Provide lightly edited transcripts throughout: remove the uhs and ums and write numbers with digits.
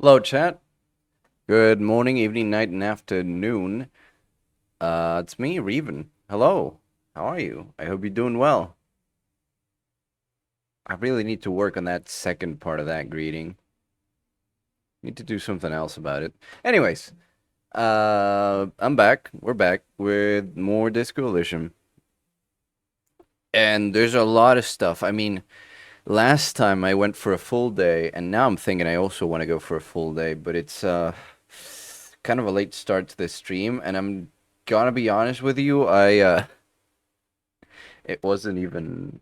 Hello, chat. Good morning, evening, night, and afternoon. It's me, Rebun. Hello. How are you? I hope you're doing well. I really need to work on that second part of that greeting. Need to do something else about it. Anyways, I'm back. We're back with more Disco Elysium. And there's a lot of stuff. I mean, last time I went for a full day, and now I'm thinking I also want to go for a full day, but it's kind of a late start to this stream, and I'm gonna be honest with you, it wasn't even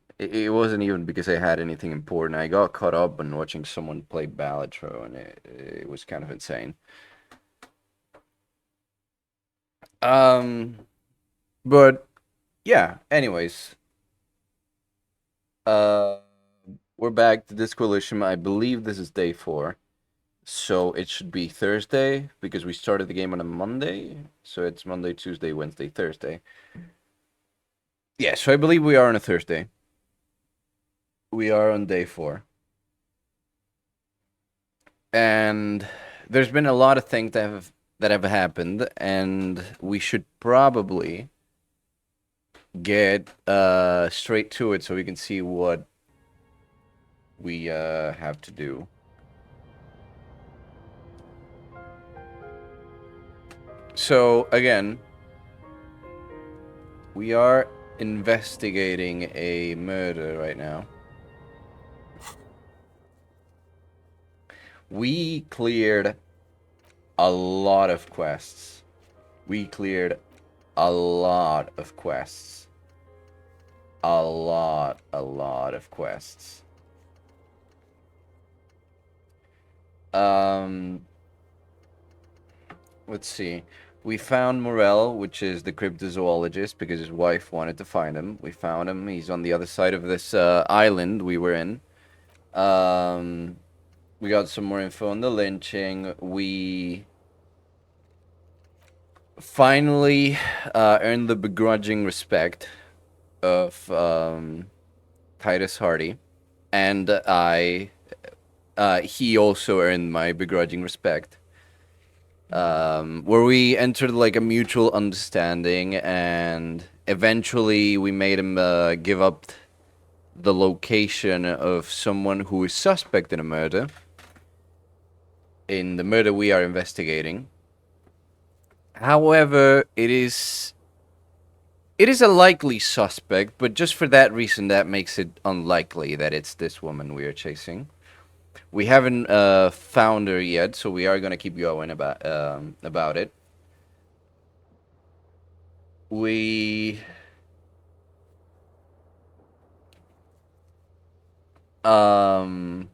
because I had anything important. I got caught up in watching someone play Balatro, and it was kind of insane. Um, but yeah. Anyways, uh, we're back to this coalition. I believe this is day 4. So it should be Thursday because we started the game on a Monday. So it's Monday, Tuesday, Wednesday, Thursday. Yeah, so I believe we are on a Thursday. We are on day 4. And there's been a lot of things that have happened, and we should probably get straight to it so we can see what we have to do. So again, we are investigating a murder right now. We cleared a lot of quests. We cleared a lot of quests. A lot of quests. Um, let's see. We found Morel, which is the cryptozoologist, because his wife wanted to find him. We found him. He's on the other side of this island we were in. Um, we got some more info on the lynching. We finally earned the begrudging respect of Titus Hardy, and he also earned my begrudging respect. Where we entered like a mutual understanding, and eventually we made him give up the location of someone who is suspect in a murder. In the murder we are investigating. However, it is a likely suspect, but just for that reason, that makes it unlikely that it's this woman we are chasing. We haven't found her yet, so we are gonna keep going about it. We um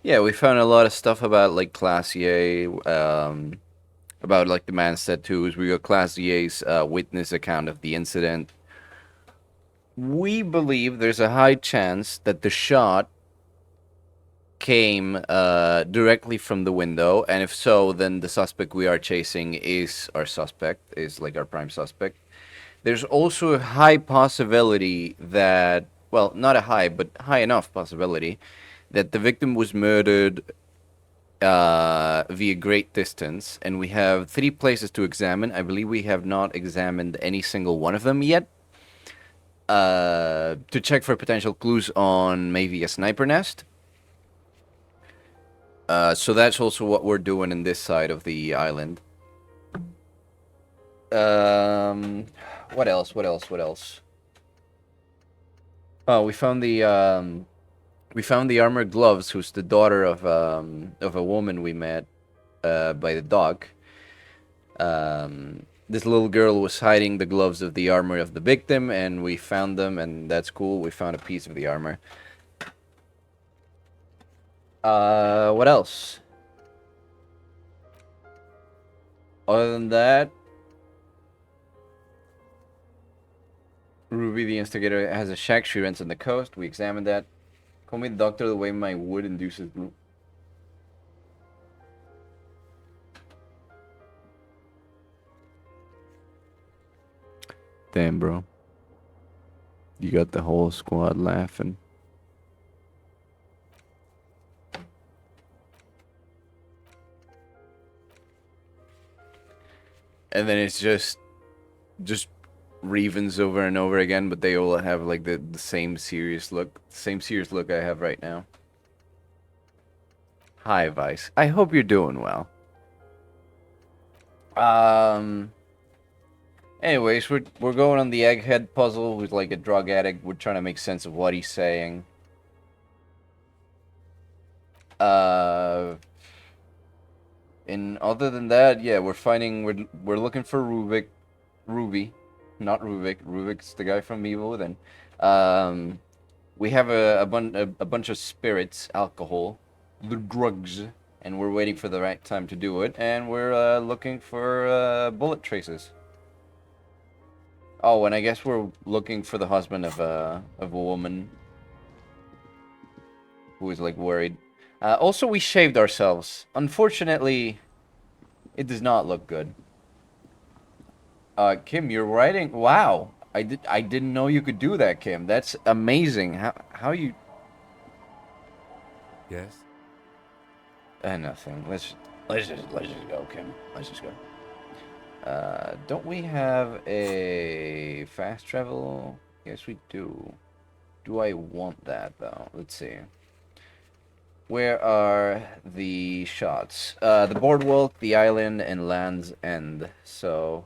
yeah, we found a lot of stuff about like Classier, about like the man's tattoos. We got Classier's witness account of the incident. We believe there's a high chance that the shot came directly from the window, and if so, then the suspect we are chasing is our suspect, is like our prime suspect. There's also a high possibility that, well, not a high, but high enough possibility that the victim was murdered via great distance, and we have 3 places to examine. I believe we have not examined any single one of them yet. To check for potential clues on maybe a sniper nest. So that's also what we're doing in this side of the island. Um, what else? What else? What else? Oh, we found the armored gloves, who's the daughter of a woman we met by the dock. This little girl was hiding the gloves of the armor of the victim, and we found them, and that's cool. We found a piece of the armor. What else? Other than that, Ruby, the instigator, has a shack she rents on the coast. We examined that. Call me the doctor the way my wood induces blue. Damn, bro. You got the whole squad laughing. and then it's just Revens over and over again, but they all have like the same serious look. Same serious look I have right now. Hi, Vice. I hope you're doing well. Anyways, we're going on the egghead puzzle with like a drug addict. We're trying to make sense of what he's saying. And other than that, yeah, we're looking for Ruby, not Rubik. Rubik's the guy from Evil Within. We have a bunch of spirits, alcohol, the drugs, and we're waiting for the right time to do it. And we're looking for bullet traces. Oh, and I guess we're looking for the husband of a woman who is like worried. Also, we shaved ourselves. Unfortunately, it does not look good. Kim, you're writing. Wow, I didn't know you could do that, Kim. That's amazing. How you? Yes. Nothing. Let's just go, Kim. Let's just go. Don't we have a fast travel? Yes, we do. Do I want that though? Let's see. Where are the shots? The boardwalk, the island, and Land's End. So,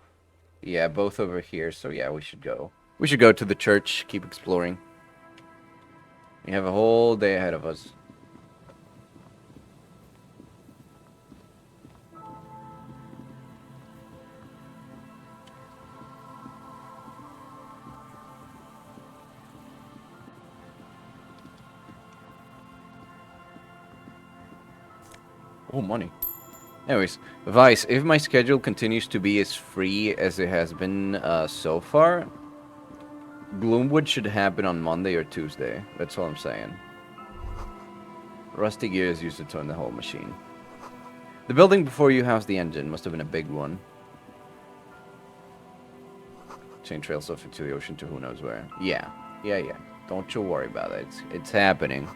yeah, both over here. So yeah, we should go. We should go to the church. Keep exploring. We have a whole day ahead of us. Oh, money. Anyways, Vice, if my schedule continues to be as free as it has been so far, Gloomwood should happen on Monday or Tuesday. That's all I'm saying. Rusty gear is used to turn the whole machine. The building before you housed the engine. Must have been a big one. Chain trails off into the ocean to who knows where. Yeah. Don't you worry about it. It's happening.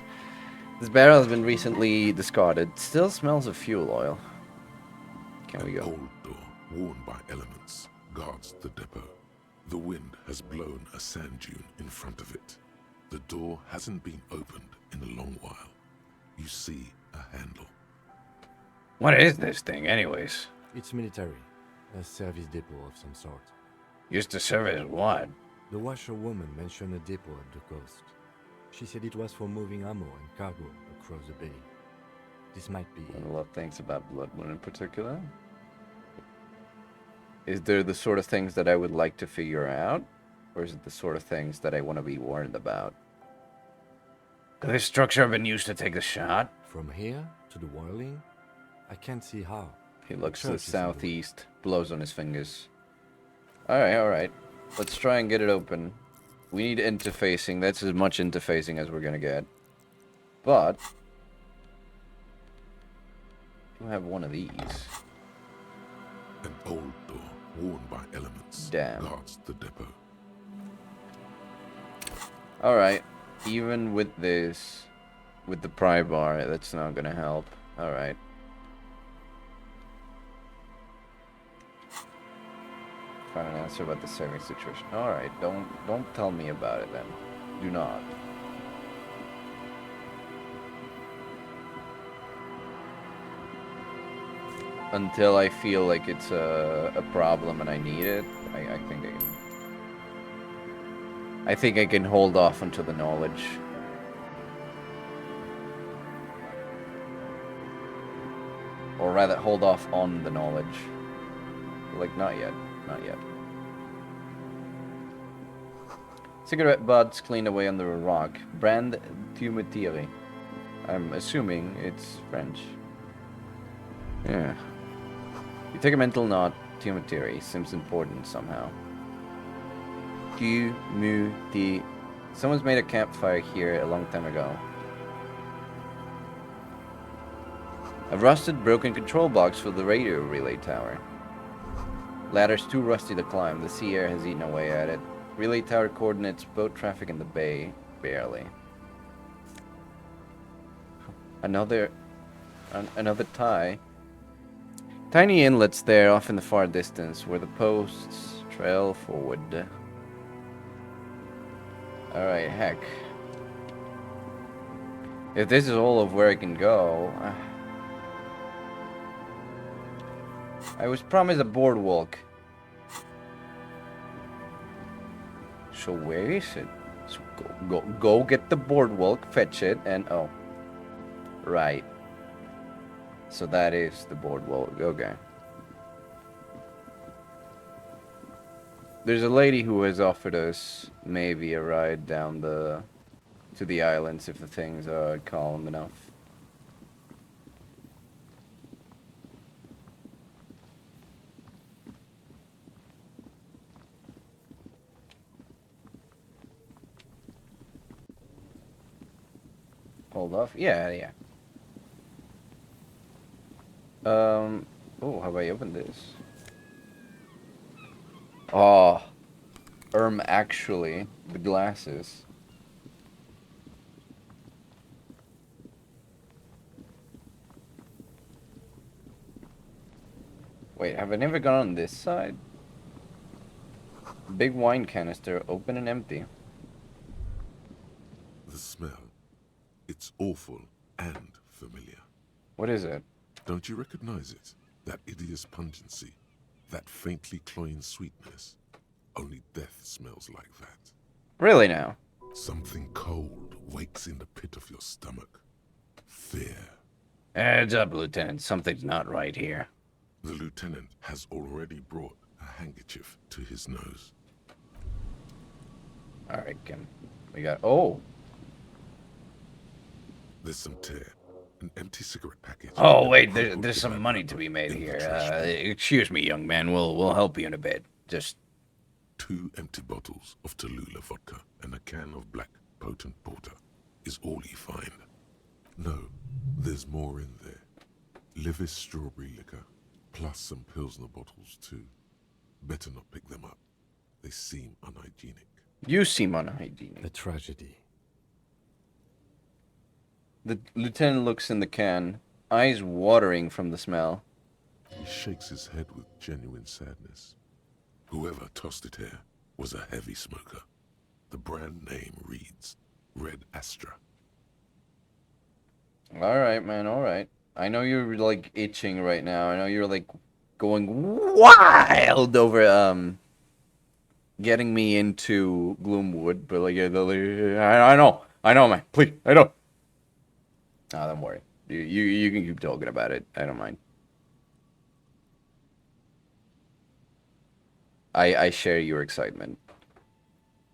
This barrel has been recently discarded. Still smells of fuel oil. Can we go? An old door, worn by elements, guards the depot. The wind has blown a sand dune in front of it. The door hasn't been opened in a long while. You see a handle. What is this thing, anyways? It's military. A service depot of some sort. Used to serve as what? The washerwoman mentioned a depot at the coast. She said it was for moving ammo and cargo across the bay. This might be... I love things about Bloodmoon in particular. Is there the sort of things that I would like to figure out? Or is it the sort of things that I want to be warned about? Could this structure have been used to take the shot? From here to the whirling? I can't see how. He looks to the southeast, blows on his fingers. Alright. Let's try and get it open. We need interfacing. That's as much interfacing as we're gonna get. But we'll have one of these. An old door, worn by elements, guards the depot. Alright. Even with this, with the pry bar, that's not gonna help. Alright. Find an answer about the serving situation. Alright, don't tell me about it then. Do not. Until I feel like it's a problem and I need it, I think I can hold off until the knowledge. Or rather, hold off on the knowledge. Like, not yet. Not yet. Cigarette butts cleaned away under a rock. Brand Tumutiri. I'm assuming it's French. Yeah. You take a mental note. Tumutiri seems important somehow. Tumutiri. Someone's made a campfire here a long time ago. A rusted, broken control box for the radio relay tower. Ladder's too rusty to climb. The sea air has eaten away at it. Relay tower coordinates boat traffic in the bay. Barely. Another tie. Tiny inlets there off in the far distance where the posts trail forward. Alright, heck. If this is all of where I can go... I was promised a boardwalk. So where is it? So go get the boardwalk, fetch it, and oh. Right. So that is the boardwalk, okay. There's a lady who has offered us maybe a ride down to the islands if the things are calm enough. Hold off? Yeah. Oh, how about I open this? Oh, actually, the glasses. Wait, have I never gone on this side? Big wine canister, open and empty. The smell. It's awful and familiar. What is it? Don't you recognize it? That hideous pungency. That faintly cloying sweetness. Only death smells like that. Really now? Something cold wakes in the pit of your stomach. Fear. Heads up, Lieutenant. Something's not right here. The lieutenant has already brought a handkerchief to his nose. Alright, Kim. We got... Oh! There's some tear. An empty cigarette package. Oh, wait, there's some money to be made here. Excuse me, young man. We'll help you in a bit. Just... 2 empty bottles of Tallulah vodka and a can of black potent porter is all you find. No, there's more in there. Livis strawberry liquor, plus some Pilsner bottles too. Better not pick them up. They seem unhygienic. You seem unhygienic. A tragedy. The lieutenant looks in the can, eyes watering from the smell. He shakes his head with genuine sadness. Whoever tossed it here was a heavy smoker. The brand name reads Red Astra. Alright, man, alright. I know you're, like, itching right now. I know you're, like, going wild over, getting me into Gloomwood, but, like, I know, man. Please, I know. Oh, don't worry. You can keep talking about it. I don't mind. I share your excitement.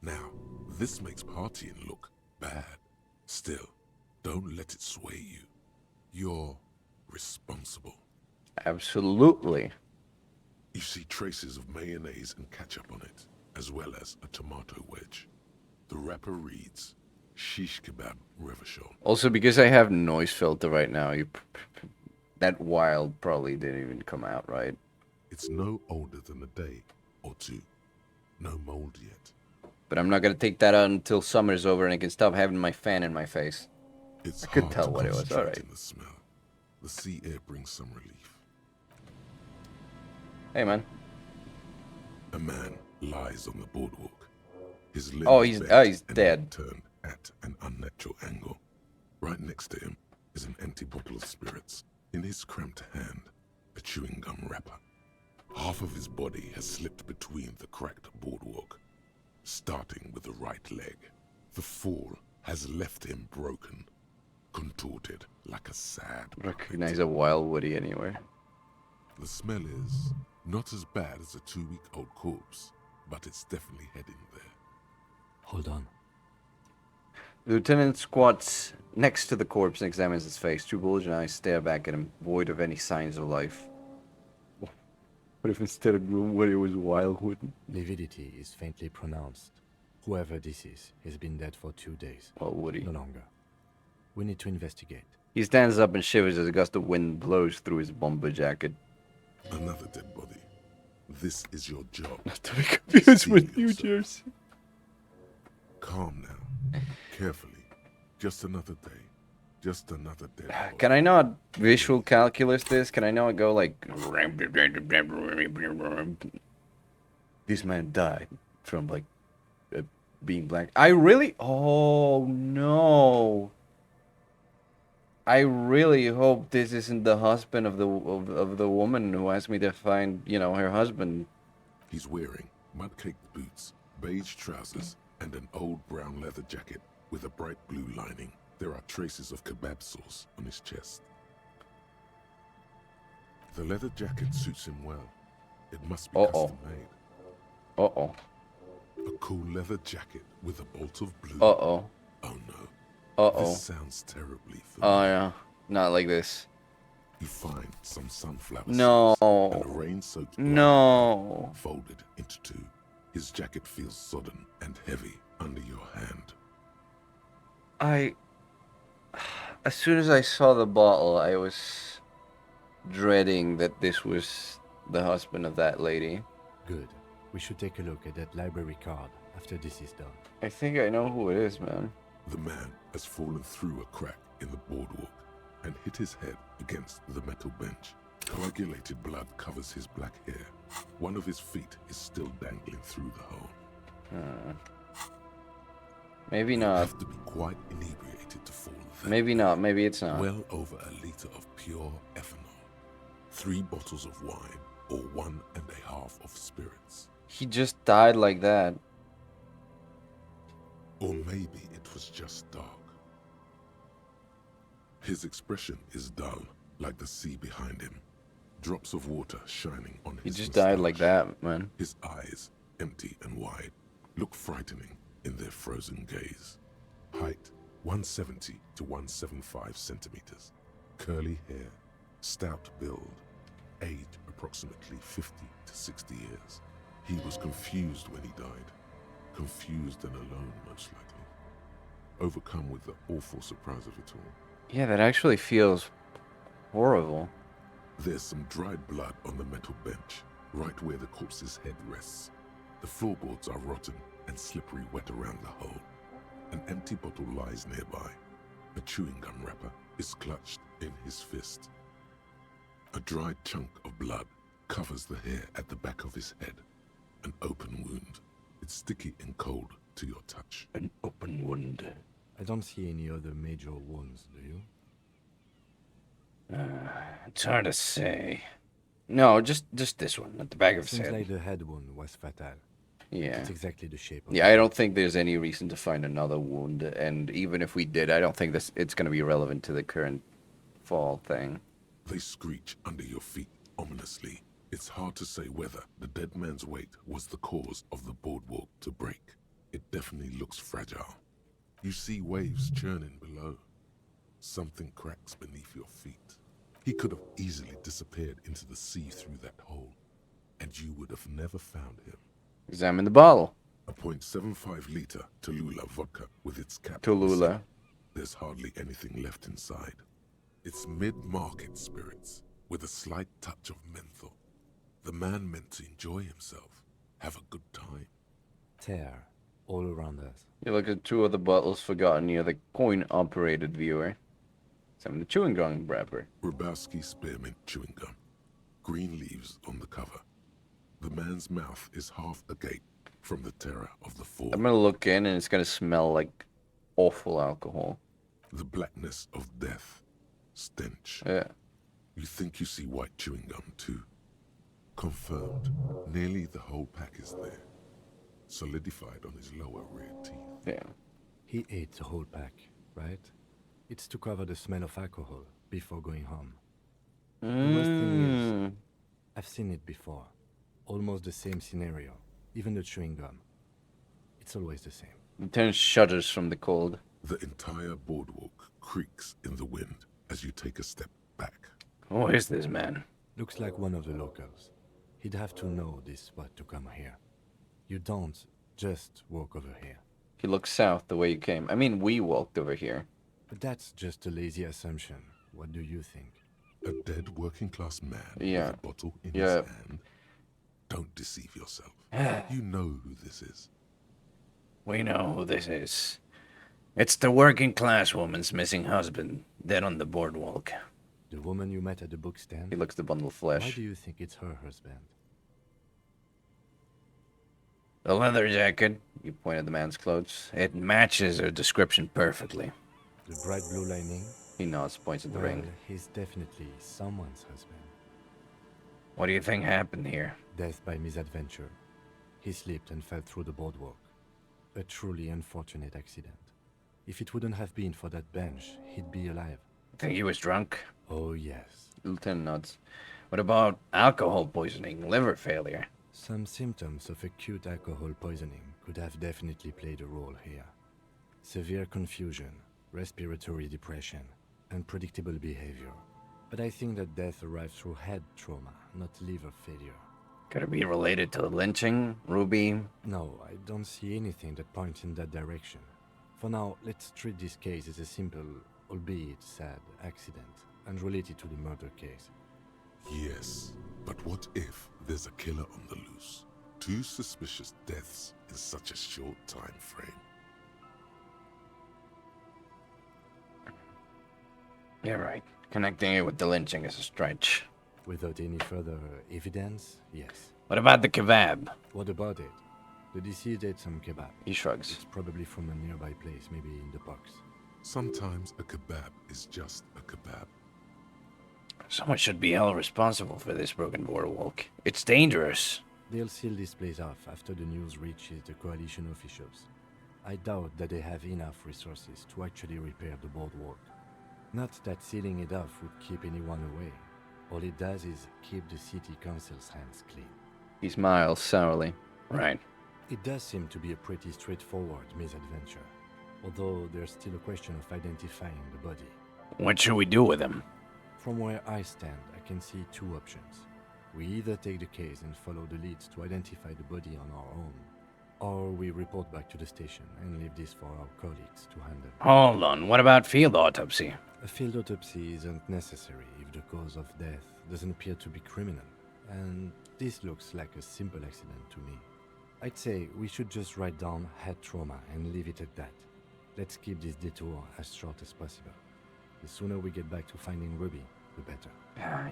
Now, this makes partying look bad. Still, don't let it sway you. You're responsible. Absolutely. You see traces of mayonnaise and ketchup on it, as well as a tomato wedge. The wrapper reads, Shish Kebab Revachol. Also, because I have noise filter right now, that wild probably didn't even come out, right? It's no older than a day or two. No mold yet. But I'm not gonna take that out until summer's over and I can stop having my fan in my face. It's I could hard tell to what it was, concentrate alright. in the smell. The sea air brings some relief. Hey, man. A man lies on the boardwalk. His limbs Oh, he's bent and dead. turned at an unnatural angle. Right next to him is an empty bottle of spirits. In his cramped hand, a chewing gum wrapper. Half of his body has slipped between the cracked boardwalk, starting with the right leg. The fall has left him broken, contorted like a sad Recognize a wild Woody anywhere. The smell is not as bad as a 2-week-old corpse, but it's definitely heading there. Hold on. The lieutenant squats next to the corpse and examines its face. 2 bulging eyes stare back at him, void of any signs of life. What if instead of Gloomwood it was Wildwood? Lividity is faintly pronounced. Whoever this is has been dead for 2 days. Well, Woody. No longer. We need to investigate. He stands up and shivers as a gust of wind blows through his bomber jacket. Another dead body. This is your job. Not to be confused Steal with New yourself. Jersey. Calm now. Carefully. Just another day. Just another dead body. Can I not visual calculus this? Can I not go like... This man died from like being black. I really... Oh no. I really hope this isn't the husband of the woman who asked me to find, you know, her husband. He's wearing mud-caked boots, beige trousers, and an old brown leather jacket with a bright blue lining. There are traces of kebab sauce on his chest. The leather jacket suits him well. It must be custom-made. Uh-oh. A cool leather jacket with a bolt of blue. Uh-oh. Oh no. Uh-oh. This sounds terribly familiar. Oh yeah. Not like this. You find some sunflower No. seeds and a rain-soaked No. folded into two. His jacket feels sodden and heavy under your hand. As soon as I saw the bottle, I was dreading that this was the husband of that lady. Good. We should take a look at that library card after this is done. I think I know who it is, man. The man has fallen through a crack in the boardwalk and hit his head against the metal bench. Coagulated blood covers his black hair. One of his feet is still dangling through the hole. Maybe You not. have to be quite inebriated to fall that. Maybe not. Maybe it's not. Well over a liter of pure ethanol, 3 bottles of wine, or 1.5 of spirits. He just died like that. Or maybe it was just dark. His expression is dull, like the sea behind him. Drops of water shining on He his just died like moustache. that, man. His eyes, empty and wide, look frightening in their frozen gaze. Height, 170 to 175 centimeters. Curly hair, stout build. Age, approximately 50 to 60 years. He was confused when he died. Confused and alone, most likely. Overcome with the awful surprise of it all. Yeah, that actually feels horrible. There's some dried blood on the metal bench, right where the corpse's head rests. The floorboards are rotten and slippery wet around the hole. An empty bottle lies nearby. A chewing gum wrapper is clutched in his fist. A dried chunk of blood covers the hair at the back of his head. An open wound. It's sticky and cold to your touch. An open wound. I don't see any other major wounds, do you? It's hard to say. No, just this one at the back of his Seems head. like the head wound was fatal. Yeah. It's exactly the shape of Yeah, I don't think there's any reason to find another wound, and even if we did, I don't think it's going to be relevant to the current fall thing. They screech under your feet ominously. It's hard to say whether the dead man's weight was the cause of the boardwalk to break. It definitely looks fragile. You see waves churning below. Something cracks beneath your feet. He could have easily disappeared into the sea through that hole, and you would have never found him. Examine the bottle. A .75-liter Tallulah vodka with its cap Tallulah. missing. There's hardly anything left inside. It's mid-market spirits with a slight touch of menthol. The man meant to enjoy himself, have a good time. tear all around us. You look at 2 other bottles forgotten near the coin-operated viewer. Some of the chewing gum wrapper. Rebowski spearmint chewing gum. Green leaves on the cover. The man's mouth is half agape from the terror of the fall. I'm gonna look in and it's gonna smell like awful alcohol. The blackness of death. Stench. Yeah. You think you see white chewing gum too. Confirmed. Nearly the whole pack is there. Solidified on his lower rear teeth. Yeah. He ate the whole pack, right? It's to cover the smell of alcohol before going home. The worst thing is, I've seen it before. Almost the same scenario. Even the chewing gum. It's always the same. Lieutenant shudders from the cold. The entire boardwalk creaks in the wind as you take a step back. Who is this man? Looks like one of the locals. He'd have to know this spot to come here. You don't just walk over here. He looks south the way you came. I mean, we walked over here. But that's just a lazy assumption. What do you think? A dead working-class man Yeah. with a bottle in Yeah. his hand. Don't deceive yourself. You know who this is. We know who this is. It's the working class woman's missing husband, dead on the boardwalk. The woman you met at the book He stand? looks the bundle of Why flesh. do you think it's her husband? The leather jacket, you point at the man's clothes, it matches her description perfectly. The bright blue lining? He nods, points at the Well, ring. he's definitely someone's husband. What do you think happened here? Death by misadventure. He slipped and fell through the boardwalk. A truly unfortunate accident. If it wouldn't have been for that bench, he'd be alive. Think he was drunk? Oh, yes. Lieutenant nods. What about alcohol poisoning, liver failure? Some symptoms of acute alcohol poisoning could have definitely played a role here. Severe confusion, respiratory depression, unpredictable behavior. But I think that death arrived through head trauma, not liver failure. Could it be related to the lynching, Ruby? No, I don't see anything that points in that direction. For now, let's treat this case as a simple, albeit sad, accident, unrelated to the murder case. Yes, but what if there's a killer on the loose? 2 suspicious deaths in such a short time frame. You're right. Connecting it with the lynching is a stretch. Without any further evidence, yes. What about the kebab? What about it? The deceased ate some kebab. He shrugs. It's probably from a nearby place, maybe in the box. Sometimes a kebab is just a kebab. Someone should be held responsible for this broken boardwalk. It's dangerous. They'll seal this place off after the news reaches the coalition officials. I doubt that they have enough resources to actually repair the boardwalk. Not that sealing it off would keep anyone away. All it does is keep the city council's hands clean. He smiles sourly. Right. It does seem to be a pretty straightforward misadventure, although there's still a question of identifying the body. What should we do with him? From where I stand, I can see 2 options. We either take the case and follow the leads to identify the body on our own, or we report back to the station and leave this for our colleagues to handle. Hold on, what about field autopsy? A field autopsy isn't necessary if the cause of death doesn't appear to be criminal, and this looks like a simple accident to me. I'd say we should just write down head trauma and leave it at that. Let's keep this detour as short as possible. The sooner we get back to finding Ruby, the better.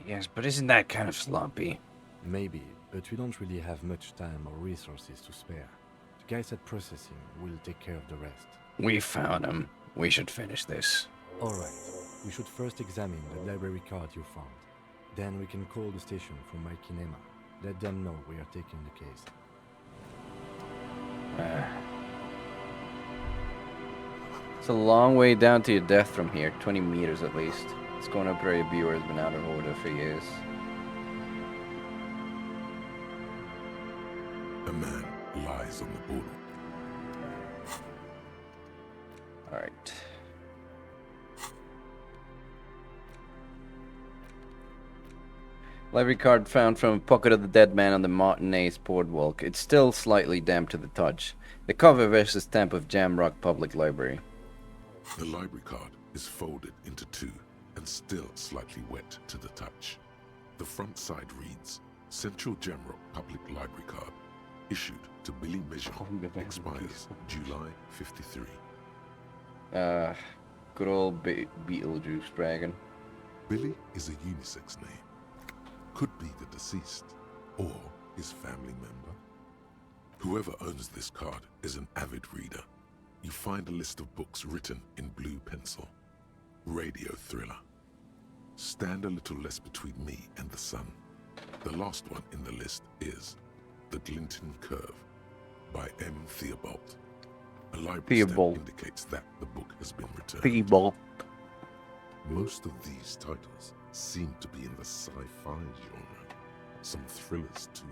Yes, but isn't that kind of sloppy? Maybe, but we don't really have much time or resources to spare. The guys at processing will take care of the rest. We found him. We should finish this. Alright, we should first examine the library card you found. Then we can call the station from my kinema. Let them know we are taking the case. It's a long way down to your death from here, 20 meters at least. It's going up where your viewer has been out of order for years. A man lies on the boardwalk. Alright. Library card found from a pocket of the dead man on the Martinez boardwalk. It's still slightly damp to the touch. The cover bears the stamp of Jamrock Public Library. The library card is folded into 2 and still slightly wet to the touch. The front side reads, Central Jamrock Public Library Card, issued to Billy Mijon, expires July 53. Good old Beetlejuice dragon. Billy is a unisex name. Could be the deceased, or his family member. Whoever owns this card is an avid reader. You find a list of books written in blue pencil. Radio thriller. Stand a little less between me and the sun. The last one in the list is The Glinton Curve by M. Theobald. A library stamp indicates that the book has been returned. Theobald. Most of these titles seem to be in the sci-fi genre. Some thrillers too.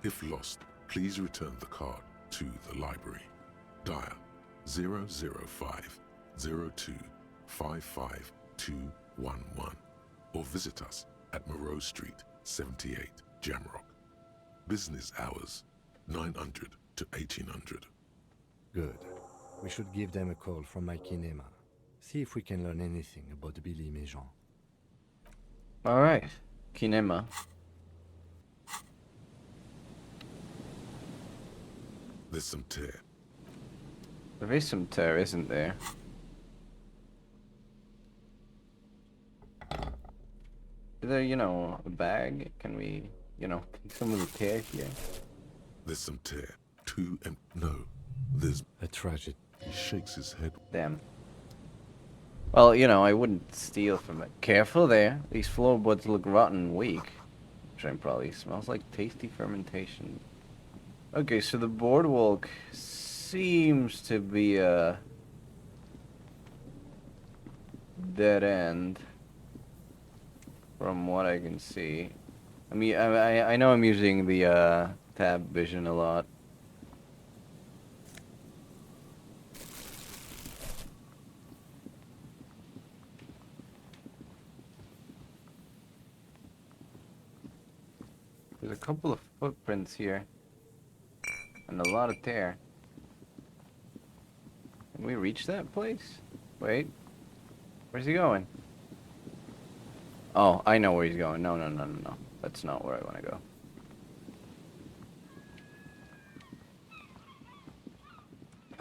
If lost, please return the card to the library. Dial 005 02 55211 or visit us at Moreau Street, 78, Jamrock. Business hours 900 to 1800. Good. We should give them a call from my kinema. See if we can learn anything about Billy Mijon. Alright. Kinema. There's some tear. There is some tear, isn't there? Is there, you know, a bag? Can we, you know, take some of the tear here? There's some tear. Two and no. There's A tragedy. he shakes his head. Damn. Well, you know, I wouldn't steal from it. Careful there. These floorboards look rotten and weak. Which probably smells like tasty fermentation. Okay, so the boardwalk seems to be a dead end. From what I can see. I mean, I know I'm using the tab vision a lot. There's a couple of footprints here. And a lot of tear. Can we reach that place? Wait. Where's he going? Oh, I know where he's going. No. That's not where I want to go.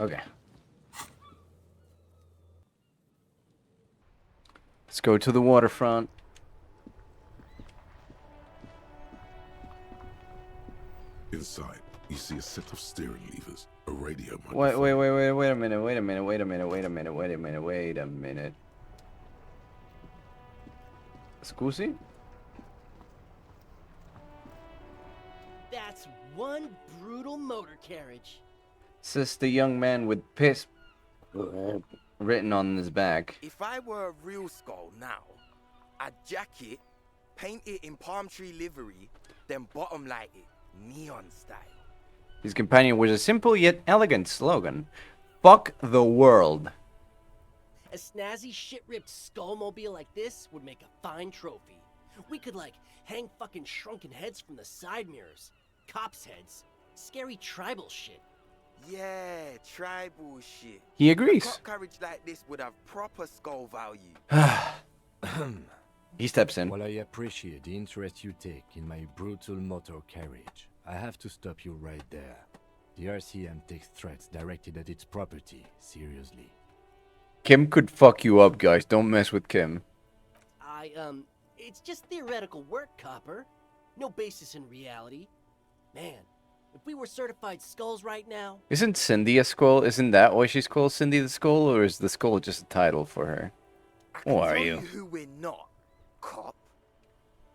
Okay. Let's go to the waterfront. Inside, you see a set of steering levers, a radio microphone. Wait a minute. Scusi? That's one brutal motor carriage. Says the young man with piss written on his back. If I were a real skull now, I'd jack it, paint it in palm tree livery, then bottom light it, neon style. His companion was a simple yet elegant slogan. Fuck the world. A snazzy shit-ripped skullmobile like this would make a fine trophy. We could, like, hang fucking shrunken heads from the side mirrors. Cops' heads. Scary tribal shit. Yeah, tribal shit. He A agrees. cop carriage like this would have proper skull value. He steps in. While I appreciate the interest you take in my brutal motor carriage, I have to stop you right there. The RCM takes threats directed at its property seriously. Kim could fuck you up, guys. Don't mess with Kim. It's just theoretical work, Copper. No basis in reality. Man, if we were certified skulls right now... Isn't Cindy a skull? Isn't that why she's called Cindy the Skull? Or is the skull just a title for her? I can Who are tell you? who we're not, cop.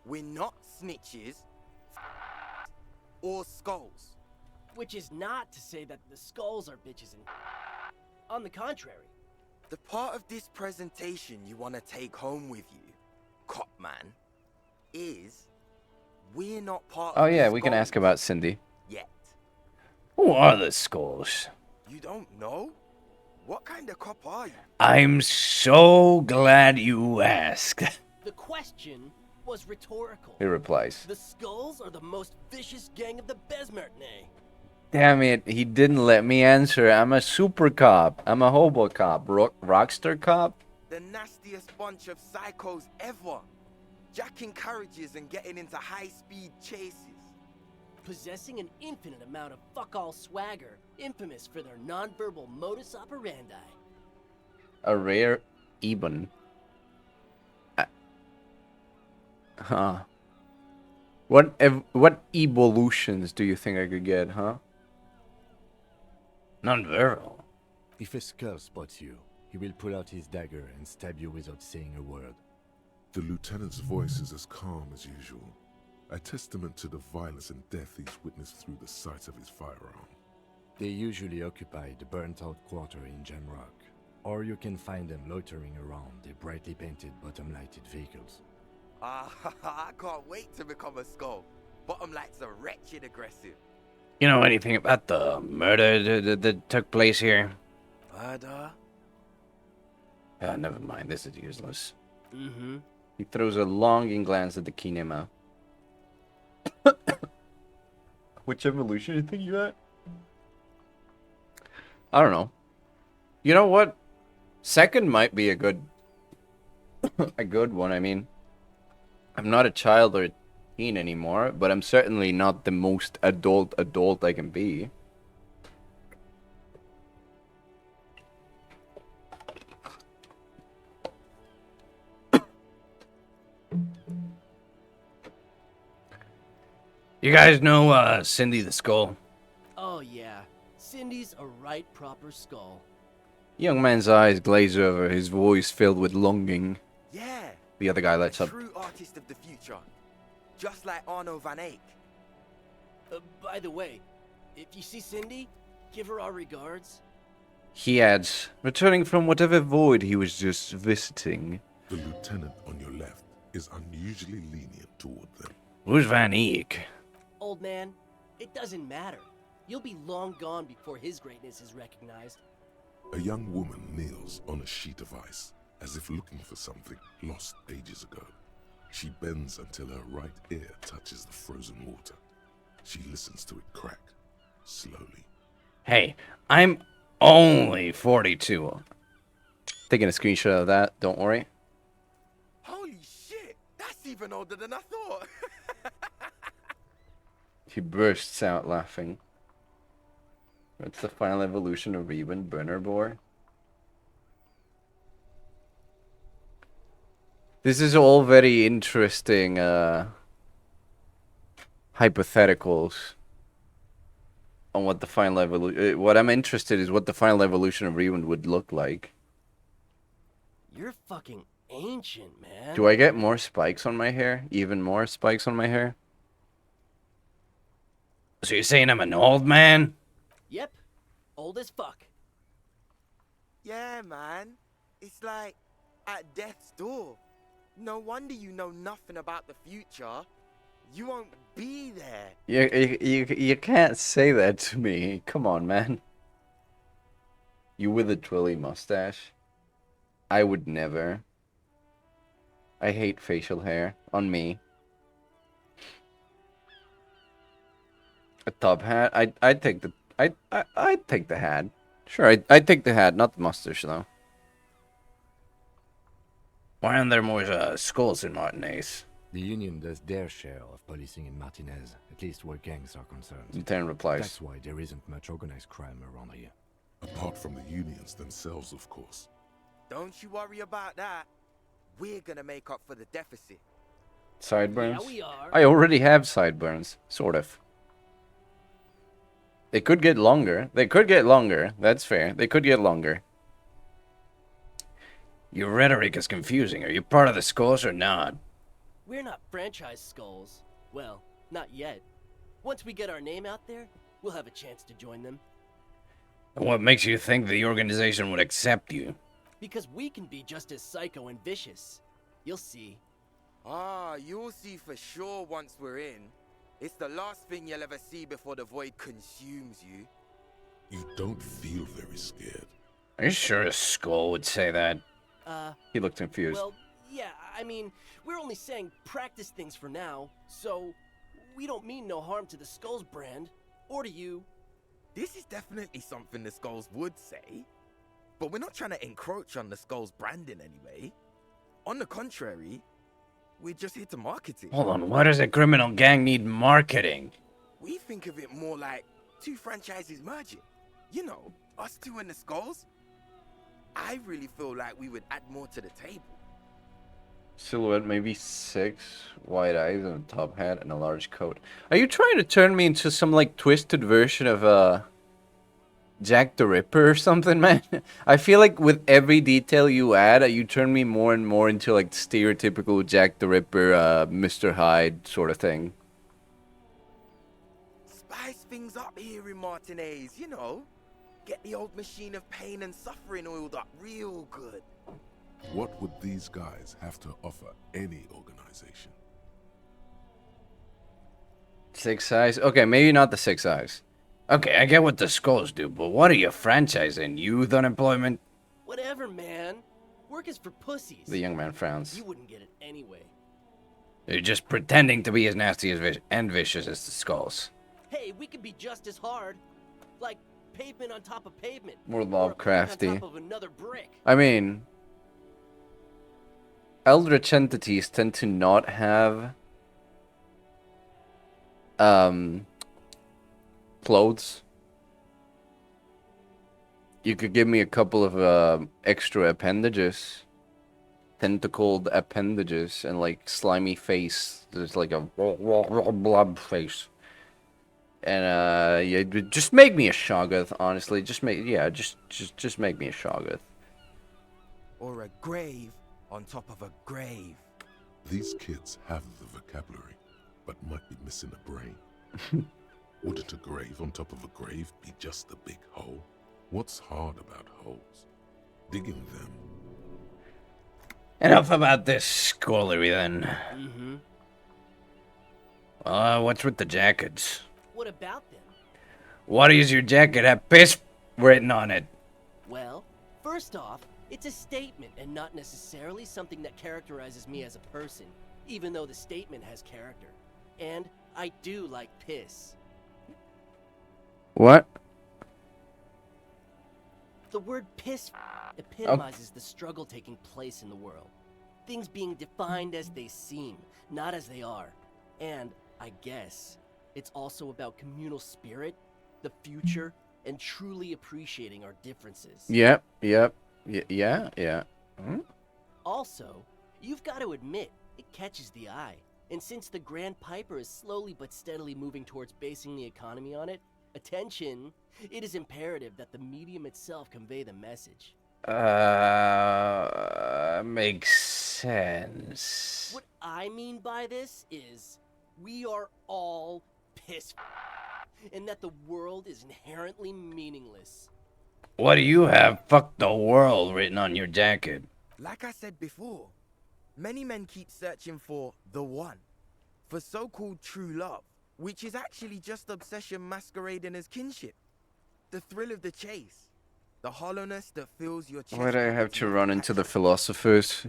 We're not snitches or skulls. Which is not to say that the skulls are bitches and... On the contrary. The part of this presentation you want to take home with you, cop man, is we're not part Oh of yeah, the we can ask skulls about Cindy. yet. Who are the skulls? You don't know? What kind of cop are you? I'm so glad you asked. The question was rhetorical. He replies. The skulls are the most vicious gang of the Besmertnay. Damn it, he didn't let me answer. I'm a super cop. I'm a hobo cop. Rockstar cop? The nastiest bunch of psychos ever. Jacking carriages and getting into high-speed chases. Possessing an infinite amount of fuck-all swagger, infamous for their nonverbal modus operandi. A rare Ebon. Huh. What evolutions do you think I could get, huh? Nonverbal. If a skull spots you, he will pull out his dagger and stab you without saying a word. The lieutenant's voice is as calm as usual, a testament to the violence and death he's witnessed through the sight of his firearm. They usually occupy the burnt-out quarter in Jamrock, or you can find them loitering around their brightly painted bottom-lighted vehicles. Ah, I can't wait to become a skull. Bottom lights are wretched aggressive. You know anything about the murder that took place here? Murder? Never mind. This is useless. Mm-hmm. He throws a longing glance at the kinema. Which evolution do you think you at? I don't know. You know what? Second might be a good one. I mean, I'm not a child or a teen anymore, but I'm certainly not the most adult I can be. You guys know Cindy the Skull? Oh yeah, Cindy's a right proper skull. Young man's eyes glaze over, his voice filled with longing. Yeah, The other guy a lights up. true artist of the future. Just like Arno van Eyck. By the way, if you see Cindy, give her our regards. He adds, returning from whatever void he was just visiting. The lieutenant on your left is unusually lenient toward them. Who's Van Eyck? Old man, it doesn't matter. You'll be long gone before his greatness is recognized. A young woman kneels on a sheet of ice, as if looking for something lost ages ago. She bends until her right ear touches the frozen water. She listens to it crack, slowly. Hey, I'm only 42. Taking a screenshot of that, don't worry. Holy shit, that's even older than I thought. He bursts out laughing. It's the final evolution of Rebun Burner Boar. This is all very interesting hypotheticals on what the final evolution. What I'm interested is what the final evolution of Rebun would look like. You're fucking ancient, man. Do I get more spikes on my hair? Even more spikes on my hair? So you're saying I'm an old man? Yep, old as fuck. Yeah, man. It's like at death's door. No wonder you know nothing about the future. You won't be there. You can't say that to me. Come on, man. You with a twirly mustache? I would never. I hate facial hair on me. A top hat? I'd take the I'd take the hat. Sure, I'd take the hat, not the mustache though. Why aren't there more skulls in Martinez? The Union does their share of policing in Martinez, at least where gangs are concerned. Lieutenant replies. That's why there isn't much organized crime around here. Apart from the unions themselves, of course. Don't you worry about that. We're gonna make up for the deficit. Sideburns? Yeah, we are. I already have sideburns, sort of. They could get longer. They could get longer. That's fair. They could get longer. Your rhetoric is confusing. Are you part of the Skulls or not? We're not franchise skulls. Well, not yet. Once we get our name out there, we'll have a chance to join them. And what makes you think the organization would accept you? Because we can be just as psycho and vicious. You'll see. Ah, you'll see for sure once we're in. It's the last thing you'll ever see before the void consumes you. You don't feel very scared. Are you sure a Skull would say that? He looked confused. Well, yeah, I mean, we're only saying practice things for now, so we don't mean no harm to the Skulls brand, or to you. This is definitely something the Skulls would say. But we're not trying to encroach on the Skulls branding anyway. On the contrary, we're just here to market it. Hold on, why does a criminal gang need marketing? We think of it more like two franchises merging. You know, us two and the Skulls. I really feel like we would add more to the table. Silhouette, maybe 6, wide eyes and a top hat and a large coat. Are you trying to turn me into some like twisted version of Jack the Ripper or something, man? I feel like with every detail you add, you turn me more and more into like stereotypical Jack the Ripper, Mr. Hyde sort of thing. Spice things up here in Martinez, you know. Get the old machine of pain and suffering oiled up real good. What would these guys have to offer any organization? 6 eyes? Okay, maybe not the 6 eyes. Okay, I get what the Skulls do, but what are you franchising? Youth unemployment? Whatever, man. Work is for pussies. The young man frowns. You wouldn't get it anyway. You're just pretending to be as nasty as and vicious as the Skulls. Hey, we could be just as hard. Like pavement on top of pavement. More Or a brick Lovecrafty. on top of another brick. I mean, eldritch entities tend to not have clothes. You could give me a couple of extra appendages, tentacled appendages, and like slimy face. There's like a blob face. And yeah, just make me a Shoggoth, honestly. Just make make me a Shoggoth. Or a grave on top of a grave. These kids have the vocabulary, but might be missing a brain. Wouldn't a grave on top of a grave be just a big hole? What's hard about holes? Digging them. Enough about this schoolery then. Mm-hmm. What's with the jackets? What about them? Why does your jacket have piss written on it? Well, first off, it's a statement and not necessarily something that characterizes me as a person, even though the statement has character. And I do like piss. What? The word piss epitomizes the struggle taking place in the world. Things being defined as they seem, not as they are. And, I guess, it's also about communal spirit, the future, and truly appreciating our differences. Yeah. Hmm? Also, you've got to admit, it catches the eye. And since the Grand Piper is slowly but steadily moving towards basing the economy on it, attention, it is imperative that the medium itself convey the message. Makes sense. What I mean by this is, we are all piss and that the world is inherently meaningless. What do you have? Fuck the world written on your jacket. Like I said before, many men keep searching for the one, for so-called true love, which is actually just obsession masquerading as kinship. The thrill of the chase, the hollowness that fills your chest. Why do I have with to the run into the catch. philosophers?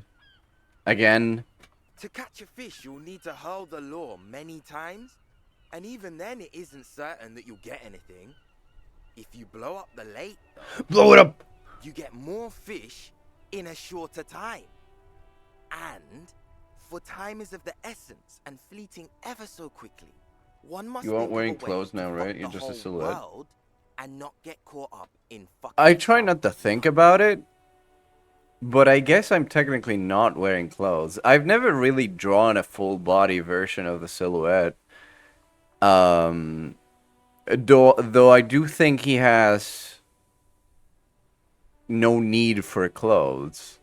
Again? To catch a fish, you'll need to hurl the lure many times, and even then it isn't certain that you'll get anything. If you blow up the lake, though, Blow it up! you get more fish in a shorter time. And, for time is of the essence and fleeting ever so quickly, one must You aren't think of wearing a way clothes to now, fuck right? You're the just a whole silhouette. world and not get caught up in fucking I try not to some think fun. about it, but I guess I'm technically not wearing clothes. I've never really drawn a full body version of the silhouette. Though I do think he has no need for clothes.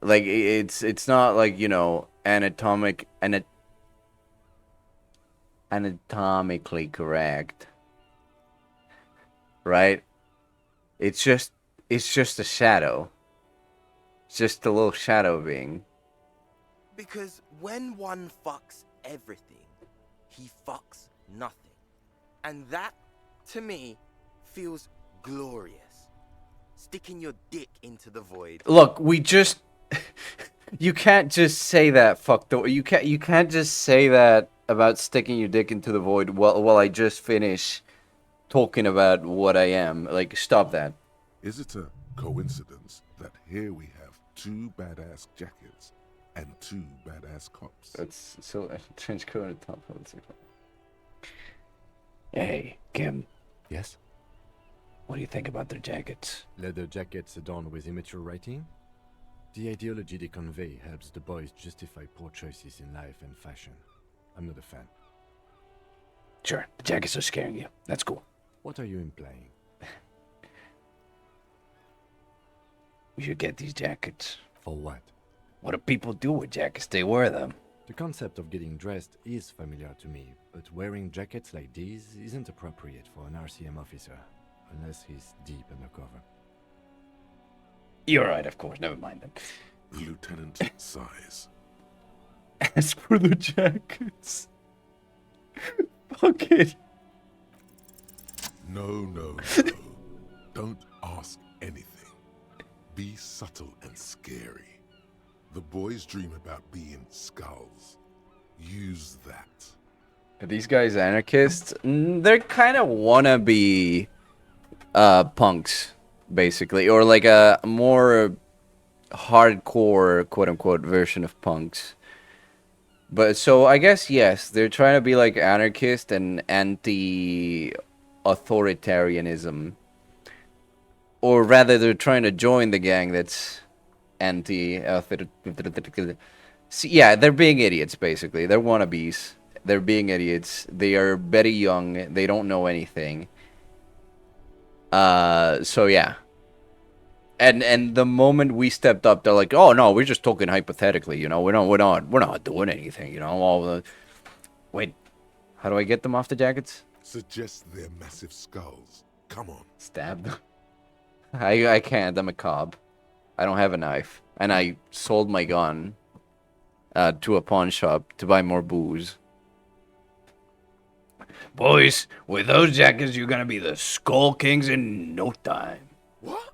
Like it's not like, you know, anatomically correct. Right? It's just a shadow. It's just a little shadow being. Because when one fucks everything, he fucks nothing. And that, to me, feels glorious. Sticking your dick into the void. Look, we just you can't just say that, you can't just say that about sticking your dick into the void while I just finish talking about what I am. Like, stop that. Is it a coincidence that here we have two badass jackets and two badass cops? That's so trench coat at top of it. Hey, Kim, Yes? what do you think about their jackets? Leather jackets adorned with immature writing? The ideology they convey helps the boys justify poor choices in life and fashion. I'm not a fan. Sure, the jackets are scaring you. That's cool. What are you implying? We should get these jackets. For what? What do people do with jackets? They wear them. The concept of getting dressed is familiar to me, but wearing jackets like these isn't appropriate for an RCM officer, unless he's deep undercover. You're right, of course. Never mind them. The lieutenant sighs. As for the jackets, fuck it. No. Don't ask anything. Be subtle and scary. The boys dream about being skulls. Use that. Are these guys anarchists? They're kind of wannabe punks, basically, or like a more hardcore, quote-unquote, version of punks. But so I guess yes, they're trying to be like anarchist and anti-authoritarianism, or rather, they're trying to join the gang that's anti. Yeah, they're being idiots basically. They're wannabes, They're being idiots. They are very young. They don't know anything. So yeah. And the moment we stepped up, they're like, "Oh no, we're just talking hypothetically, you know. We're not doing anything, you know." All the wait, how do I get them off the jackets? Suggest their massive skulls. Come on. Stab them. I can't. I'm a cob. I don't have a knife, and I sold my gun to a pawn shop to buy more booze. Boys, with those jackets, you're gonna be the Skull Kings in no time. What?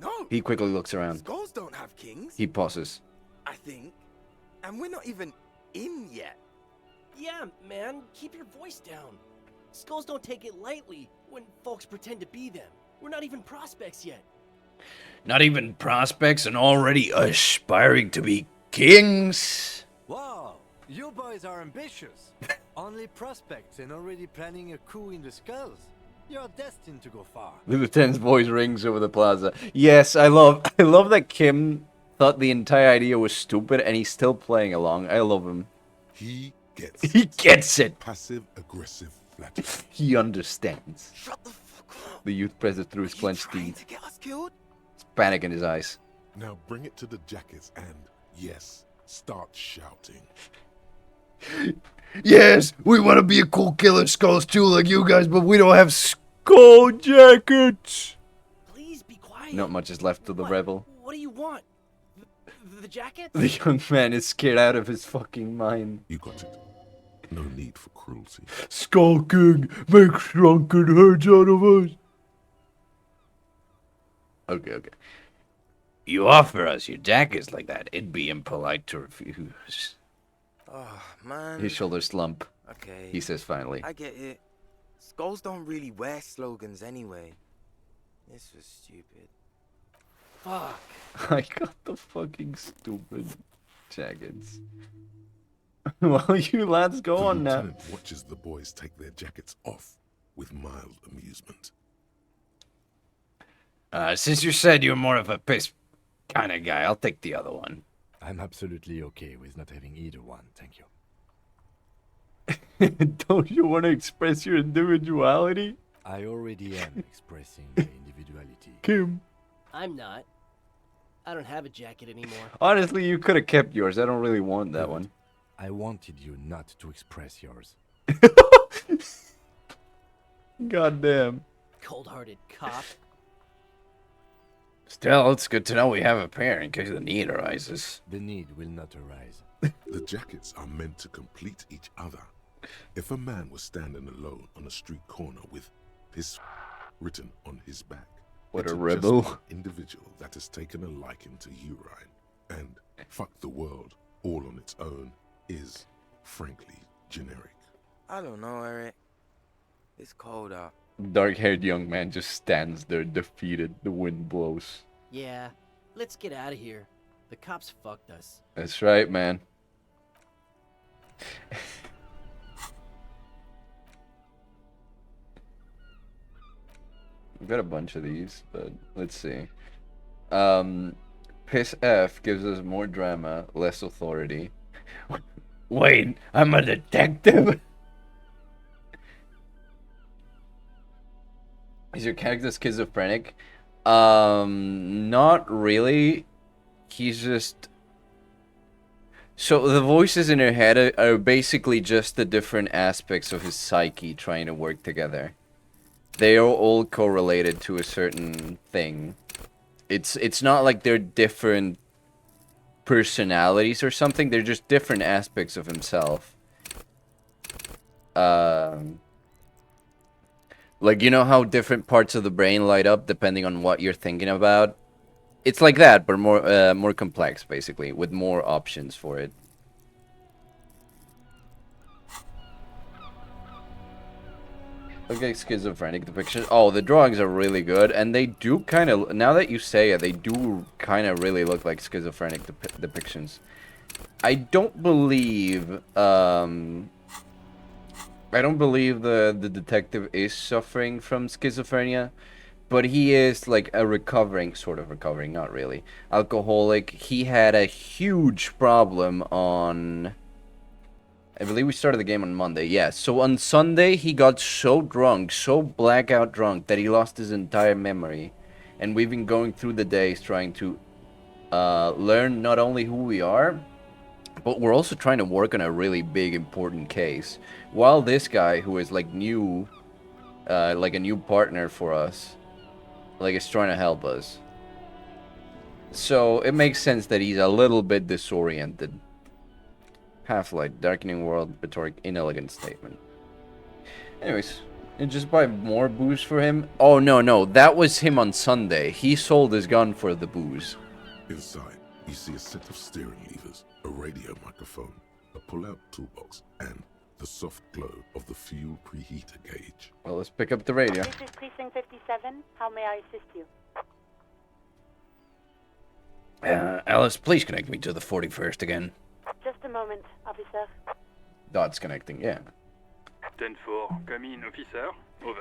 No. He quickly looks around. Skulls don't have kings, He pauses. I think. And we're not even in yet. Yeah, man, keep your voice down. Skulls don't take it lightly when folks pretend to be them. We're not even prospects yet. Not even prospects and already aspiring to be kings. Wow, you boys are ambitious. Only prospects and already planning a coup in the skulls. You're destined to go far. The lieutenant's voice rings over the plaza. Yes, I love that Kim thought the entire idea was stupid and he's still playing along. I love him. He gets He it. gets it. Passive-aggressive flattery. He understands. Shut the fuck up. The youth presses through his Are you clenched trying teeth. to get us killed? Panic in his eyes. Now bring it to the jackets and, yes, start shouting. Yes, we want to be a cool killer skulls too like you guys, but we don't have skull jackets. Please be quiet. Not much is left of the What? revel. What do you want? The jacket? The young man is scared out of his fucking mind. You got it. No need for cruelty. Skull King, make shrunken heads out of us. Okay. You offer us your jackets like that, it'd be impolite to refuse. Oh, man. His shoulders slump, Okay. he says finally. I get it. Skulls don't really wear slogans anyway. This was stupid. Fuck. I got the fucking stupid jackets. Well, you lads go The on now. lieutenant watches the boys take their jackets off with mild amusement. Since you said you're more of a piss kind of guy, I'll take the other one. I'm absolutely okay with not having either one, thank you. Don't you want to express your individuality? I already am expressing my individuality. Kim. I'm not. I don't have a jacket anymore. Honestly, you could have kept yours. I don't really want that one. I wanted you not to express yours. God damn. Cold-hearted cop. Still, it's good to know we have a pair in case the need arises. The need will not arise. The jackets are meant to complete each other. If a man was standing alone on a street corner with his written on his back, What a it'd rebel. just be an individual that has taken a liking to urine and fuck the world all on its own is, frankly, generic. I don't know, Eric. It's cold out. Dark-haired young man just stands there defeated. The wind blows. Yeah, let's get out of here. The cops fucked us. That's right, man. We've got a bunch of these, but let's see. Piss F gives us more drama, less authority. Wait, I'm a detective? Is your character schizophrenic? Not really. He's just... So the voices in her head are basically just the different aspects of his psyche trying to work together. They are all correlated to a certain thing. It's not like they're different personalities or something. They're just different aspects of himself. Like, you know how different parts of the brain light up depending on what you're thinking about? It's like that, but more complex, basically, with more options for it. Okay, schizophrenic depiction. Oh, the drawings are really good, and they do kind of, now that you say it, they do kind of really look like schizophrenic depictions. I don't believe, the detective is suffering from schizophrenia, but he is like a sort of recovering, not really, alcoholic. He had a huge problem on I believe we started the game on Monday. Yeah. So on Sunday he got so drunk, so blackout drunk that he lost his entire memory, and we've been going through the days trying to learn not only who we are, but we're also trying to work on a really big important case. While this guy, who is like new, like a new partner for us, like is trying to help us. So it makes sense that he's a little bit disoriented. Half-light, darkening world, rhetoric, inelegant statement. Anyways, and just buy more booze for him. Oh no, that was him on Sunday. He sold his gun for the booze. Inside, you see a set of steering levers, a radio microphone, a pull-out toolbox, and the soft glow of the fuel preheater gauge. Well, let's pick up the radio. This is Precinct 57. How may I assist you? Alice, please connect me to the 41st again. Just a moment, officer. Dot's connecting, yeah. 10-4, come in, officer. Over.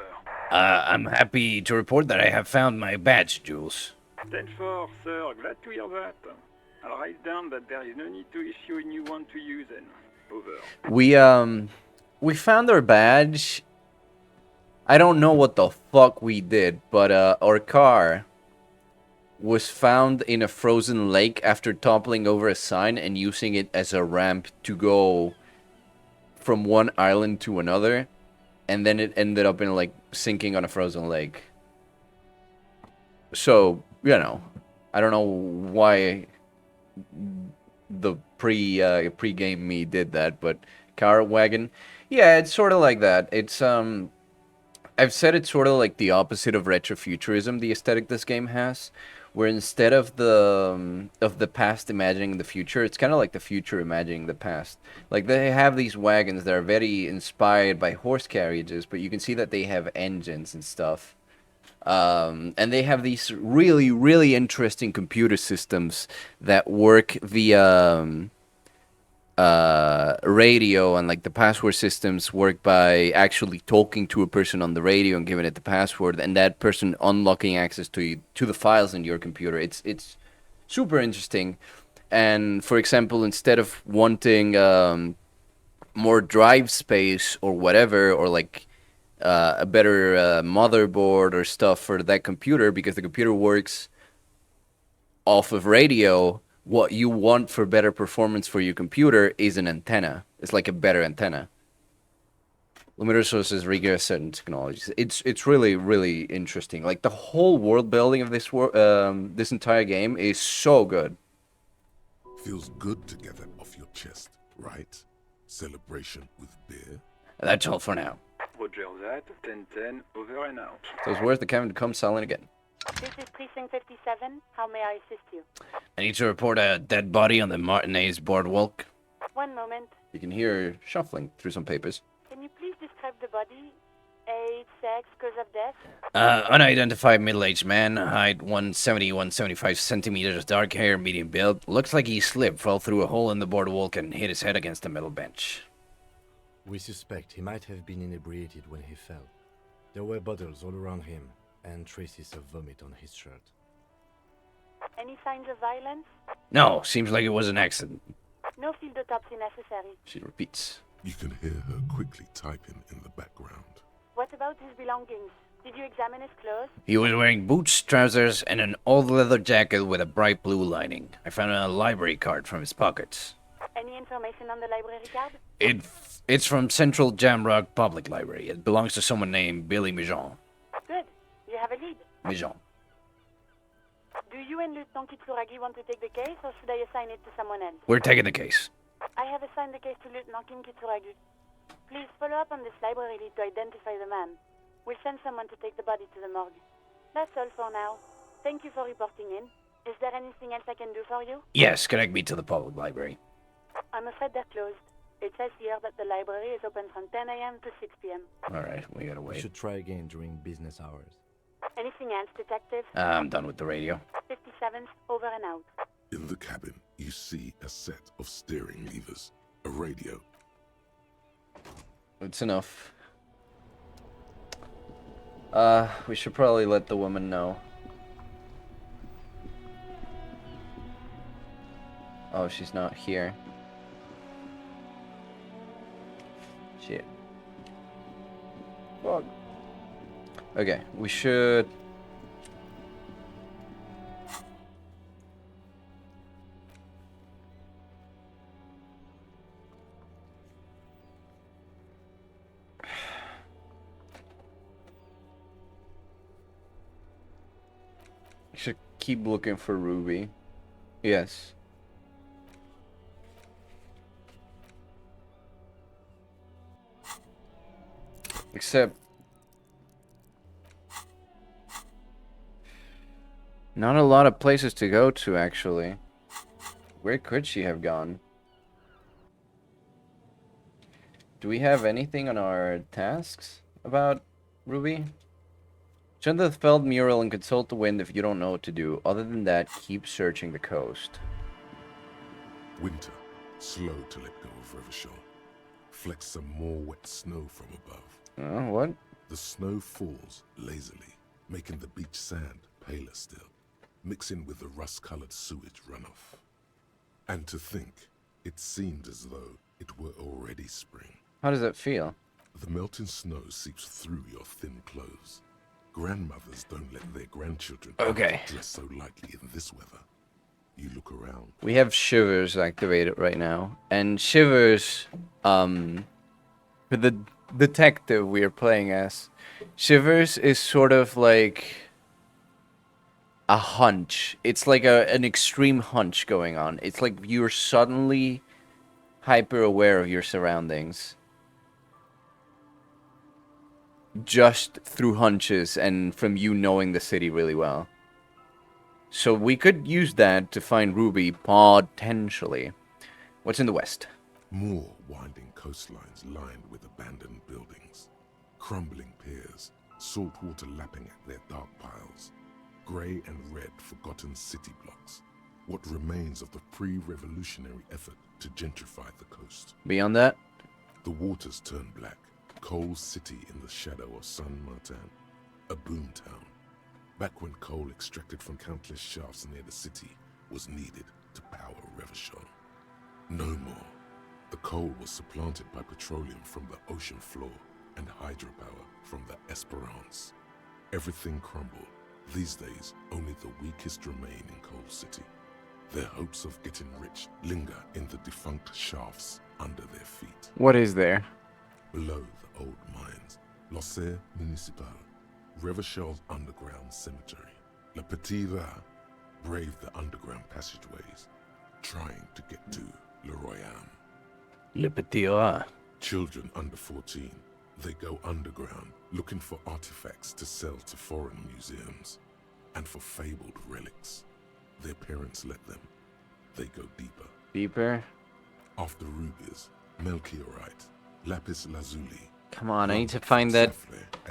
I'm happy to report that I have found my badge, Jules. 10-4, sir, glad to hear that. I'll write down that there is no need to issue a new one to you then. Over. We found our badge. I don't know what the fuck we did, but our car was found in a frozen lake after toppling over a sign and using it as a ramp to go from one island to another, and then it ended up in like sinking on a frozen lake. So, you know, I don't know why the pre-game me did that, but car wagon, yeah, it's sort of like that. It's I've said it's sort of like the opposite of retrofuturism, the aesthetic this game has, where instead of the past imagining the future, it's kind of like the future imagining the past. Like they have these wagons that are very inspired by horse carriages, but you can see that they have engines and stuff. And they have these really, really interesting computer systems that work via radio, and like the password systems work by actually talking to a person on the radio and giving it the password, and that person unlocking access to the files in your computer. It's super interesting. And for example, instead of wanting more drive space or whatever, or like a better motherboard or stuff for that computer, because the computer works off of radio, what you want for better performance for your computer is an antenna. It's like a better antenna. Limiter sources, rigorous certain technologies. It's really, really interesting. Like the whole world building of this entire game is so good. Feels good to get that off your chest, right? Celebration with beer. That's all for now. Roger that, 10-10, over and out. So it's worth the Kevin to come silent again. This is Precinct 57. How may I assist you? I need to report a dead body on the Martinez boardwalk. One moment. You can hear shuffling through some papers. Can you please describe the body? Age, sex, cause of death? Unidentified middle-aged man, height 170, 175 centimeters, dark hair, medium build. Looks like he slipped, fell through a hole in the boardwalk, and hit his head against the metal bench. We suspect he might have been inebriated when he fell. There were bottles all around him, and traces of vomit on his shirt. Any signs of violence? No, seems like it was an accident. No field autopsy necessary. She repeats. You can hear her quickly typing in the background. What about his belongings? Did you examine his clothes? He was wearing boots, trousers, and an old leather jacket with a bright blue lining. I found a library card from his pockets. Any information on the library card? It's from Central Jamrock Public Library. It belongs to someone named Billy Mijon. Good. You have a lead. Mijon. Do you and Lieutenant Kitsuragi want to take the case, or should I assign it to someone else? We're taking the case. I have assigned the case to Lieutenant Kitsuragi. Please follow up on this library lead to identify the man. We'll send someone to take the body to the morgue. That's all for now. Thank you for reporting in. Is there anything else I can do for you? Yes, connect me to the public library. I'm afraid they're closed. It says here that the library is open from 10 a.m. to 6 p.m. Alright, we gotta We wait. should try again during business hours. Anything else, Detective? I'm done with the radio. 57th, over and out. In the cabin, you see a set of steering levers, a radio. It's enough. We should probably let the woman know. Oh, she's not here. Okay, we should... should keep looking for Ruby. Yes. Except... not a lot of places to go to, actually. Where could she have gone? Do we have anything on our tasks about Ruby? Check the Feld mural and consult the wind if you don't know what to do. Other than that, keep searching the coast. Winter, slow to let go of Revachol. Flecks some more wet snow from above. What? The snow falls lazily, making the beach sand paler still, mixing with the rust-colored sewage runoff. And to think, it seemed as though it were already spring. How does that feel? The melting snow seeps through your thin clothes. Grandmothers don't let their grandchildren dress so lightly in this weather. You look around. We have Shivers activated right now. And Shivers, for the detective we are playing as, Shivers is sort of like a hunch. It's like an extreme hunch going on. It's like you're suddenly hyper aware of your surroundings. Just through hunches and from you knowing the city really well. So we could use that to find Ruby, potentially. What's in the west? More winding coastlines lined with abandoned buildings. Crumbling piers, salt water lapping at their dark piles. Grey and red forgotten city blocks. What remains of the pre-revolutionary effort to gentrify the coast. Beyond that? The waters turn black. Coal City in the shadow of San Martin. A boom town. Back when coal extracted from countless shafts near the city was needed to power Revachol. No more. The coal was supplanted by petroleum from the ocean floor and hydropower from the Esperance. Everything crumbled. These days, only the weakest remain in Coal City. Their hopes of getting rich linger in the defunct shafts under their feet. What is there? Below the old mines, L'Océan Municipal, Revachol's underground cemetery. Le Petit Rat braved the underground passageways, trying to get to Le Royaume. Le Petit Rat. Children under 14, they go underground looking for artifacts to sell to foreign museums, and for fabled relics. Their parents let them. They go deeper. Deeper? After rubies, Melchiorite, lapis lazuli. Come on, I need to find that.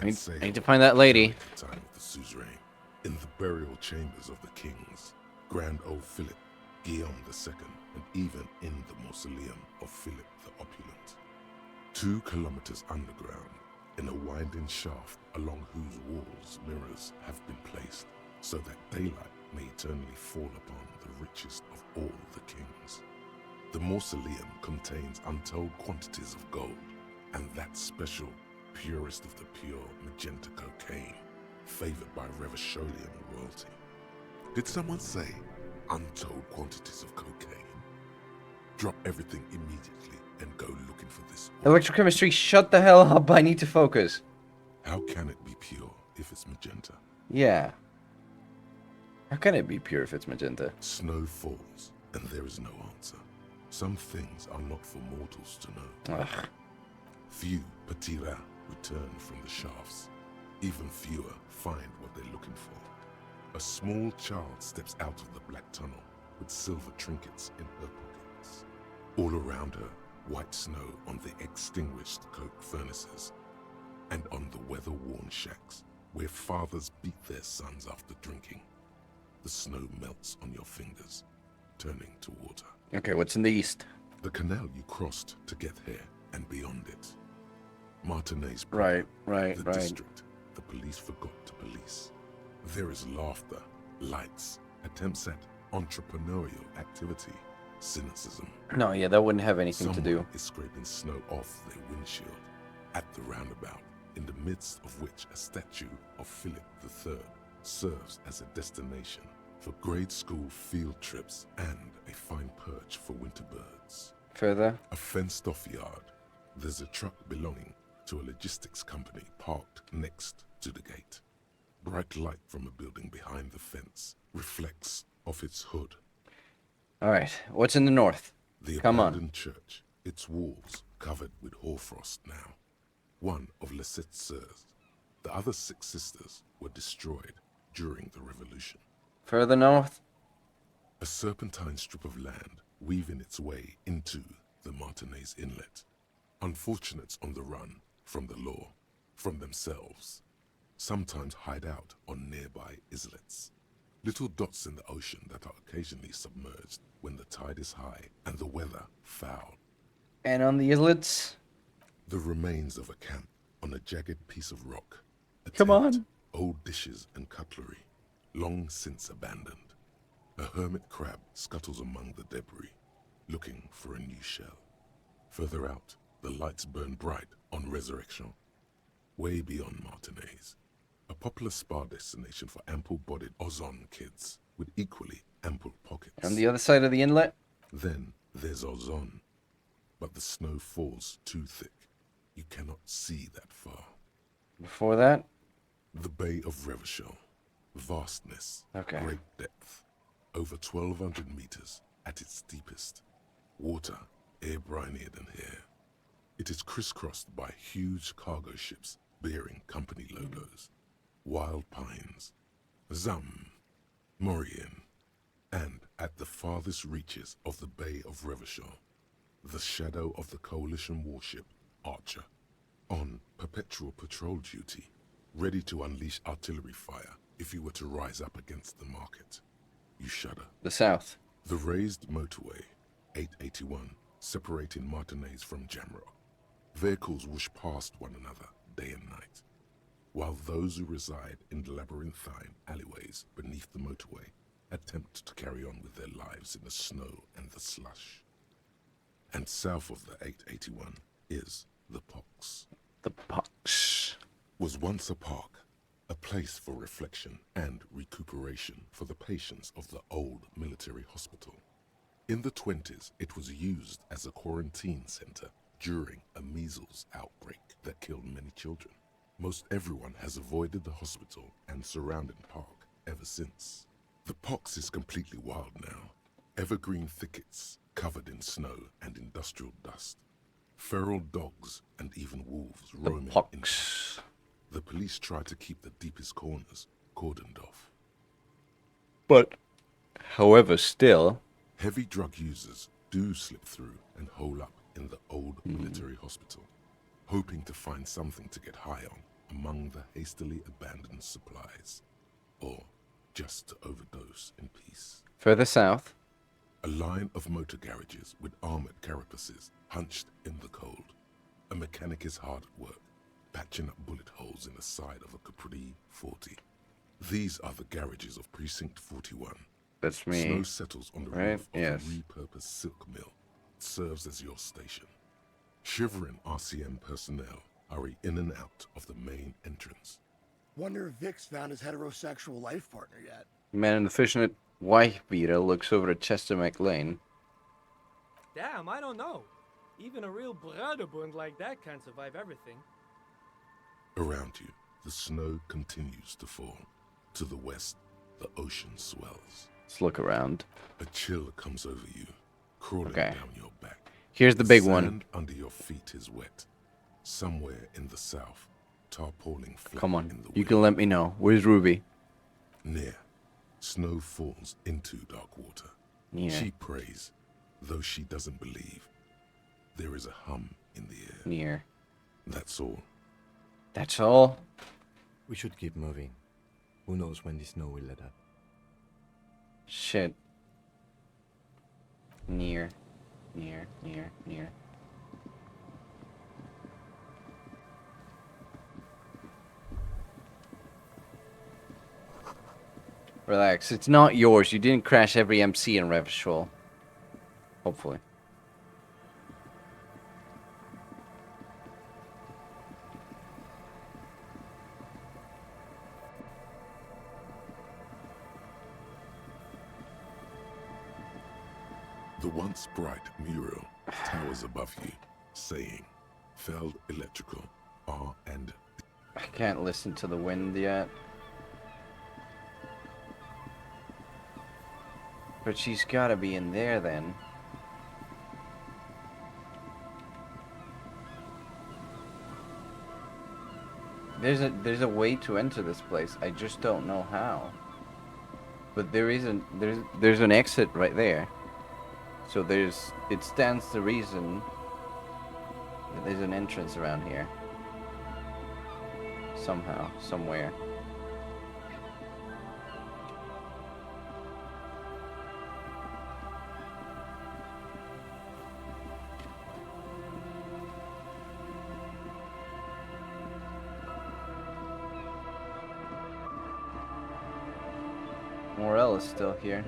I need to find that lady. Time of the suzerain, in the burial chambers of the kings, Grand old Philip, Guillaume II, and even in the mausoleum of Philip the Opulent. 2 kilometers underground, in a winding shaft along whose walls mirrors have been placed, so that daylight may eternally fall upon the richest of all the kings. The mausoleum contains untold quantities of gold, and that special, purest of the pure magenta cocaine, favored by Revacholian royalty. Did someone say untold quantities of cocaine? Drop everything immediately and go looking for this ore. Electrochemistry, shut the hell up. I need to focus. How can it be pure if it's magenta? Yeah. How can it be pure if it's magenta? Snow falls, and there is no answer. Some things are not for mortals to know. Ugh. Few Petit Rat return from the shafts. Even fewer find what they're looking for. A small child steps out of the black tunnel with silver trinkets in her pockets. All around her, white snow on the extinguished coke furnaces and on the weather-worn shacks where fathers beat their sons after drinking. The snow melts on your fingers, turning to water. Okay, what's in the east? The canal you crossed to get here and beyond it. Martinez. Right. The district the police forgot to police. There is laughter, lights, attempts at entrepreneurial activity, cynicism. No, yeah, that wouldn't have anything Someone to do. is scraping snow off their windshield. At the roundabout, in the midst of which a statue of Philip III serves as a destination for grade school field trips and a fine perch for winter birds. Further. A fenced-off yard. There's a truck belonging to a logistics company parked next to the gate. Bright light from a building behind the fence reflects off its hood. All right. What's in the north? The Come on. abandoned church, its walls covered with hoarfrost now. One of Lisette's sœurs. The other 6 sisters were destroyed during the revolution. Further north. A serpentine strip of land weaving its way into the Martinez Inlet. Unfortunates on the run from the law, from themselves, sometimes hide out on nearby islets. Little dots in the ocean that are occasionally submerged when the tide is high and the weather foul. And on the islets? The remains of a camp on a jagged piece of rock. A Come tent, on. old dishes and cutlery, long since abandoned. A hermit crab scuttles among the debris, looking for a new shell. Further out, the lights burn bright on Resurrection. Way beyond Martinez, a popular spa destination for ample-bodied Ozon kids with equally ample pockets. On the other side of the inlet? Then there's Ozon, but the snow falls too thick. You cannot see that far. Before that? The Bay of Revachol. Vastness, Okay. great depth, over 1,200 meters at its deepest. Water air-brinier than here. It is crisscrossed by huge cargo ships bearing company logos. Wild pines, Zam, Morian, and at the farthest reaches of the Bay of Revachol, the shadow of the coalition warship Archer, on perpetual patrol duty, ready to unleash artillery fire if you were to rise up against the market. You shudder. The south. The raised motorway, 881, separating Martinez from Jamrock. Vehicles whoosh past one another day and night, while those who reside in the labyrinthine alleyways beneath the motorway attempt to carry on with their lives in the snow and the slush. And south of the 881 is the Pox. The Pox. Was once a park, a place for reflection and recuperation for the patients of the old military hospital. In the 20s, it was used as a quarantine center during a measles outbreak that killed many children. Most everyone has avoided the hospital and surrounding park ever since. The Pox is completely wild now. Evergreen thickets covered in snow and industrial dust. Feral dogs and even wolves The roaming in. Pox. The police try to keep the deepest corners cordoned off. But, however, still, Heavy drug users do slip through and hole up in the old military hospital, hoping to find something to get high on among the hastily abandoned supplies, or just to overdose in peace. further south. A line of motor garages with armored carapaces hunched in the cold. A mechanic is hard at work, patching up bullet holes in the side of a Capri 40. These are the garages of Precinct 41. That's me. Snow settles on the right? roof of Yes. a repurposed silk mill. It serves as your station. Shivering RCM personnel hurry in and out of the main entrance. Wonder if Vic's found his heterosexual life partner yet. Man in the fishnet wife beater looks over at Chester McLean. Damn, I don't know. Even a real Rebun like that can't survive everything. Around you, the snow continues to fall. To the west, the ocean swells. Let's look around. A chill comes over you, crawling Okay. down your back. Here's the big one. Sand under your feet is wet. Somewhere in the south, tarpaulin flat Come in on. the You wind. can let me know. Where's Ruby? Near, snow falls into dark water. Yeah. She prays, though she doesn't believe. There is a hum in the air. Near. That's all. That's all? We should keep moving. Who knows when the snow will let up? Shit. Near. Near. Near. Near. Relax. It's not yours. You didn't crash every MC in Revachol. Hopefully. The once bright mural towers above you, saying, Feld Electrical, R and I can't listen to the wind yet. But she's gotta be in there then. There's a way to enter this place. I just don't know how. But there's an exit right there. So it stands to reason that there's an entrance around here. Somehow, somewhere. Morel is still here.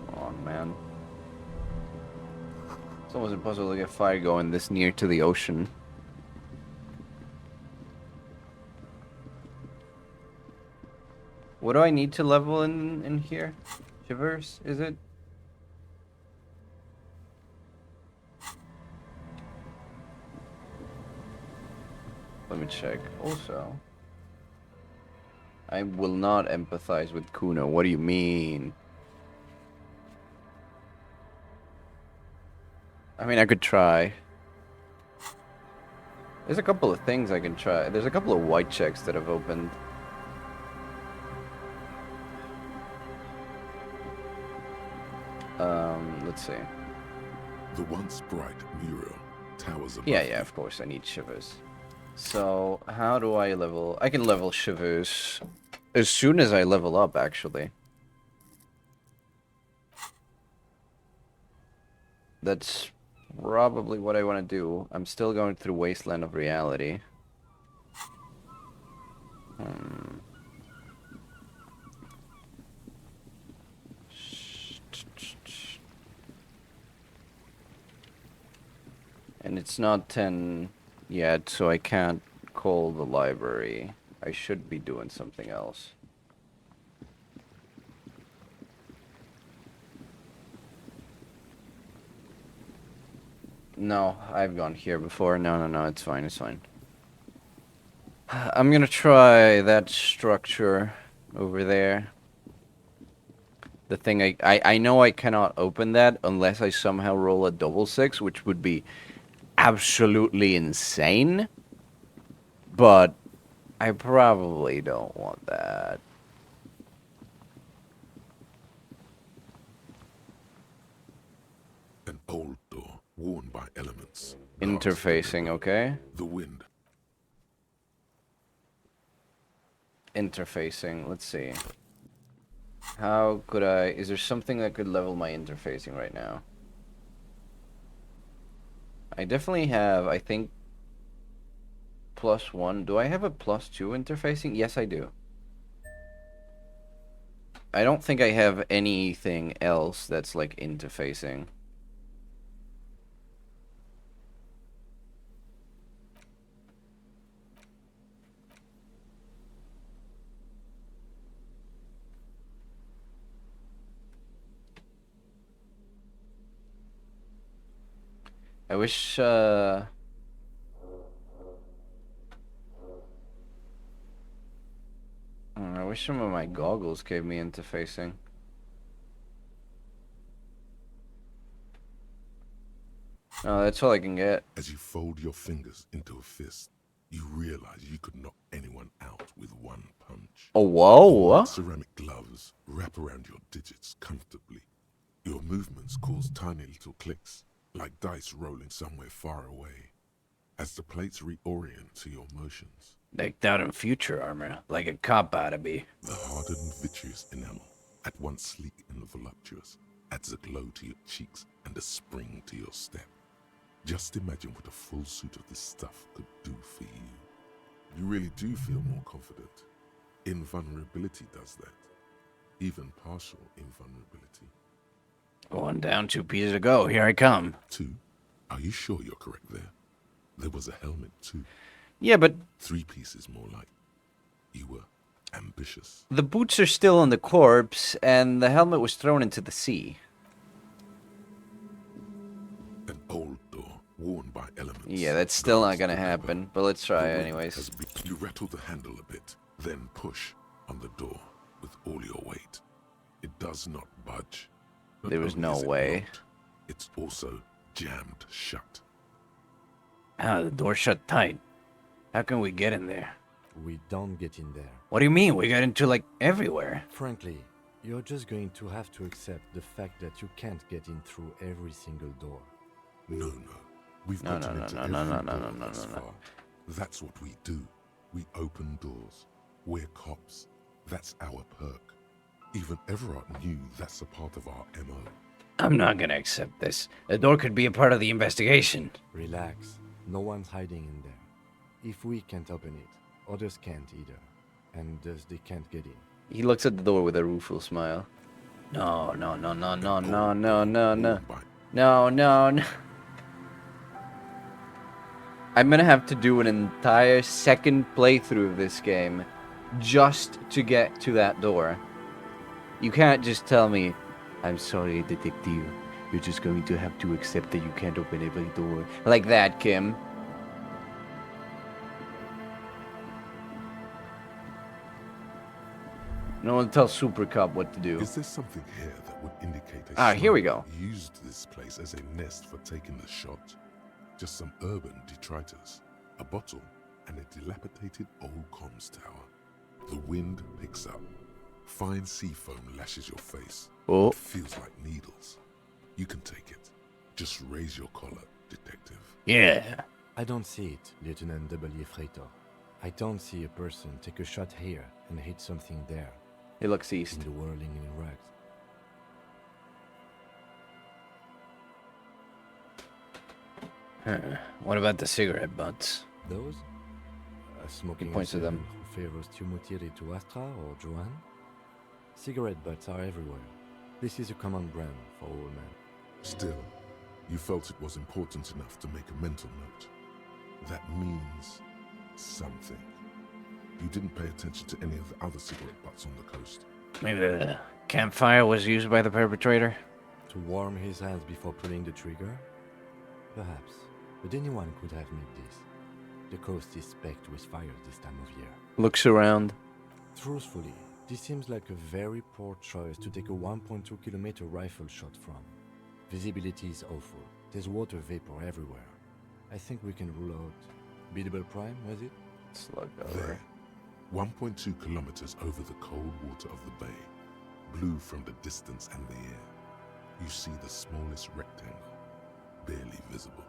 Come on, man. It's almost impossible to get fire going this near to the ocean. What do I need to level in here? Shivers, is it? Let me check. Also, I will not empathize with Kuno. What do you mean? I mean, I could try. There's a couple of things I can try. There's a couple of white checks that have opened. Let's see. the once bright mural towers above Yeah, you. of course, I need Shivers. So, how do I level? I can level Shivers as soon as I level up, actually. That's probably what I want to do. I'm still going through Wasteland of Reality. And it's not 10 yet, so I can't call the library. I should be doing something else. No, I've gone here before. No, it's fine, it's fine. I'm gonna try that structure over there. The thing I know I cannot open that unless I somehow roll a double 6, which would be absolutely insane. But I probably don't want that. An old door worn by elements. Interfacing, okay? The wind. Interfacing, let's see. How could I... Is there something that could level my interfacing right now? I definitely have, I think, +1. Do I have a +2 interfacing? Yes, I do. I don't think I have anything else that's like interfacing. I wish, I wish some of my goggles gave me interfacing. No, that's all I can get. As you fold your fingers into a fist, you realize you could knock anyone out with one punch. Oh, whoa! Ceramic gloves wrap around your digits comfortably. Your movements cause tiny little clicks, like dice rolling somewhere far away, as the plates reorient to your motions. Decked out in future armor, like a cop ought to be. The hardened vitreous enamel, at once sleek and voluptuous, adds a glow to your cheeks and a spring to your step. Just imagine what a full suit of this stuff could do for you. You really do feel more confident. Invulnerability does that. Even partial invulnerability. 1 down, 2 pieces to go. Here I come. 2. Are you sure you're correct there? There was a helmet too. Yeah, but 3 pieces more like. You were ambitious. the boots are still on the corpse, and the helmet was thrown into the sea. An old door, worn by elements. Yeah, that's still not guards gonna the depot. happen, but let's try The wind anyways. has You rattle the handle a bit, then push on the door with all your weight. It does not budge. Not There was only no is it way. locked, it's also jammed shut. Ah, the door shut tight. How can we get in there? We don't get in there. What do you mean? We got into, like, everywhere. Frankly, you're just going to have to accept the fact that you can't get in through every single door. No. We've No, gotten no, into no, every no, no, door no, no, no, thus no, no. far. That's what we do. We open doors. We're cops. That's our perk. Even Everard knew that's a part of our MO. I'm not gonna accept this. The door could be a part of the investigation. Relax. No one's hiding in there. If we can't open it, others can't either. And thus they can't get in. He looks at the door with a rueful smile. No. Worn by No. I'm gonna have to do an entire second playthrough of this game just to get to that door. You can't just tell me, I'm sorry, detective. You're just going to have to accept that you can't open every door. Like that, Kim. No one tells Super Cop what to do. Is there something here that would indicate a Here we smuggler go. used this place as a nest for taking the shot? Just some urban detritus, a bottle, and a dilapidated old comms tower. The wind picks up. Fine sea foam lashes your face. Oh. It feels like needles. You can take it. Just raise your collar, detective. Yeah. I don't see it, Lieutenant W. Freitor. I don't see a person take a shot here and hit something there. He looks east. In the whirling in rags. What about the cigarette butts? Those? Smoking points to them. who favors Tumutiri to Astra or Johan? Cigarette butts are everywhere. This is a common brand for all men. Still, you felt it was important enough to make a mental note. That means something. You didn't pay attention to any of the other cigarette butts on the coast. Maybe the campfire was used by the perpetrator? To warm his hands before pulling the trigger? Perhaps. But anyone could have made this. The coast is specked with fire this time of year. Looks around. Truthfully, this seems like a very poor choice to take a 1.2 kilometer rifle shot from. Visibility is awful. There's water vapor everywhere. I think we can rule out Biddable Prime, was it? Slug over. There, 1.2 kilometers over the cold water of the bay, blue from the distance and the air, you see the smallest rectangle, barely visible.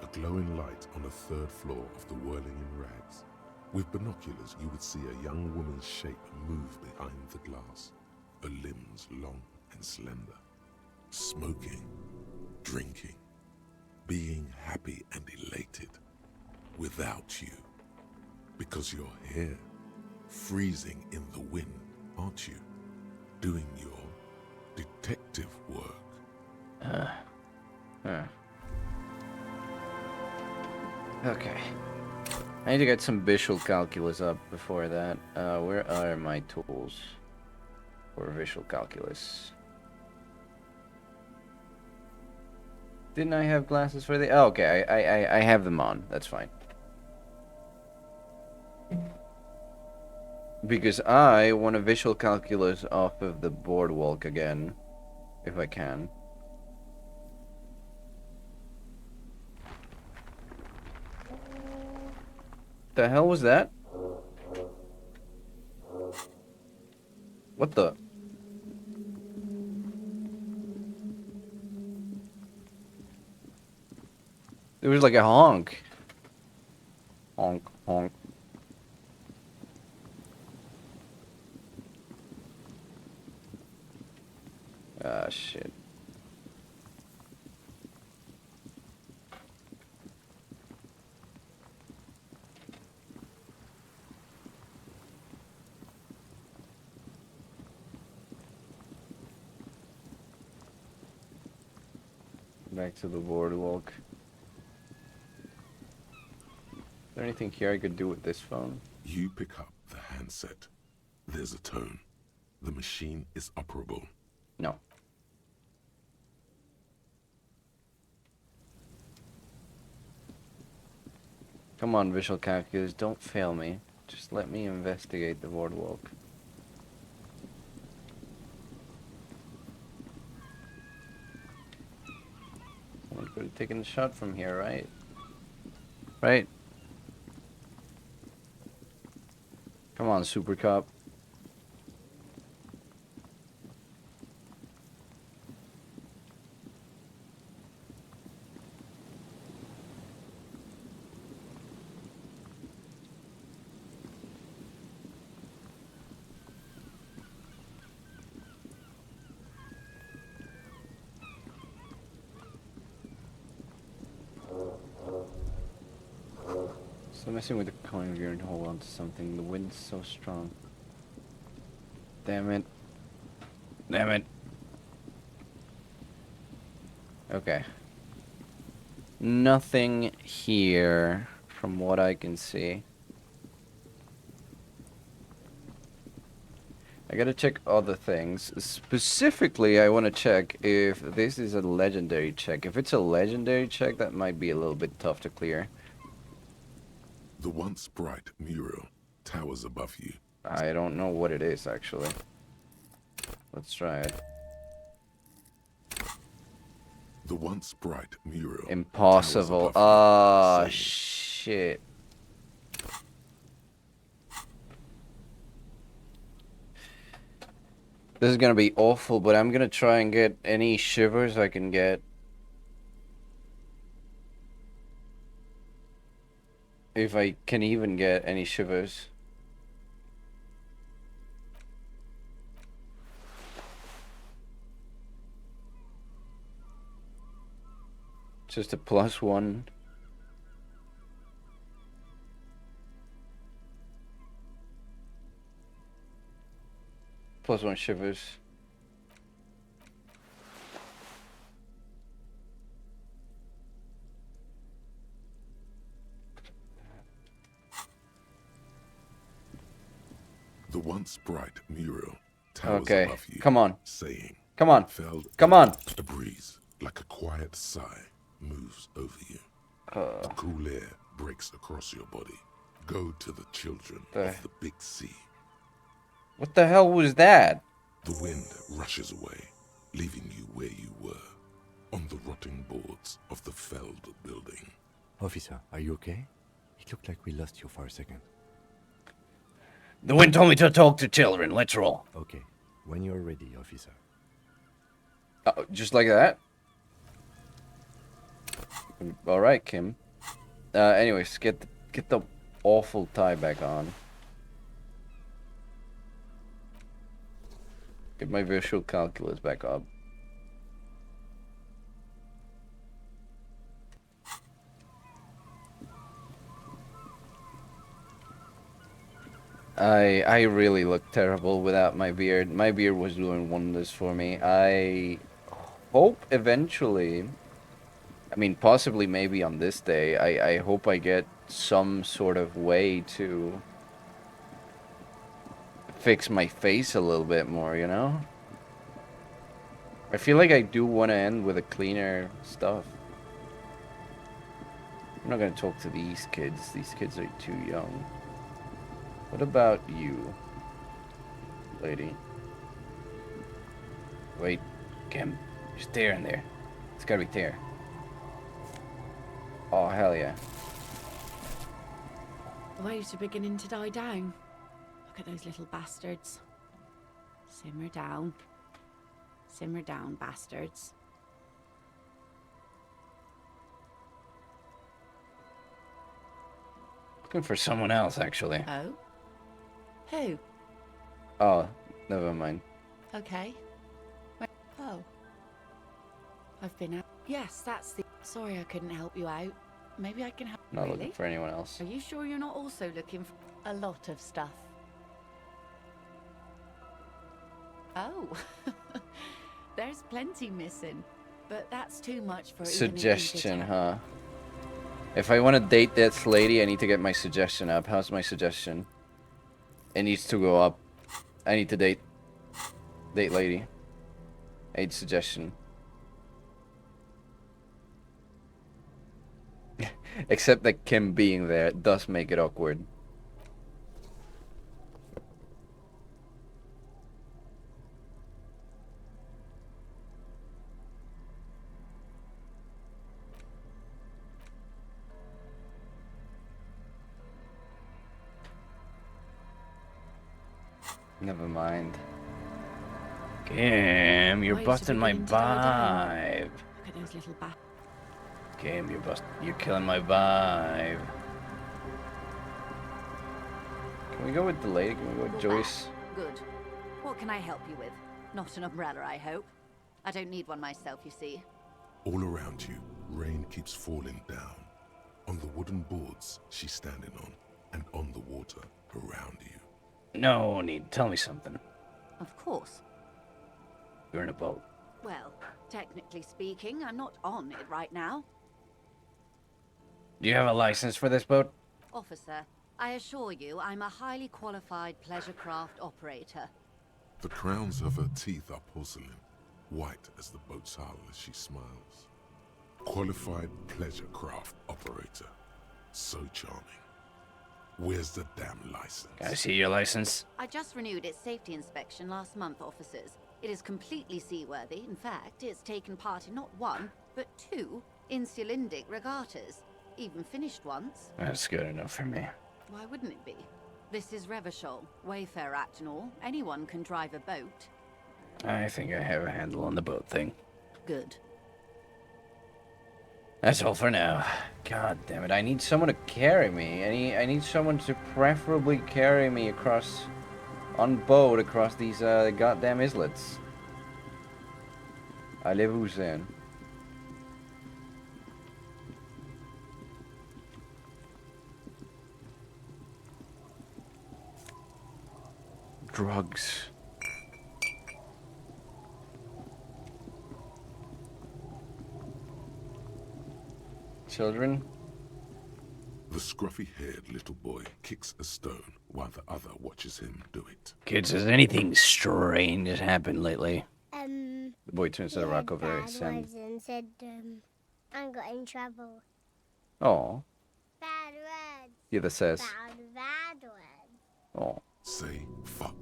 A glowing light on the 3rd floor of the whirling in rags. With binoculars, you would see a young woman's shape move behind the glass, her limbs long and slender. Smoking, drinking, being happy and elated. Without you. Because you're here, freezing in the wind, aren't you? Doing your detective work. Okay. I need to get some visual calculus up before that. Where are my tools for visual calculus? Didn't I have glasses for the... Oh, okay, I have them on. That's fine. Because I want a visual calculus off of the boardwalk again. If I can. The hell was that? What the? It was like a honk. Honk, honk. Ah, shit. Back to the boardwalk. Is there anything here I could do with this phone? You pick up the handset. There's a tone. The machine is operable. No. Come on, visual calculus, don't fail me. Just let me investigate the boardwalk. Someone could have taken the shot from here, right? Right? Come on, Super Cop. So messing with the coin gear and hold on to something. The wind's so strong. Damn it. Damn it. Okay. Nothing here from what I can see. I gotta check other things. Specifically, I want to check if this is a legendary check. If it's a legendary check, that might be a little bit tough to clear. The once bright mural towers above you. I don't know what it is, actually. Let's try it. The once bright mural. Impossible. Ah, shit. This is gonna be awful, but I'm gonna try and get any shivers I can get. If I can even get any shivers. Just a +1. +1 shivers. The once bright mural towers Okay, above you. come on. Saying, Come on. felled Come on. a breeze, like a quiet sigh, moves over you. A cool air breaks across your body. Go to the children of the big sea. What the hell was that? The wind rushes away, leaving you where you were, on the rotting boards of the felled building. Officer, are you okay? It looked like we lost you for a second. The wind told me to talk to children. Let's roll. Okay, when you're ready, officer. Just like that? Alright, Kim. Anyways, get the awful tie back on. Get my visual calculus back up. I really look terrible without my beard. My beard was doing wonders for me. I hope eventually, I mean possibly maybe on this day, I hope I get some sort of way to fix my face a little bit more, you know? I feel like I do want to end with a cleaner stuff. I'm not gonna talk to these kids. These kids are too young. What about you, lady? Wait, Kim. There's tear in there. It's gotta be tear. Oh, hell yeah. The waves are beginning to die down. Look at those little bastards. Simmer down. Simmer down, bastards. Looking for someone else, actually. Oh? Who? Oh, never mind. Okay. Oh. I've been out. Yes, that's the... Sorry I couldn't help you out. Maybe I can help... Not Really? looking for anyone else. Are you sure you're not also looking for a lot of stuff? Oh. There's plenty missing. But that's too much for even an Suggestion, individual. huh? If I want to date this lady, I need to get my suggestion up. How's my suggestion? It needs to go up. I need to date lady. Age suggestion. Except that Kim being there does make it awkward. Never mind. Kim, you're Why is it busting my beginning to die vibe. Look at those little Kim, you're killing my vibe. Can we go with the lady? Can we go with Joyce? Good. What can I help you with? Not an umbrella, I hope. I don't need one myself, you see. All around you, rain keeps falling down. On the wooden boards she's standing on, and on the water around you. No need. Tell me something. Of course. You're in a boat. Well, technically speaking, I'm not on it right now. Do you have a license for this boat? Officer, I assure you I'm a highly qualified pleasure craft operator. The crowns of her teeth are porcelain, white as the boat's hull as she smiles. Qualified pleasure craft operator. So charming. Where's the damn license? Can I see your license? I just renewed its safety inspection last month, officers. It is completely seaworthy. In fact, it's taken part in not one, but two insulindic regattas. Even finished once. That's good enough for me. Why wouldn't it be? This is Revachol, Wayfarer Act and all. Anyone can drive a boat. I think I have a handle on the boat thing. Good. That's all for now. God damn it, I need someone to carry me. I need someone to preferably carry me across, on boat, across these goddamn islets. Allez-vous then. Drugs. Children? The scruffy-haired little boy kicks a stone while the other watches him do it. Kids, has anything strange happened lately? The boy turns to the rock over his hand. and said, I got in trouble. Oh. Bad words. Yeah, that says. Bad words. Oh. Say fuck.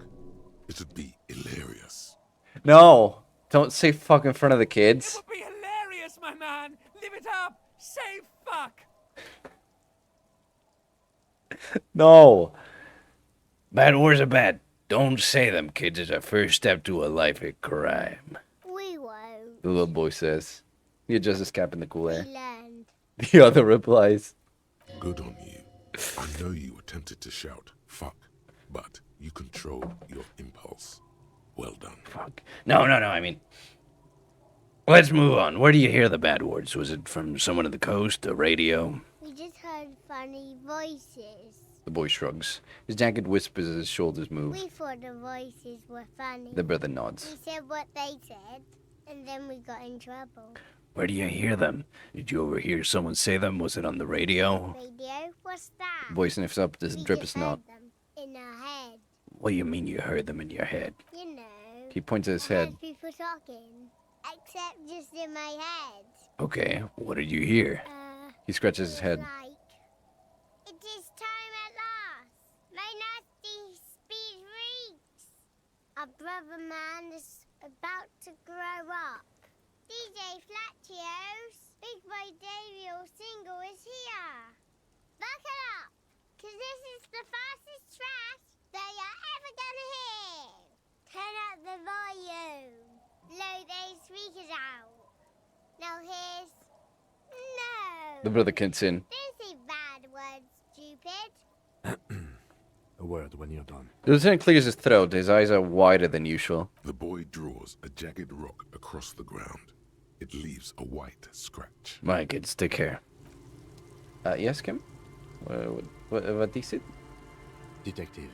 It'd be hilarious. No! Don't say fuck in front of the kids. It would be hilarious, my man! Live it up! Say fuck! No! Bad words are bad. Don't say them, kids. It's our first step to a life of crime. We won't. The little boy says. He adjusts his cap in the cool air. We learned. The other replies. Good on you. I know you were tempted to shout fuck, but you controlled your impulse. Well done. Fuck. No, I mean... Let's move on. Where do you hear the bad words? Was it from someone at the coast, a radio? We just heard funny voices. The boy shrugs. His jacket whispers as his shoulders move. We thought the voices were funny. The brother nods. We said what they said, and then we got in trouble. Where do you hear them? Did you overhear someone say them? Was it on the radio? Radio? What's that? The boy sniffs up, does We drip a just snot. heard them in our head. What do you mean you heard them in your head? You know. He points at his I head. heard people talking, except just in my head. Okay, what did you hear? He scratches his head. Like, it is time at last. My nasty speed reeks. Our brother man is about to grow up. DJ Flatios, Big Boy Davio single is here. Buckle up, cause this is the fastest track that you're ever gonna hear. Turn up the volume. Blow those speakers out. Now here's... No. The brother kicks in. Don't say bad words, stupid. A word when you're done. The lieutenant clears his throat. His eyes are wider than usual. The boy draws a jagged rock across the ground. It leaves a white scratch. My kids, take care. Yes, Kim? What is it? Detective,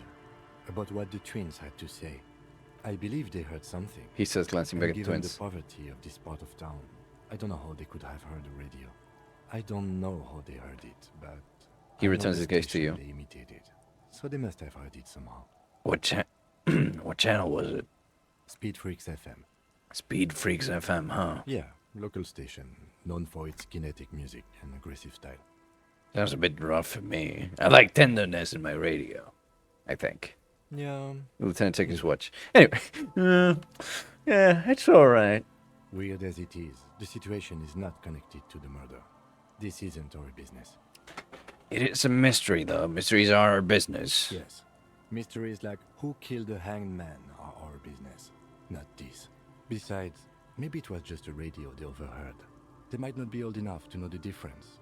about what the twins had to say. I believe they heard something. He says, glancing back at the Given twins. the poverty of this part of town, I don't know how they could have heard the radio. I don't know how they heard it, but He I know returns the his gaze to station you. They imitated, so they must have heard it somehow. What channel was it? Speed Freaks FM. Speed Freaks FM, huh? Yeah, local station, known for its kinetic music and aggressive style. Sounds a bit rough for me. I like tenderness in my radio, I think. Yeah. The lieutenant takes his watch. Anyway, yeah, it's alright. Weird as it is, the situation is not connected to the murder. This isn't our business. It is a mystery, though. Mysteries are our business. Yes. Mysteries like who killed the hanged man are our business, not this. Besides, maybe it was just a radio they overheard. They might not be old enough to know the difference.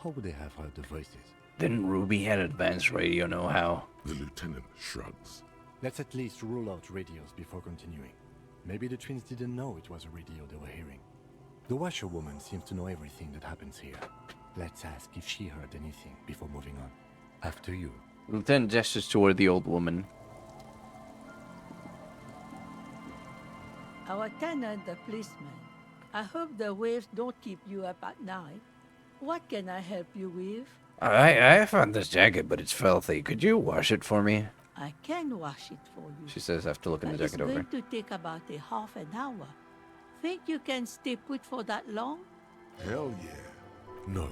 How would they have heard the voices? Didn't Ruby had advanced radio know-how? The lieutenant shrugs. Let's at least rule out radios before continuing. Maybe the twins didn't know it was a radio they were hearing. The washerwoman seems to know everything that happens here. Let's ask if she heard anything before moving on. After you. The lieutenant gestures toward the old woman. Our tenant, the policeman. I hope the waves don't keep you up at night. What can I help you with? I found this jacket, but it's filthy. Could you wash it for me? I can wash it for you. She says after looking the jacket over. It's going to take about a half an hour. Think you can stay put for that long? Hell yeah. No,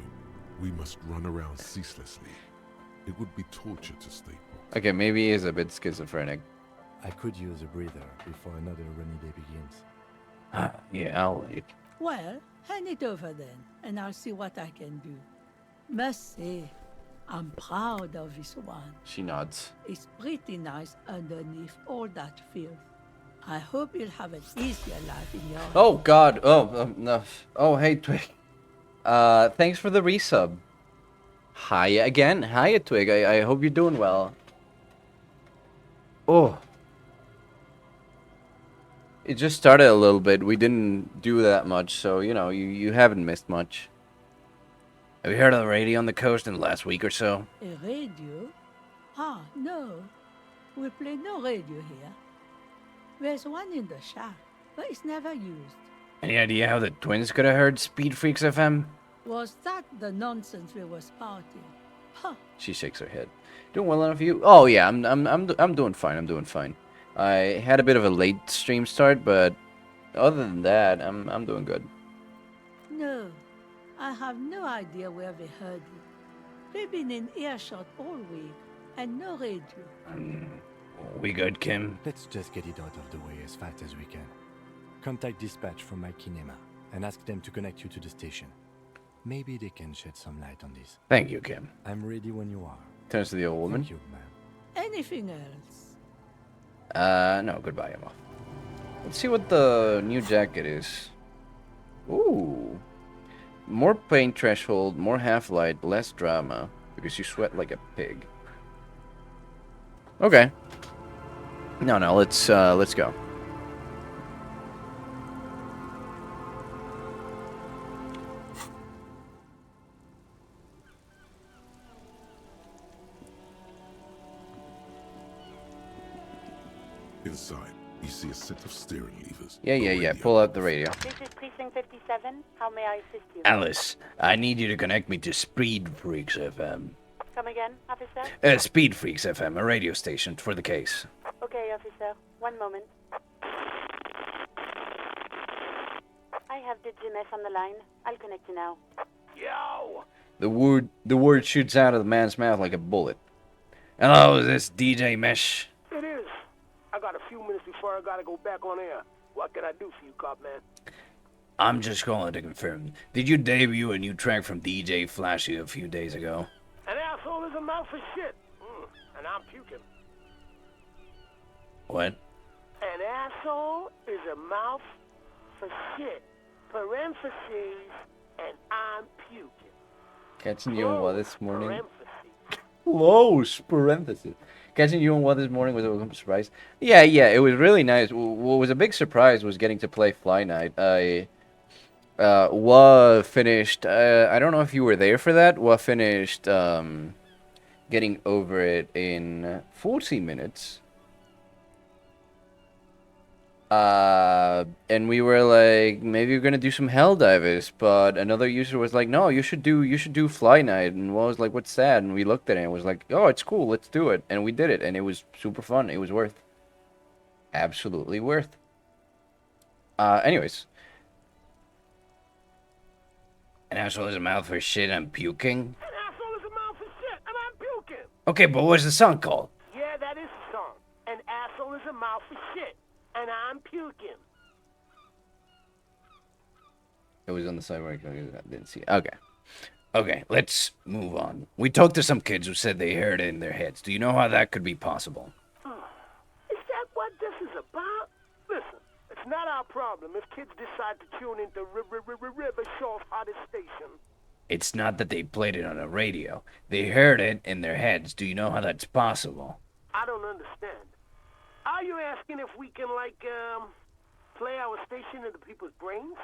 we must run around ceaselessly. It would be torture to stay put. Okay, maybe he is a bit schizophrenic. I could use a breather before another rainy day begins. Yeah, I'll wait. Well, hand it over then, and I'll see what I can do. Must say, I'm proud of this one. She nods. It's pretty nice underneath all that filth. I hope you'll have an easier life in your... Oh, God. Oh, no. Oh, hey, Twig. Thanks for the resub. Hiya again. Hiya, Twig. I hope you're doing well. Oh. It just started a little bit. We didn't do that much, so, you know, you haven't missed much. Have you heard of the radio on the coast in the last week or so? A radio? Ah, no. We play no radio here. There's one in the shack, but it's never used. Any idea how the twins could have heard Speed Freaks FM? Was that the nonsense we was spouting? Huh. She shakes her head. Doing well enough for you? Oh yeah, I'm doing fine. I'm doing fine. I had a bit of a late stream start, but other than that, I'm doing good. No, I have no idea where they heard it. They've been in earshot all week, and no radio. We good, Kim? Let's just get it out of the way as fast as we can. Contact dispatch from my kinema and ask them to connect you to the station. Maybe they can shed some light on this. Thank you, Kim. I'm ready when you are. Turns to the old woman. Thank you, ma'am. Anything else? No, goodbye, Emma. Let's see what the new jacket is. Ooh. More pain threshold, more half-light, less drama. Because you sweat like a pig. Okay. No, let's go. Inside, you see a set of steering levers. Yeah. Pull out the radio. This is Precinct 57. How may I assist you? Alice, I need you to connect me to Speed Freaks FM. Come again, officer? Speed Freaks FM, a radio station for the case. Okay, officer. One moment. I have the GMS on the line. I'll connect you now. Yo! The word shoots out of the man's mouth like a bullet. Hello, is this DJ Mesh? It is. I got a few minutes before I gotta go back on air. What can I do for you, cop man? I'm just calling to confirm. Did you debut a new track from DJ Flashy a few days ago? An asshole is a mouth for shit. And I'm puking. What? An asshole is a mouth for shit. Parentheses, and I'm puking. Catching you on what this morning? Parentheses. Close parenthesis. Catching you on what this morning was a surprise. Yeah, it was really nice. What was a big surprise was getting to play Fly Night. Finished. I don't know if you were there for that. Finished getting over it in 40 minutes. And we were like, maybe we're gonna do some Helldivers, but another user was like, no, you should do Fly Night, and Will was like, what's that? And we looked at it and was like, oh, it's cool, let's do it, and we did it, and it was super fun. It was worth, absolutely worth. Anyways, an asshole is a mouth for shit. I'm puking. An asshole is a mouth for shit, and I'm puking. Okay, but what's the song called? Yeah, that is the song. An asshole is a mouth for shit, and I'm puking. It was on the side where I didn't see. Okay, let's move on. We talked to some kids who said they heard it in their heads. Do you know how that could be possible? Is that what this is about? Listen, it's not our problem if kids decide to tune into River Shaw's hottest station. It's not that they played it on a radio. They heard it in their heads. Do you know how that's possible? I don't understand. Are you asking if we can, like, play our station into people's brains?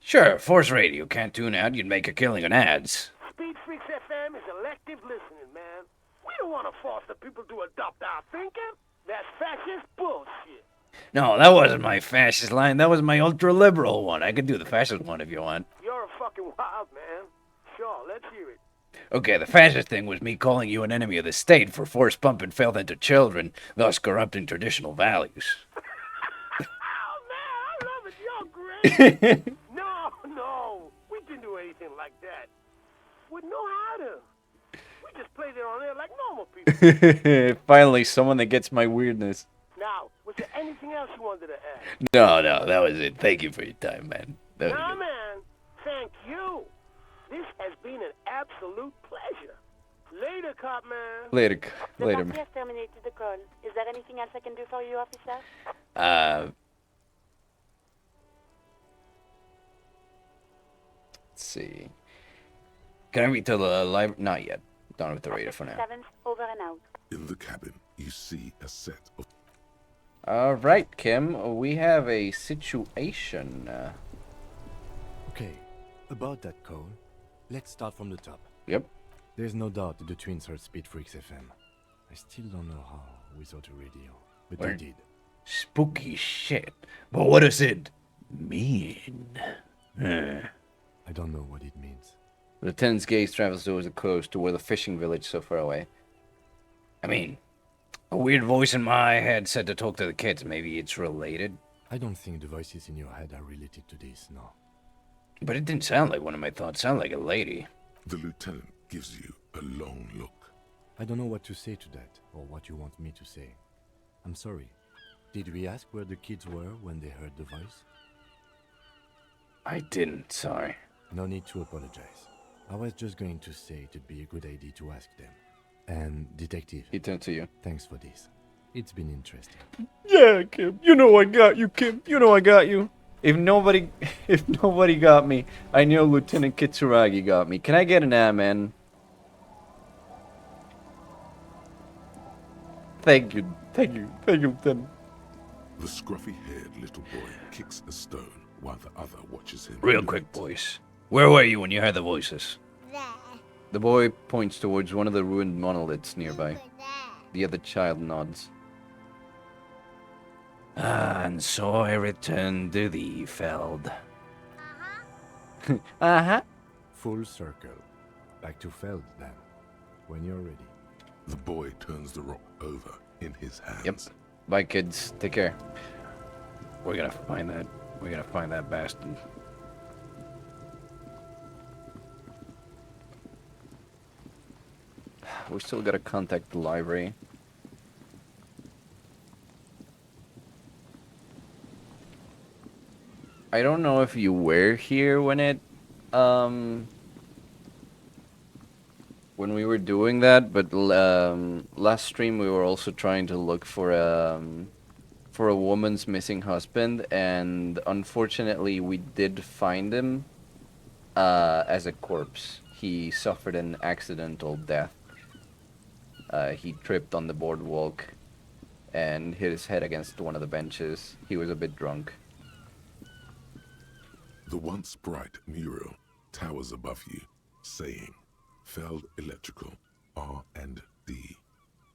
Sure, Force Radio can't tune out. You'd make a killing on ads. Speed Freaks FM is elective listening, man. We don't want to force the people to adopt our thinking. That's fascist bullshit. No, that wasn't my fascist line. That was my ultra-liberal one. I could do the fascist one if you want. You're a fucking wild man. Sure, let's hear it. Okay, the fascist thing was me calling you an enemy of the state for force pumping filth into children, thus corrupting traditional values. Oh, man, I love it. You're great. No, we didn't do anything like that. We know how to. We just played it on air like normal people. Finally, someone that gets my weirdness. Now, was there anything else you wanted to add? No, that was it. Thank you for your time, man. That was Nah, good. man, thank you. This has been an absolute pleasure. Later, cop man. Later, The later. party has terminated the call. Is there anything else I can do for you, officer? Let's see. Can I read to the library? Not yet. Done with the radio for now. 7th, over and out. In the cabin, you see a set of... All right, Kim. We have a situation. Okay, about that call, let's start from the top. Yep. There's no doubt that the twins heard Speed Freaks FM. I still don't know how without a radio, but they did. Spooky shit. But what does it mean? I don't know what it means. Lieutenant's gaze travels towards the coast, toward the fishing village so far away. I mean, a weird voice in my head said to talk to the kids. Maybe it's related. I don't think the voices in your head are related to this, no. But it didn't sound like one of my thoughts. It sounded like a lady. The lieutenant gives you a long look. I don't know what to say to that, or what you want me to say. I'm sorry. Did we ask where the kids were when they heard the voice? I didn't, sorry. No need to apologize. I was just going to say it'd be a good idea to ask them. And, Detective... He turned to you. Thanks for this. It's been interesting. Yeah, Kim. You know I got you, Kim. You know I got you. If nobody got me, I know Lieutenant Kitsuragi got me. Can I get an man? Thank you, Lieutenant. The scruffy-haired little boy kicks a stone while the other watches him. Real quick, boys. Where were you when you heard the voices? There. The boy points towards one of the ruined monoliths nearby. Over there. The other child nods. And so I returned to the Feld. Uh-huh. Uh-huh. Full circle. Back to Feld, then. When you're ready. The boy turns the rock over in his hands. Yep. Bye, kids. Take care. We're gonna find that. We're gonna find that bastard. We still gotta contact the library. I don't know if you were here when it, when we were doing that, but last stream we were also trying to look for a woman's missing husband, and unfortunately we did find him as a corpse. He suffered an accidental death. He tripped on the boardwalk and hit his head against one of the benches. He was a bit drunk. The once bright mural towers above you, saying, Feld Electrical, R&D.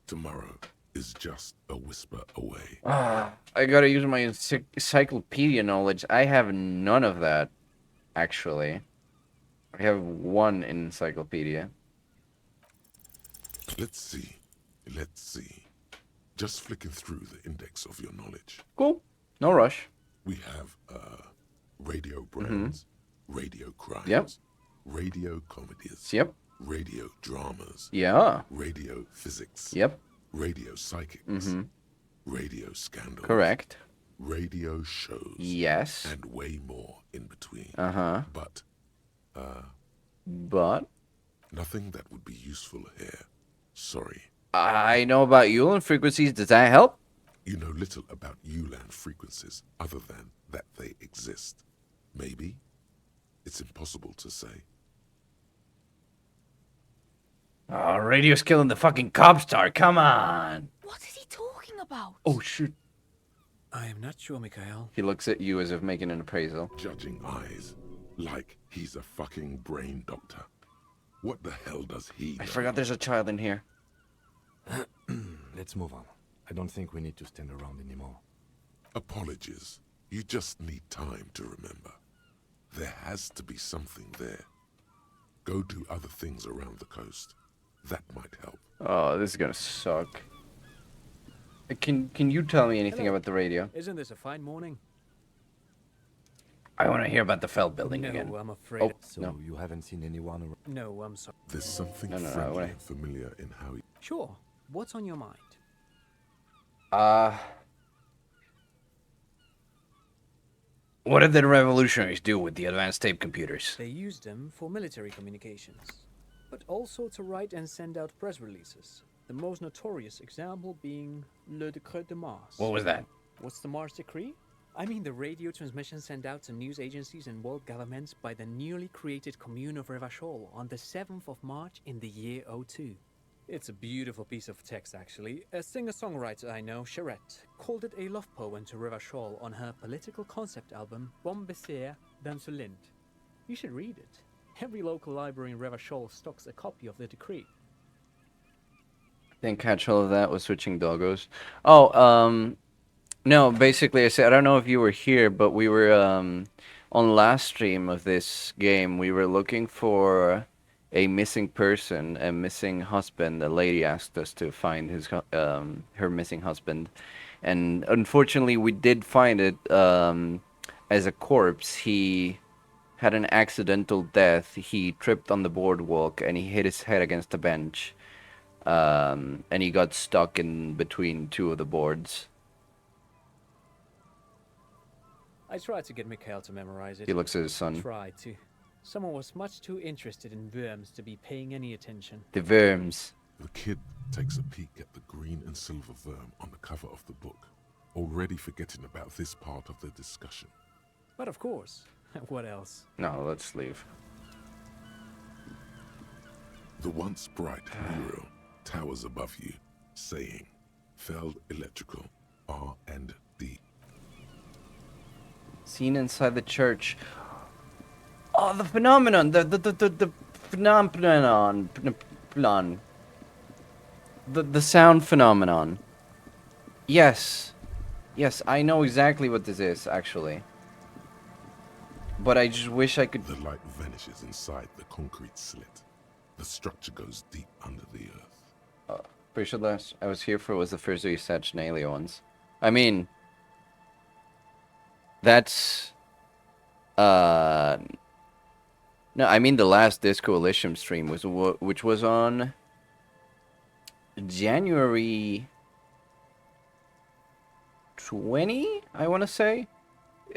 Tomorrow is just a whisper away. I gotta use my encyclopedia knowledge. I have none of that, actually. I have one encyclopedia. Let's see. Let's see. Just flicking through the index of your knowledge. Cool. No rush. We have radio brains, radio crimes, Yep. radio comedies, Yep. radio dramas, Yeah. radio physics, Yep. radio psychics, radio scandals, Correct. radio shows, Yes. and way more in between. But nothing that would be useful here. Sorry. I know about Ulan frequencies. Does that help? You know little about ULAN frequencies other than that they exist. Maybe? It's impossible to say. Oh, radio's killing the fucking cop star. Come on. What is he talking about? Oh, shoot. I am not sure, Mikhail. He looks at you as if making an appraisal. Judging eyes. Like he's a fucking brain doctor. What the hell does he know? I forgot there's a child in here. Let's move on. I don't think we need to stand around anymore. Apologies. You just need time to remember. There has to be something there. Go do other things around the coast. That might help. Oh, this is gonna suck. Can you tell me anything about the radio? Isn't this a fine morning? I want to hear about the Feld building No, again. I'm afraid. Oh, So no. you haven't seen anyone around? No, I'm sorry. There's something No, friendly wait. and familiar in how he... Sure. What's on your mind? What did the revolutionaries do with the advanced tape computers? They used them for military communications, but also to write and send out press releases. The most notorious example being Le Decret de Mars. What was that? What's the Mars Decree? I mean the radio transmission sent out to news agencies and world governments by the newly created Commune of Revachol on the 7th of March in the year 02. It's a beautiful piece of text, actually. A singer-songwriter I know, Charette, called it a love poem to Revachol on her political concept album, Bon Baiser dans ce Lind. You should read it. Every local library in Revachol stocks a copy of the decree. Didn't catch all of that. Was switching doggos. Oh, no, basically I said, I don't know if you were here, but we were, on last stream of this game, we were looking for a missing person, a missing husband. A lady asked us to find her missing husband. And unfortunately, we did find it, as a corpse. He had an accidental death. He tripped on the boardwalk and he hit his head against a bench. And he got stuck in between two of the boards. I tried to get Mikhail to memorize it. He looks at his son. Tried to. Someone was much too interested in worms to be paying any attention. The worms. The kid takes a peek at the green and silver worm on the cover of the book, already forgetting about this part of the discussion. But of course. What else? No, let's leave. The once bright mural towers above you, saying, Feld Electrical, R&D. Seen inside the church. Oh, the phenomenon. The phenomenon. The sound phenomenon. Yes. Yes, I know exactly what this is, actually. But I just wish I could... The light vanishes inside the concrete slit. The structure goes deep under the earth. Pretty sure last I was here for was the first Satchnalia ones. I mean... That's... No, I mean the last Disco Elysium stream was which was on... January... 20, I want to say?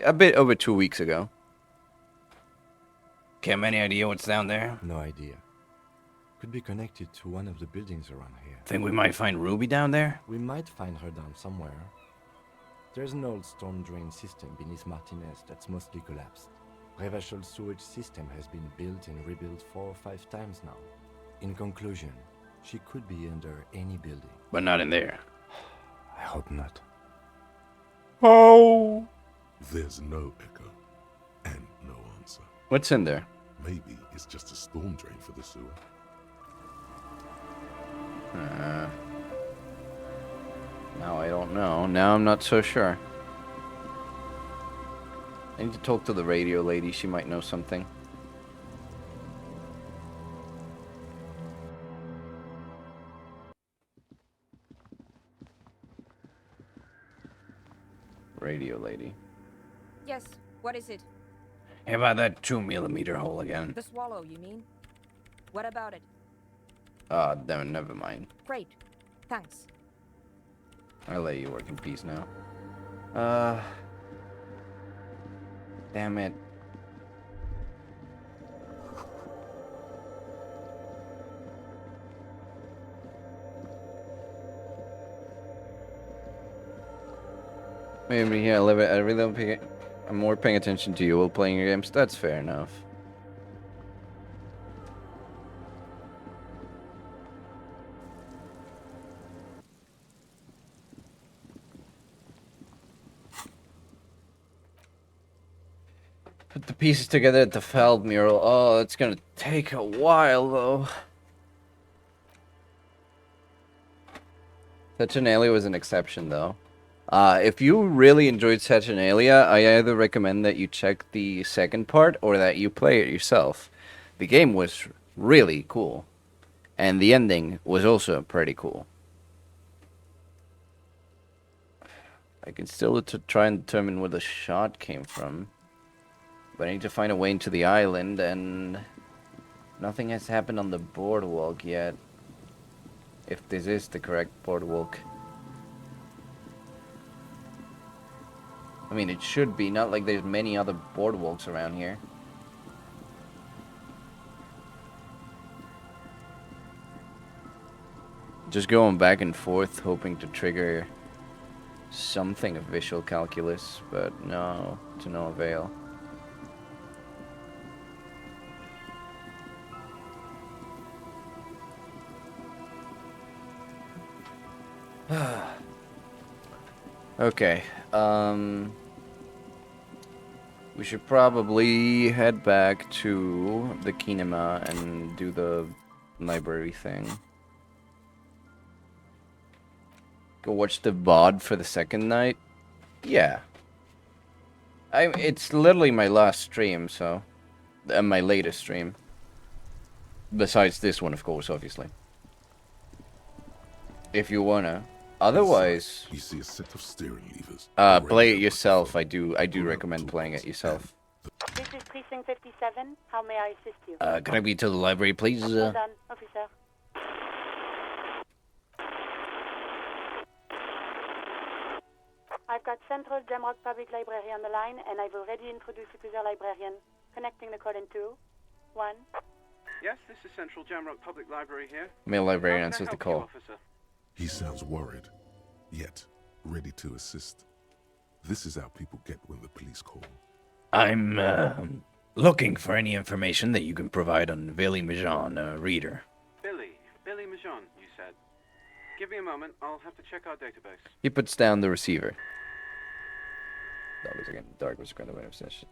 A bit over 2 weeks ago. Okay, any idea what's down there? No idea. Could be connected to one of the buildings around here. Think we might find Ruby down there? We might find her down somewhere. There's an old storm drain system beneath Martinez that's mostly collapsed. Revachol's sewage system has been built and rebuilt 4 or 5 times now. In conclusion, she could be under any building. But not in there. I hope not. Oh! There's no echo, and no answer. What's in there? Maybe it's just a storm drain for the sewer. don't know. Now I'm not so sure. I need to talk to the radio lady. She might know something. Radio lady. Yes, what is it? How about that 2mm hole again? The swallow, you mean? What about it? No, never mind. Great. Thanks. I'll let you work in peace now. Damn it. Maybe, yeah, I'm more paying attention to you while playing your games. That's fair enough. Put the pieces together at the Feld mural. Oh, it's gonna take a while, though. Saturnalia was an exception, though. If you really enjoyed Saturnalia, I either recommend that you check the second part or that you play it yourself. The game was really cool. And the ending was also pretty cool. I can still try and determine where the shot came from. But I need to find a way into the island, and nothing has happened on the boardwalk yet. If this is the correct boardwalk. I mean, it should be. Not like there's many other boardwalks around here. Just going back and forth, hoping to trigger something of visual calculus, but no, to no avail. Okay, we should probably head back to the kinema and do the library thing. Go watch the VOD for the second night? Yeah. It's literally my last stream, so... my latest stream. Besides this one, of course, obviously. If you wanna. Otherwise... You see a set of steering levers. Play it yourself. I do recommend playing it yourself. This is Precinct 57. How may I assist you? Can I be to the library, please? Hold on, officer. I've got Central Jamrock Public Library on the line, and I've already introduced you to their librarian. Connecting the call in 2, 1. Yes, this is Central Jamrock Public Library here. Male librarian How can I answers the help call. you, officer? He sounds worried, yet ready to assist. This is how people get when the police call. I'm looking for any information that you can provide on Billy Majan, reader. Billy Majan, you said. Give me a moment, I'll have to check our database. He puts down the receiver. Dark was kind of an obsession.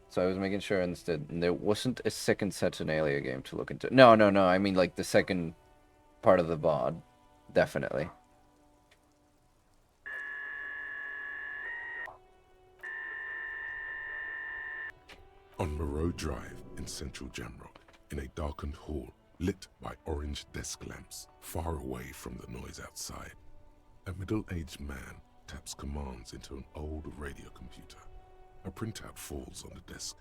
So I was making sure instead there wasn't a second Saturnalia game to look into. No. I mean like the second part of the VOD. Definitely. On Moreau Drive in central Jamrock, in a darkened hall lit by orange desk lamps far away from the noise outside, a middle-aged man taps commands into an old radio computer. A printout falls on the desk.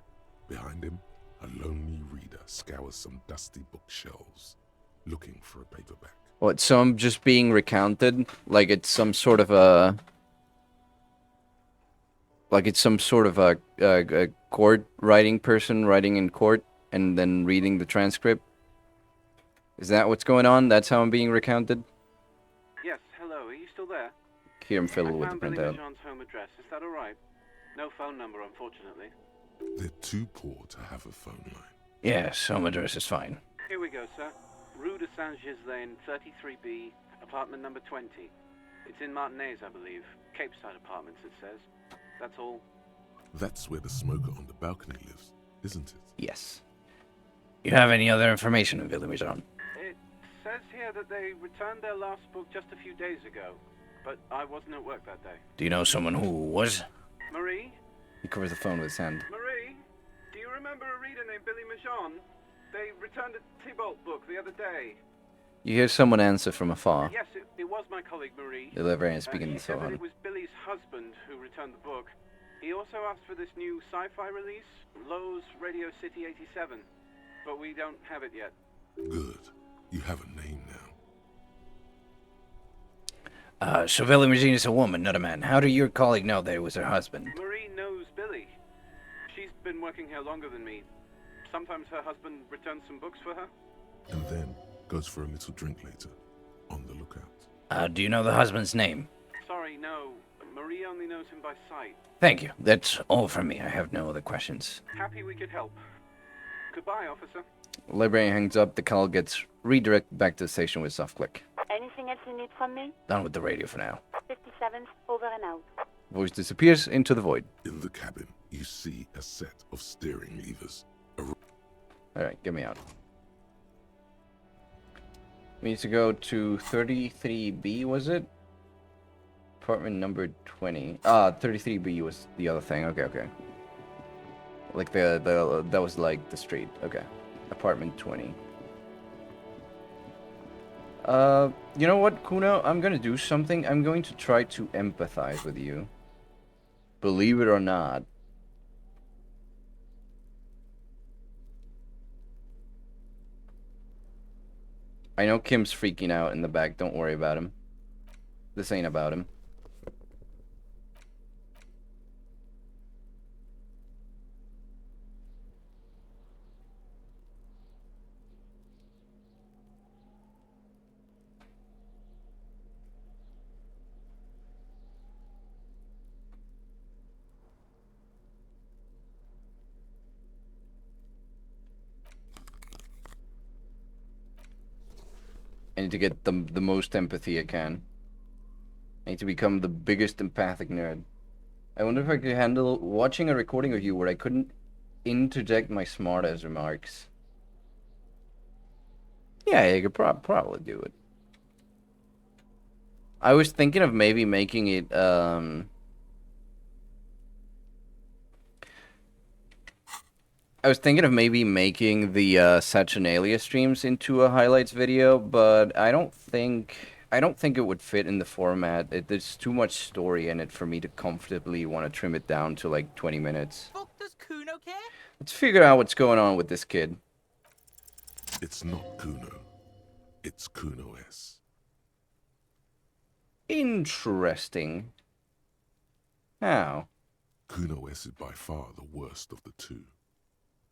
Behind him, a lonely reader scours some dusty bookshelves, looking for a paperback. What, so I'm just being recounted? Like it's some sort of a... Like it's some sort of a court writing person writing in court and then reading the transcript? Is that what's going on? That's how I'm being recounted? Yes, hello, are you still there? Here I'm fiddling with the Billy printout. Majan's home address, is that alright? No phone number, unfortunately. They're too poor to have a phone line. Yes, home address is fine. Here we go, sir. Rue de Saint-Ghislain, 33B, apartment number 20. It's in Martinez, I believe. Cape Side Apartments, it says. That's all. That's where the smoker on the balcony lives, isn't it? Yes. You have any other information on Billy Majan? It says here that they returned their last book just a few days ago. but I wasn't at work that day. Do you know someone who was? Marie? He covers the phone with his hand. Marie? Do you remember a reader named Billy Michon? They returned a Tybalt book the other day. You hear someone answer from afar. Yes, it was my colleague Marie. The librarian speaking He to said that someone. it was Billy's husband who returned the book. He also asked for this new sci-fi release, Lowe's Radio City 87, but we don't have it yet. Good. You have a name So Billy Machine is a woman, not a man. How do your colleague know that it was her husband? Marie knows Billy. She's been working here longer than me. Sometimes her husband returns some books for her. and then goes for a little drink later. On the lookout. Do you know the husband's name? Sorry, no. Marie only knows him by sight. Thank you. That's all from me. I have no other questions. Happy we could help. Goodbye, officer. The librarian hangs up. The call gets redirected back to the station with a soft click. Anything else you need from me? Done with the radio for now. 57th, over and out. Voice disappears into the void. In the cabin, you see a set of steering levers. Alright, get me out. We need to go to 33B, was it? Apartment number 20. 33B was the other thing. Okay. Like that was like the street. Okay. Apartment 20. You know what, Kuno? I'm gonna do something. I'm going to try to empathize with you. Believe it or not. I know Kim's freaking out in the back. Don't worry about him. This ain't about him. I need to get the most empathy I can. I need to become the biggest empathic nerd. I wonder if I could handle watching a recording of you where I couldn't interject my smartass remarks. Yeah, you could probably do it. I was thinking of maybe making it, I was thinking of maybe making the Saturnalia streams into a highlights video, but I don't think it would fit in the format. There's too much story in it for me to comfortably want to trim it down to like 20 minutes. Fuck does Kuno care? Let's figure out what's going on with this kid. It's not Kuno. It's Kuno S. Interesting. How? Kuno S is by far the worst of the two.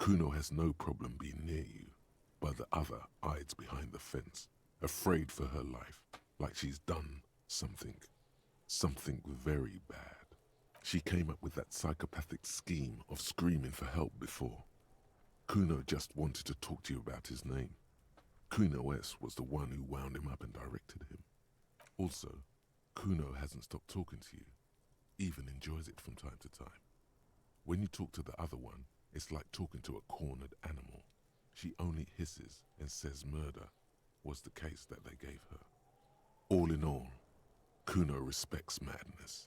Kuno has no problem being near you, but the other hides behind the fence, afraid for her life, like she's done something very bad. She came up with that psychopathic scheme of screaming for help before. Kuno just wanted to talk to you about his name. Kuno S was the one who wound him up and directed him. Also, Kuno hasn't stopped talking to you, even enjoys it from time to time. When you talk to the other one, it's like talking to a cornered animal. She only hisses and says murder was the case that they gave her. All in all, Kuno respects madness.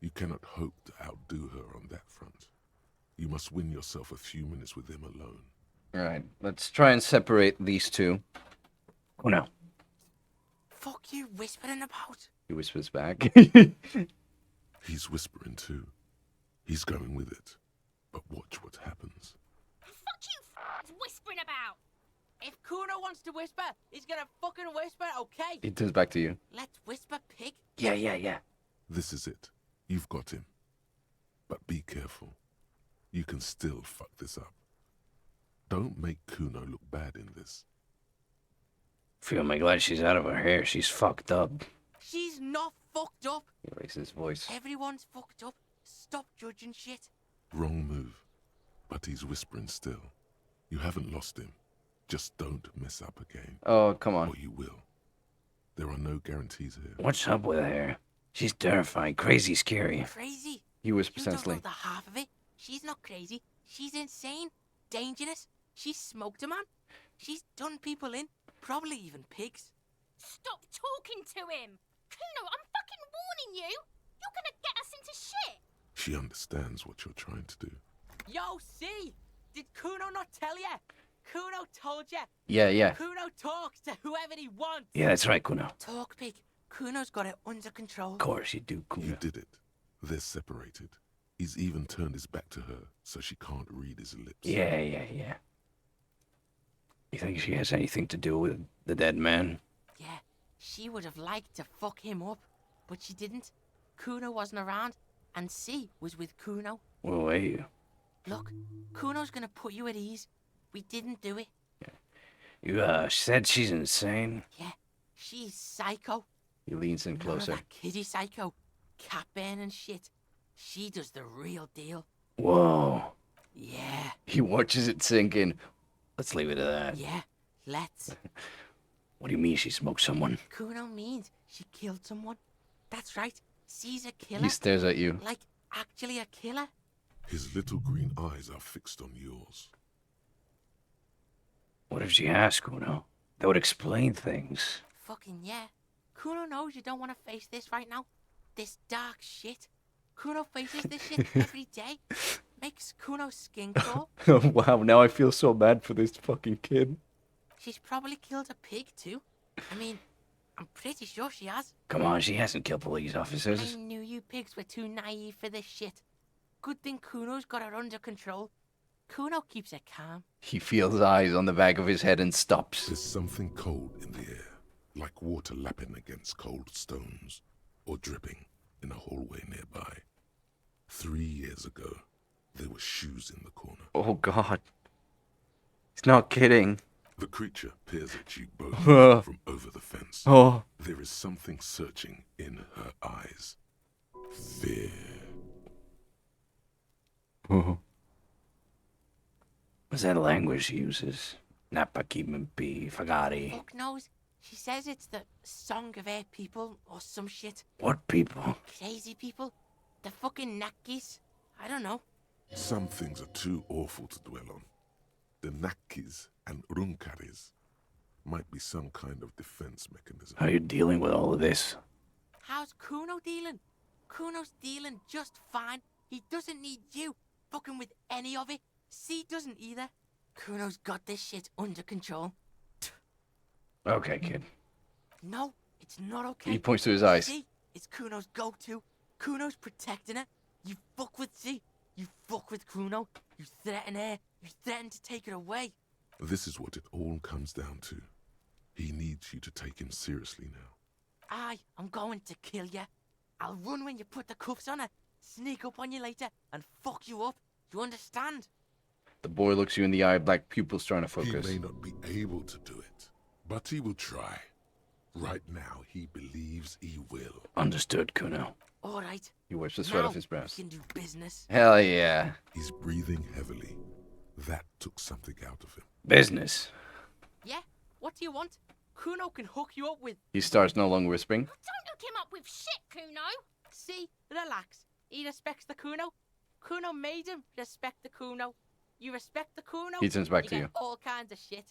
You cannot hope to outdo her on that front. You must win yourself a few minutes with him alone. Alright, let's try and separate these two. Oh no. Fuck you whispering about? He whispers back. He's whispering too. He's going with it. But watch what happens. Fuck you whispering about? If Kuno wants to whisper, he's gonna fucking whisper, okay? He turns back to you. Let's whisper, pig. Yeah. This is it. You've got him. But be careful. You can still fuck this up. Don't make Kuno look bad in this. Feel my glad she's out of her hair. She's fucked up. She's not fucked up. He raises his voice. Everyone's fucked up. Stop judging shit. Wrong move. But he's whispering still. You haven't lost him. Just don't mess up again. Oh, come on. Or you will. There are no guarantees here. What's up with her? She's terrifying, crazy, scary. Crazy? He whispers You don't sensibly. know the half of it. She's not crazy. She's insane. Dangerous. She's smoked a man. She's done people in. Probably even pigs. Stop talking to him! Kuno, I'm fucking warning you. You're gonna get us into shit. She understands what you're trying to do. Yo, see? Did Kuno not tell you? Kuno told you. Yeah. Kuno talks to whoever he wants. Yeah, that's right, Kuno. Talk, pig. Kuno's got it under control. Of course you do, Kuno. You did it. They're separated. He's even turned his back to her, so she can't read his lips. Yeah. You think she has anything to do with the dead man? Yeah, she would have liked to fuck him up, but she didn't. Kuno wasn't around, and C was with Kuno. Well, wait. Look, Kuno's gonna put you at ease. We didn't do it. You, said she's insane? Yeah, she's psycho. He leans in None of closer. that kiddie psycho. Cat burn and shit. She does the real deal. Whoa. Yeah. He watches it sink in. Let's leave it at that. Yeah, let's. What do you mean she smoked someone? Kuno means she killed someone. That's right. She's a killer. He stares at you. Like, actually a killer. His little green eyes are fixed on yours. What if she asked, Kuno? That would explain things. Fucking yeah. Kuno knows you don't want to face this right now. This dark shit. Kuno faces this shit every day. Makes Kuno's skin crawl. Wow, now I feel so bad for this fucking kid. She's probably killed a pig too. I mean, I'm pretty sure she has. Come on, she hasn't killed police officers. I knew you pigs were too naive for this shit. Good thing Kuno's got her under control. Kuno keeps her calm. He feels eyes on the back of his head and stops. There's something cold in the air, like water lapping against cold stones, or dripping in a hallway nearby. 3 years ago, there were shoes in the corner. Oh god. He's not kidding. The creature peers at you both from over the fence. Oh. There is something searching in her eyes. Fear. Oh. What's that language she uses? Napakimimpi Fagari. Fuck knows. She says it's the Song of Air people or some shit. What people? Crazy people. The fucking Nakis. I don't know. Some things are too awful to dwell on. The Nakis and Runkaris might be some kind of defense mechanism. How are you dealing with all of this? How's Kuno dealing? Kuno's dealing just fine. He doesn't need you fucking with any of it. C doesn't either. Kuno's got this shit under control. Okay, kid. No, it's not okay. He points to his eyes. C is Kuno's go-to. Kuno's protecting her. You fuck with C. You fuck with Kuno. You threaten her. You threaten to take her away. This is what it all comes down to. He needs you to take him seriously now. I'm going to kill you. I'll run when you put the cuffs on her, sneak up on you later, and fuck you up. You understand? The boy looks you in the eye, black pupils trying to focus. He may not be able to do it, but he will try. Right now, he believes he will. Understood, Kuno. All right. He wipes the sweat Now off his brows. we can do business. Hell yeah. He's breathing heavily. That took something out of him. Business. Yeah? What do you want? Kuno can hook you up with... He starts no longer whispering. Don't hook him up with shit, Kuno. See? Relax. He respects the Kuno. Kuno made him respect the Kuno. You respect the Kuno, He turns back to get you. all kinds of shit.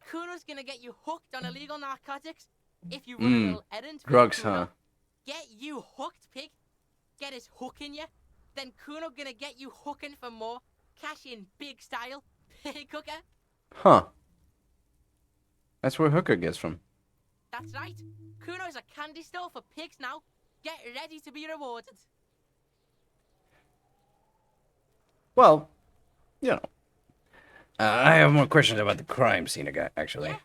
Kuno's gonna get you hooked on illegal narcotics. If you run a little errand for Drugs, Kuno, huh? Get you hooked, pig. Get his hook in you. Then Kuno gonna get you hooking for more. Cash in big style. Pig hooker. Huh. That's where Hooker gets from. That's right. Kuno's a candy store for pigs now. Get ready to be rewarded. Well, you know. I have more questions about the crime scene, actually.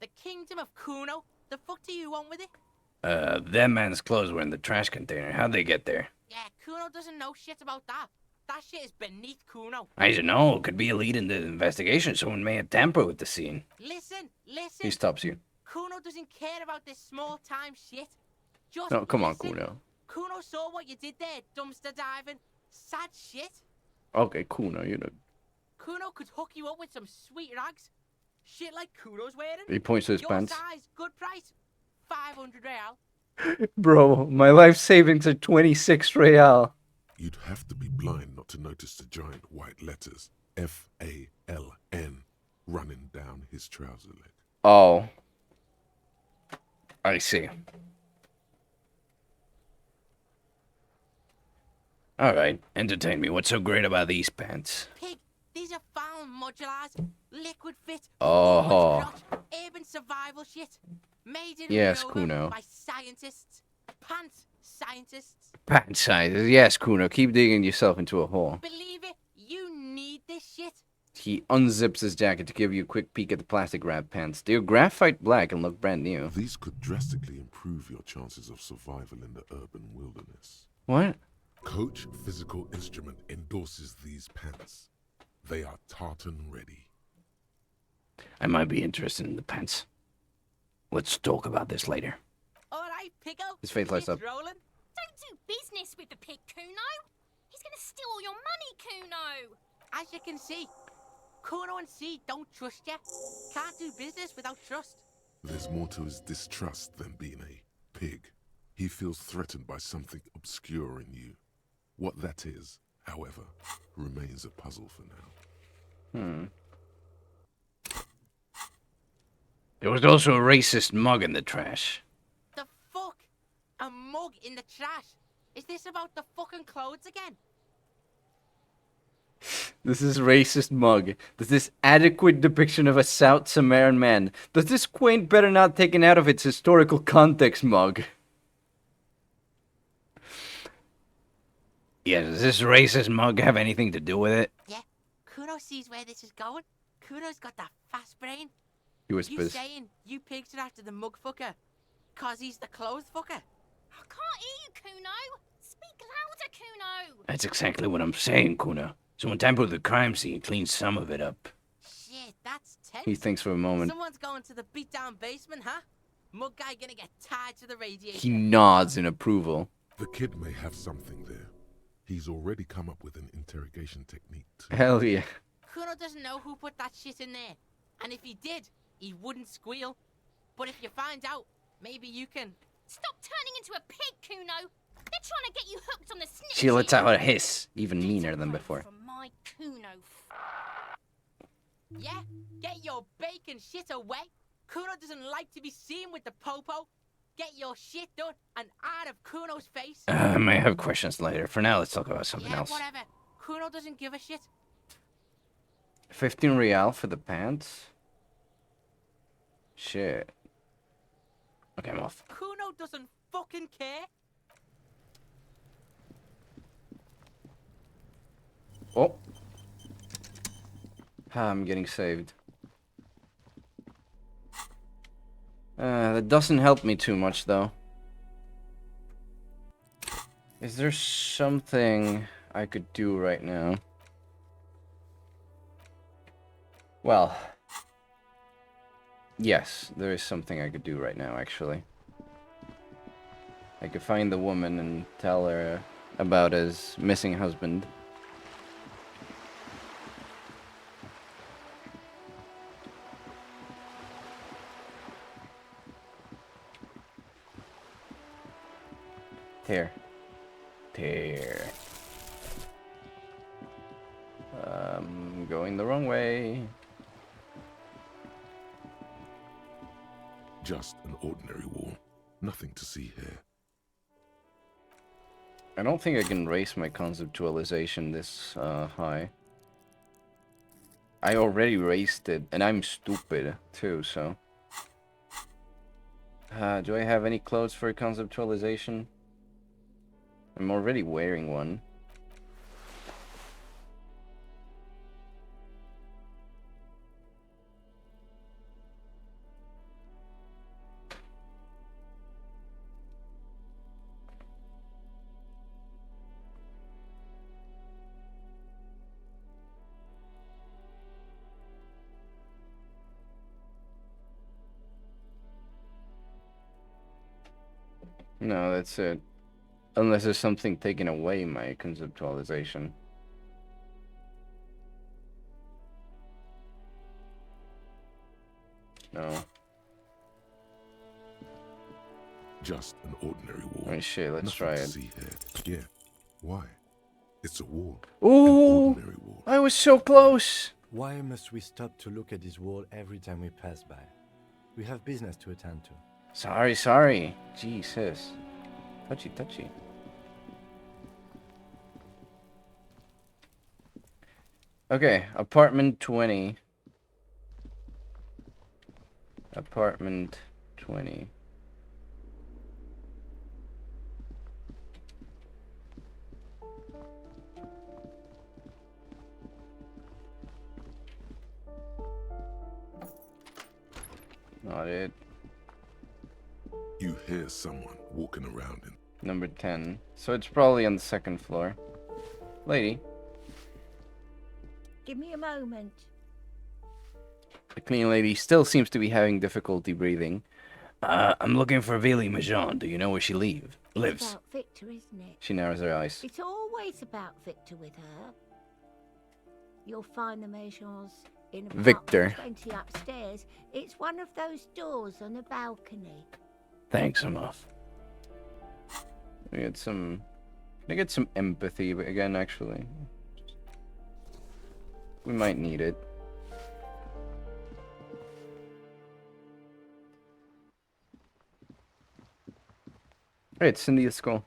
The kingdom of Kuno. The fuck do you want with it? That man's clothes were in the trash container. How'd they get there? Yeah, Kuno doesn't know shit about that. That shit is beneath Kuno. I don't know. It could be a lead in the investigation. Someone may have tampered with the scene. Listen. He stops you. Kuno doesn't care about this small-time shit. Just No, come on, listen. Kuno. Kuno saw what you did there, dumpster diving. Sad shit. Okay, Kuno, you know. Kuno could hook you up with some sweet rags. Shit like Kuno's wearing. He points to his Your pants. size, good price. 500 real. Bro, my life savings are 26 real. You'd have to be blind not to notice the giant white letters F-A-L-N running down his trouser leg. Oh. I see. Alright, entertain me. What's so great about these pants? Pig, these are found modulars, liquid fit, Oh. crotch, urban survival shit. Made in Yes, Ryoga Kuno. by scientists. Pants scientists. Pant sizes. Yes, Kuno. Keep digging yourself into a hole. Believe it, you need this shit. He unzips his jacket to give you a quick peek at the plastic wrap pants. They're graphite black and look brand new. These could drastically improve your chances of survival in the urban wilderness. What? Coach Physical Instrument endorses these pants. They are tartan ready. I might be interested in the pants. Let's talk about this later. Alright, Pico. His face lights up. Rolling. Don't do business with the pig, Kuno. He's gonna steal all your money, Kuno. As you can see, Kuno and C don't trust you. Can't do business without trust. There's more to his distrust than being a pig. He feels threatened by something obscure in you. What that is, however, remains a puzzle for now. There was also a racist mug in the trash. The fuck? A mug in the trash? Is this about the fucking clothes again? This is racist mug. Does this adequate depiction of a South Samaritan man? Does this quaint better not taken out of its historical context mug? Yeah, does this racist mug have anything to do with it? Yeah, Kuno sees where this is going. Kuno's got that fast brain. He You whispers. saying you pigs are after the mug fucker? Cause he's the clothes fucker? I can't hear you, Kuno. Speak louder, Kuno. That's exactly what I'm saying, Kuno. So when time to the crime scene, clean some of it up. Shit, that's tense. He thinks for a moment. Someone's going to the beat-down basement, huh? Mug guy gonna get tied to the radiator. He nods in approval. The kid may have something there. He's already come up with an interrogation technique. Hell yeah. Kuno doesn't know who put that shit in there. And if he did, he wouldn't squeal. But if you find out, maybe you can... Stop turning into a pig, Kuno. They're trying to get you hooked on the snitch. She lets out a hiss, even meaner than before. From my Kuno. Yeah? Get your bacon shit away. Kuno doesn't like to be seen with the popo. Get your shit done and out of Kuno's face. I may have questions later. For now, let's talk about something Yeah, else. whatever. Kuno doesn't give a shit. 15 real for the pants? Shit. Okay, I'm off. Kuno doesn't fucking care. Oh. I'm getting saved. That doesn't help me too much, though. Is there something I could do right now? Well, yes, there is something I could do right now, actually. I could find the woman and tell her about his missing husband. Here. Here. Going the wrong way. Just an ordinary wall. Nothing to see here. I don't think I can raise my conceptualization this high. I already raised it, and I'm stupid too, so... do I have any clothes for conceptualization? I'm already wearing one. No, that's it. Unless there's something taking away my conceptualization. No. Just an ordinary wall. Oh shit, let's Nothing try to it. see here. Yeah. Why? It's a wall. Ooh! I was so close! Why must we stop to look at this wall every time we pass by? We have business to attend to. Sorry. Jesus. Touchy. Okay, apartment 20. Apartment 20. Not it. You hear someone walking around in Number 10. So it's probably on the second floor. Lady. Give me a moment. The clean lady still seems to be having difficulty breathing. I'm looking for Billy Majon. Do you know where she lives? It's about Victor, isn't it? She narrows her eyes. It's always about Victor with her. You'll find the Maisons in apartment Victor. 20 upstairs. It's one of those doors on the balcony. Thanks enough. Can I get some empathy again, actually? We might need it. Alright, Cindy, let's go.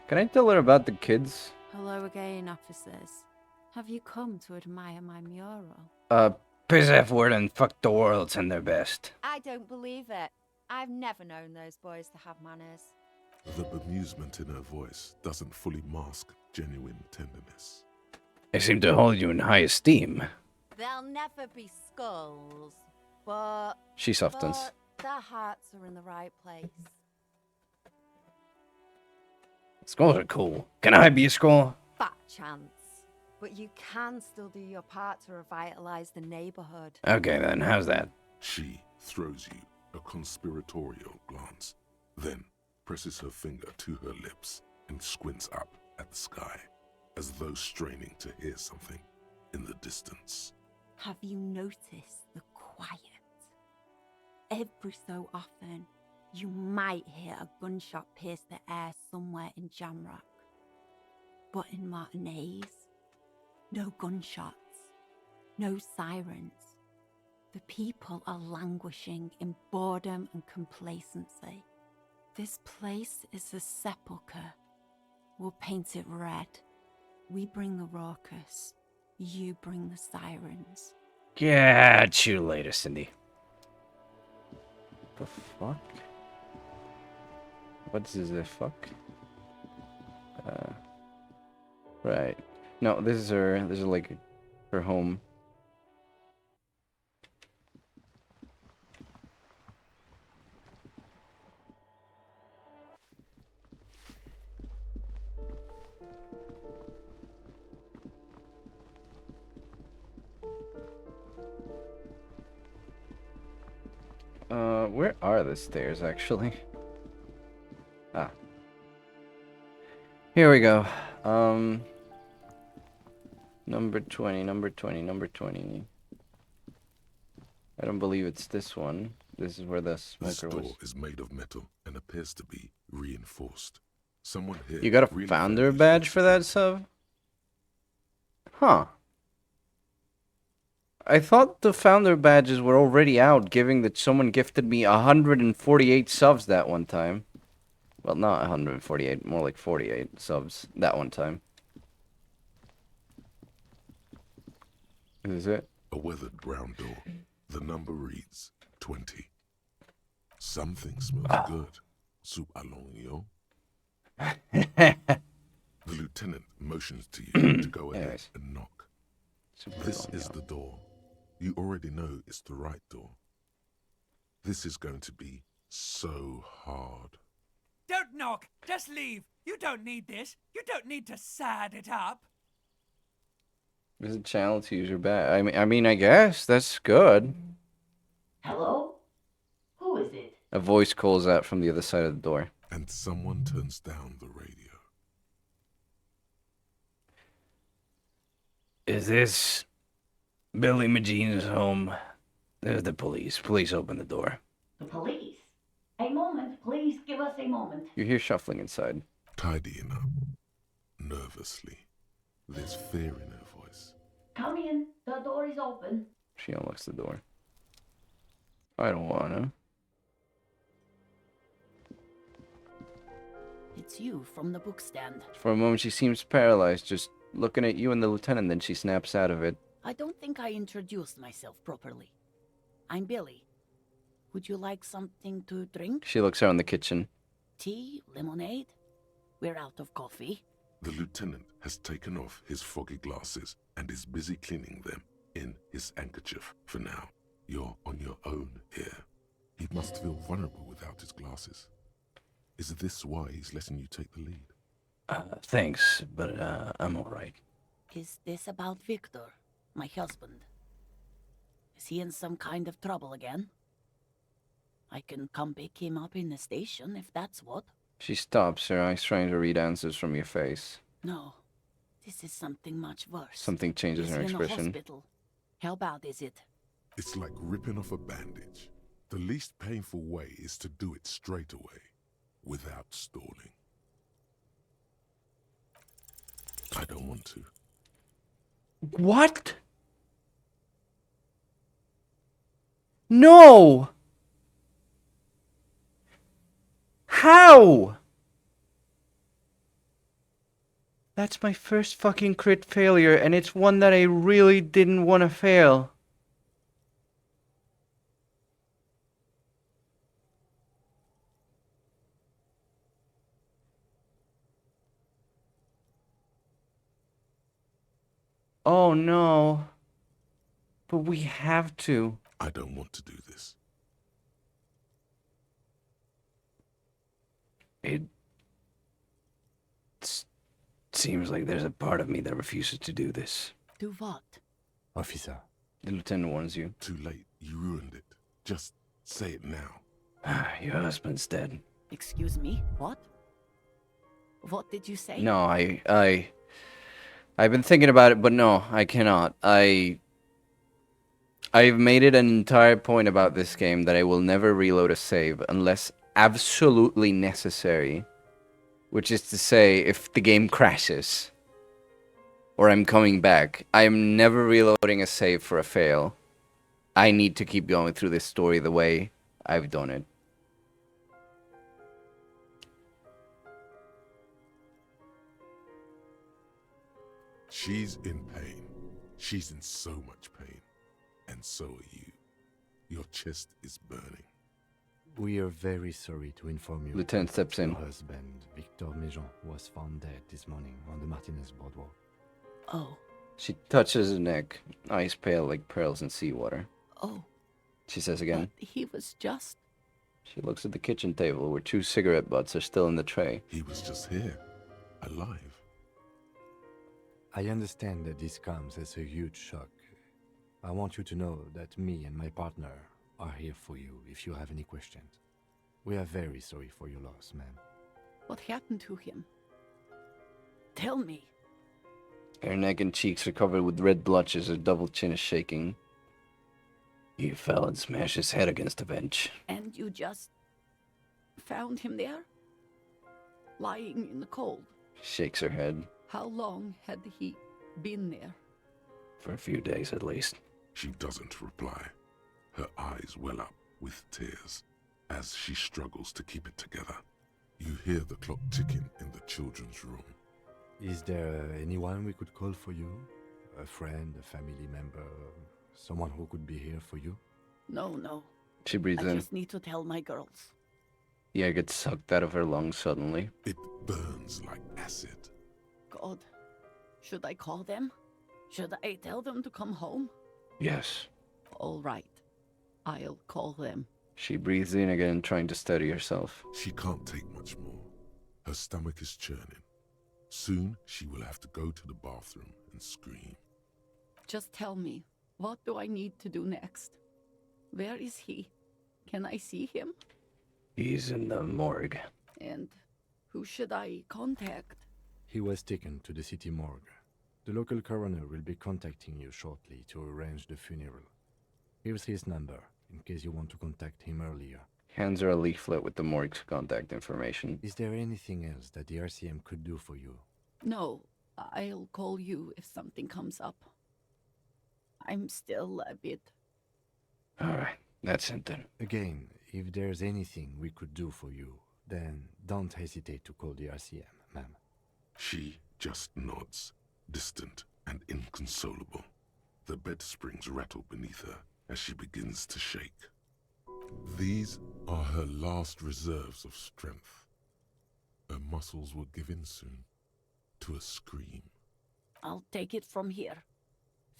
Can I tell her about the kids? Hello again, officers. Have you come to admire my mural? Piss F word and fuck the world, send their best. I don't believe it. I've never known those boys to have manners. The bemusement in her voice doesn't fully mask genuine tenderness. I seem to hold you in high esteem. They'll never be skulls, but... She softens. But their hearts are in the right place. Skulls are cool. Can I be a skull? Fat chance. But you can still do your part to revitalize the neighborhood. Okay then, how's that? She throws you a conspiratorial glance, then presses her finger to her lips and squints up at the sky, as though straining to hear something in the distance. Have you noticed the quiet? Every so often, you might hear a gunshot pierce the air somewhere in Jamrock. But in Martinez, no gunshots, no sirens. The people are languishing in boredom and complacency. This place is a sepulchre. We'll paint it red. We bring the raucous. You bring the sirens. Catch you later, Cindy. The fuck? What is the fuck? Right. No, this is her. This is like her home. Where are the stairs, actually? Ah. Here we go. Number 20, number 20, number 20. I don't believe it's this one. This is where the This smoker door was. is made of metal and appears to be reinforced. Someone here You got a really founder values badge for that sub? Huh. I thought the founder badges were already out, given that someone gifted me 148 subs that one time. Well, not 148, more like 48 subs that one time. Is it? a weathered brown door. The number reads 20. Something smells good. Soup along, yo. The lieutenant motions to you to go ahead and knock. This is the door. You already know it's the right door. This is going to be so hard. Don't knock. Just leave. You don't need this. You don't need to sad it up. There's a channel to use your badge. I mean, I guess that's good. Hello? Who is it? A voice calls out from the other side of the door. And someone turns down the radio. Is this Billy Magene's home? There's the police. Please open the door. The police? A moment, please give us a moment. You hear shuffling inside. Tidying up. Nervously. There's fear in her voice. Come in. The door is open. She unlocks the door. I don't wanna. It's you from the bookstand. For a moment, she seems paralyzed, just looking at you and the lieutenant, then she snaps out of it. I don't think I introduced myself properly. I'm Billy. Would you like something to drink? She looks around the kitchen. Tea? Lemonade? We're out of coffee. The lieutenant has taken off his foggy glasses and is busy cleaning them in his handkerchief for now. You're on your own here. He must feel vulnerable without his glasses. Is this why he's letting you take the lead? Thanks, but I'm alright. Is this about Victor, my husband? Is he in some kind of trouble again? I can come pick him up in the station if that's what. She stops, her eyes trying to read answers from your face. No, this is something much worse. Something changes Is in her he in a expression. hospital? How bad is it? It's like ripping off a bandage. The least painful way is to do it straight away, without stalling. I don't want to. What? No! How? That's my first fucking crit failure, and it's one that I really didn't want to fail. Oh no. But we have to. I don't want to do this. It seems like there's a part of me that refuses to do this. Do what? Officer. The lieutenant warns you. Too late. You ruined it. Just say it now. Your husband's dead. Excuse me? What? What did you say? No, I've been thinking about it, but no, I cannot. I've made it an entire point about this game that I will never reload a save unless absolutely necessary. Which is to say, if the game crashes or I'm coming back, I am never reloading a save for a fail. I need to keep going through this story the way I've done it. She's in pain. She's in so much pain. And so are you. Your chest is burning. We are very sorry to inform you. Lieutenant steps in. Your husband, Victor Méjean, was found dead this morning on the Martinez boardwalk. Oh. She touches his neck, eyes pale like pearls in seawater. Oh. She says again. But he was just... She looks at the kitchen table where 2 cigarette butts are still in the tray. He was just here, alive. I understand that this comes as a huge shock. I want you to know that me and my partner are here for you if you have any questions. We are very sorry for your loss, ma'am. What happened to him? Tell me. Her neck and cheeks are covered with red blotches, her double chin is shaking. He fell and smashed his head against a bench. And you just... found him there? Lying in the cold? Shakes her head. How long had he been there? For a few days at least. She doesn't reply. Her eyes well up with tears as she struggles to keep it together. You hear the clock ticking in the children's room. Is there anyone we could call for you? A friend, a family member, someone who could be here for you? No. She breathes I in. just need to tell my girls. The air gets sucked out of her lungs suddenly. It burns like acid. God, should I call them? Should I tell them to come home? Yes. All right. I'll call them. She breathes in again, trying to steady herself. She can't take much more. Her stomach is churning. Soon, she will have to go to the bathroom and scream. Just tell me, what do I need to do next? Where is he? Can I see him? He's in the morgue. And who should I contact? He was taken to the city morgue. The local coroner will be contacting you shortly to arrange the funeral. Here's his number, in case you want to contact him earlier. Hands her a leaflet with the morgue's contact information. Is there anything else that the RCM could do for you? No, I'll call you if something comes up. I'm still a bit... Alright, that's it then. Again, if there's anything we could do for you, Then don't hesitate to call the RCM, ma'am. She just nods, distant and inconsolable. The bed springs rattle beneath her as she begins to shake. These are her last reserves of strength. Her muscles will give in soon to a scream. I'll take it from here.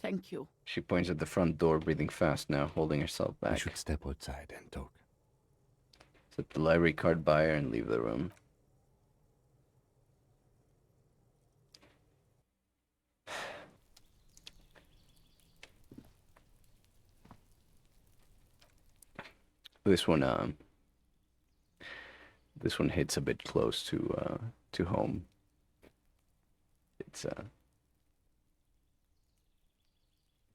Thank you. She points at the front door, breathing fast now, holding herself back. We should step outside and talk. Set the library card by her and leave the room. This one hits a bit close to home. It's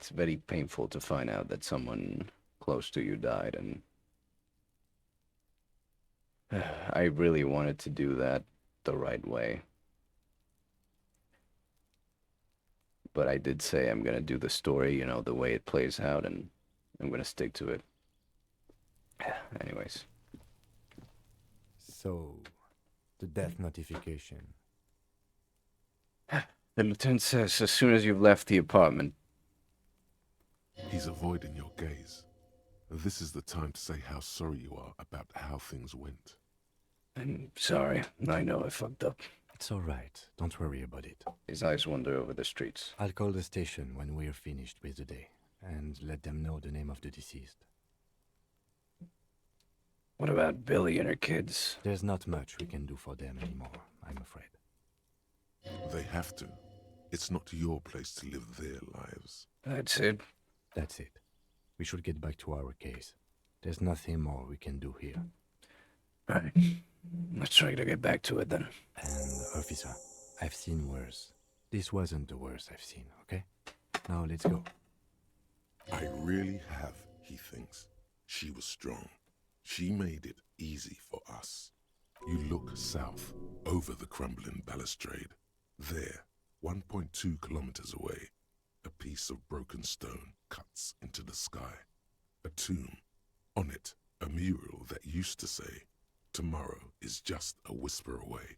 very painful to find out that someone close to you died, and I really wanted to do that the right way. But I did say I'm gonna do the story, you know, the way it plays out, and I'm gonna stick to it. Anyways. So, the death notification. The lieutenant says as soon as you've left the apartment. He's avoiding your gaze. This is the time to say how sorry you are about how things went. I'm sorry. I know I fucked up. It's all right. Don't worry about it. His eyes wander over the streets. I'll call the station when we're finished with the day and let them know the name of the deceased. What about Billy and her kids? There's not much we can do for them anymore, I'm afraid. They have to. It's not your place to live their lives. That's it. That's it. We should get back to our case. There's nothing more we can do here. Right. Let's try to get back to it then. And, officer, I've seen worse. This wasn't the worst I've seen, okay? Now let's go. I really have, he thinks. She was strong. She made it easy for us. You look south, over the crumbling balustrade. There, 1.2 kilometers away, a piece of broken stone cuts into the sky. A tomb. On it, a mural that used to say, "Tomorrow is just a whisper away."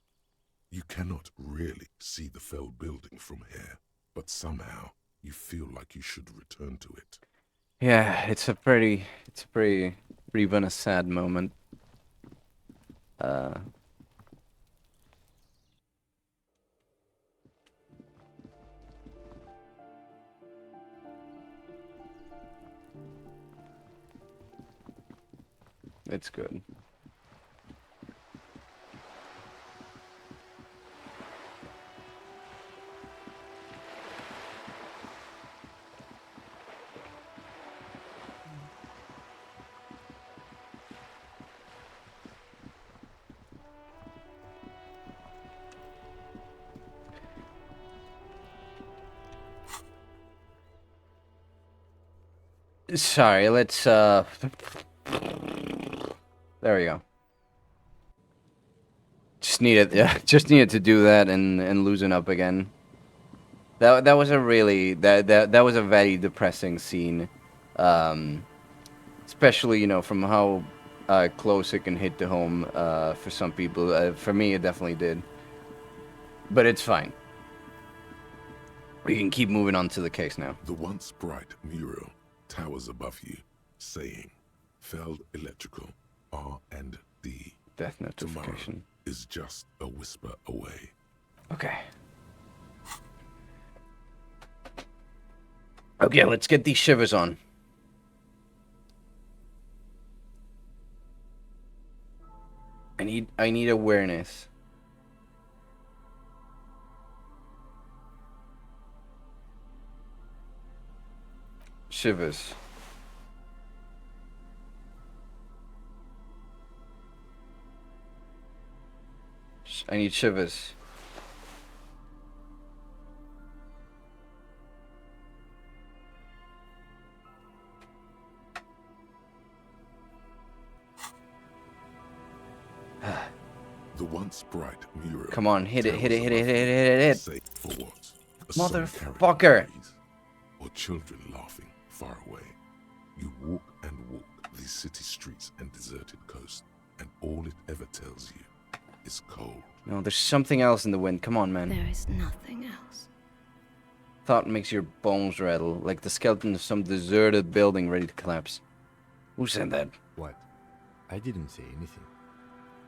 You cannot really see the fell building from here, but somehow you feel like you should return to it. Yeah, it's a pretty even a sad moment. It's good. Sorry, let's there we go. Just needed to do that and loosen up again. That was a really that was a very depressing scene. Especially, you know, from how close it can hit to home for some people. For me, it definitely did. But it's fine. We can keep moving on to the case now. The once bright mural towers above you, saying, "Feld Electrical, R&D. Death notification. Tomorrow is just a whisper away." Okay. Okay, let's get these shivers on. I need awareness. Shivers. I need shivers. The once bright mural. Come on, hit it. Say for what? A Motherfucker. Or children laughing far away. You walk and walk these city streets and deserted coast, and all it ever tells you is cold. No, there's something else in the wind. Come on, man. There is nothing else. Thought makes your bones rattle, like the skeleton of some deserted building ready to collapse. Who said that? What? I didn't say anything.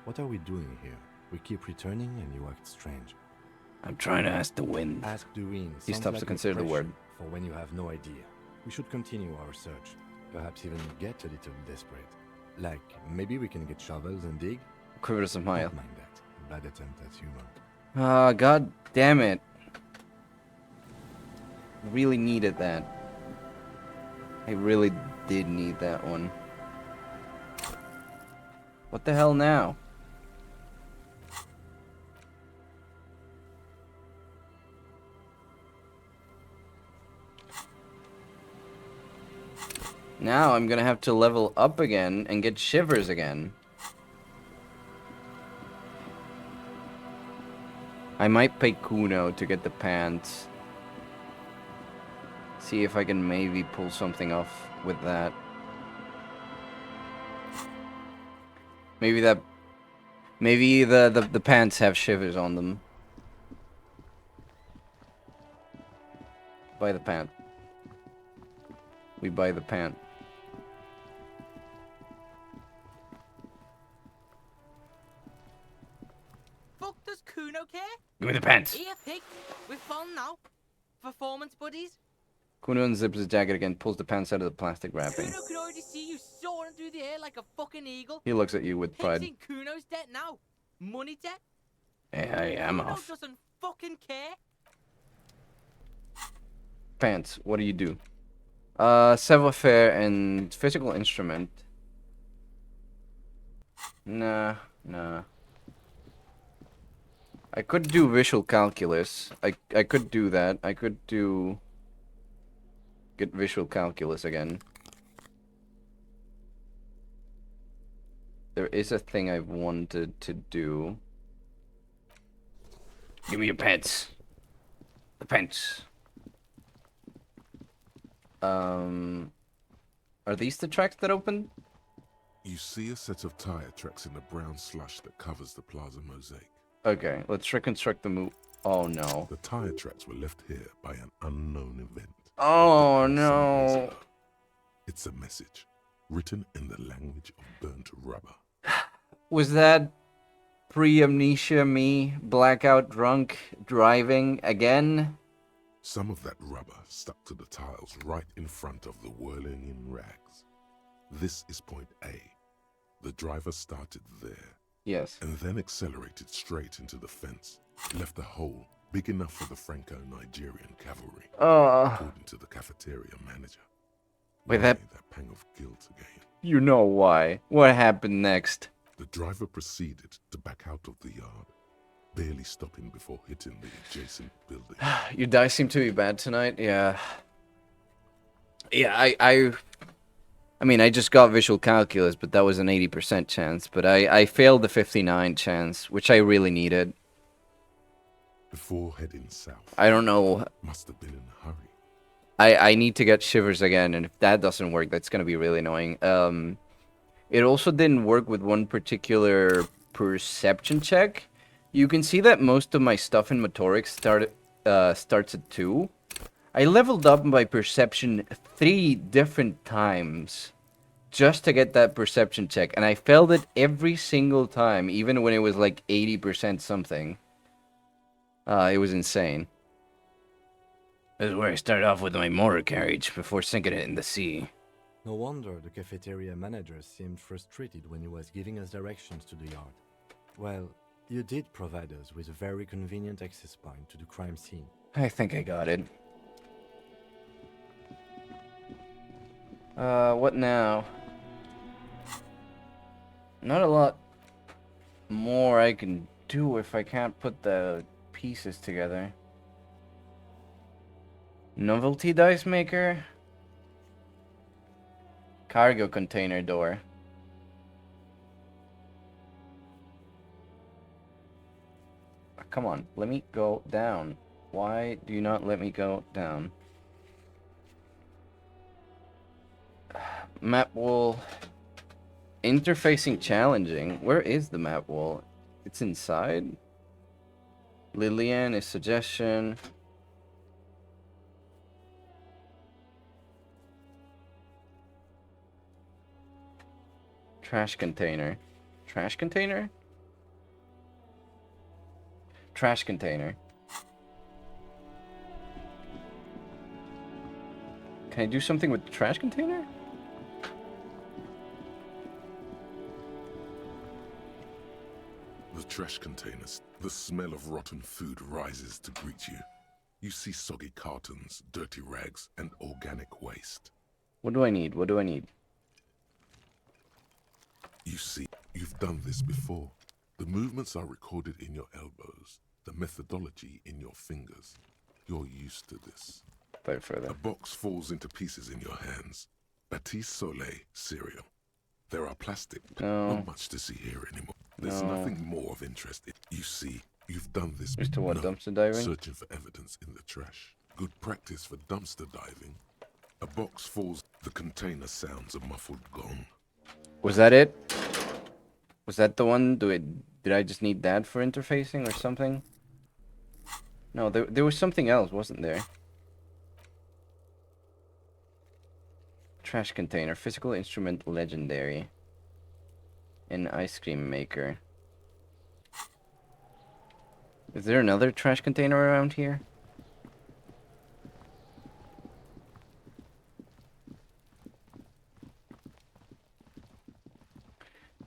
What are we doing here? We keep returning and you act strange. I'm trying to ask the wind. Ask the wind. He stops to consider the word. For when you have no idea. We should continue our search. Perhaps even get a little desperate. Like, maybe we can get shovels and dig? Quiver a smile. Don't mind that. Bad attempt at humor. Ah, god damn it. Really needed that. I really did need that one. What the hell now? Now I'm gonna have to level up again and get shivers again. I might pay Kuno to get the pants. See if I can maybe pull something off with that. Maybe the pants have shivers on them. Buy the pant. We buy the pant. Fuck does Kuno care? Give me the pants. Here, pig. We're fun now. Performance buddies. Kuno unzips his jacket again, pulls the pants out of the plastic wrapping. Kuno can already see you soaring through the air like a fucking eagle. He looks at you with pride. Pig's in Kuno's debt now. Money debt. Hey, I'm Kuno off. doesn't fucking care. Pants, what do you do? Savoir-faire and physical instrument. Nah. I could do visual calculus. I could do that. I could get visual calculus again. There is a thing I wanted to do. Give me your pants. The pants. Are these the tracks that open? You see a set of tire tracks in the brown slush that covers the plaza mosaic. Okay, let's reconstruct the move. Oh no. The tire tracks were left here by an unknown event. Oh no. It's a message, written in the language of burnt rubber. Was that pre-amnesia me, blackout drunk, driving again? Some of that rubber stuck to the tiles right in front of the whirling in rags. This is point A. The driver started there. Yes. And then accelerated straight into the fence. Left a hole big enough for the Franco-Nigerian cavalry. According to the cafeteria manager. Wait, that pang of guilt again. You know why. What happened next? The driver proceeded to back out of the yard, barely stopping before hitting the adjacent building. Your dice seem to be bad tonight. Yeah. Yeah, I mean, I just got visual calculus, but that was an 80% chance. But I failed the 59 chance, which I really needed. Before heading south. I don't know. Must have been in a hurry. I need to get shivers again, and if that doesn't work, that's gonna be really annoying. It also didn't work with one particular perception check. You can see that most of my stuff in motorics starts at 2. I leveled up my perception 3 different times just to get that perception check, and I failed it every single time, even when it was like 80% something. It was insane. This is where I started off with my motor carriage before sinking it in the sea. No wonder the cafeteria manager seemed frustrated when he was giving us directions to the yard. Well, you did provide us with a very convenient access point to the crime scene. I think I got it. What now? Not a lot more I can do if I can't put the pieces together. Novelty dice maker? Cargo container door. Come on, let me go down. Why do you not let me go down? Map wool. Interfacing challenging. Where is the map wall? It's inside. Lillian is suggestion. Trash container. Trash container? Trash container. Can I do something with the trash container? The trash containers. The smell of rotten food rises to greet you. You see soggy cartons, dirty rags, and organic waste. What do I need? What do I need? You see, you've done this before. The movements are recorded in your elbows, the methodology in your fingers. You're used to this. But further. A box falls into pieces in your hands. Batiste Soleil cereal. There are plastic. No. Not much to see here anymore. There's No. nothing more of interest. You see, you've done this Mr. What, No. dumpster diving? Searching for evidence in the trash. Good practice for dumpster diving. A box falls. The container sounds a muffled gong. Was that it? Was that the one? Did I just need that for interfacing or something? No, there was something else, wasn't there? Trash container, physical instrument, legendary. An ice cream maker. Is there another trash container around here?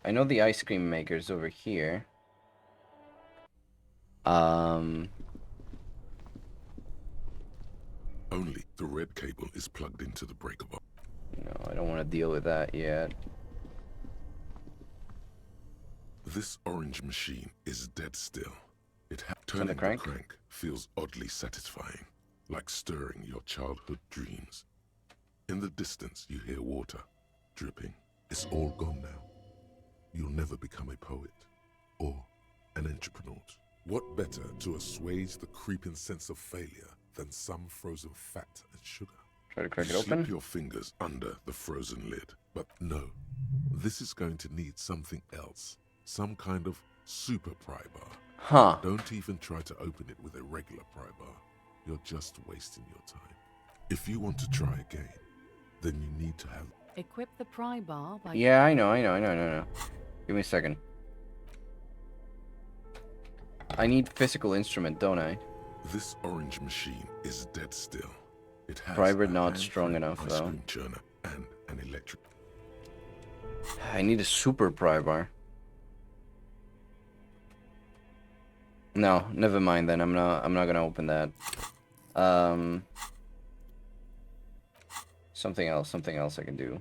I know the ice cream maker's over here. Only the red cable is plugged into the breaker box. No, I don't want to deal with that yet. This orange machine is dead still. Turn Turning the crank? feels oddly satisfying, like stirring your childhood dreams. In the distance, you hear water dripping. It's all gone now. You'll never become a poet or an entrepreneur. What better to assuage the creeping sense of failure than some frozen fat and sugar? Try to crack You it open. slip your fingers under the frozen lid, but no. This is going to need something else. Some kind of super pry bar. Huh. Don't even try to open it with a regular pry bar. You're just wasting your time. If you want to try again, then you need to have... Equip the pry bar by... Yeah, I know. Give me a second. I need physical instrument, don't I? This orange machine is dead still. It has Pry bar a not strong hand-fed enough, ice though. cream churner and an electric... I need a super pry bar. No, never mind then. I'm not gonna open that. Something else I can do.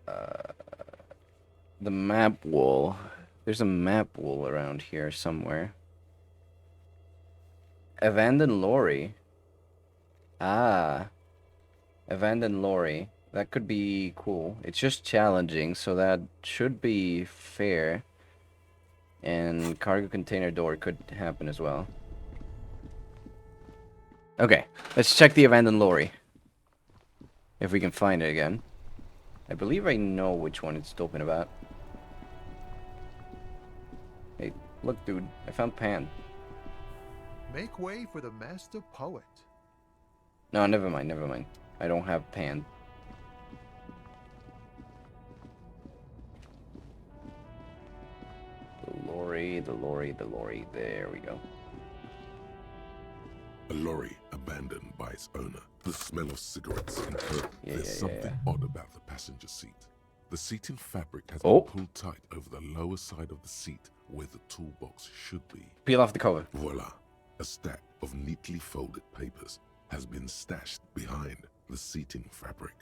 The map wall. There's a map wall around here somewhere. Abandoned lorry. Ah. Abandoned lorry. That could be cool. It's just challenging, so that should be fair. And cargo container door could happen as well. Okay, let's check the abandoned lorry. If we can find it again. I believe I know which one it's talking about. Hey, look dude, I found Pan. Make way for the master poet. No, never mind. I don't have Pan. The lorry. There we go. A lorry abandoned by its owner. The smell of cigarettes and perfume. Yeah, There's yeah, something yeah. odd about the passenger seat. The seating fabric has Oh. been pulled tight over the lower side of the seat where the toolbox should be. Peel off the cover. Voila. A stack of neatly folded papers has been stashed behind the seating fabric.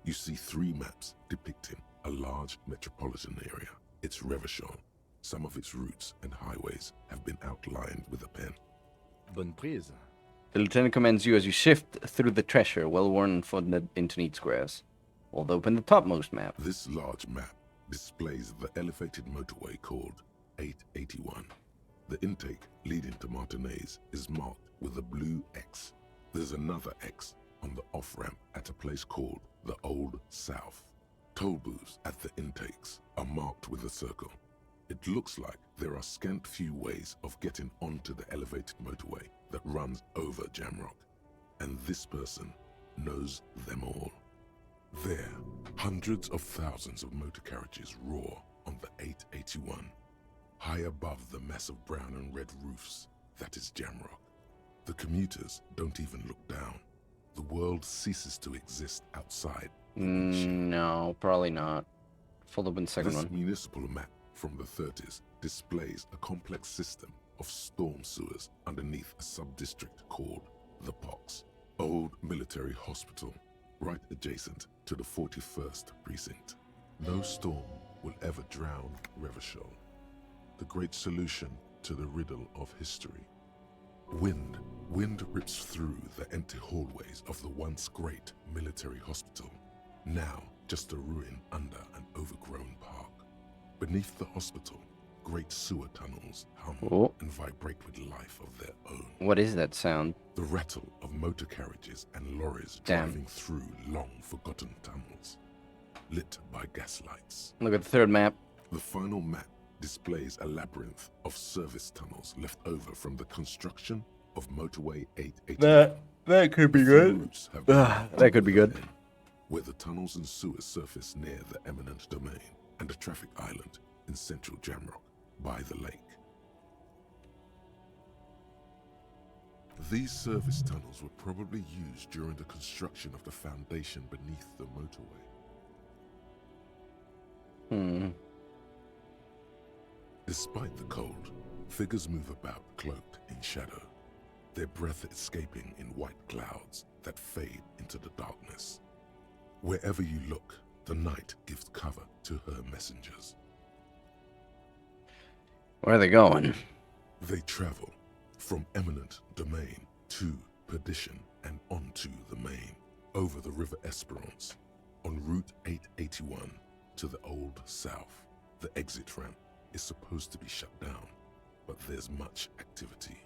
You see 3 maps depicting a large metropolitan area. It's Revachol. Some of its routes and highways have been outlined with a pen. Bonne prise. The lieutenant commands you as you shift through the treasure, well-worn and folded into neat squares. Hold open the topmost map. This large map displays the elevated motorway called 881. The intake leading to Martinez is marked with a blue X. There's another X on the off-ramp at a place called the Old South. Toll booths at the intakes are marked with a circle. It looks like there are scant few ways of getting onto the elevated motorway that runs over Jamrock, and this person knows them all. There, hundreds of thousands of motor carriages roar on the 881, high above the massive brown and red roofs that is Jamrock. The commuters don't even look down. The world ceases to exist outside. No, probably not. Follow up in the second This one. municipal map from the 30s displays a complex system of storm sewers underneath a sub-district called the Pox, old military hospital, right adjacent to the 41st precinct. No storm will ever drown Revachol, the great solution to the riddle of history. Wind rips through the empty hallways of the once great military hospital, now just a ruin under an overgrown park. Beneath the hospital, great sewer tunnels hum and vibrate with life of their own. What is that sound? The rattle of motor carriages and lorries driving through long-forgotten tunnels, lit by gaslights. Look at the third map. The final map displays a labyrinth of service tunnels left over from the construction of Motorway 880. That could be good. That could be good. Where the tunnels and sewers surface near the eminent domain and a traffic island in central Jamrock by the lake. These service tunnels were probably used during the construction of the foundation beneath the motorway. Despite the cold, figures move about cloaked in shadow, their breath escaping in white clouds that fade into the darkness. Wherever you look, the night gives cover to her messengers. Where are they going? They travel from eminent domain to perdition and onto the main, over the River Esperance, on Route 881 to the Old South. The exit ramp is supposed to be shut down, but there's much activity.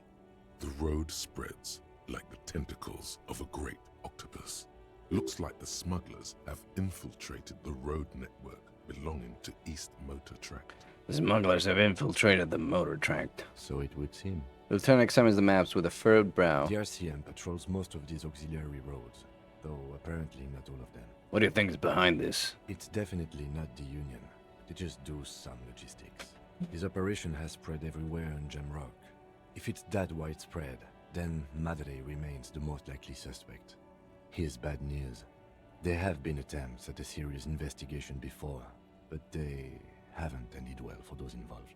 The road spreads like the tentacles of a great octopus. Looks like the smugglers have infiltrated the road network belonging to East Motor Tract. The smugglers have infiltrated the motor tract. So it would seem. The lieutenant examines the maps with a furrowed brow. The RCM patrols most of these auxiliary roads, though apparently not all of them. What do you think is behind this? It's definitely not the Union. They just do some logistics. This operation has spread everywhere in Jamrock. If it's that widespread, then Madre remains the most likely suspect. Here's bad news. There have been attempts at a serious investigation before, but they haven't ended well for those involved.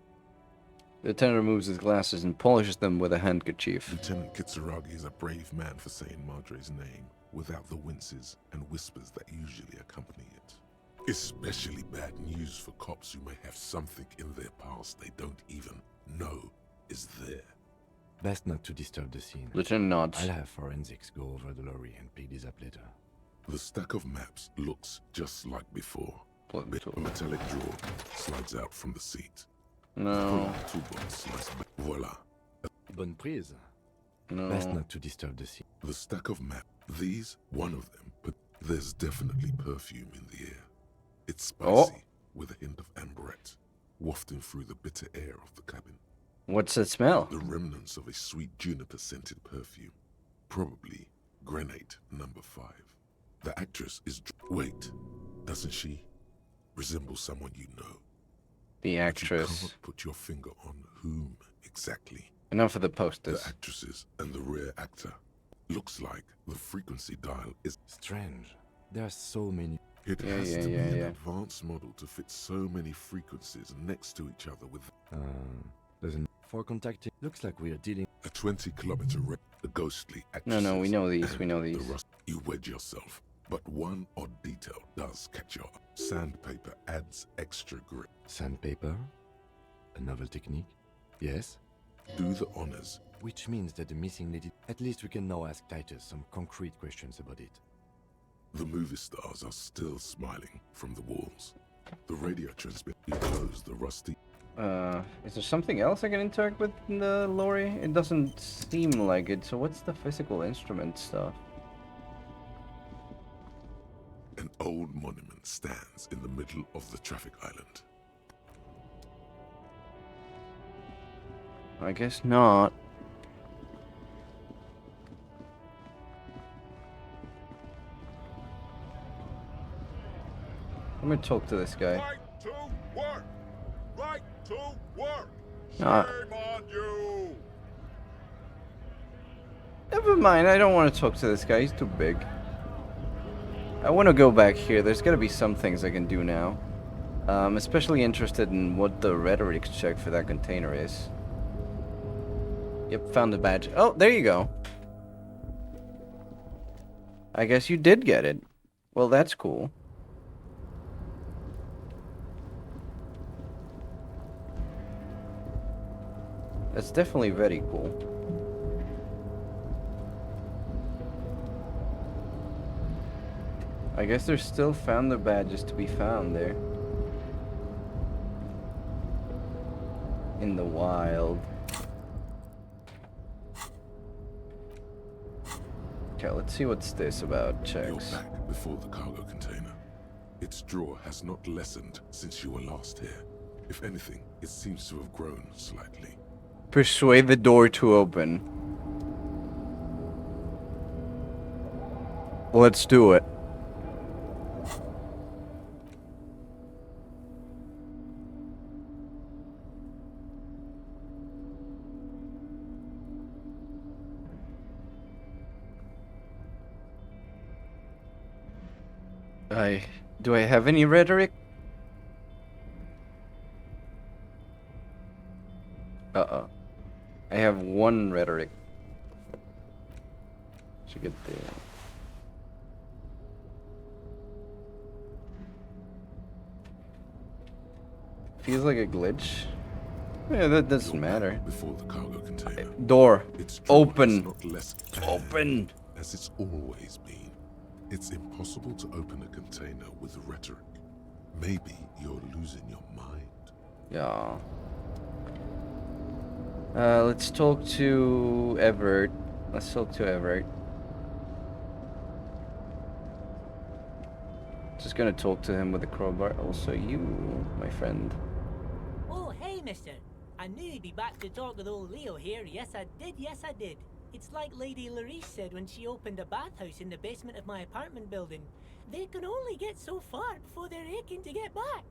The lieutenant removes his glasses and polishes them with a handkerchief. Lieutenant Kitsuragi is a brave man for saying Madre's name without the winces and whispers that usually accompany it. Especially bad news for cops who may have something in their past they don't even know is there. Best not to disturb the scene. Lieutenant nods. I'll have forensics go over the lorry and pick this up later. The stack of maps looks just like before. A metallic drawer slides out from the seat. No. Toolbox slides back. Voila. Bonne prise. No. Best not to disturb the scene. The stack of maps. These, one of them, but there's definitely perfume in the air. It's spicy, with a hint of amberette, wafting through the bitter air of the cabin. What's it smell? The remnants of a sweet juniper-scented perfume. Probably grenade number 5. The actress is... Wait, doesn't she resemble someone you know? The actress. You can't put your finger on whom exactly. Enough of the posters. The actresses and the rear actor. Looks like the frequency dial is... Strange. There are so many... It has to be an advanced model to fit so many frequencies next to each other with... Doesn't... For contacting... Looks like we are dealing... A 20-kilometer range. The ghostly actresses. No, we know these. We know these. You wedge yourself. But one odd detail does catch your eye. Sandpaper adds extra grip. Sandpaper? A novel technique? Yes? Do the honors. Which means that the missing lady... At least we can now ask Titus some concrete questions about it. The movie stars are still smiling from the walls. The radio transmitter. You close the rusty... Is there something else I can interact with in the lorry? It doesn't seem like it, so what's the physical instrument stuff? An old monument stands in the middle of the traffic island. I guess not. I'm gonna talk to this guy. Right to work! Right to work! Shame Uh, on you! Never mind, I don't want to talk to this guy, he's too big. I want to go back here, there's gotta be some things I can do now. I'm especially interested in what the rhetoric check for that container is. Yep, found the badge. Oh, there you go. I guess you did get it. Well, that's cool. That's definitely very cool. I guess there's still founder badges to be found there. In the wild. Okay, let's see what's this about checks. You're back before the cargo container. Its drawer has not lessened since you were last here. If anything, it seems to have grown slightly. Persuade the door to open. Let's do it. Do I have any rhetoric? Uh-oh. I have one rhetoric. Should get the... Feels like a glitch. Yeah, that doesn't matter. Before the cargo container. Door. Its drawer Open. is not less Open. as it's always been. It's impossible to open a container with rhetoric. Maybe you're losing your mind. Yeah. Let's talk to Everett. Let's talk to Everett. Just gonna talk to him with a crowbar. Also, you, my friend. Oh, hey, mister. I knew you'd be back to talk with old Leo here. Yes, I did. Yes, I did. It's like Lady Larice said when she opened a bathhouse in the basement of my apartment building. They can only get so far before they're aching to get back.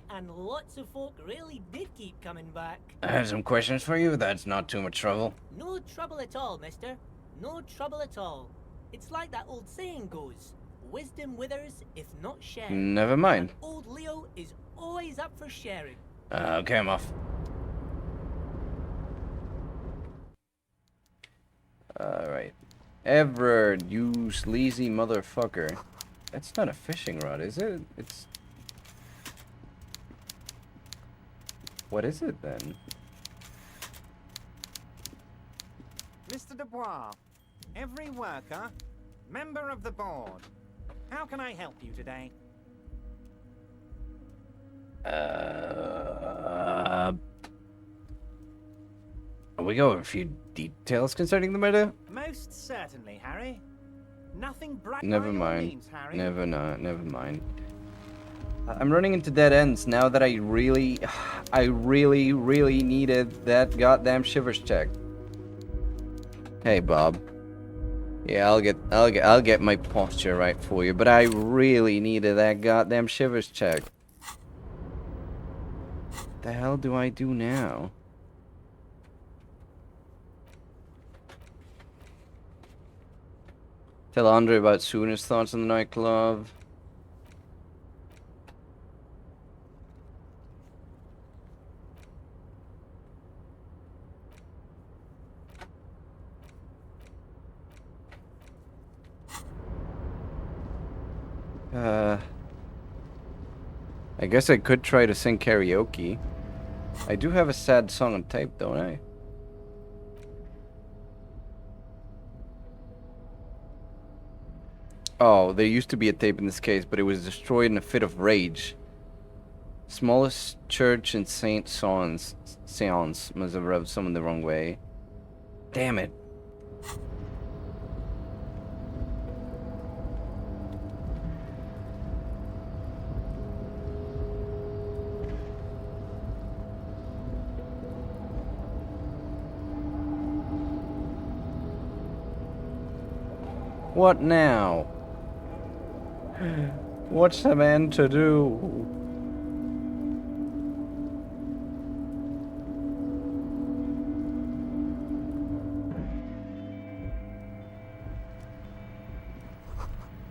And lots of folk really did keep coming back. I have some questions for you. That's not too much trouble. No trouble at all, mister. No trouble at all. It's like that old saying goes. Wisdom withers if not shared. Never mind. And old Leo is always up for sharing. Okay, I'm off. Alright. Everett, you sleazy motherfucker. That's not a fishing rod, is it? It's... What is it then? Mr. Dubois, every worker, member of the board. How can I help you today? We go over a few details concerning the murder? Most certainly, Harry. Nothing bright Never by your mind. means, Harry. Never mind. I'm running into dead ends now that I really needed that goddamn shivers check. Hey, Bob. Yeah, I'll get my posture right for you, but I really needed that goddamn shivers check. The hell do I do now? Tell Andre about Sooner's thoughts on the nightclub. I guess I could try to sing karaoke. I do have a sad song on tape, don't I? Oh, there used to be a tape in this case, but it was destroyed in a fit of rage. Smallest church in St. Sean's must have rubbed someone the wrong way. Damn it. What now? What's a man to do?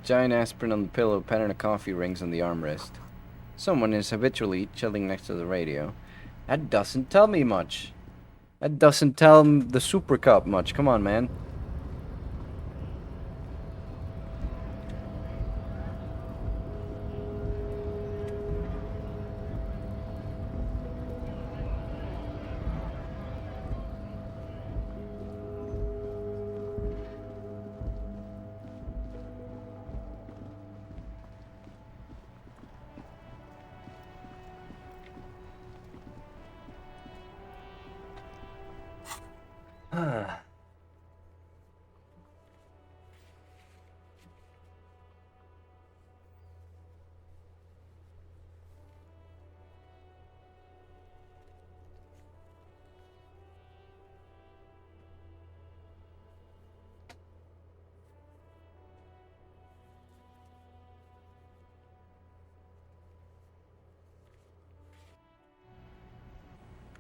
Giant aspirin on the pillow, pen and a coffee rings on the armrest. Someone is habitually chilling next to the radio. That doesn't tell me much. That doesn't tell the Super Cup much. Come on, man.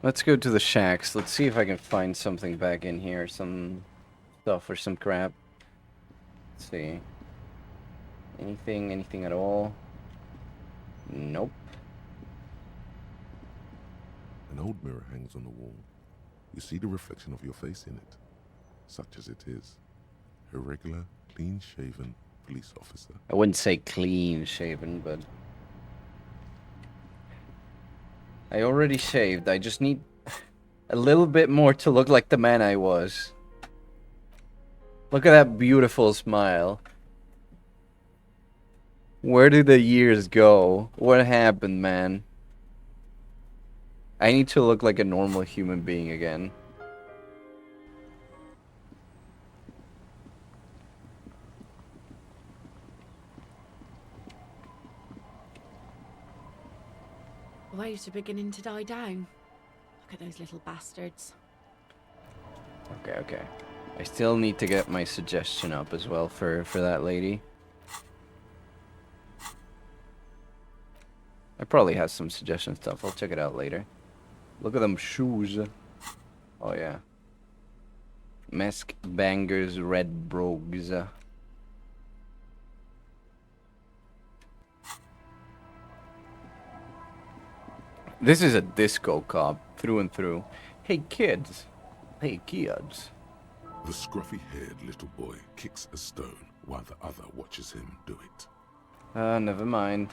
Let's go to the shacks. Let's see if I can find something back in here. Some stuff or some crap. Let's see. Anything at all? Nope. An old mirror hangs on the wall. You see the reflection of your face in it, such as it is. A regular, clean-shaven police officer. I wouldn't say clean-shaven, but... I already shaved. I just need a little bit more to look like the man I was. Look at that beautiful smile. Where did the years go? What happened, man? I need to look like a normal human being again. Waves are beginning to die down. Look at those little bastards. Okay. I still need to get my suggestion up as well for that lady. I probably have some suggestion stuff. I'll check it out later. Look at them shoes. Oh yeah. Mask bangers, red brogues. This is a disco cop, through and through. Hey kids. Hey kids. The scruffy-haired little boy kicks a stone while the other watches him do it. Never mind.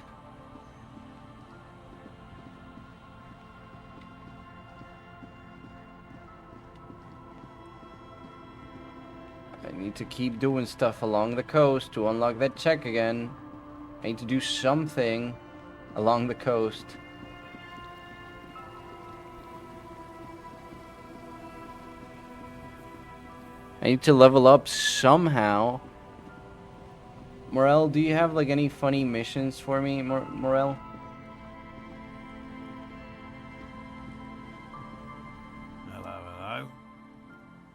I need to keep doing stuff along the coast to unlock that check again. I need to do something along the coast. I need to level up somehow. Morel, do you have like any funny missions for me, Morel? Hello.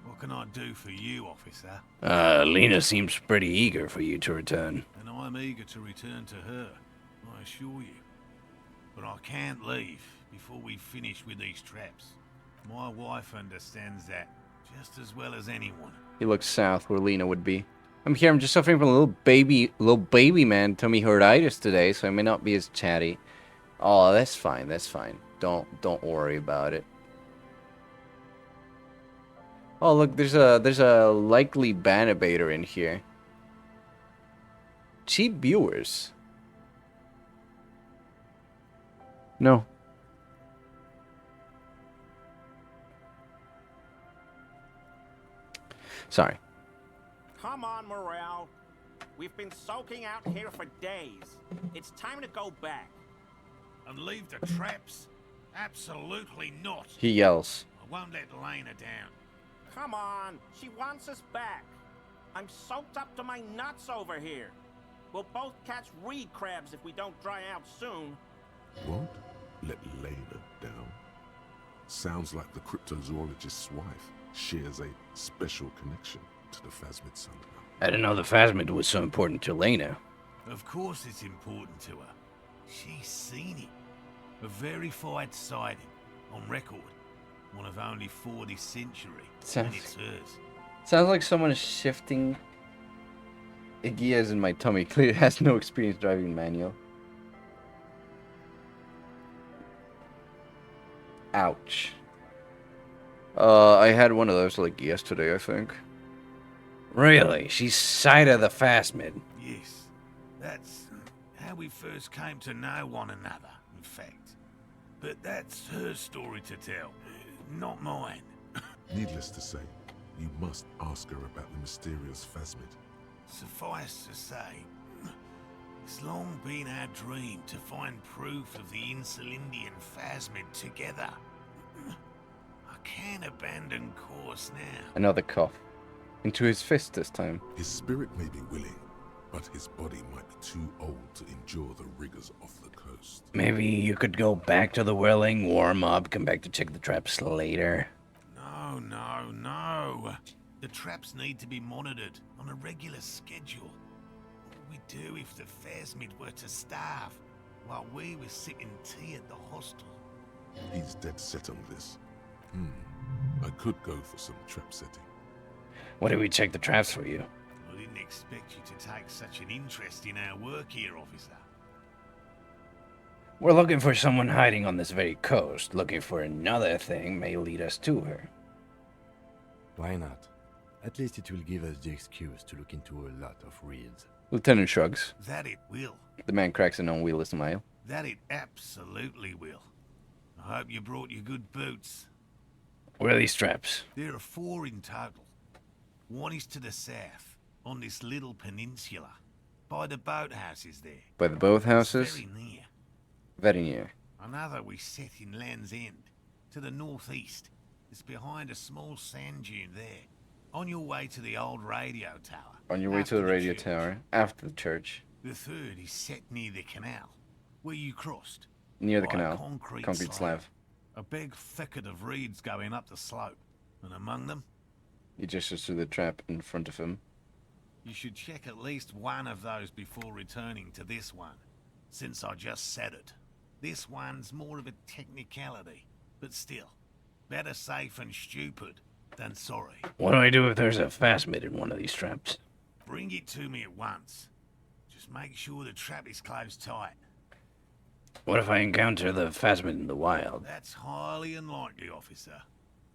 What can I do for you, officer? Lena seems pretty eager for you to return. And I'm eager to return to her, I assure you. But I can't leave before we finish with these traps. My wife understands that just as well as anyone. He looks south where Lena would be. I'm here, I'm just suffering from a little baby man tummy hurtitis today, so I may not be as chatty. Oh, that's fine, that's fine. Don't worry about it. Oh look, there's a likely Banabator in here. Cheap viewers. No. Sorry. Come on, Morel. We've been soaking out here for days. It's time to go back. And leave the traps? Absolutely not. He yells. I won't let Lena down. Come on, she wants us back. I'm soaked up to my nuts over here. We'll both catch reed crabs if we don't dry out soon. Won't let Lena down? Sounds like the cryptozoologist's wife shares a special connection to the Phasmid Sun. I didn't know the phasmid was so important to Lena. Of course it's important to her. She's seen it. A verified sighting, on record. One of only 4 this century, and it's hers. Sounds like someone is shifting. Iggy is in my tummy. Clearly has no experience driving manual. Ouch. I had one of those like yesterday, I think. Really? She's sighted the phasmid. Yes, that's how we first came to know one another, in fact. But that's her story to tell, not mine. Needless to say, you must ask her about the mysterious phasmid. Suffice to say, it's long been our dream to find proof of the Insulindian phasmid together. I can't abandon course now. Another cough. Into his fist this time. His spirit may be willing, but his body might be too old to endure the rigors of the coast. Maybe you could go back to the Whirling, warm up, come back to check the traps later. No. The traps need to be monitored on a regular schedule. What would we do if the phasmid were to starve while we were sipping tea at the hostel? He's dead set on this. I could go for some trap setting. Why do we check the traps for you? I didn't expect you to take such an interest in our work here, officer. We're looking for someone hiding on this very coast. Looking for another thing may lead us to her. Why not? At least it will give us the excuse to look into a lot of reeds. Lieutenant shrugs. That it will. The man cracks an unwieldy smile. That it absolutely will. I hope you brought your good boots. Where are these traps? There are 4 in total. One is to the south, on this little peninsula, by the boathouses there. By the boathouses? Very near. Very near. Another we set in Land's End, to the northeast. It's behind a small sand dune there. On your way to the old radio tower. On your way to the radio tower, after the church. The third is set near the canal, where you crossed. Near the By a canal. Concrete slab. A big thicket of reeds going up the slope, and among them... He gestures to the trap in front of him. You should check at least one of those before returning to this one, since I just said it. This one's more of a technicality, but still, better safe and stupid than sorry. What do I do if there's a phasmid in one of these traps? Bring it to me at once. Just make sure the trap is closed tight. What if I encounter the phasmid in the wild? That's highly unlikely, officer.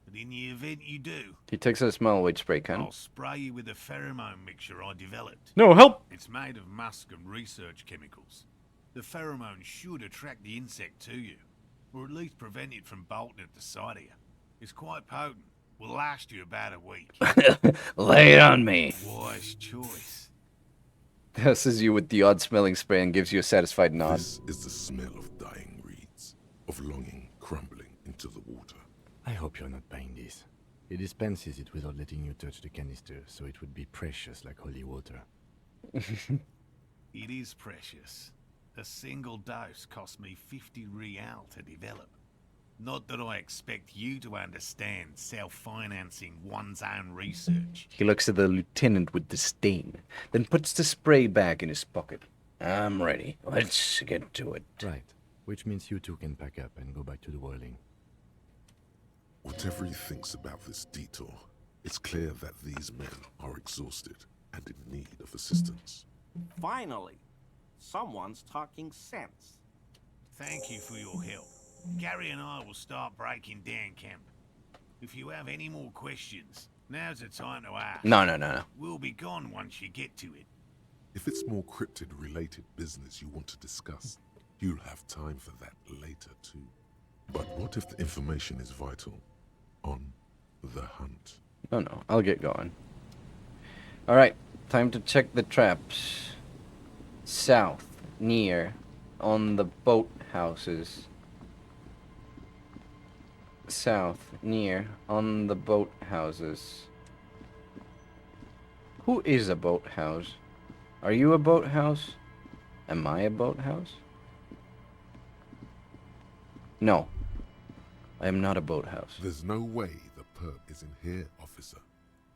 But in the event you do... He takes a small weight spray can. I'll spray you with a pheromone mixture I developed. No, help! It's made of musk and research chemicals. The pheromone should attract the insect to you, or at least prevent it from bolting at the sight of you. It's quite potent. Will last you about a week. Lay it on me. Wise choice. Dusses you with the odd-smelling spray and gives you a satisfied nod. This is the smell of dying reeds, of longing crumbling into the water. I hope you're not buying this. It dispenses it without letting you touch the canister, so it would be precious like holy water. It is precious. A single dose cost me 50 real to develop. Not that I expect you to understand self-financing one's own research. He looks at the lieutenant with disdain, then puts the spray back in his pocket. I'm ready. Let's get to it. Right. Which means you two can pack up and go back to the whirling. Whatever he thinks about this detour, it's clear that these men are exhausted and in need of assistance. Finally, someone's talking sense. Thank you for your help. Gary and I will start breaking down camp. If you have any more questions, now's the time to ask. No. We'll be gone once you get to it. If it's more cryptid-related business you want to discuss, you'll have time for that later too. But what if the information is vital? On the hunt. No, I'll get going. Alright, time to check the traps. South, near, on the boat houses. South, near, on the boat houses. Who is a boathouse? Are you a boathouse? Am I a boathouse? No. I am not a boathouse. There's no way the perp is in here, officer.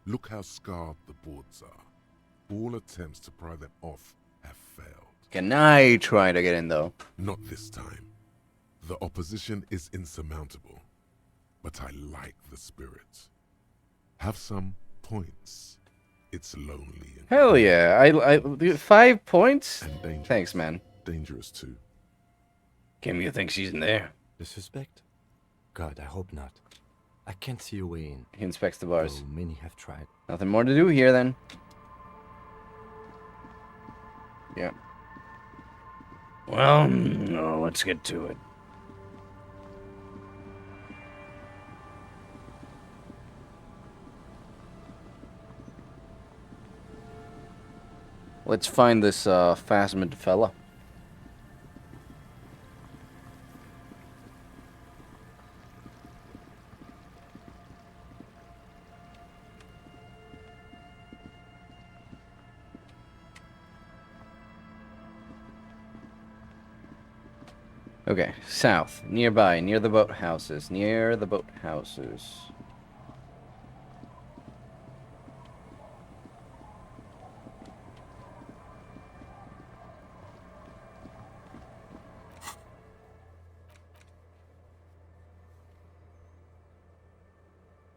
Look how scarred the boards are. All attempts to pry them off have failed. Can I try to get in, though? Not this time. The opposition is insurmountable, but I like the spirit. Have some points. It's lonely and Hell yeah. I 5 points? and dangerous. Thanks, man. Dangerous too. Kim, you think she's in there? The suspect? God, I hope not. I can't see a way in. He inspects the bars. Though many have tried. Nothing more to do here, then. Yeah. Well, no, let's get to it. Let's find this phasmid fella. Okay, south, nearby, near the boathouses, near the boathouses.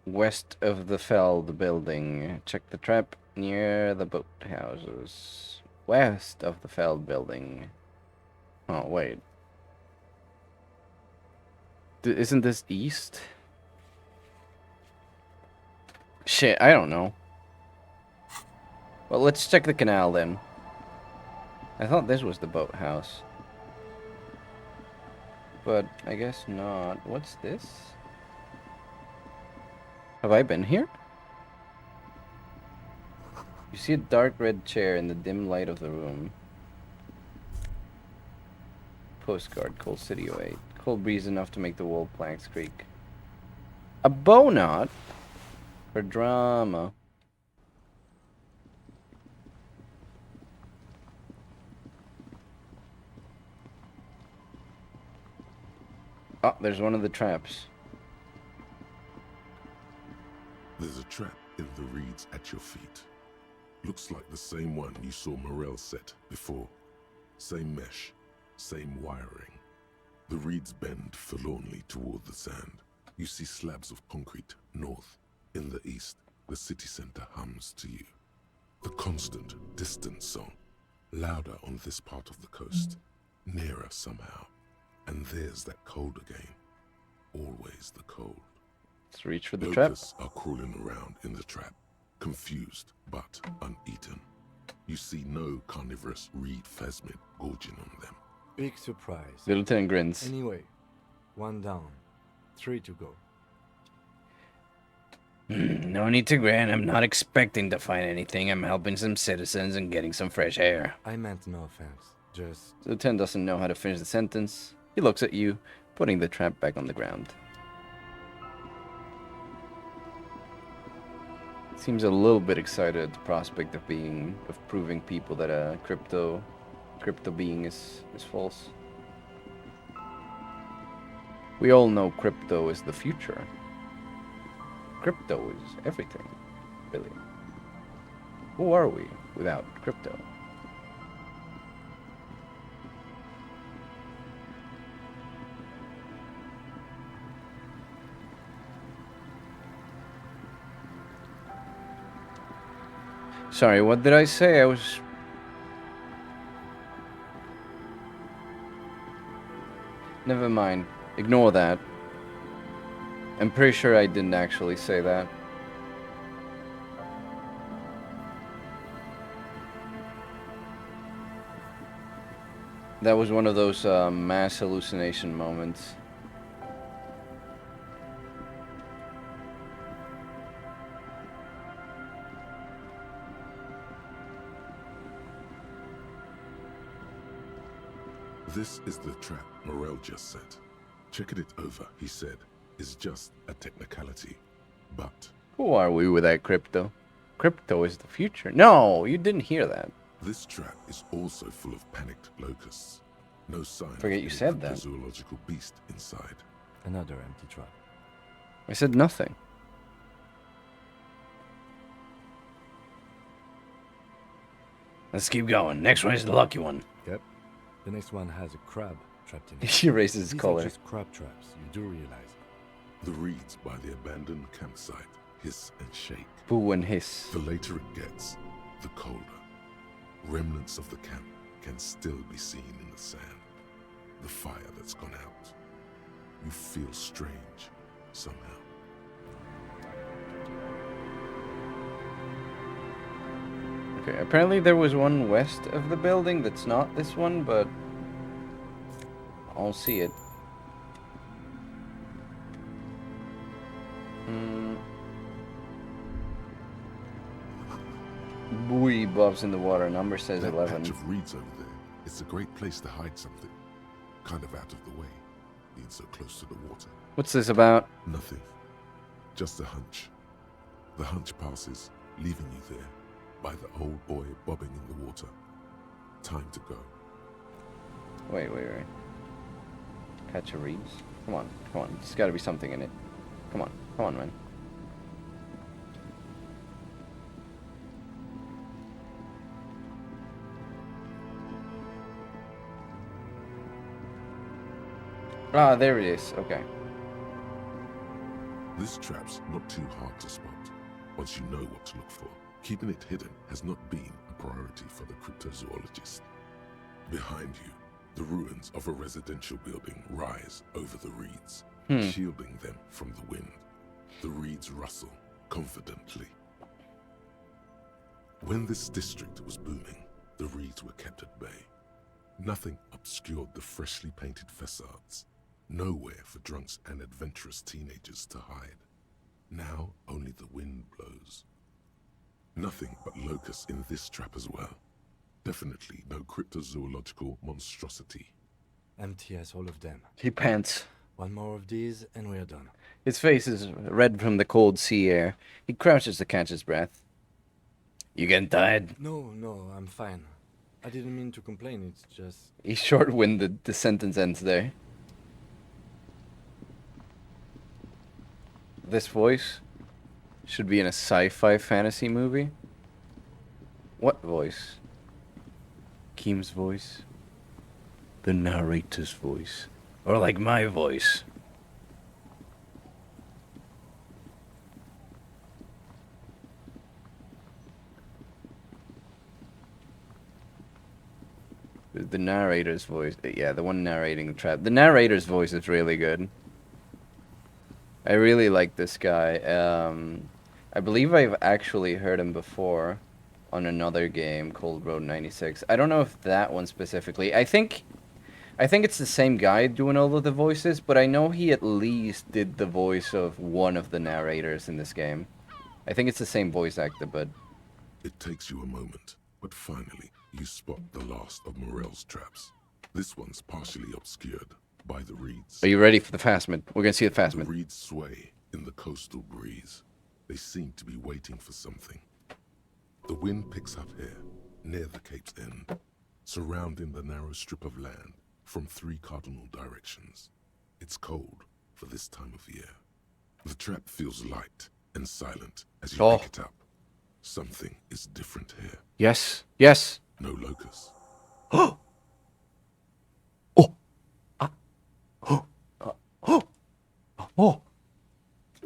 West of the Feld building. Check the trap near the boathouses. West of the Feld building. Oh, wait. Isn't this east? Shit, I don't know. Well, let's check the canal then. I thought this was the boathouse. But I guess not. What's this? Have I been here? You see a dark red chair in the dim light of the room. Postcard, Cold City 08. Cold breeze enough to make the wall planks creak. A bow knot? For drama. Oh, there's one of the traps. There's a trap in the reeds at your feet. Looks like the same one you saw Morel set before. Same mesh, same wiring. The reeds bend forlornly toward the sand. You see slabs of concrete north. In the east, the city center hums to you. The constant, distant song, louder on this part of the coast, nearer somehow. And there's that cold again. Always the cold. Let's reach for the trap. Locusts are crawling around in the trap, confused but uneaten. You see no carnivorous reed phasmid gorging on them. Big surprise. The lieutenant grins. Anyway, 1 down, 3 to go. No need to grin. I'm not expecting to find anything. I'm helping some citizens and getting some fresh air. I meant no offense. Just... The lieutenant doesn't know how to finish the sentence. He looks at you, putting the trap back on the ground. Seems a little bit excited at the prospect of proving people that a crypto being is false. We all know crypto is the future. Crypto is everything, really. Who are we without crypto? Sorry, what did I say? I was... Never mind. Ignore that. I'm pretty sure I didn't actually say that. That was one of those mass hallucination moments. This is the trap Morel just set. Checking it over, he said, is just a technicality. But... Who are we without crypto? Crypto is the future. No, you didn't hear that. This trap is also full of panicked locusts. No sign Forget you said that. zoological beast inside. Another empty trap. I said nothing. Let's keep going. Next one is the lucky one. Yep. The next one has a crab trapped in it. He raises his These collar. are just crab traps, you do realize. The reeds by the abandoned campsite hiss and shake. Boo and hiss. The later it gets, the colder. Remnants of the camp can still be seen in the sand. The fire that's gone out. You feel strange, somehow. Okay, apparently there was one west of the building that's not this one, but I'll see it. Buoy bobs in the water. Number says That 11. patch of reeds over there, it's a great place to hide something. Kind of out of the way, being so close to the water. What's this about? Nothing. Just a hunch. The hunch passes, leaving you there, by the old boy bobbing in the water. Time to go. Wait. Patch of reeds? Come on. There's gotta be something in it. Come on, man. Ah, there it is. Okay. This trap's not too hard to spot, once you know what to look for. Keeping it hidden has not been a priority for the cryptozoologist. Behind you, the ruins of a residential building rise over the reeds, shielding them from the wind. The reeds rustle confidently. When this district was booming, the reeds were kept at bay. Nothing obscured the freshly painted facades. Nowhere for drunks and adventurous teenagers to hide. Now only the wind blows. Nothing but locusts in this trap as well. Definitely no cryptozoological monstrosity. Empty as all of them. He pants. One more of these and we're done. His face is red from the cold sea air. He crouches to catch his breath. You getting tired? No, I'm fine. I didn't mean to complain, it's just... He's short-winded. The sentence ends there. This voice should be in a sci-fi fantasy movie. What voice? Keem's voice? The narrator's voice? Or like my voice? The narrator's voice. Yeah, the one narrating the trap. The narrator's voice is really good. I really like this guy. I believe I've actually heard him before on another game called Road 96. I don't know if that one specifically. I think it's the same guy doing all of the voices, but I know he at least did the voice of one of the narrators in this game. I think it's the same voice actor, but... It takes you a moment, but finally, you spot the last of Morel's traps. This one's partially obscured by the reeds. Are you ready for the Phasmid? We're gonna see the Phasmid. The reeds sway in the coastal breeze. They seem to be waiting for something. The wind picks up here, near the cape's end, surrounding the narrow strip of land from 3 cardinal directions. It's cold for this time of year. The trap feels light and silent as you pick it up. Something is different here. Yes. No locusts.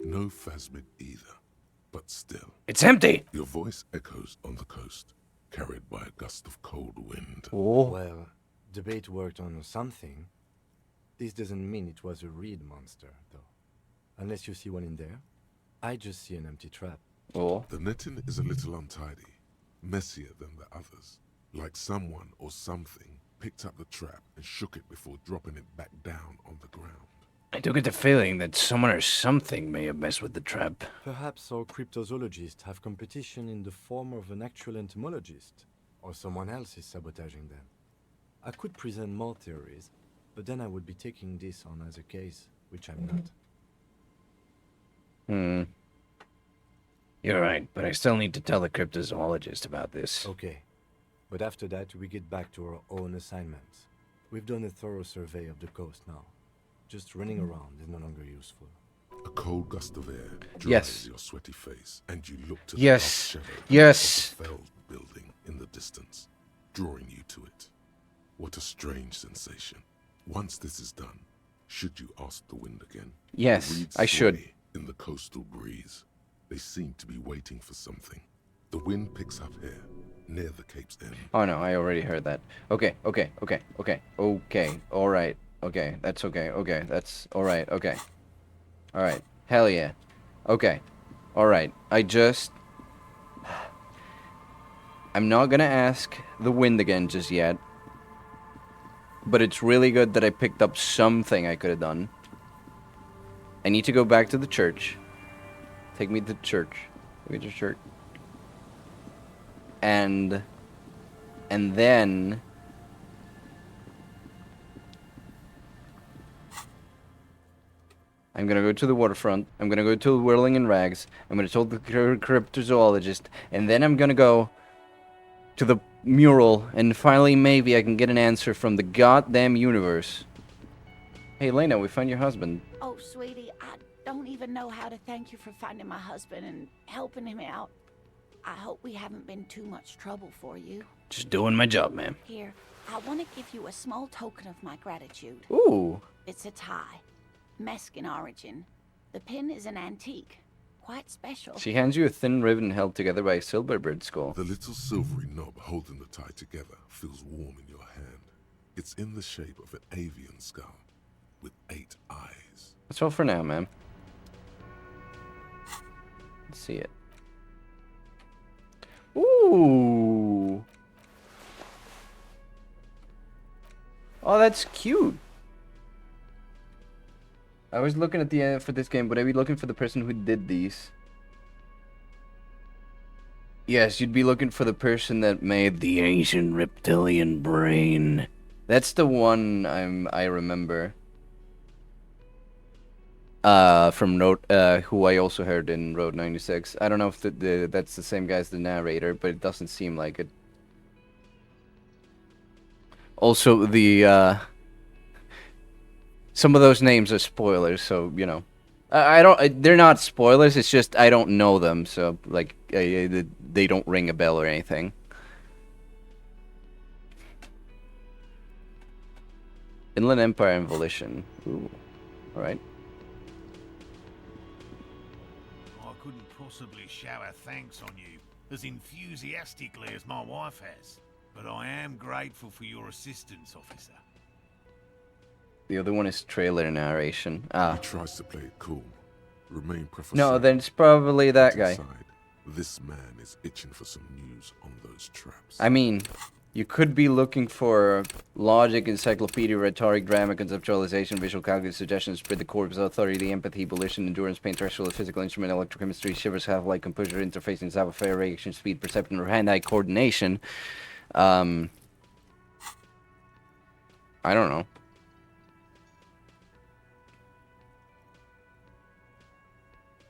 No Phasmid either, but still. It's empty! Your voice echoes on the coast, carried by a gust of cold wind. Well, debate worked on something. This doesn't mean it was a reed monster, though. Unless you see one in there. I just see an empty trap. The netting is a little untidy, messier than the others. Like someone or something picked up the trap and shook it before dropping it back down on the ground. I do get the feeling that someone or something may have messed with the trap. Perhaps our cryptozoologists have competition in the form of an actual entomologist, or someone else is sabotaging them. I could present more theories, but then I would be taking this on as a case, which I'm not. You're right, but I still need to tell the cryptozoologist about this. Okay, but after that we get back to our own assignments. We've done a thorough survey of the coast now. Just running around is no longer useful. A cold gust of air dries your sweaty face, and you look to the dark shadow of the felled building in the distance. drawing you to it. What a strange sensation. Once this is done, should you ask the wind again? Yes, The reeds I should. sway in the coastal breeze. They seem to be waiting for something. The wind picks up here, near the Cape's end. Oh no, I already heard that. Okay. Alright. Okay, that's okay. Okay, that's alright. Okay. Alright. Hell yeah. Okay. Alright. I'm not gonna ask the wind again just yet. But it's really good that I picked up something I could have done. I need to go back to the church. Take me to church. Take me to church. And then I'm gonna go to the waterfront. I'm gonna go to Whirling in Rags. I'm gonna talk to the cryptozoologist, and then I'm gonna go to the mural, and finally maybe I can get an answer from the goddamn universe. Hey, Lena, we found your husband. Oh, sweetie, I don't even know how to thank you for finding my husband and helping him out. I hope we haven't been too much trouble for you. Just doing my job, ma'am. Here, I want to give you a small token of my gratitude. Ooh. It's a tie. Mexican origin. The pin is an antique. Quite special. She hands you a thin ribbon held together by a silverbird skull. The little silvery knob holding the tie together feels warm in your hand. It's in the shape of an avian skull with 8 eyes. That's all for now, ma'am. Let's see it. Ooh. Oh, that's cute. I was looking at the for this game, but I'd be looking for the person who did these. Yes, you'd be looking for the person that made the ancient reptilian brain. That's the one I remember. From Road, who I also heard in Road 96. I don't know if that's the same guy as the narrator, but it doesn't seem like it. Also, some of those names are spoilers, so, you know. They're not spoilers, it's just I don't know them, so, like, they don't ring a bell or anything. Inland Empire and Volition. Ooh. Alright. I couldn't possibly shower thanks on you as enthusiastically as my wife has, but I am grateful for your assistance, officer. The other one is trailer narration. Ah. He tries to play it cool. Remain professor. No, then it's probably that guy. Inside, this man is itching for some news on those traps. I mean, you could be looking for logic, encyclopedia, rhetoric, drama, conceptualization, visual calculus, suggestion, spread the corpus, authority, empathy, volition, endurance, pain threshold, physical instrument, electrochemistry, shivers, half-light, composure, interfacing, fair reaction, speed, perception, or hand-eye coordination. I don't know.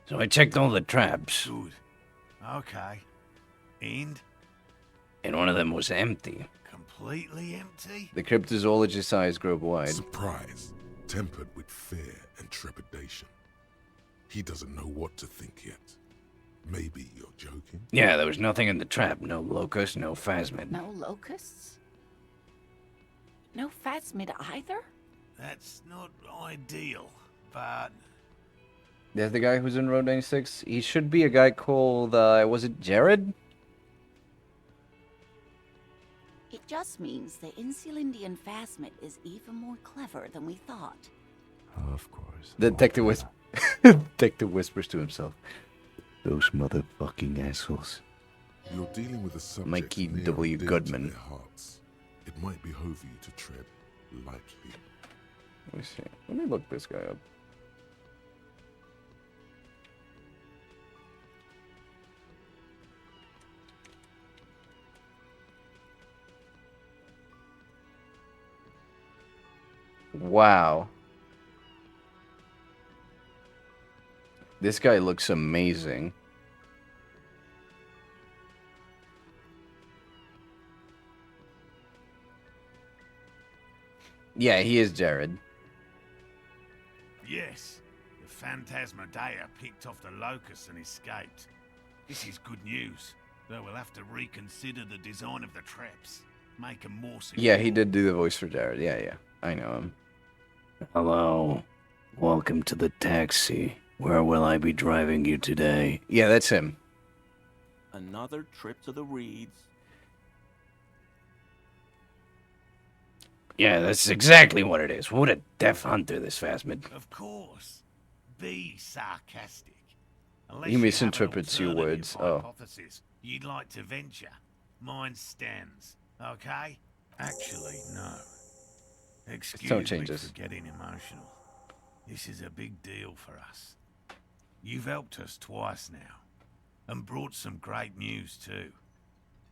So I checked all the traps. Good. Okay. And one of them was empty. completely empty? The cryptozoologist's eyes grow wide. Surprise, tempered with fear and trepidation. He doesn't know what to think yet. Maybe you're joking? Yeah, there was nothing in the trap. No locust, no phasmid. No locusts? No phasmid either? That's not ideal, but There's the guy who's in Road 96. He should be a guy called, was it Jared? It just means the Insulindian phasmid is even more clever than we thought. Of course. Detective whispers to himself. Those motherfucking assholes. You're dealing with a subject Mikey near W. and dear to Goodman. their hearts. It might behoove you to tread lightly. Let me see. Let me look this guy up. Wow. This guy looks amazing. Yeah, he is Jared. yes, the Phantasmadeia picked off the locusts and escaped. This is good news, though we'll have to reconsider the design of the traps. Make him more secure. Yeah, he did do the voice for Jared. Yeah. I know him. Hello. Welcome to the taxi. Where will I be driving you today? Yeah, that's him. Another trip to the Reeds. Yeah, that's exactly what it is. What a deaf hunter, this Phasmid. Of course. Be sarcastic. He misinterprets your words. Oh. Hypothesis you'd like to venture. Mine stands. Okay? Actually, no. Excuse me for getting emotional. This is a big deal for us. You've helped us twice now, and brought some great news too.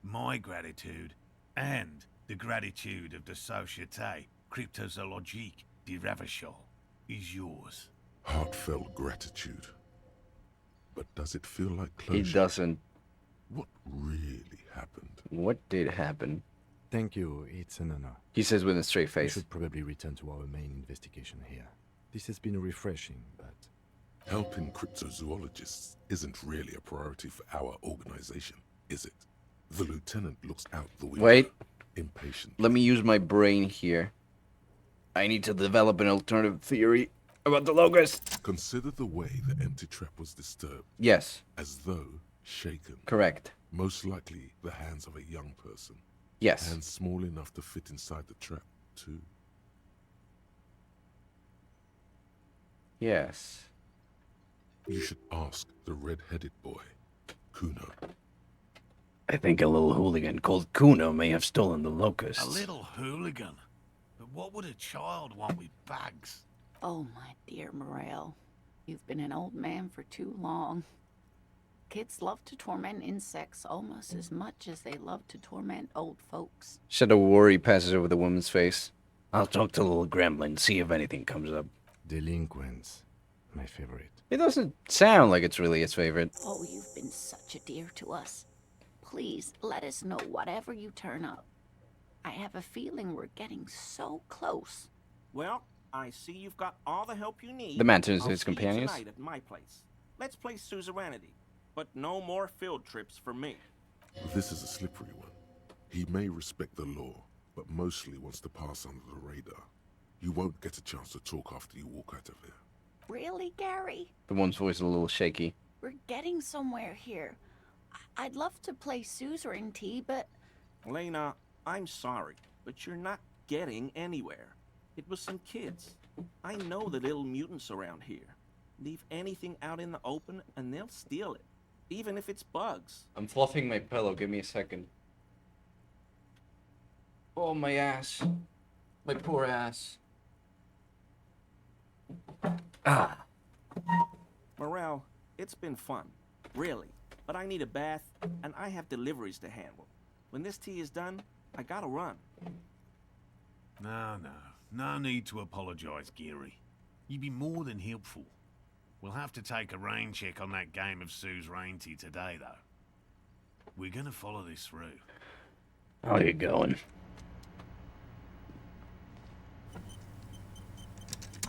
My gratitude, and the gratitude of the Société Cryptozoologique de Ravachol, is yours. Heartfelt gratitude. But does it feel like closure? It doesn't. What really happened? What did happen? Thank you, it's an honor. He says with a straight We face. should probably return to our main investigation here. This has been refreshing, but... Helping cryptozoologists isn't really a priority for our organization, is it? The lieutenant looks out the window. Wait. Impatient. Let me use my brain here. I need to develop an alternative theory about the locust. Consider the way the empty trap was disturbed. Yes. As though shaken. Correct. Most likely the hands of a young person. Yes. Hands small enough to fit inside the trap, too. Yes. You should ask the red-headed boy, Kuno. I think a little hooligan called Kuno may have stolen the locusts. A little hooligan? But what would a child want with bags? Oh, my dear Morel. You've been an old man for too long. Kids love to torment insects almost as much as they love to torment old folks. Shadow worry passes over the woman's face. I'll talk to little gremlin, see if anything comes up. Delinquents. My favorite. It doesn't sound like it's really his favorite. Oh, you've been such a dear to us. Please, let us know whatever you turn up. I have a feeling we're getting so close. Well, I see you've got all the help you need. The man turns to I'll his see you companions. tonight at my place. Let's play suzerainty, but no more field trips for me. This is a slippery one. He may respect the law, but mostly wants to pass under the radar. You won't get a chance to talk after you walk out of here. Really, Gary? The woman's voice is a little shaky. We're getting somewhere here. I'd love to play suzerainty, but... Lena, I'm sorry, but you're not getting anywhere. It was some kids. I know the little mutants around here. Leave anything out in the open and they'll steal it, even if it's bugs. I'm fluffing my pillow. Give me a second. Oh, my ass. My poor ass. Ah. Morel, it's been fun, really. But I need a bath, and I have deliveries to handle. When this tea is done, I gotta run. No need to apologize, Geary. You'd be more than helpful. We'll have to take a rain check on that game of suzerainty today, though. We're gonna follow this through. How you going?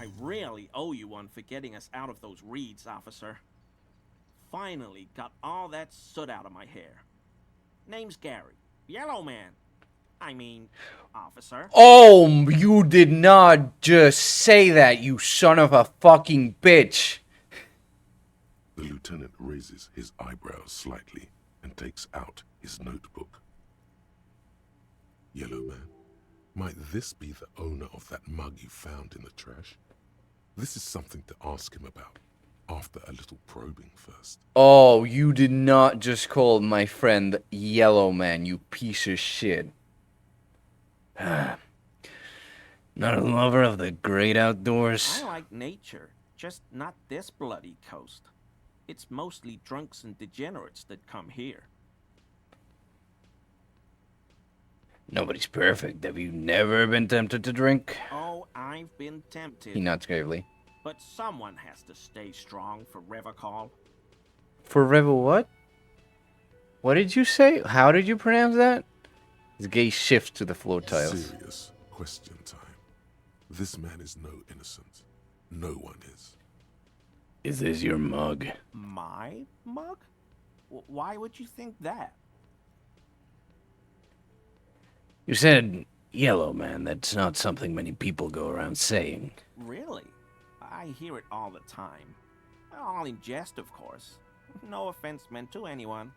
I really owe you one for getting us out of those reeds, officer. Finally got all that soot out of my hair. Name's Gary. Yellow Man. I mean, officer. Oh, you did not just say that, you son of a fucking bitch. The lieutenant raises his eyebrows slightly and takes out his notebook. Yellow Man, might this be the owner of that mug you found in the trash? This is something to ask him about. After a little probing first. Oh, you did not just call my friend Yellow Man, you piece of shit. Not a lover of the great outdoors? I like nature, just not this bloody coast. It's mostly drunks and degenerates that come here. Nobody's perfect. Have you never been tempted to drink? Oh, I've been tempted. He nods gravely. But someone has to stay strong for Revachol. For Revel what? What did you say? How did you pronounce that? His gaze shifts to the floor tiles. Serious question time. This man is no innocent. No one is. Is this your mug? My mug? Why would you think that? You said yellow man. That's not something many people go around saying. Really? I hear it all the time. All in jest, of course. No offense meant to anyone.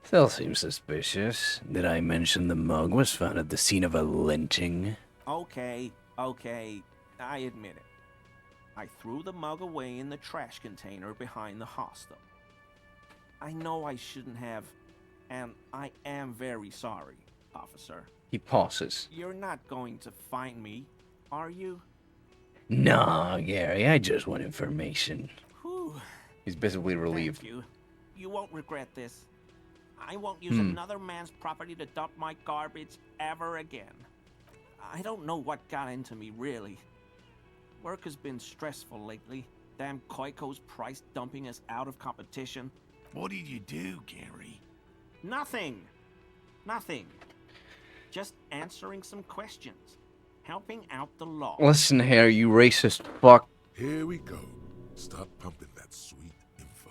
Still seems suspicious. Did I mention the mug was found at the scene of a lynching? Okay, I admit it. I threw the mug away in the trash container behind the hostel. I know I shouldn't have, and I am very sorry, officer. He pauses. You're not going to find me, are you? Nah, Gary, I just want information. Whew. He's visibly relieved. Thank you. You won't regret this. I won't use another man's property to dump my garbage ever again. I don't know what got into me, really. Work has been stressful lately. Damn Koiko's price dumping us out of competition. What did you do, Gary? Nothing. Just answering some questions. Helping out the law. Listen here, you racist fuck. Here we go. Start pumping that sweet info.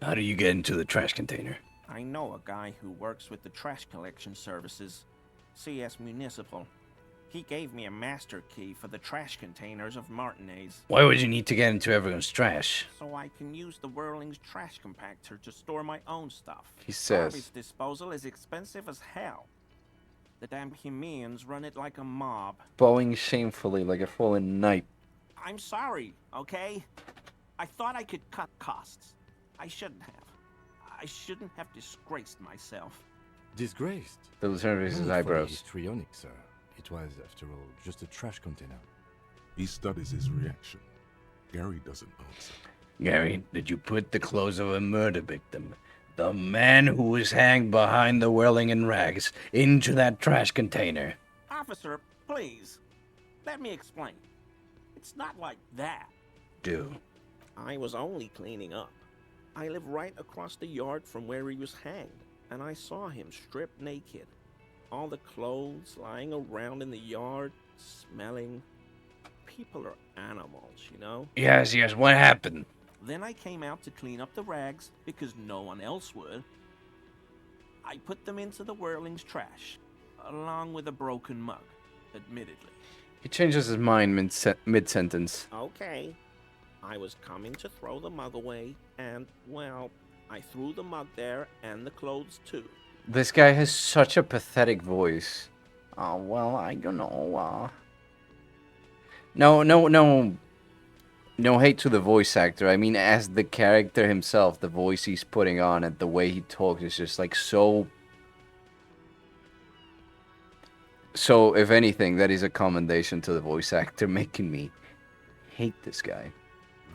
How do you get into the trash container? I know a guy who works with the trash collection services. CS Municipal. He gave me a master key for the trash containers of Martinez. Why would you need to get into everyone's trash? So I can use the Whirling's trash compactor to store my own stuff. He says. Garbage disposal is expensive as hell. The damn Hemians run it like a mob. Bowing shamefully like a fallen knight. I'm sorry, okay? I thought I could cut costs. I shouldn't have. I shouldn't have disgraced myself. Disgraced? The lieutenant raises his Not for the eyebrows. histrionic, sir. It was, after all, just a trash container. He studies his reaction. Gary doesn't answer. Gary, did you put the clothes of a murder victim, the man who was hanged behind the whirling in rags, into that trash container? Officer, please. Let me explain. It's not like that. Do. I was only cleaning up. I live right across the yard from where he was hanged, and I saw him stripped naked. All the clothes lying around in the yard, smelling. People are animals, you know? Yes, what happened? Then I came out to clean up the rags because no one else would. I put them into the Whirling's trash, along with a broken mug, admittedly. He changes his mind mid-sentence. Okay. I was coming to throw the mug away, and, well, I threw the mug there and the clothes too. This guy has such a pathetic voice. Oh, well, I don't know. No hate to the voice actor. I mean, as the character himself, the voice he's putting on and the way he talks is just like so... So, if anything, that is a commendation to the voice actor, making me hate this guy.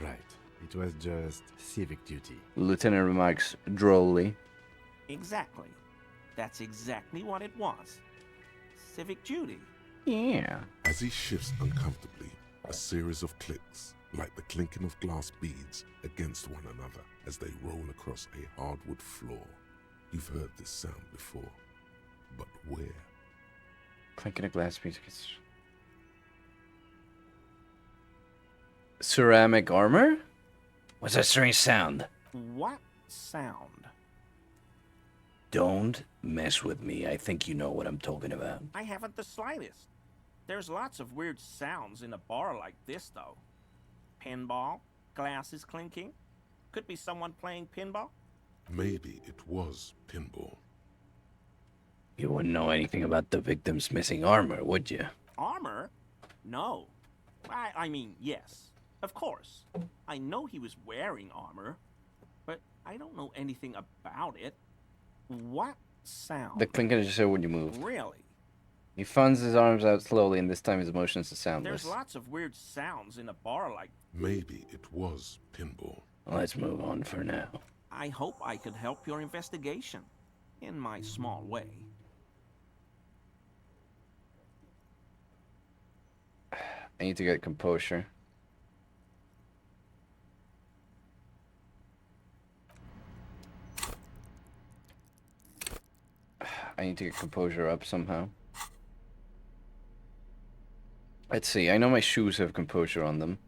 Right. It was just civic duty. Lieutenant remarks drolly. Exactly. That's exactly what it was. Civic duty. Yeah. As he shifts uncomfortably, a series of clicks, like the clinking of glass beads against one another as they roll across a hardwood floor. You've heard this sound before, but where? Clinking a glass piece. Ceramic armor? What's that strange sound? What sound? Don't mess with me. I think you know what I'm talking about. I haven't the slightest. There's lots of weird sounds in a bar like this, though. Pinball, glasses clinking. Could be someone playing pinball. Maybe it was pinball. You wouldn't know anything about the victim's missing armor, would you? Armor? No. I mean, yes. Of course. I know he was wearing armor, but I don't know anything about it. What sound? The clinking is just so when you move. Really? He funds his arms out slowly, and this time his motions are soundless. There's lots of weird sounds in a bar like... Maybe it was pinball. Let's move on for now. I hope I could help your investigation, in my small way. I need to get composure. I need to get composure up somehow. Let's see. I know my shoes have composure on them.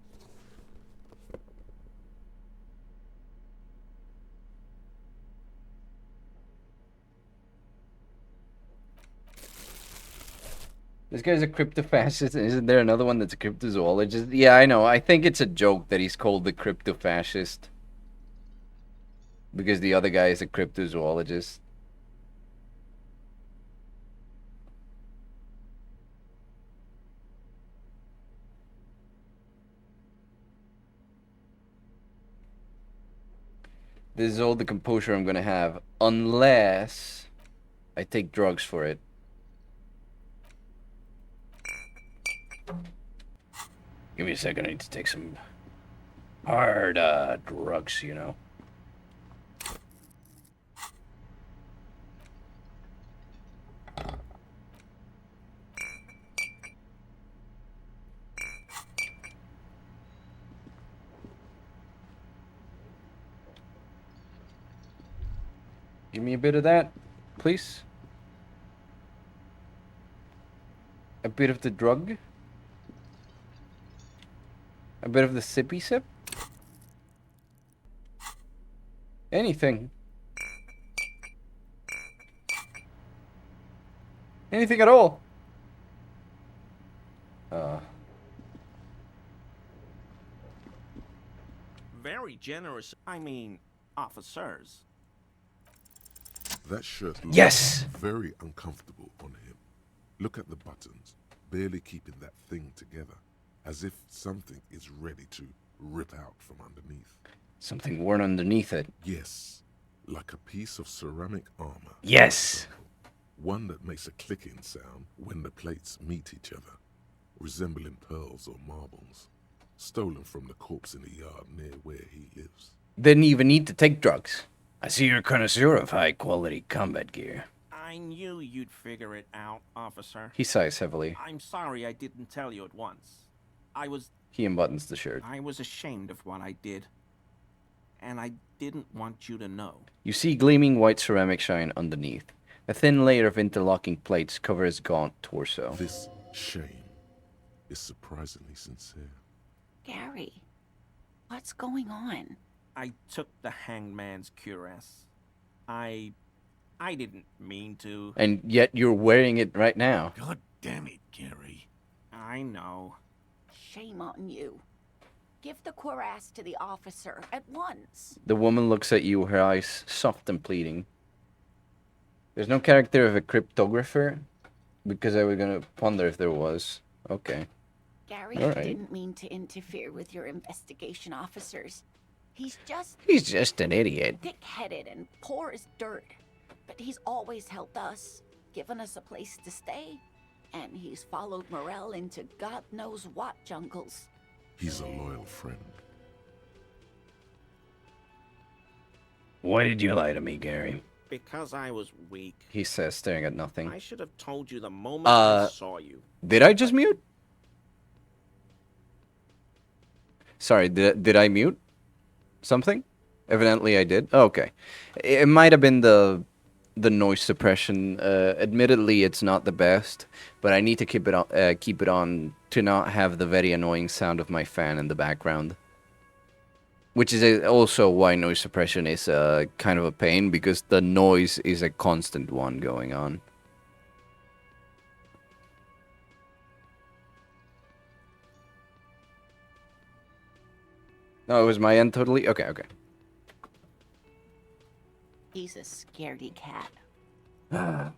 This guy's a crypto-fascist. Isn't there another one that's a cryptozoologist? Yeah, I know. I think it's a joke that he's called the crypto-fascist. Because the other guy is a cryptozoologist. This is all the composure I'm gonna have. Unless I take drugs for it. Give me a second. I need to take some hard drugs, you know. Give me a bit of that, please. A bit of the drug. A bit of the sippy sip. Anything. Anything at all. Very generous. I mean, officers. That shirt looks Yes! very uncomfortable on him. Look at the buttons, barely keeping that thing together, as if something is ready to rip out from underneath. Something worn underneath it. Yes, like a piece of ceramic armor. Yes! One that makes a clicking sound when the plates meet each other, resembling pearls or marbles, stolen from the corpse in the yard near where he lives. Didn't even need to take drugs. I see you're a connoisseur of high-quality combat gear. I knew you'd figure it out, officer. He sighs heavily. I'm sorry I didn't tell you at once. He unbuttons the shirt. I was ashamed of what I did. And I didn't want you to know. You see gleaming white ceramic shine underneath. A thin layer of interlocking plates cover his gaunt torso. This shame is surprisingly sincere. Gary, what's going on? I took the hanged man's cuirass. I didn't mean to. And yet you're wearing it right now. God damn it, Gary. I know. Shame on you. Give the cuirass to the officer at once. The woman looks at you, her eyes soft and pleading. There's no character of a cryptographer? Because I was gonna ponder if there was. Okay. Gary Alright. didn't mean to interfere with your investigation officers. He's just an idiot. thick-headed and poor as dirt. But he's always helped us, given us a place to stay. And he's followed Morel into God knows what jungles. He's a loyal friend. Why did you lie to me, Gary? Because I was weak. He says, staring at nothing. I should have told you the moment I saw you. Did I just mute? Sorry, did I mute something? Evidently I did. Oh, okay. It might have been the noise suppression. Admittedly, it's not the best, but I need to keep it on to not have the very annoying sound of my fan in the background. Which is also why noise suppression is kind of a pain, because the noise is a constant one going on. No, it was my end totally? Okay, okay. He's a scaredy cat.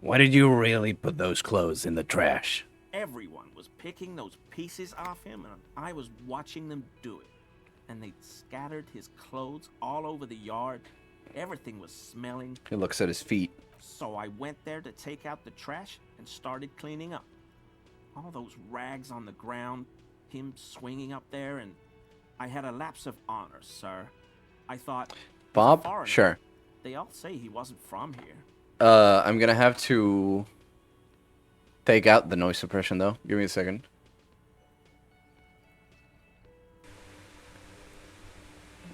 Why did you really put those clothes in the trash? Everyone was picking those pieces off him, and I was watching them do it. And they scattered his clothes all over the yard. Everything was smelling. He looks at his feet. So I went there to take out the trash and started cleaning up. All those rags on the ground, him swinging up there, and I had a lapse of honor, sir. I thought... Bob? Sure. They all say he wasn't from here. I'm gonna have to take out the noise suppression, though. Give me a second.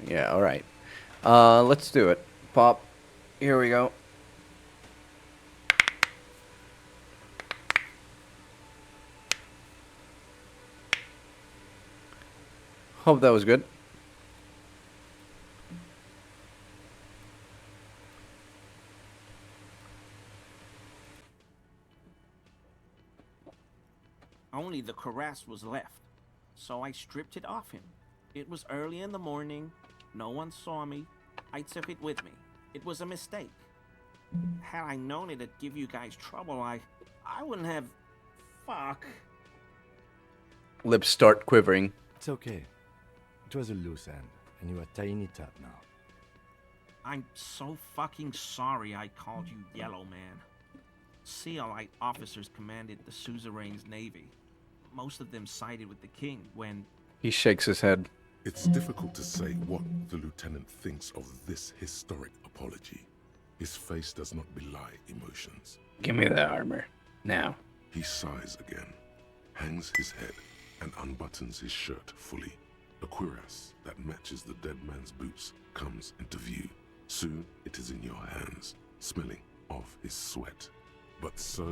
Yeah, alright. Let's do it. Pop. Here we go. Hope that was good. only the cuirass was left, so I stripped it off him. It was early in the morning. No one saw me. I took it with me. It was a mistake. Had I known it'd give you guys trouble, I wouldn't have... Fuck. Lips start quivering. It's okay. It was a loose end, and you are tying it up now. I'm so fucking sorry I called you Yellow Man. Seolite officers commanded the suzerain's navy. Most of them sided with the king when... He shakes his head. It's difficult to say what the lieutenant thinks of this historic apology. His face does not belie emotions. Give me the armor. Now. He sighs again, hangs his head, and unbuttons his shirt fully. A cuirass that matches the dead man's boots comes into view. Soon it is in your hands, smelling of his sweat, but so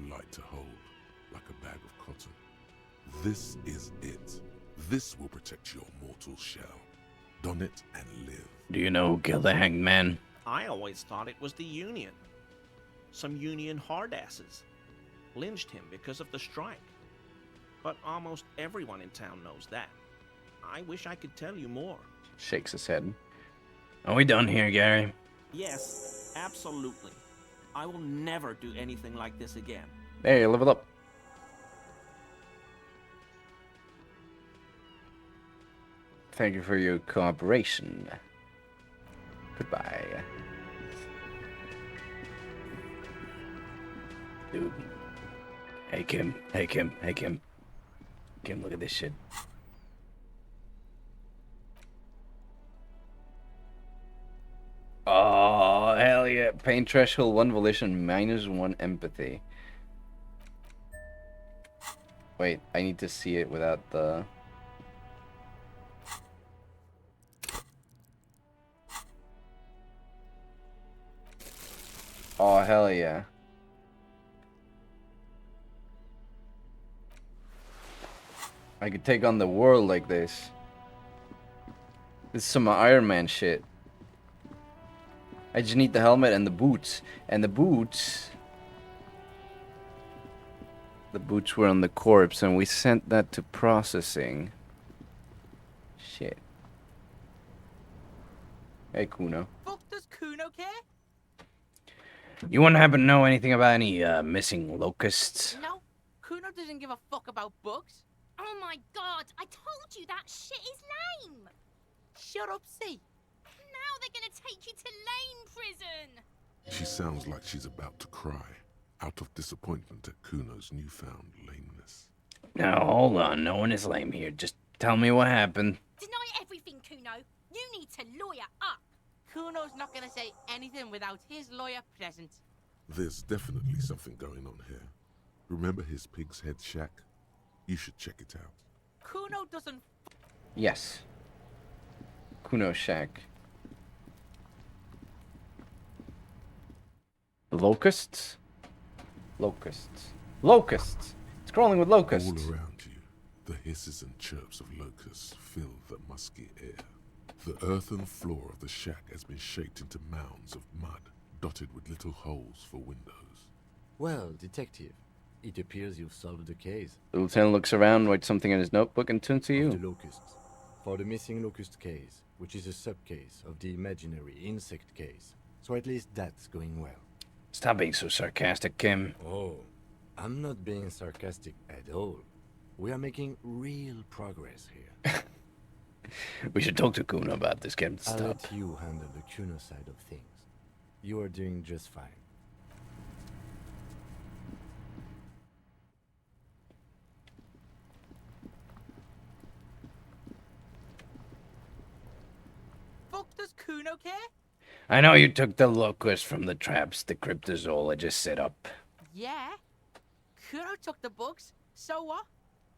light to hold, like a bag of cotton. This is it. This will protect your mortal shell. Don it and live. Do you know who killed the hanged man? I always thought it was the Union. Some Union hardasses. Lynched him because of the strike. But almost everyone in town knows that. I wish I could tell you more. Shakes his head. Are we done here, Gary? Yes, absolutely. I will never do anything like this again. Hey, level up. Thank you for your cooperation. Goodbye. Dude. Hey, Kim. Hey, Kim. Hey, Kim. Kim, look at this shit. Oh, hell yeah. Pain threshold 1 volition, -1 empathy. Wait, I need to see it without the... Oh, hell yeah. I could take on the world like this. This is some Iron Man shit. I just need the helmet and the boots. And the boots... The boots were on the corpse and we sent that to processing. Shit. Hey, Kuno. Fuck does Kuno care? You wouldn't happen to know anything about any missing locusts? No, Kuno doesn't give a fuck about books. Oh my god, I told you that shit is lame! Shut up, see. Now they're gonna take you to lame prison! She sounds like she's about to cry, out of disappointment at Kuno's newfound lameness. Now, hold on. No one is lame here. Just tell me what happened. Deny everything, Kuno. You need to lawyer up. Kuno's not gonna say anything without his lawyer present. There's definitely something going on here. Remember his pig's head shack? You should check it out. Kuno doesn't... Yes. Kuno shack. Locusts? Locusts. Locusts! It's crawling with locusts. All around you, the hisses and chirps of locusts fill the musky air. The earthen floor of the shack has been shaped into mounds of mud, dotted with little holes for windows. Well, detective, it appears you've solved the case. The lieutenant looks around, writes something in his notebook, and turns to you. The locusts. For the missing locust case, which is a sub-case of the imaginary insect case. So at least that's going well. Stop being so sarcastic, Kim. Oh, I'm not being sarcastic at all. We are making real progress here. We should talk to Kuno about this, Kim. I'll Stop. let you handle the Kuno side of things. You are doing just fine. Fuck does Kuno care? I know you took the locust from the traps the cryptozoologist just set up. Yeah. Kuno took the books, so what?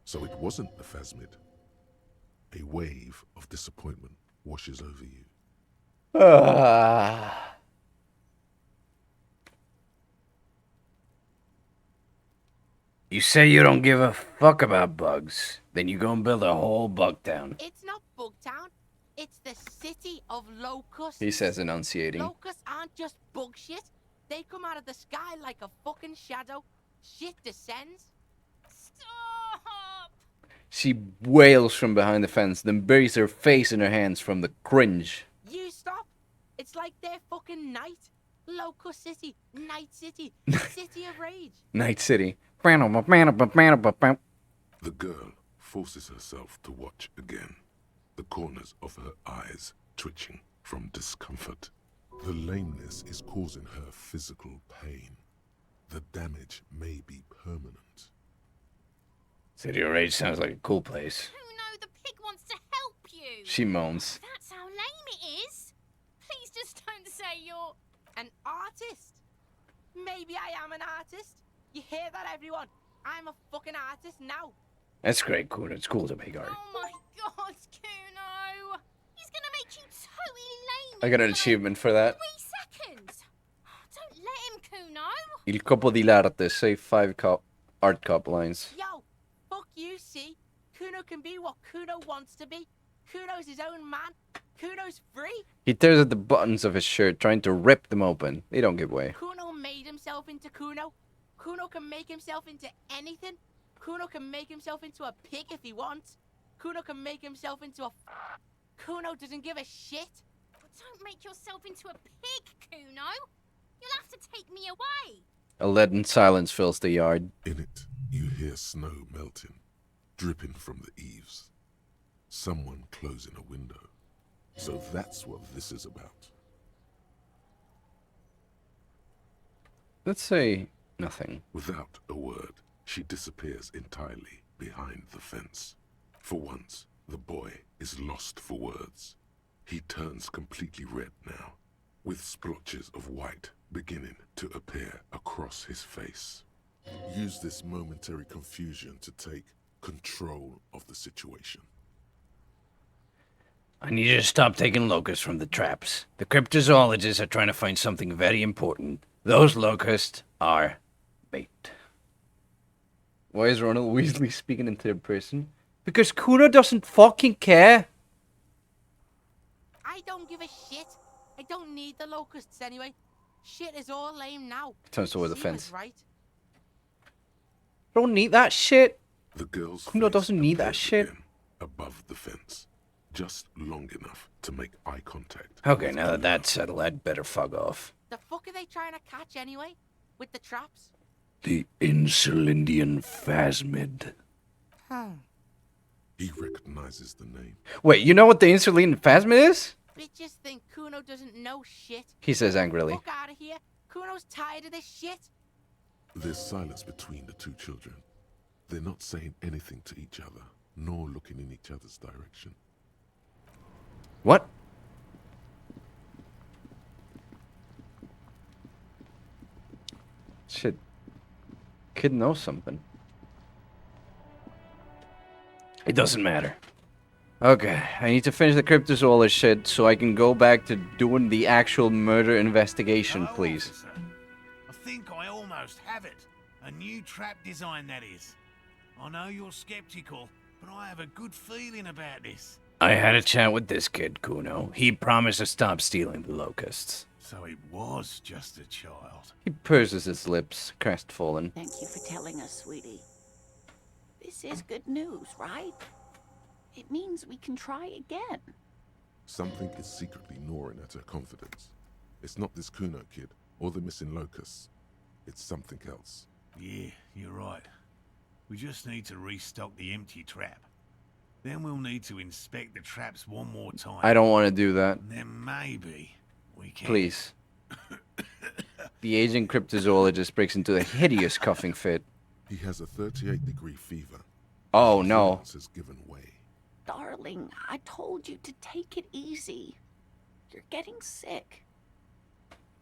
So it wasn't a phasmid. A wave of disappointment washes over you. You say you don't give a fuck about bugs, then you go and build a whole bug town. It's not Bugtown. It's the city of locusts. He says, enunciating. Locusts aren't just bug shit. They come out of the sky like a fucking shadow. Shit descends. Stop! She wails from behind the fence, then buries her face in her hands from the cringe. You stop. It's like they're fucking night. Locust City. Night City. City of Rage. Night City. The girl forces herself to watch again, the corners of her eyes twitching from discomfort. The lameness is causing her physical pain. The damage may be permanent. City of Rage sounds like a cool place. Kuno, the pig wants to help you. She moans. That's how lame it is. Please just don't say you're an artist. Maybe I am an artist. You hear that, everyone? I'm a fucking artist now. That's great, Kuno. It's cool to make art. Oh my god, Kuno! He's gonna make you totally lame. I got an achievement for that. 3 seconds. Don't let him, Kuno. Il copo di l'arte. Say 5 art cop lines. Yo, fuck you, see? Kuno can be what Kuno wants to be. Kuno's his own man. Kuno's free. He tears at the buttons of his shirt, trying to rip them open. They don't give way. Kuno made himself into Kuno. Kuno can make himself into anything. Kuno can make himself into a pig if he wants. Kuno can make himself into a... Kuno doesn't give a shit. Don't make yourself into a pig, Kuno. You'll have to take me away. A leaden silence fills the yard. In it, you hear snow melting, dripping from the eaves. Someone closing a window. So that's what this is about. Let's say nothing. Without a word, she disappears entirely behind the fence. For once, the boy is lost for words. He turns completely red now, with splotches of white beginning to appear across his face. Use this momentary confusion to take control of the situation. I need you to stop taking locusts from the traps. The cryptozoologists are trying to find something very important. Those locusts are bait. Why is Ronald Weasley speaking in third person? Because Kuno doesn't fucking care. I don't give a shit. I don't need the locusts anyway. Shit is all lame now. Turns toward the She fence. was right. Don't need that shit. The girl's Kuno face doesn't need that appears shit. again, above the fence, just long enough to make eye contact. Okay, now that that's settled, I'd better fuck off. The fuck are they trying to catch anyway? With the traps? The Insulindian Phasmid. Huh. He recognizes the name. Wait, you know what the insulin phasmid is? Bitches think Kuno doesn't know shit. He says angrily. Fuck out of here. Kuno's tired of this shit. There's silence between the two children. They're not saying anything to each other, nor looking in each other's direction. What? Shit. Kid knows something. It doesn't matter. Okay, I need to finish the cryptozoologist shit so I can go back to doing the actual murder investigation, Hello, please. officer. I think I almost have it. A new trap design, that is. I know you're skeptical, but I have a good feeling about this. I had a chat with this kid, Kuno. He promised to stop stealing the locusts. So it was just a child. He purses his lips, crestfallen. Thank you for telling us, sweetie. This is good news, right? It means we can try again. Something is secretly gnawing at her confidence. It's not this Kuno kid, or the missing locusts. It's something else. Yeah, you're right. We just need to restock the empty trap. Then we'll need to inspect the traps one more time. I don't want to do that. And then maybe we can... Please. The aging cryptozoologist breaks into a hideous coughing fit. He has a 38-degree fever. Oh no. His has given way. Darling, I told you to take it easy. You're getting sick.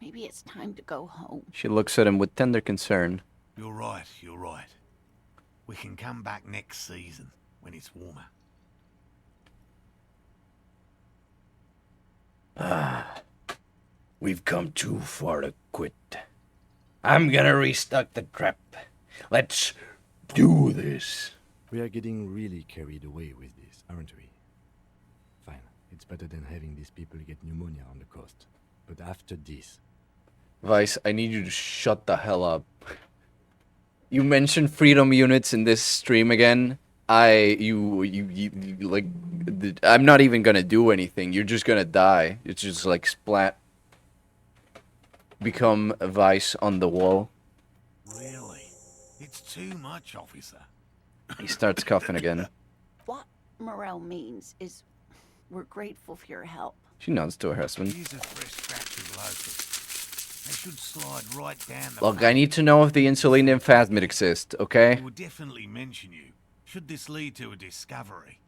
Maybe it's time to go home. She looks at him with tender concern. You're right, you're right. We can come back next season, when it's warmer. We've come too far to quit. I'm gonna restock the trap. Let's do this. We are getting really carried away with this, aren't we? Fine. It's better than having these people get pneumonia on the coast. But after this... Vice, I need you to shut the hell up. You mentioned freedom units in this stream again. like, I'm not even gonna do anything. You're just gonna die. It's just like splat. Become a vice on the wall. Really? It's too much, officer. He starts coughing again. What Morel means is we're grateful for your help. She nods to her husband. Here's a fresh batch of locusts. They should slide right down the Look, I need to know if the insulin and phasmid exist, okay? We will definitely mention you, should this lead to a discovery.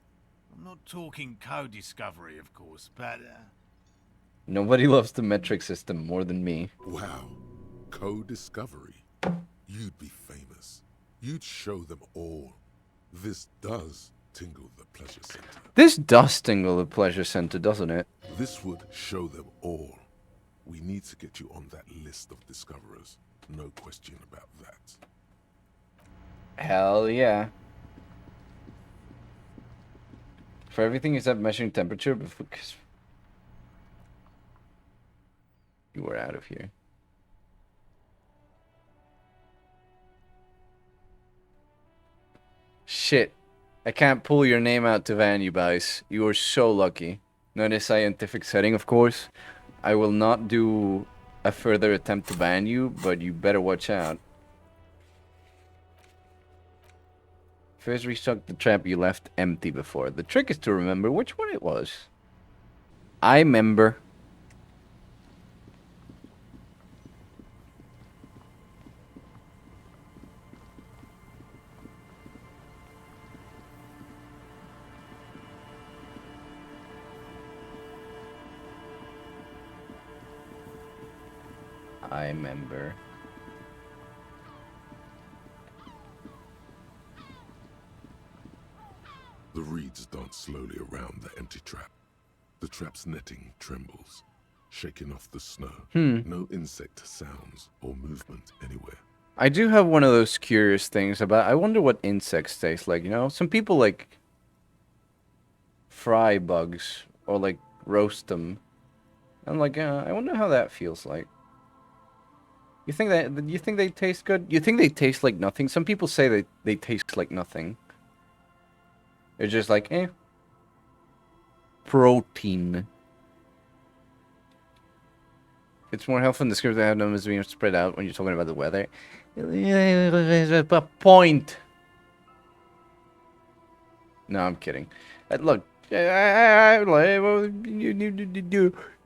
I'm not talking co-discovery, of course, but, Nobody loves the metric system more than me. Wow. Co-discovery. You'd be famous. You'd show them all. This does tingle the pleasure center. This does tingle the pleasure center, doesn't it? This would show them all. We need to get you on that list of discoverers. No question about that. Hell yeah. For everything except measuring temperature, because you were out of here. Shit. I can't pull your name out to van you guys. You are so lucky. Not in a scientific setting, of course. I will not do a further attempt to ban you, but you better watch out. First restock the trap you left empty before. The trick is to remember which one it was. I remember. I remember. The reeds dance slowly around the empty trap. The trap's netting trembles, shaking off the snow. No insect sounds or movement anywhere. I do have one of those curious things about... I wonder what insects taste like, you know? Some people, like, fry bugs or, like, roast them. I'm like, I wonder how that feels like. You think they taste good? You think they taste like nothing? Some people say they taste like nothing. They're just like, eh. Protein. It's more helpful in the script to have them as being spread out when you're talking about the weather. A point. No, I'm kidding. Look, I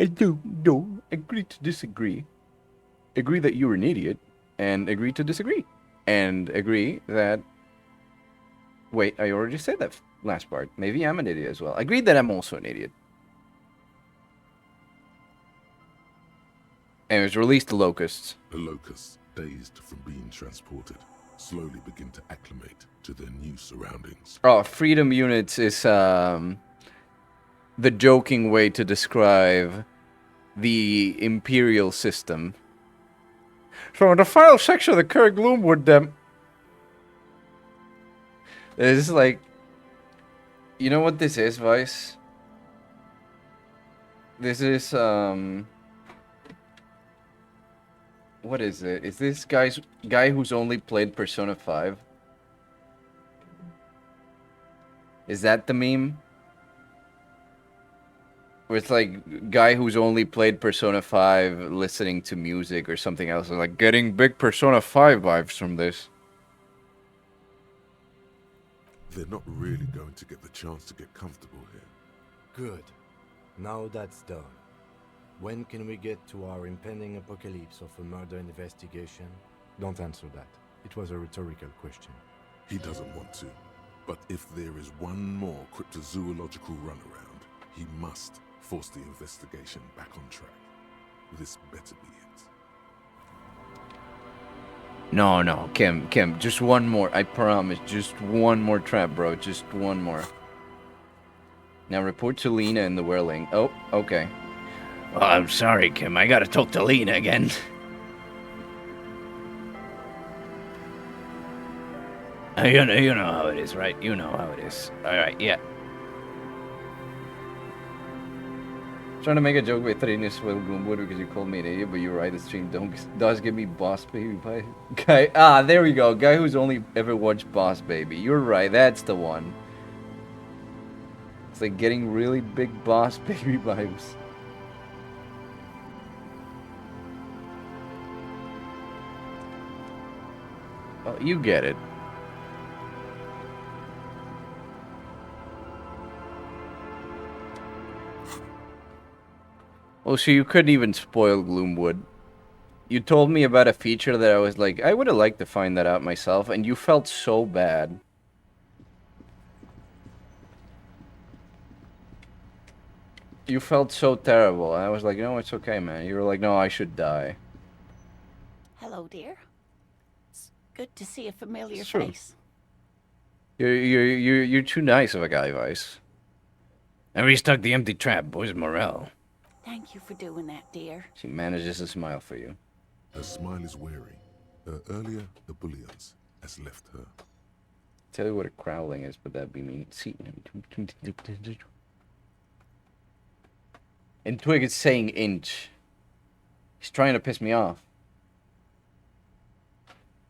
do agree to disagree. Agree that you're an idiot, and agree to disagree, and agree that... Wait, I already said that last part. Maybe I'm an idiot as well. Agreed that I'm also an idiot. Anyways, release the locusts. The locusts, dazed from being transported, slowly begin to acclimate to their new surroundings. Oh, freedom units is the joking way to describe the Imperial system. So in the final section of the Kerr Gloomwood, this is like, you know what this is, Vice? This is what is it? Is this guy who's only played Persona 5? Is that the meme? Where it's like guy who's only played Persona 5 listening to music or something else, and like getting big Persona 5 vibes from this. They're not really going to get the chance to get comfortable here. Good. Now that's done. When can we get to our impending apocalypse of a murder investigation? Don't answer that. It was a rhetorical question. He doesn't want to. But if there is one more cryptozoological runaround, he must force the investigation back on track. This better be it. No, Kim, just one more. I promise, just one more trap, bro. Just one more. Now report to Lena in the whirling. Oh, okay. Oh, I'm sorry, Kim. I gotta talk to Lena again. You know how it is, right? You know how it is. Alright, yeah. Trying to make a joke with Trinis with Gloomwood because you called me an idiot, but you're right, the stream does give me Boss Baby vibe. Guy, there we go. Guy who's only ever watched Boss Baby. You're right, that's the one. It's like getting really big Boss Baby vibes. Oh, you get it. Oh, so you couldn't even spoil Gloomwood. You told me about a feature that I was like, I would have liked to find that out myself, and you felt so bad. You felt so terrible. I was like, no, it's okay, man. You were like, no, I should die. Hello, dear. It's good to see a familiar It's true. face. You're too nice of a guy, Vice. I restuck the empty trap. Where's Morel? Thank you for doing that, dear. She manages to smile for you. Her smile is weary. Her earlier ebullience has left her. Tell you what a crowling is, but that'd be me. See. And Twig is saying inch. He's trying to piss me off.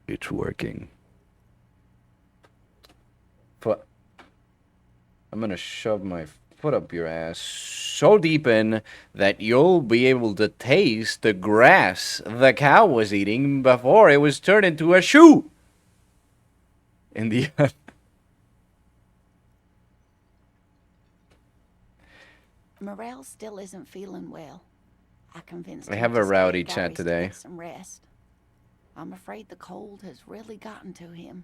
It's working. But I'm gonna shove my foot up your ass so deep in that you'll be able to taste the grass the cow was eating before it was turned into a shoe. In the end. Morel still isn't feeling well. I convinced I him have to a stay rowdy at chat Gary's to today. get some rest. I'm afraid the cold has really gotten to him.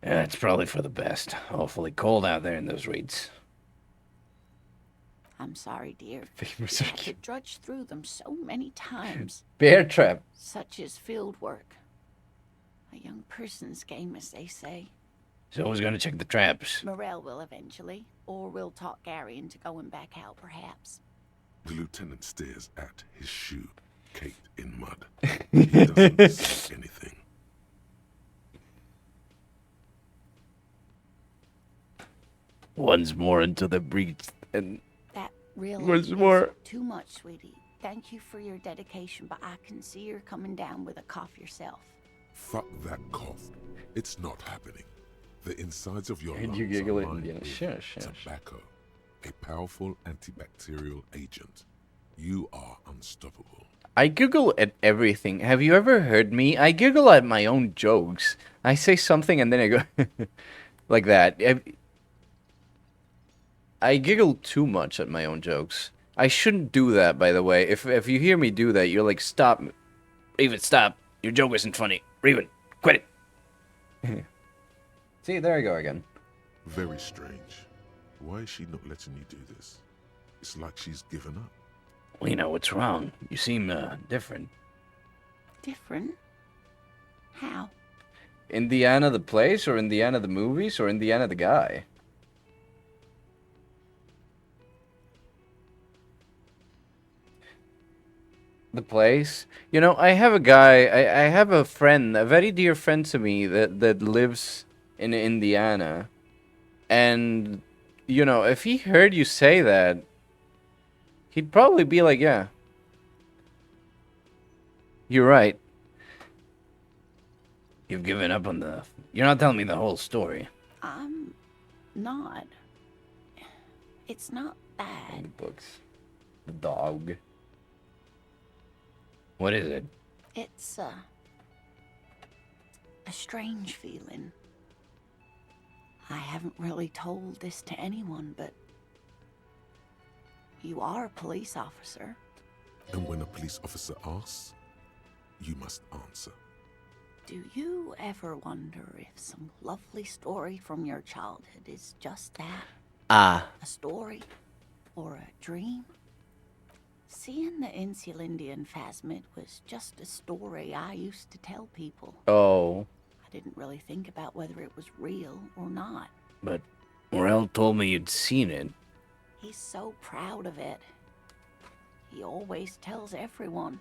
Yeah, it's probably for the best. Awfully cold out there in those reeds. I'm sorry, dear. Famous I had to drudge through them so many times. Bear trap. Such is field work. A young person's game, as they say. So who's gonna check the traps? Morel will eventually, or we'll talk Gary into going back out, perhaps. The lieutenant stares at his shoe, caked in mud. He doesn't say anything. Once more into the breach, and That really once is more. too much, sweetie. Thank you for your dedication, but I can see you're coming down with a cough yourself. Fuck that cough. It's not happening. The insides of your And lungs you giggle are at lined Indiana. with Shush. tobacco, a powerful antibacterial agent. You are unstoppable. I giggle at everything. Have you ever heard me? I giggle at my own jokes. I say something and then I go like that. I giggle too much at my own jokes. I shouldn't do that, by the way. If you hear me do that, you're like, stop. Raven, stop. Your joke isn't funny. Raven, quit it. See, there I go again. Very strange. Why is she not letting you do this? It's like she's given up. Lena, what's wrong? You seem, different. Different? How? Indiana the place, or Indiana the movies, or Indiana the guy? The place? You know, I have a guy, I have a friend, a very dear friend to me that lives in Indiana. And, you know, if he heard you say that, he'd probably be like, yeah. You're right. You've given up on the... You're not telling me the whole story. I'm not. It's not bad. Books. The dog. What is it? It's, a strange feeling. I haven't really told this to anyone, but you are a police officer. And when a police officer asks, you must answer. Do you ever wonder if some lovely story from your childhood is just that? A story? Or a dream? Seeing the Insulindian Phasmid was just a story I used to tell people. Oh. I didn't really think about whether it was real or not. But Morel told me you'd seen it. He's so proud of it. He always tells everyone.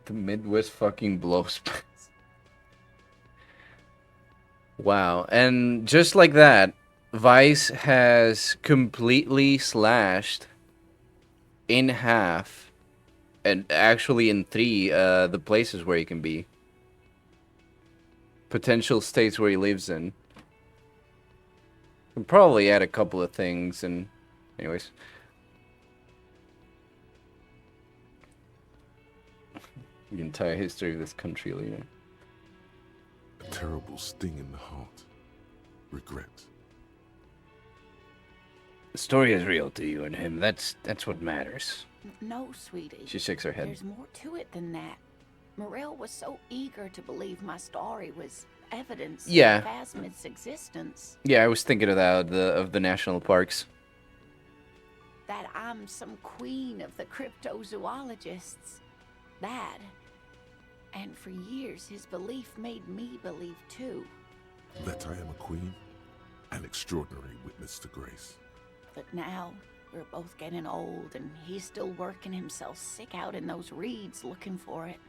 The Midwest fucking blows. Wow. And just like that, Vice has completely slashed in half, and actually in three, the places where he can be. Potential states where he lives in. Can probably add a couple of things, and anyways. The entire history of this country, Lena. A terrible sting in the heart. Regret. The story is real to you and him. That's what matters. No, sweetie. She shakes her head. There's more to it than that. Morel was so eager to believe my story was evidence of Phasmid's existence. Yeah, I was thinking of that, of the national parks. That I'm some queen of the cryptozoologists. That. And for years, his belief made me believe too. That I am a queen? An extraordinary witness to grace. But now, we're both getting old, and he's still working himself sick out in those reeds looking for it.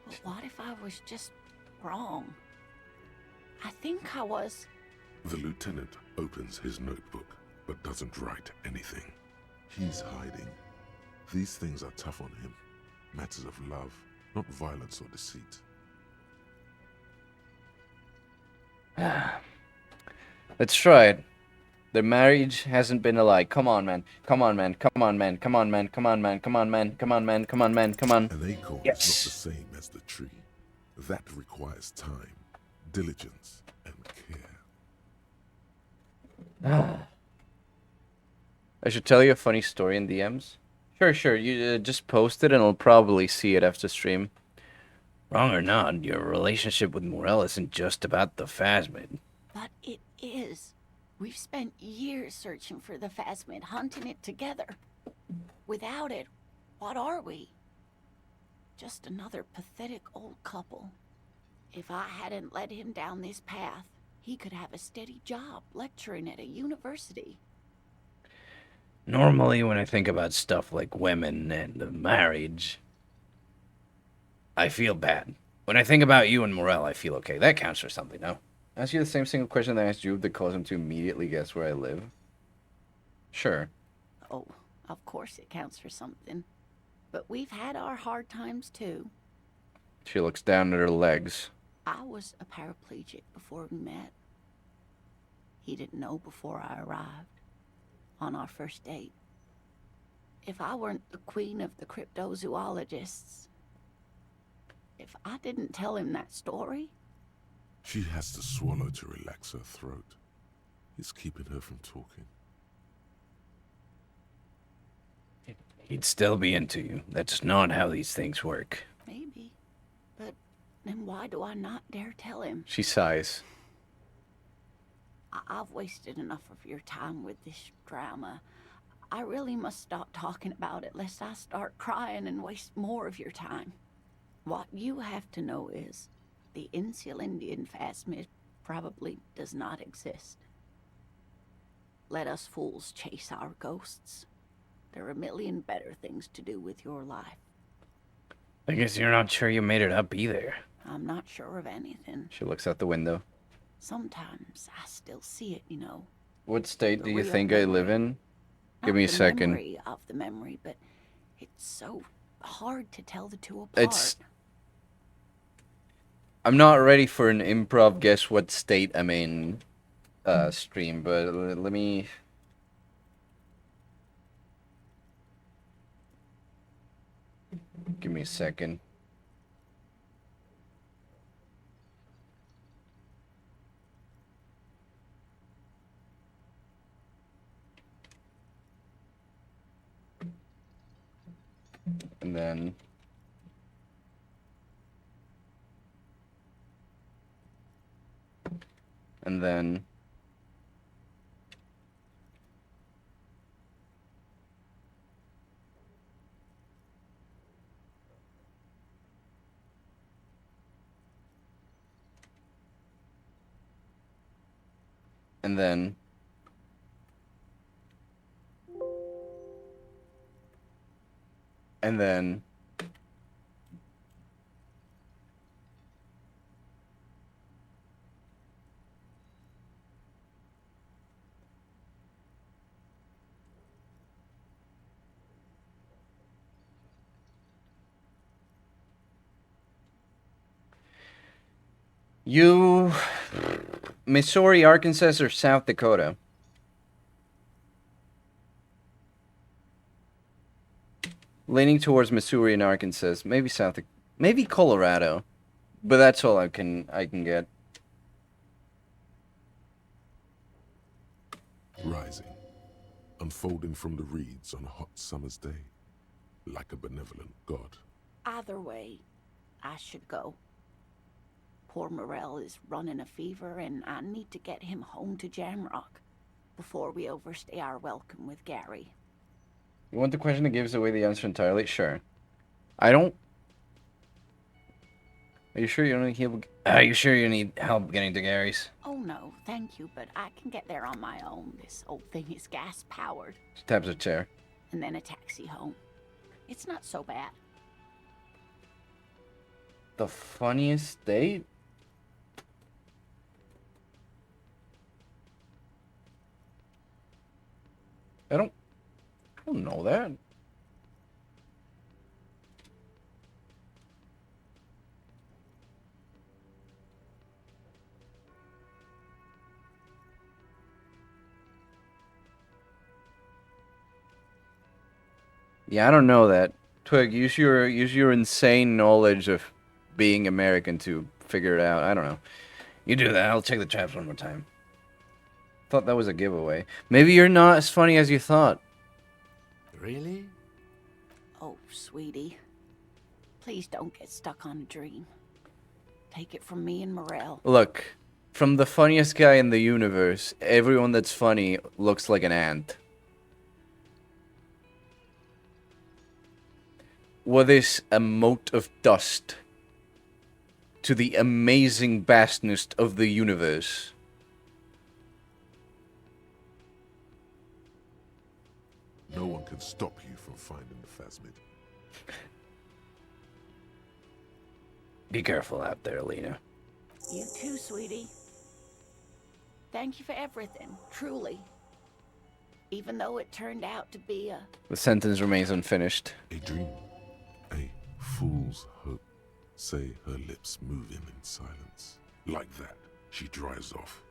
But what if I was just wrong? I think I was. The lieutenant opens his notebook, but doesn't write anything. He's hiding. These things are tough on him. Matters of love, not violence or deceit. Let's try it. Their marriage hasn't been a lie. Come on, man. Come on, man. Come on, man. Come on, man. Come on, man. Come on, man. Come on, man. Come on, man. Come on. An acorn is not the same as the tree. That requires time, diligence, and care. I should tell you a funny story in DMs. Sure. You just post it and I'll probably see it after stream. Wrong or not, your relationship with Morel isn't just about the Phasmid. But it is. We've spent years searching for the Phasmid, hunting it together. Without it, what are we? Just another pathetic old couple. If I hadn't led him down this path, he could have a steady job lecturing at a university. Normally, when I think about stuff like women and marriage, I feel bad. When I think about you and Morel, I feel okay. That counts for something, no? Ask you the same single question that I asked you that caused him to immediately guess where I live. Sure. Oh, of course it counts for something. But we've had our hard times too. She looks down at her legs. I was a paraplegic before we met. He didn't know before I arrived. On our first date. If I weren't the queen of the cryptozoologists, if I didn't tell him that story... She has to swallow to relax her throat. It's keeping her from talking. He'd still be into you. That's not how these things work. Maybe. But then why do I not dare tell him? She sighs. I've wasted enough of your time with this drama. I really must stop talking about it lest I start crying and waste more of your time. What you have to know is the Insulindian Phasmid probably does not exist. Let us fools chase our ghosts. There are a million better things to do with your life. I guess you're not sure you made it up either. I'm not sure of anything. She looks out the window. Sometimes I still see it, you know. What state do you real think I live in? Give me a second. Memory of the memory, but it's so hard to tell the two apart. I'm not ready for an improv guess what state I'm in stream, but let me... Give me a second. And then... And then... And then... And then... You... Missouri, Arkansas, or South Dakota? Leaning towards Missouri and Arkansas. Maybe maybe Colorado. But that's all I can get. Rising, unfolding from the reeds on a hot summer's day, like a benevolent god. Either way, I should go. Poor Morel is running a fever, and I need to get him home to Jamrock before we overstay our welcome with Gary. You want the question that gives away the answer entirely? Sure. I don't... Are you sure you don't need help? Are you sure you need help getting to Gary's? Oh no, thank you, but I can get there on my own. This old thing is gas-powered. She taps her chair. And then a taxi home. It's not so bad. The funniest date? I don't know that. Yeah, I don't know that. Twig, use your insane knowledge of being American to figure it out. I don't know. You do that. I'll check the traps one more time. Thought that was a giveaway. Maybe you're not as funny as you thought. Really? Oh, sweetie. Please don't get stuck on a dream. Take it from me and Morel. Look, from the funniest guy in the universe, everyone that's funny looks like an ant. What is a mote of dust to the amazing vastness of the universe? No one can stop you from finding the phasmid. Be careful out there, Lena. You too, sweetie. Thank you for everything, truly. Even though it turned out to be a... The sentence remains unfinished. A dream. A fool's hope. Say her lips moving in silence. Like that, she drives off.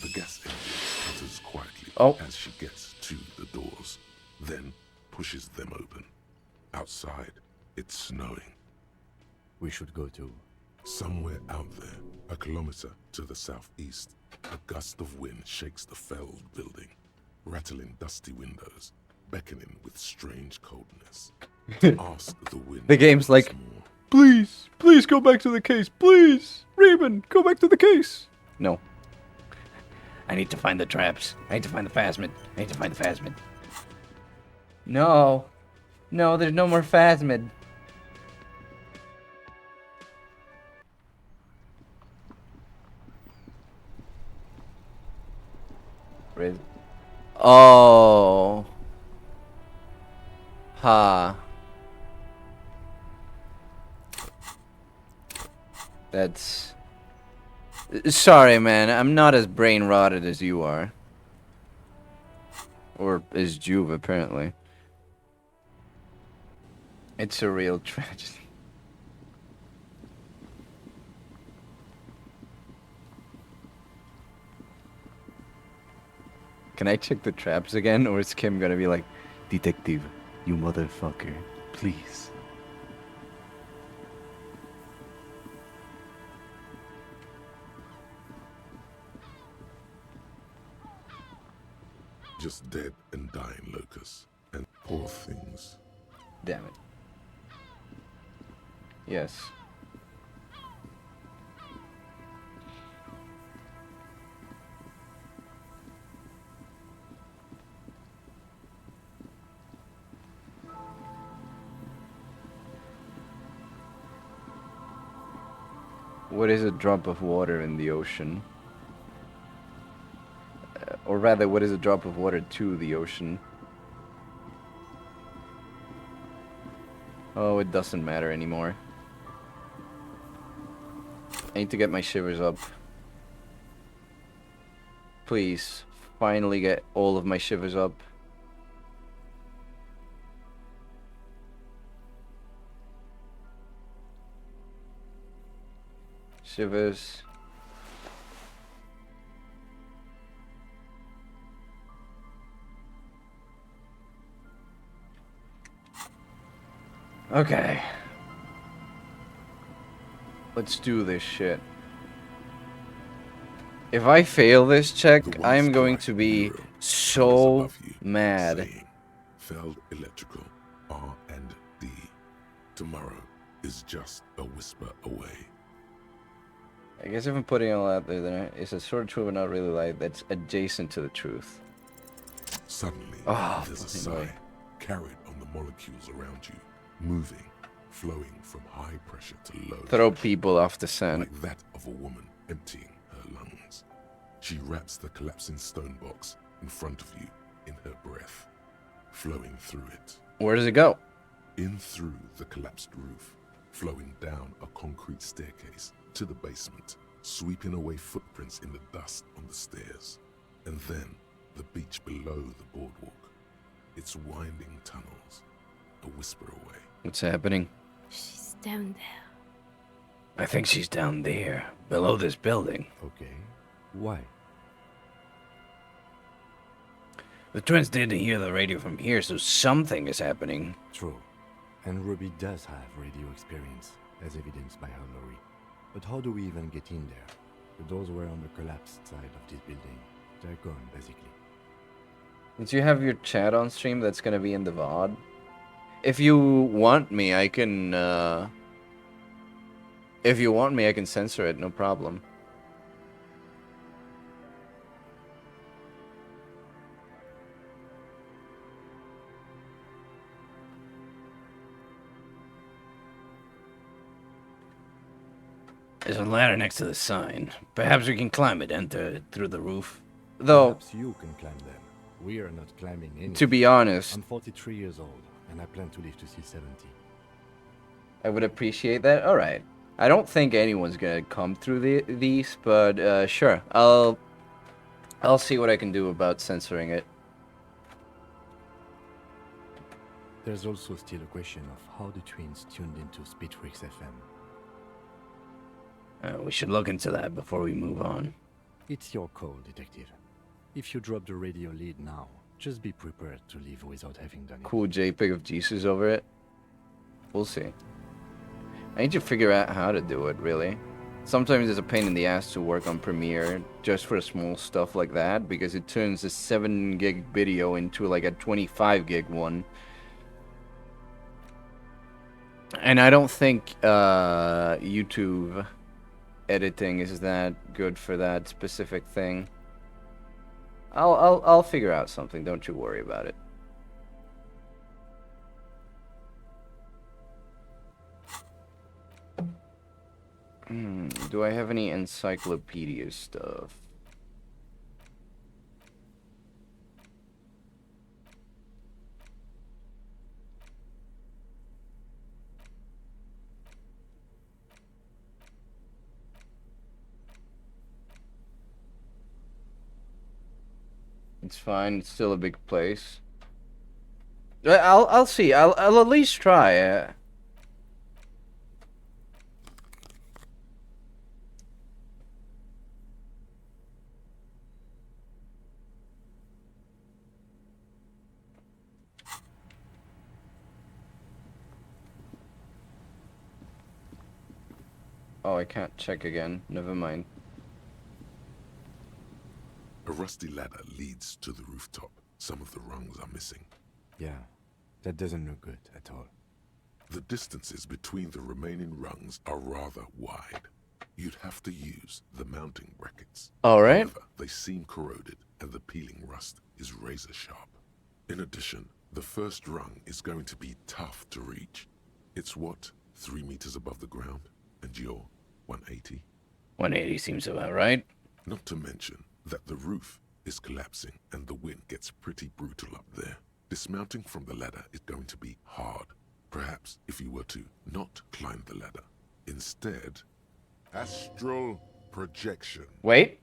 The gas engine sputters quietly as she gets to the doors, then pushes them open. Outside, it's snowing. We should go to... Somewhere out there, a kilometer to the southeast, a gust of wind shakes the felled building, rattling dusty windows, beckoning with strange coldness. Ask the wind. The game's like, please go back to the case, please, Rebun, go back to the case. No. I need to find the traps. I need to find the phasmid. I need to find the phasmid. No, there's no more phasmid. Oh. Ha. That's... Sorry, man. I'm not as brain-rotted as you are. Or as Juve, apparently. It's a real tragedy. Can I check the traps again, or is Kim gonna be like, Detective, you motherfucker, please? Just dead and dying locusts, and poor things. Damn it. Yes. What is a drop of water in the ocean? Or rather, what is a drop of water to the ocean? Oh, it doesn't matter anymore. I need to get my shivers up. Please, finally get all of my shivers up. Shivers. Okay. Let's do this shit. If I fail this check, I'm going to be so mad. Saying, Feld Electrical, R and D. Tomorrow is just a whisper away. I guess if I'm putting all out there, then it's a sort of truth but not really like that's adjacent to the truth. Suddenly, Oh, there's a sigh carried on the molecules around you, moving, flowing from high pressure to low. Throw pressure, people off the scent. like that of a woman emptying her lungs. She wraps the collapsing stone box in front of you in her breath, flowing through it. Where does it go? In through the collapsed roof, flowing down a concrete staircase to the basement, sweeping away footprints in the dust on the stairs, and then the beach below the boardwalk, its winding tunnels, a whisper away. What's happening? She's down there. I think she's down there, below this building. Okay. Why? The twins didn't hear the radio from here, so something is happening. True. And Ruby does have radio experience, as evidenced by her lorry. But how do we even get in there? The doors were on the collapsed side of this building. They're gone, basically. Did you have your chat on stream that's gonna be in the VOD? If you want me, I can, If you want me, I can censor it, no problem. There's a ladder next to the sign. Perhaps we can climb it, enter through the roof. Though, perhaps you can climb them. We are not climbing anything. to be honest, I'm 43 years old, and I plan to live to see 70. I would appreciate that. All right. I don't think anyone's gonna come through these, but sure. I'll see what I can do about censoring it. There's also still a question of how the twins tuned into Speedfreaks FM. We should look into that before we move on. It's your call, Detective. If you drop the radio lead now, just be prepared to leave without having done it. Cool JPEG of Jesus over it. We'll see. I need to figure out how to do it, really. Sometimes it's a pain in the ass to work on Premiere just for small stuff like that, because it turns a 7 gig video into like a 25 gig one. And I don't think YouTube editing is that good for that specific thing. I'll figure out something, don't you worry about it. Do I have any encyclopedia stuff? It's fine. It's still a big place. I'll see. I'll at least try. Oh, I can't check again. Never mind. A rusty ladder leads to the rooftop. Some of the rungs are missing. Yeah, that doesn't look good at all. The distances between the remaining rungs are rather wide. You'd have to use the mounting brackets. All right. However, they seem corroded and the peeling rust is razor sharp. In addition, the first rung is going to be tough to reach. It's what, 3 meters above the ground? And you're 180? 180 seems about right. Not to mention that the roof is collapsing and the wind gets pretty brutal up there. Dismounting from the ladder is going to be hard. Perhaps if you were to not climb the ladder. Instead, astral projection. Wait.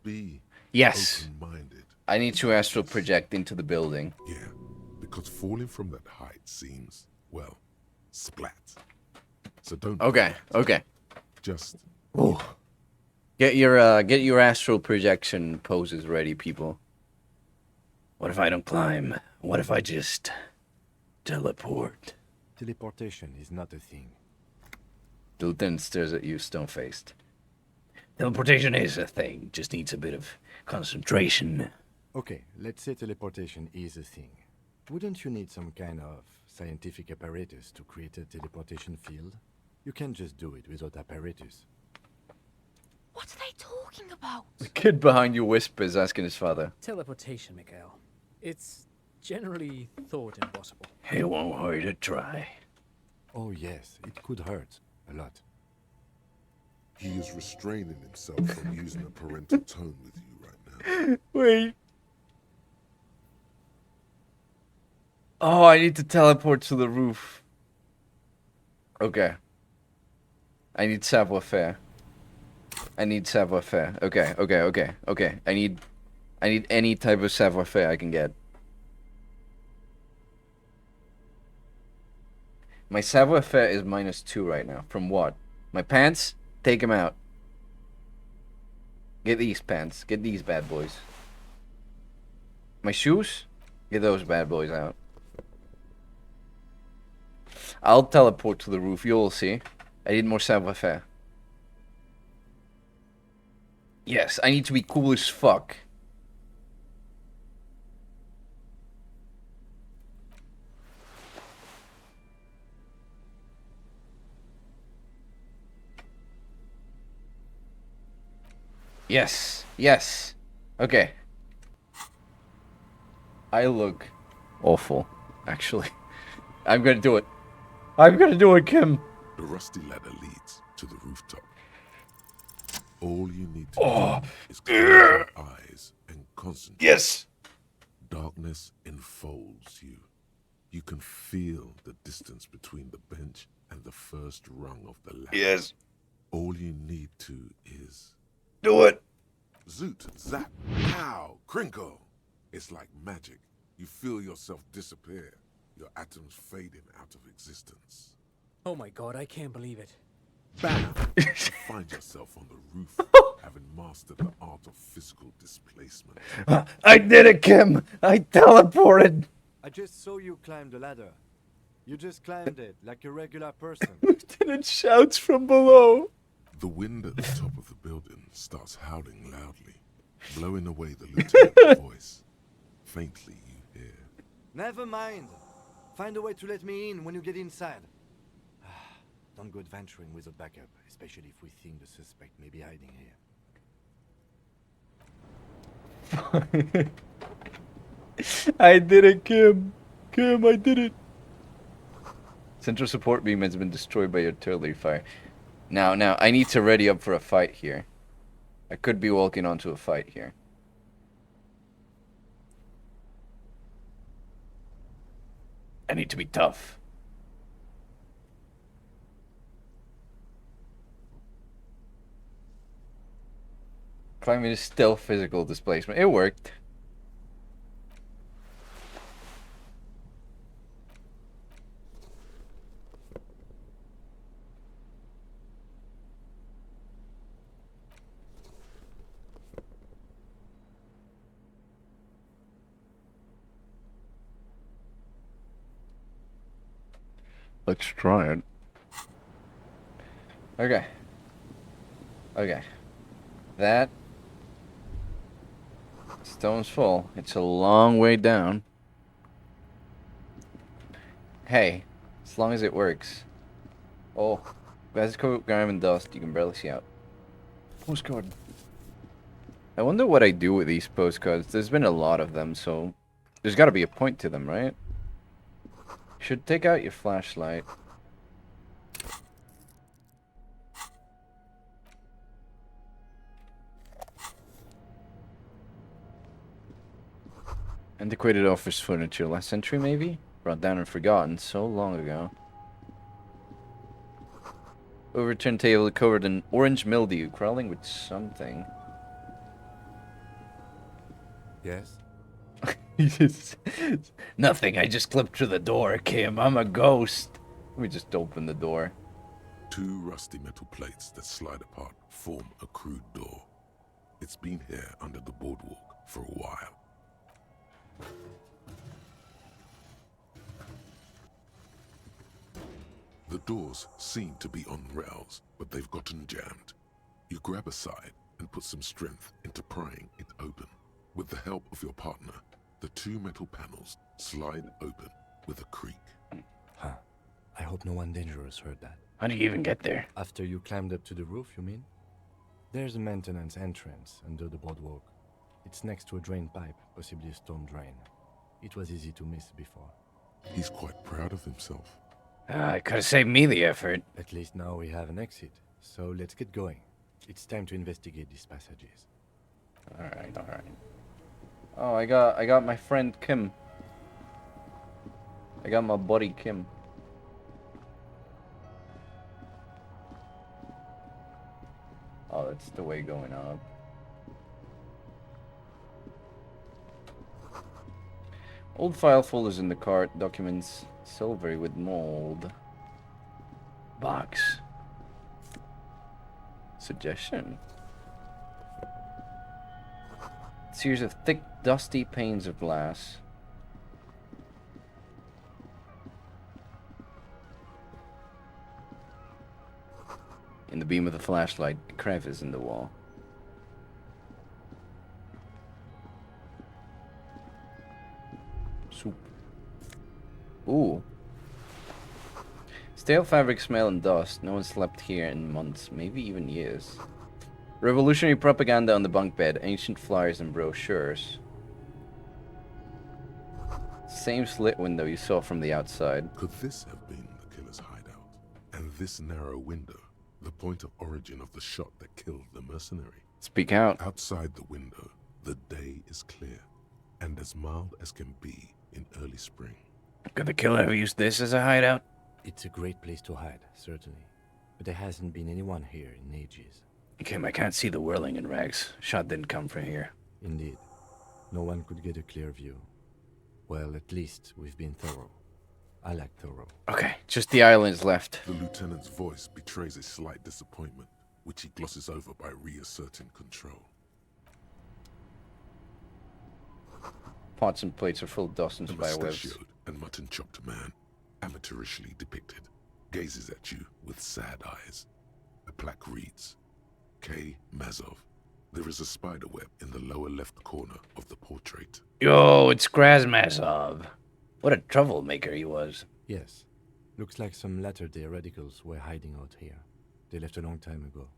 Be yes. open-minded. I need to astral project into the building. Yeah, because falling from that height seems, well, splat. So don't. Okay. Okay. Just. Ooh. Get your astral projection poses ready, people. What if I don't climb? What if I just teleport? Teleportation is not a thing. The lieutenant stares at you, stone-faced. Teleportation is a thing, just needs a bit of concentration. Okay, let's say teleportation is a thing. Wouldn't you need some kind of scientific apparatus to create a teleportation field? You can't just do it without apparatus. What are they talking about? The kid behind you whispers, asking his father. Teleportation, Mikhail. It's generally thought impossible. It won't hurt to try. Oh yes, it could hurt. A lot. He is restraining himself from using a parental tone with you right now. Wait. Oh, I need to teleport to the roof. Okay. I need savoir-faire. I need savoir-faire. Okay. I need any type of savoir-faire I can get. My savoir-faire is -2 right now. From what? My pants? Take them out. Get these pants. Get these bad boys. My shoes? Get those bad boys out. I'll teleport to the roof. You'll see. I need more savoir-faire. Yes, I need to be cool as fuck. Yes. Okay. I look awful, actually. I'm gonna do it. I'm gonna do it, Kim. The rusty ladder leads to the rooftop. All you need to do is close your eyes and concentrate. Yes. Darkness enfolds you. You can feel the distance between the bench and the first rung of the ladder. Yes. All you need to is... Do it. Zoot, zap, pow, crinkle. It's like magic. You feel yourself disappear, your atoms fading out of existence. Oh my god, I can't believe it. Bam! You find yourself on the roof, having mastered the art of physical displacement. I did it, Kim. I teleported. I just saw you climb the ladder. You just climbed it like a regular person. Lieutenant shouts from below. The wind at the top of the building starts howling loudly, blowing away the lieutenant's voice. Faintly you hear. Never mind. Find a way to let me in when you get inside. Don't go adventuring without backup, especially if we think the suspect may be hiding here. I did it, Kim. Kim, I did it. Central support beam has been destroyed by artillery fire. Now, I need to ready up for a fight here. I could be walking onto a fight here. I need to be tough. Climbing is still physical displacement. It worked. Let's try it. Okay. That stone's full. It's a long way down. Hey, as long as it works. Oh, guys, coat, grime, and dust. You can barely see out. Postcard. I wonder what I do with these postcards. There's been a lot of them, so there's got to be a point to them, right? Should take out your flashlight. Antiquated office furniture, last century maybe? Brought down and forgotten so long ago. Overturned table covered in orange mildew, crawling with something. Yes? Nothing, I just clipped through the door, Kim. I'm a ghost. Let me just open the door. Two rusty metal plates that slide apart form a crude door. It's been here under the boardwalk for a while. The doors seem to be on rails, but they've gotten jammed. You grab a side and put some strength into prying it open. With the help of your partner, the two metal panels slide open with a creak. Huh. I hope no one dangerous heard that. How do you even get there? After you climbed up to the roof, you mean? There's a maintenance entrance under the boardwalk. It's next to a drain pipe, possibly a storm drain. It was easy to miss before. He's quite proud of himself. It could have saved me the effort. At least now we have an exit, so let's get going. It's time to investigate these passages. Alright. Oh, I got my friend Kim. I got my buddy Kim. Oh, that's the way going up. Old file folders in the cart, documents, silvery with mold. Box. Suggestion. Series of thick, dusty panes of glass. In the beam of the flashlight, a crevice in the wall. Soup. Ooh. Stale fabric smell and dust. No one slept here in months, maybe even years. Revolutionary propaganda on the bunk bed. Ancient flyers and brochures. Same slit window you saw from the outside. Could this have been the killer's hideout? And this narrow window, the point of origin of the shot that killed the mercenary? Speak out. Outside the window, the day is clear, and as mild as can be in early spring. Could the killer have used this as a hideout? It's a great place to hide, certainly. But there hasn't been anyone here in ages. Kim, I can't see the whirling in rags. Shot didn't come from here. Indeed. No one could get a clear view. Well, at least we've been thorough. I like thorough. Okay, just the islands left. The lieutenant's voice betrays a slight disappointment, which he glosses over by reasserting control. Pots and plates are full of dust and The spiderwebs. mustachioed and mutton-chopped man, amateurishly depicted, gazes at you with sad eyes. A plaque reads, K. Mazov. There is a spider web in the lower left corner of the portrait. Yo, it's Krasmazov. What a troublemaker he was. Yes. Looks like some latter-day radicals were hiding out here. They left a long time ago.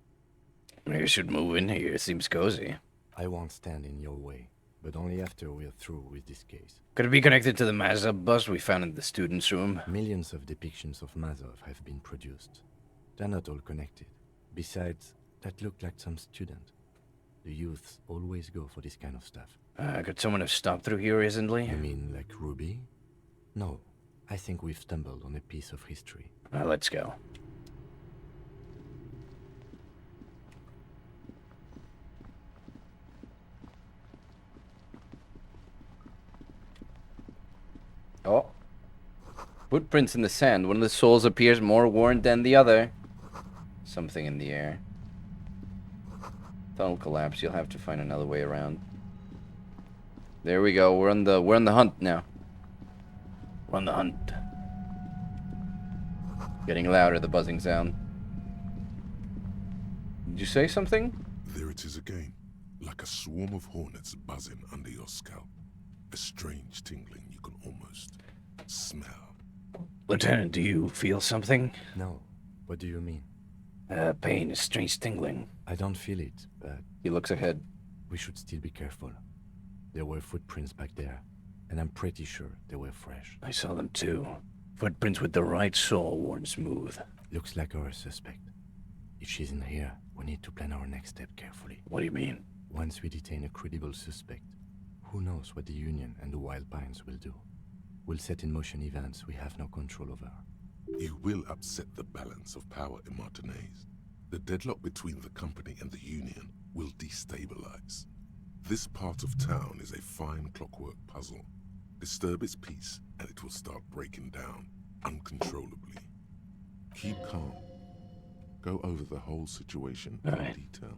Maybe you should move in here. It seems cozy. I won't stand in your way, but only after we're through with this case. Could it be connected to the Mazov bust we found in the students' room? Millions of depictions of Mazov have been produced. They're not all connected. Besides, that looked like some student. The youths always go for this kind of stuff. Could someone have stopped through here recently? You mean like Ruby? No. I think we've stumbled on a piece of history. Let's go. Oh. Footprints in the sand. One of the souls appears more worn than the other. Something in the air. Tunnel collapse. You'll have to find another way around. There we go. We're on the hunt now. We're on the hunt. Getting louder, the buzzing sound. Did you say something? There it is again, like a swarm of hornets buzzing under your scalp. A strange tingling you can almost smell. Lieutenant, do you feel something? No. What do you mean? Pain, a strange tingling. I don't feel it, but... He looks ahead. We should still be careful. There were footprints back there, and I'm pretty sure they were fresh. I saw them too. Footprints with the right sole worn smooth. Looks like our suspect. If she's in here, we need to plan our next step carefully. What do you mean? Once we detain a credible suspect, who knows what the Union and the Wild Pines will do? We'll set in motion events we have no control over. You will upset the balance of power in Martinez. The deadlock between the company and the Union will destabilize. This part of town is a fine clockwork puzzle. Disturb its peace, and it will start breaking down uncontrollably. Keep calm. Go over the whole situation in detail.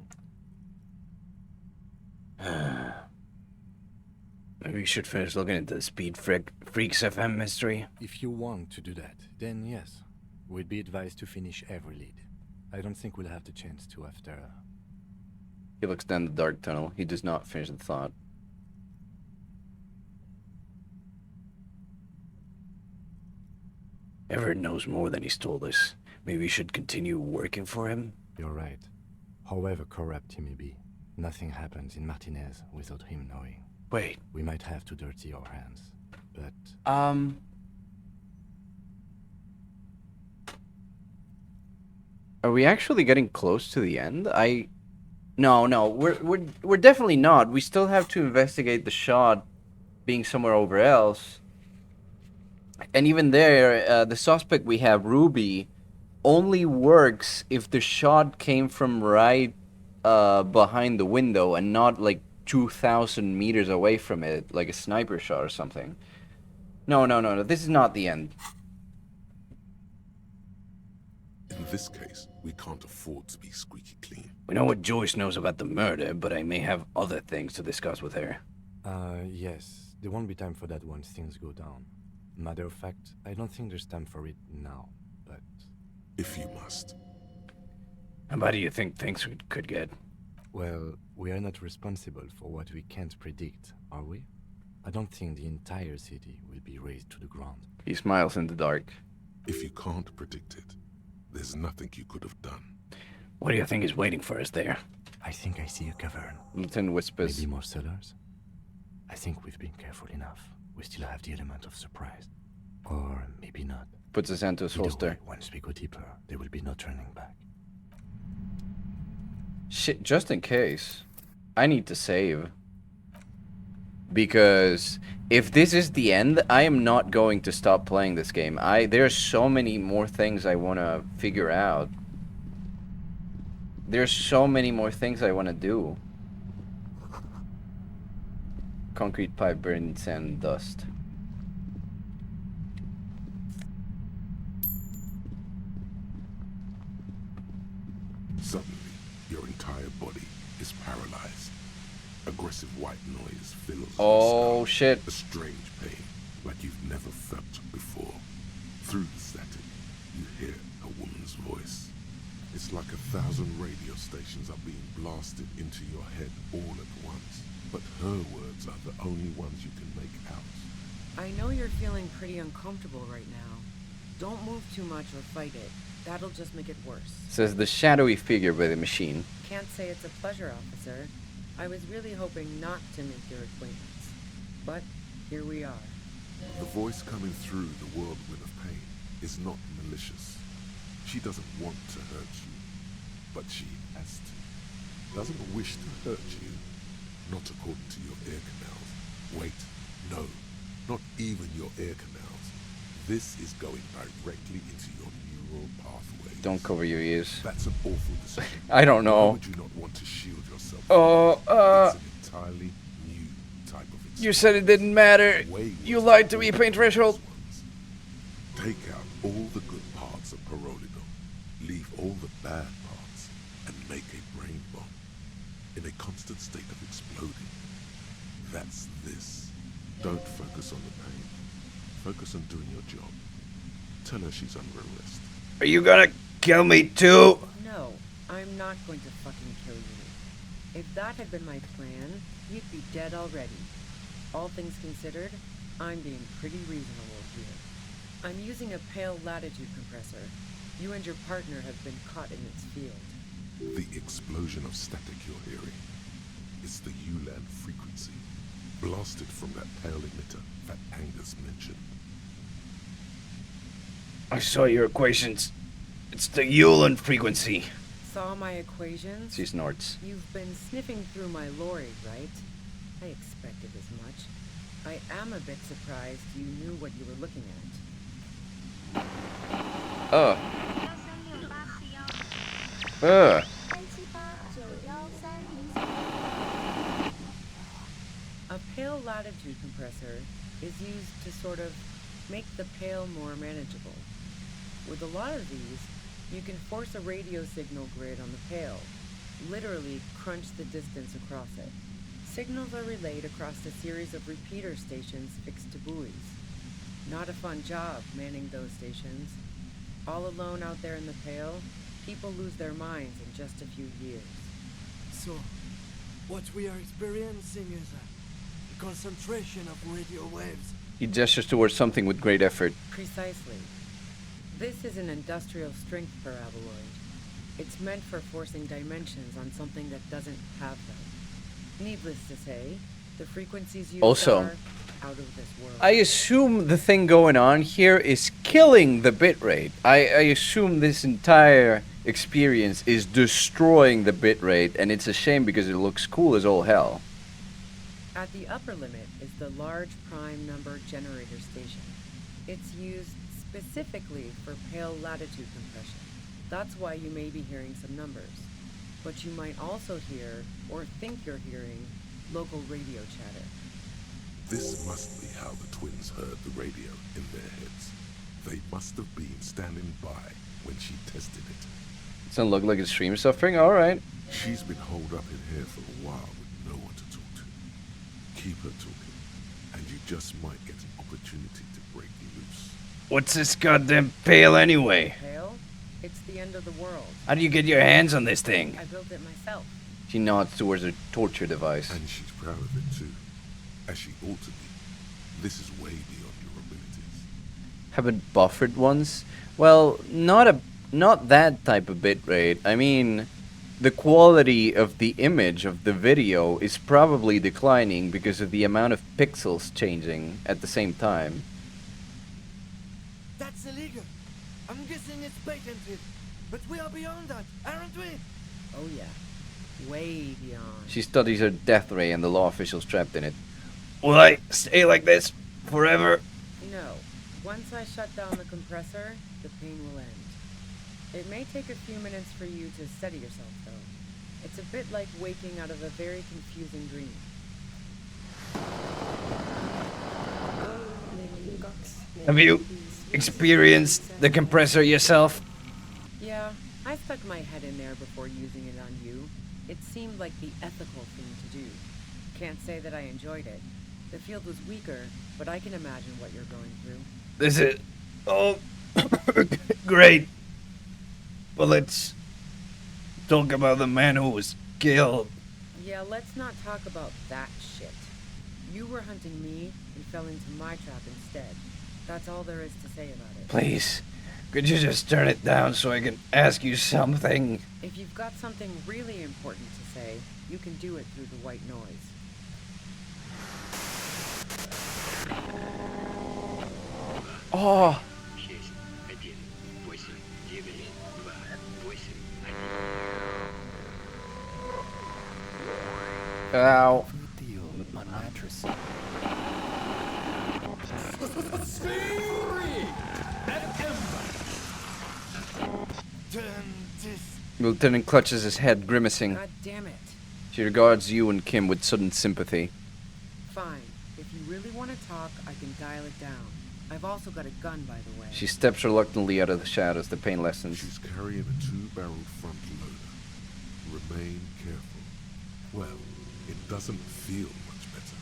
Maybe we should finish looking into the Speed Freaks FM mystery. If you want to do that, then yes. We'd be advised to finish every lead. I don't think we'll have the chance to after... He looks down the dark tunnel. He does not finish the thought. Everett knows more than he's told us. Maybe we should continue working for him? You're right. However corrupt he may be, nothing happens in Martinez without him knowing. Wait. We might have to dirty our hands, but... Are we actually getting close to the end? No, we're definitely not. We still have to investigate the shot being somewhere over else. And even there, the suspect we have, Ruby, only works if the shot came from right behind the window and not like 2,000 meters away from it, like a sniper shot or something. No, this is not the end. In this case, we can't afford to be squeaky clean. We know what Joyce knows about the murder, but I may have other things to discuss with her. Yes. There won't be time for that once things go down. Matter of fact, I don't think there's time for it now, but... If you must. How bad do you think things could get? Well, we are not responsible for what we can't predict, are we? I don't think the entire city will be razed to the ground. He smiles in the dark. If you can't predict it, there's nothing you could have done. What do you think is waiting for us there? I think I see a cavern. Lieutenant whispers. Maybe more cellars? I think we've been careful enough. We still have the element of surprise. Or maybe not. Puts his hand to his holster. Way, once we go deeper, there will be no turning back. Shit, just in case. I need to save. Because if this is the end, I am not going to stop playing this game. There's so many more things I want to figure out. There's so many more things I want to do. Concrete pipe burned sand dust. Suddenly, your entire body is paralyzed. Aggressive white noise fills oh, the shit. A strange pain, like you've never felt before. Through the static, you hear a woman's voice. It's like 1,000 radio stations are being blasted into your head all at once. But her words are the only ones you can make out. I know you're feeling pretty uncomfortable right now. Don't move too much or fight it. That'll just make it worse. Says the shadowy figure by the machine. Can't say it's a pleasure, officer. I was really hoping not to make your acquaintance. But here we are. The voice coming through the whirlwind of pain is not malicious. She doesn't want to hurt you, but she has to. Doesn't wish to hurt you, not according to your ear canals. Wait, no, not even your ear canals. This is going directly into your neural pathways. Don't cover your ears. That's an awful decision. I don't know. Why would you not want to shield yourself? It's an entirely new type of experience. You said it didn't matter. You lied to me, Pain Threshold. Take out all the good parts of Parolidon, leave all the bad parts, and make a brain bomb in a constant state of exploding. That's this. Don't focus on the pain. Focus on doing your job. Tell her she's under arrest. Are you gonna kill me too? No, I'm not going to fucking kill you. If that had been my plan, you'd be dead already. All things considered, I'm being pretty reasonable here. I'm using a pale latitude compressor. You and your partner have been caught in its field. The explosion of static you're hearing is the ULAN frequency, blasted from that pale emitter that Angus mentioned. I saw your equations. It's the Yulin frequency. Saw my equations? She snorts. You've been sniffing through my lorry, right? I expected as much. I am a bit surprised you knew what you were looking at. A pale latitude compressor is used to sort of make the pale more manageable. With a lot of these, you can force a radio signal grid on the pale, literally crunch the distance across it. Signals are relayed across a series of repeater stations fixed to buoys. Not a fun job manning those stations. All alone out there in the Pale, people lose their minds in just a few years. So, what we are experiencing is a concentration of radio waves. He gestures towards something with great effort. Precisely. This is an industrial strength paraboloid. It's meant for forcing dimensions on something that doesn't have them. Needless to say, the frequencies used Also, are out of this world. I assume the thing going on here is killing the bitrate. I assume this entire experience is destroying the bitrate, and it's a shame because it looks cool as all hell. At the upper limit is the large prime number generator station. It's used specifically for pale latitude compression. That's why you may be hearing some numbers. But you might also hear, or think you're hearing, local radio chatter. This must be how the twins heard the radio in their heads. They must have been standing by when she tested it. Doesn't look like extreme suffering. All right. She's been holed up in here for a while with no one to talk to. Keep her talking, and you just might get an opportunity to break loose. What's this goddamn Pale anyway? Pale? It's the end of the world. How do you get your hands on this thing? I built it myself. She nods towards her torture device. And she's proud of it too, as she ought to be. This is way beyond your abilities. Haven't buffered once? Well, not that type of bitrate. I mean, the quality of the image of the video is probably declining because of the amount of pixels changing at the same time. That's illegal. I'm guessing it's patented. But we are beyond that, aren't we? Oh yeah. Way beyond. She studies her death ray and the law officials trapped in it. Will I stay like this forever? No. Once I shut down the compressor, the pain will end. It may take a few minutes for you to steady yourself, though. It's a bit like waking out of a very confusing dream. Have you experienced the compressor yourself? Yeah, I stuck my head in there before using it on you. It seemed like the ethical thing to do. Can't say that I enjoyed it. The field was weaker, but I can imagine what you're going through. This is... Oh, great. Well, let's talk about the man who was killed. Yeah, let's not talk about that shit. You were hunting me and fell into my trap instead. That's all there is to say about it. Please, could you just turn it down so I can ask you something? If you've got something really important to say, you can do it through the white noise. Oh! Ow. Deal with my mattress. Lieutenant clutches his head, grimacing. God damn it. She regards you and Kim with sudden sympathy. Fine. If you really want to talk, I can dial it down. I've also got a gun, by the way. She steps reluctantly out of the shadows. The pain lessens. She's carrying a 2-barrel front loader. Remain careful. Well, it doesn't feel much better,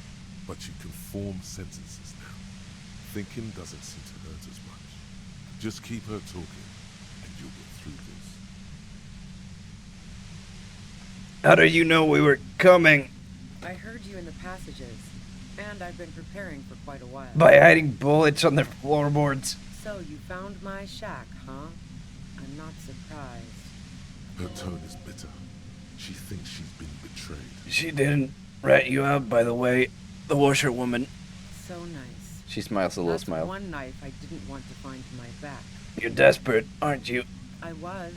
but you can form sentences now. Thinking doesn't seem to hurt as much. Just keep her talking, and you'll get through this. How did you know we were coming? I heard you in the passages, and I've been preparing for quite a while. By hiding bullets on the floorboards. So you found my shack, huh? I'm not surprised. Her tone is bitter. She thinks she's been betrayed. She didn't rat you out, by the way. The washerwoman. So nice. She smiles a little That's smile. one knife I didn't want to find to my back. You're desperate, aren't you? I was.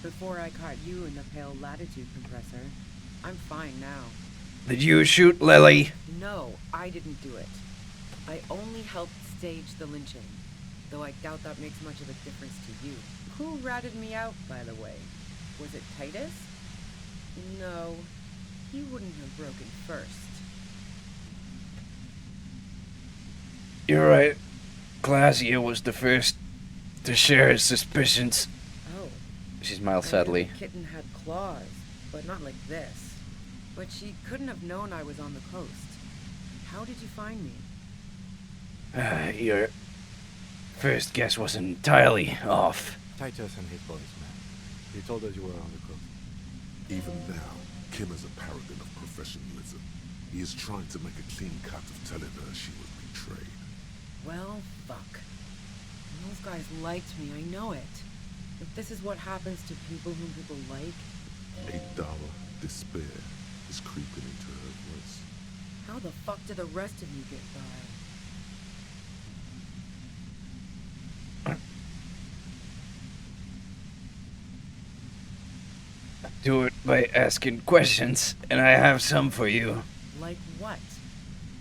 Before I caught you in the pale latitude compressor. I'm fine now. Did you shoot Lily? No, I didn't do it. I only helped stage the lynching. Though I doubt that makes much of a difference to you. Who ratted me out, by the way? Was it Titus? No, he wouldn't have broken first. You're right. Glacia was the first to share his suspicions. Oh. She smiles I knew sadly. the kitten had claws, but not like this. But she couldn't have known I was on the coast. How did you find me? Your first guess was entirely off. Titus and his boys, man. He told us you were on the coast. Even now, Kim is a paragon of professionalism. He is trying to make a clean cut of telling her she was betrayed. Well, fuck. Those guys liked me, I know it. If this is what happens to people whom people like... A dour despair is creeping into her voice. How the fuck do the rest of you get by? Do it by asking questions, and I have some for you. Like what?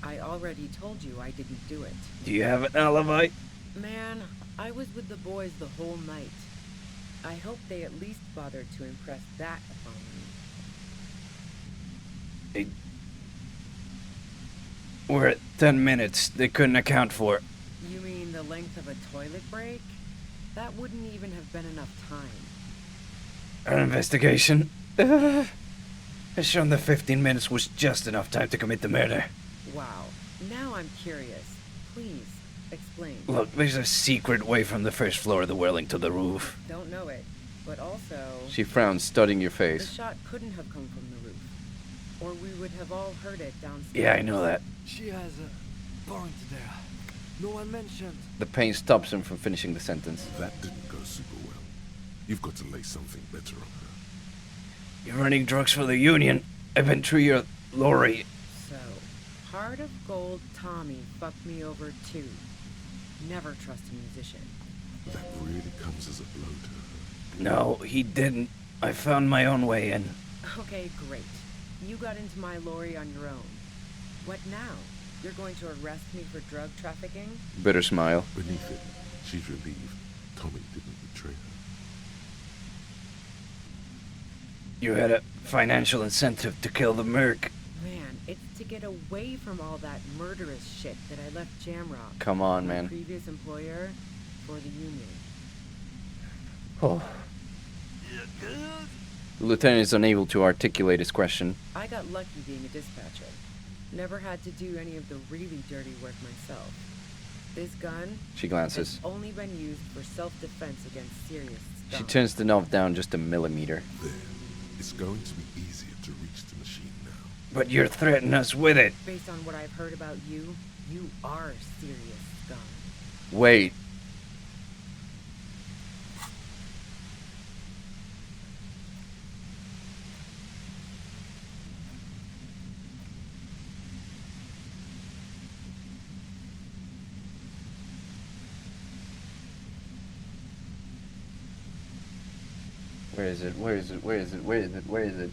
I already told you I didn't do it. Do you have an alibi? Man, I was with the boys the whole night. I hope they at least bothered to impress that upon me. We're at 10 minutes. They couldn't account for. You mean the length of a toilet break? That wouldn't even have been enough time. An investigation? Has shown that 15 minutes was just enough time to commit the murder. Wow. Now I'm curious. Please, explain. Look, there's a secret way from the first floor of the Whirling to the roof. Don't know it, but also... She frowns, studying your The face. shot couldn't have come from the roof. Or we would have all heard it downstairs. Yeah, I know that. She has a point there. No one mentioned. The pain stops him from finishing the sentence. That didn't go super well. You've got to lay something better on her. You're running drugs for the Union. I've been through your lorry. So, Heart of Gold Tommy fucked me over too. Never trust a musician. That really comes as a blow to her. No, he didn't. I found my own way in. Okay, great. You got into my lorry on your own. What now? You're going to arrest me for drug trafficking? Bitter smile. Beneath it, she's relieved Tommy didn't betray her. You had a financial incentive to kill the merc. Man, it's to get away from all that murderous shit that I left Jamrock. Come on, my man. previous employer, for the Union. Oh. The lieutenant is unable to articulate his question. I got lucky being a dispatcher. Never had to do any of the really dirty work myself. This gun... She glances. has only been used for self-defense against serious stuff. She turns the knob down just a millimeter. There. It's going to be easier to reach the machine now. But you're threatening us with it. Based on what I've heard about you, you are serious scum. Wait. Where is it? Where is it? Where is it? Where is it? Where is it?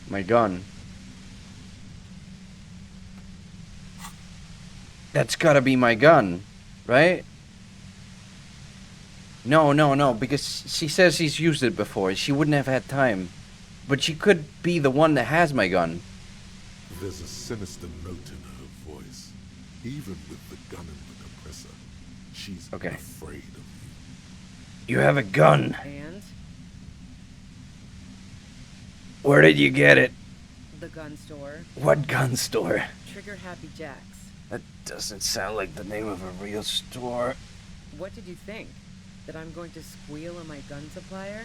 My gun. That's gotta be my gun, right? No, because she says she's used it before. She wouldn't have had time. But she could be the one that has my gun. There's a sinister note in her voice. Even with the gun and the compressor, she's afraid of you. You have a gun. And? Where did you get it? The gun store. What gun store? Trigger Happy Jacks. That doesn't sound like the name of a real store. What did you think? That I'm going to squeal on my gun supplier?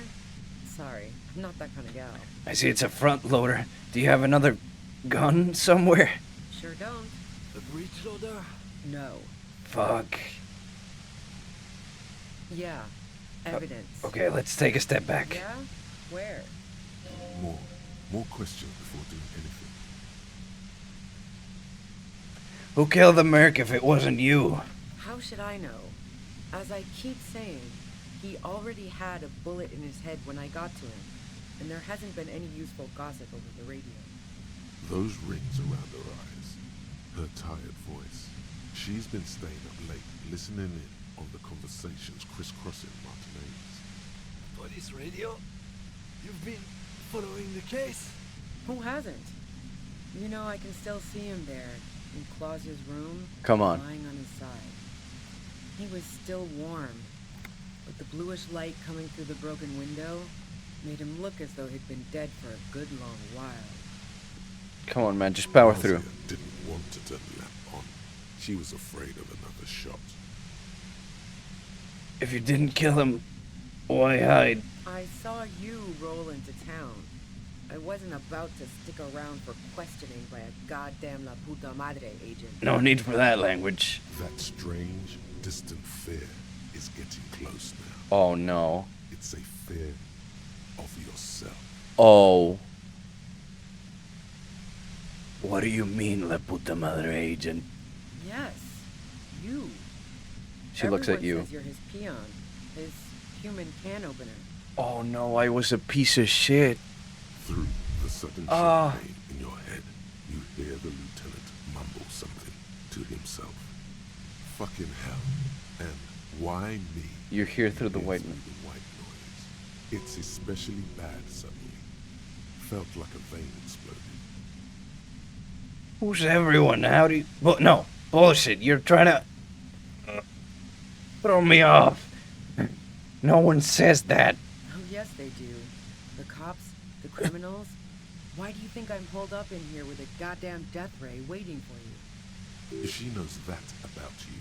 Sorry, I'm not that kind of gal. I see it's a front loader. Do you have another gun somewhere? Sure don't. A breech loader? No. Fuck. Yeah. Evidence. Okay, let's take a step back. Yeah? Where? More questions before doing anything. Who killed the merc if it wasn't you? How should I know? As I keep saying, he already had a bullet in his head when I got to him, and there hasn't been any useful gossip over the radio. Those rings around her eyes, her tired voice. She's been staying up late, listening in on the conversations crisscrossing Martinez. Police radio? You've been following the case? Who hasn't? You know, I can still see him there, in Clausia's room, Come on. lying on his side. He was still warm, but the bluish light coming through the broken window made him look as though he'd been dead for a good long while. Come on, man, just power through. Nausea didn't want to turn the lamp on. She was afraid of another shot. If you didn't kill him, why hide? I saw you roll into town. I wasn't about to stick around for questioning by a goddamn La Puta Madre agent. No need for that language. That strange, distant fear is getting close now. Oh no. It's a fear of yourself. Oh. What do you mean, La Puta Madre agent? Yes, you. She looks at you. Says you're his peon, his human can opener. Oh no, I was a piece of shit. Through the sudden pain in your head, you hear the lieutenant mumble something to himself. Fucking hell. And why me? You hear through the white noise. It's especially bad suddenly. Felt like a vein exploded. Who's everyone? How do you... no, bullshit. You're trying to... throw me off. No one says that. Oh, yes, they do. The cops, the criminals. Why do you think I'm holed up in here with a goddamn death ray waiting for you? If she knows that about you,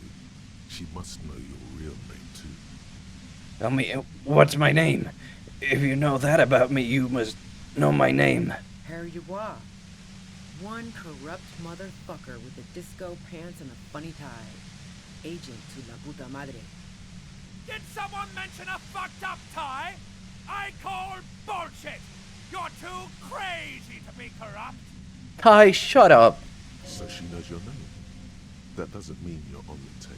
she must know your real name, too. Tell me, what's my name? If you know that about me, you must know my name. Harry Dubois. One corrupt motherfucker with the disco pants and a funny tie. Agent to La Puta Madre. Did someone mention a fucked up tie? I call bullshit! You're too crazy to be corrupt! Ty, shut up. So she knows your name. That doesn't mean you're on the tape.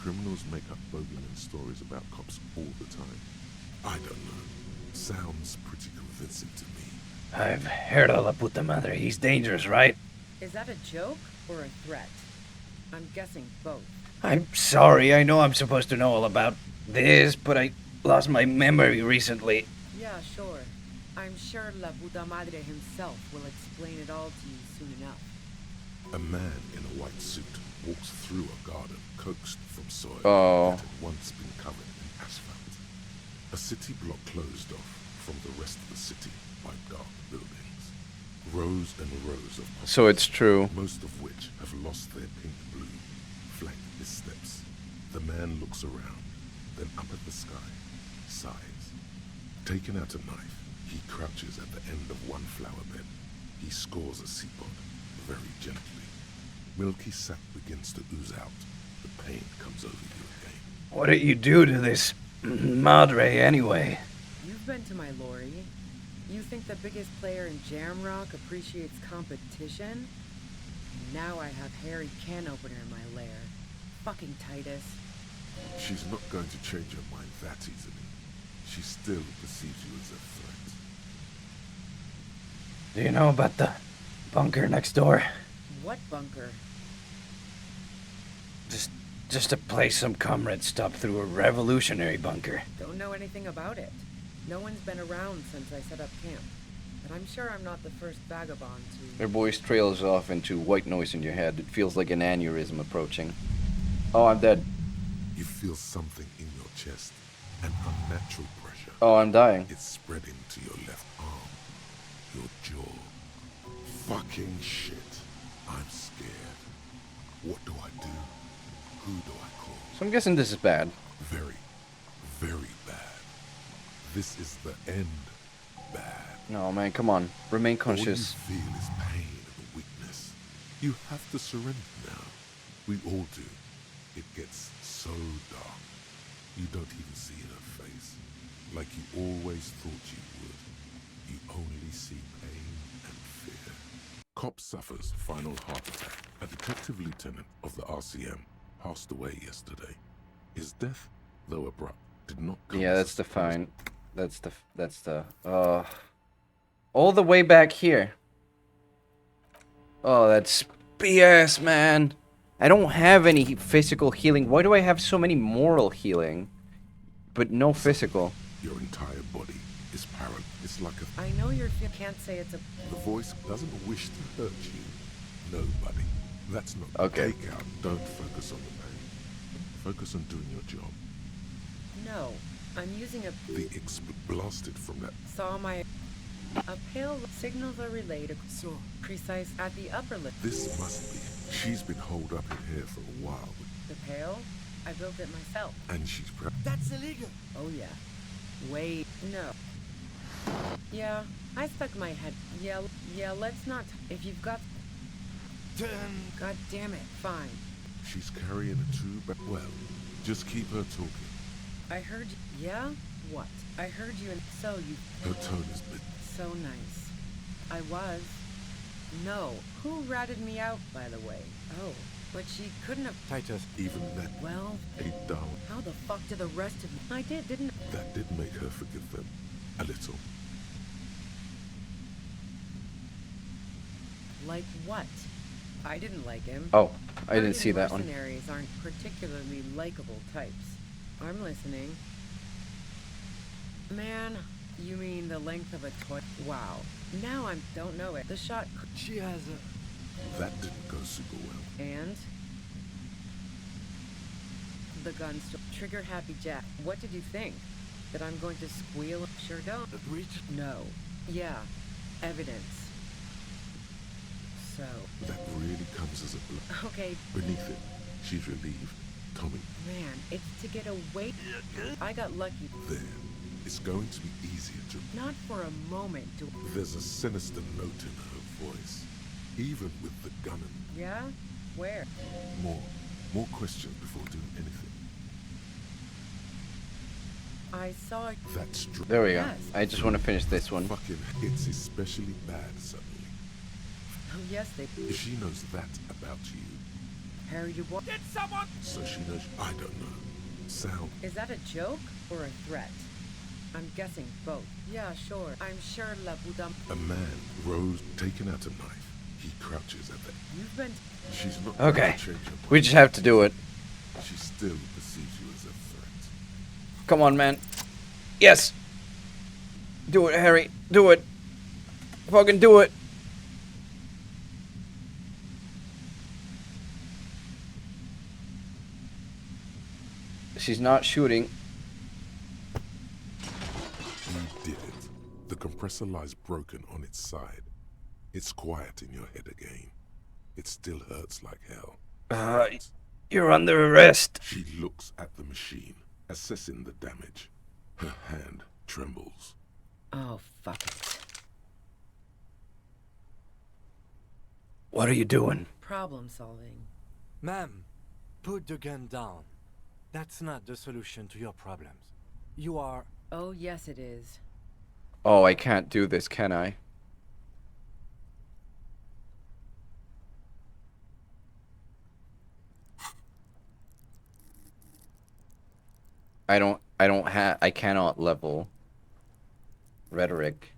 Criminals make up bogeyman stories about cops all the time. I don't know. Sounds pretty convincing to me. I've heard of La Puta Madre. He's dangerous, right? Is that a joke or a threat? I'm guessing both. I'm sorry. I know I'm supposed to know all about this, but I lost my memory recently. Yeah, sure. I'm sure La Puta Madre himself will explain it all to you soon enough. A man in a white suit walks through a garden coaxed from soil that had once been covered in asphalt. A city block closed off from the rest of the city by dark buildings. Rows and rows of populace, So it's true. most of which have lost their pink bloom, flank his steps. The man looks around, then up at the sky, sighs. Taking out a knife, he crouches at the end of one flower bed. He scores a seapod, very gently. Milky sap begins to ooze out. The pain comes over you again. What did you do to this Madre anyway? You've been to my lorry. You think the biggest player in Jamrock appreciates competition? Now I have Harry Can Opener in my lair. Fucking Titus. She's not going to change her mind that easily. She still perceives you as a threat. Do you know about the bunker next door? What bunker? Just a place some comrades stopped through, a revolutionary bunker. Don't know anything about it. No one's been around since I set up camp. But I'm sure I'm not the first vagabond to... Your voice trails off into white noise in your head. It feels like an aneurysm approaching. Oh, I'm dead. You feel something in your chest, an unnatural pressure. Oh, I'm dying. It's spreading to your left arm, your jaw. Fucking shit. I'm scared. What do I do? Who do I call? So I'm guessing this is bad. Very, very bad. This is the end bad. No, man, come on. Remain conscious. All you feel is pain and weakness. You have to surrender now. We all do. It gets so dark. You don't even see her face. Like you always thought you would. You only see pain and fear. Cop suffers final heart attack. A detective lieutenant of the RCM passed away yesterday. His death, though abrupt, did not come Yeah, that's the fine. That's the all the way back here. Oh, that's BS, man. I don't have any physical healing. Why do I have so many moral healing, but no physical? Your entire body is paralyzed. It's like a... I know you can't say it's a... The voice doesn't wish to hurt you. No, buddy. That's not okay. Take out. Don't focus on the pain. Focus on doing your job. No, I'm using a... The blasted from that. Saw my... A pale signals are relayed so precise at the upper lip. This must be. She's been holed up in here for a while. The pale? I built it myself. And she's That's illegal. Oh yeah. Wait, no. Yeah, I stuck my head. Yeah, let's not. If you've got... God damn it, fine. She's carrying a tube. Well, just keep her talking. I heard you. Yeah? What? I heard you and so you... Her tone is bit... So nice. I was. No. Who ratted me out, by the way? Oh, but she couldn't have... Titus. Even that... Well... A down. How the fuck did the rest of me... I didn't... That did make her forgive them. A little. Like what? I didn't like him. Oh, I didn't see that one. Mercenaries aren't particularly likable types. I'm listening. Man, you mean the length of a toy? Wow. Now I don't know it. The shot... She has a... That didn't go super well. And? The gun still... Trigger happy Jack. What did you think? That I'm going to squeal? Sure don't. A breach? No. Yeah. Evidence. So... That really comes as a blow. Okay. Beneath it, she's relieved. Tommy. Man, it's to get away... I got lucky. There. It's going to be easier to... Not for a moment do... There's a sinister note in her voice. Even with the gun in... Yeah? Where? More questions before doing anything. I saw... That's true. There we go. Yes. I just want to finish this one. Fucking... It's especially bad suddenly. Oh, yes, they... If she knows that about you... Harry, you what? Did someone... So she knows... I don't know. Sound... Is that a joke or a threat? I'm guessing both. Yeah, sure. I'm sure La Budam... A man rose, taking out a knife. He crouches at the... You've been... She's not... Okay. Change her mind. We just have to do it. She still perceives you as a threat. Come on, man. Yes! Do it, Harry. Do it. Fucking do it. She's not shooting. You did it. The compressor lies broken on its side. It's quiet in your head again. It still hurts like hell. You're under arrest. She looks at the machine, assessing the damage. Her hand trembles. Oh, fuck it. What are you doing? Problem solving. Ma'am, put the gun down. That's not the solution to your problems. You are... Oh, yes, it is. Oh, I can't do this, can I? I cannot level rhetoric.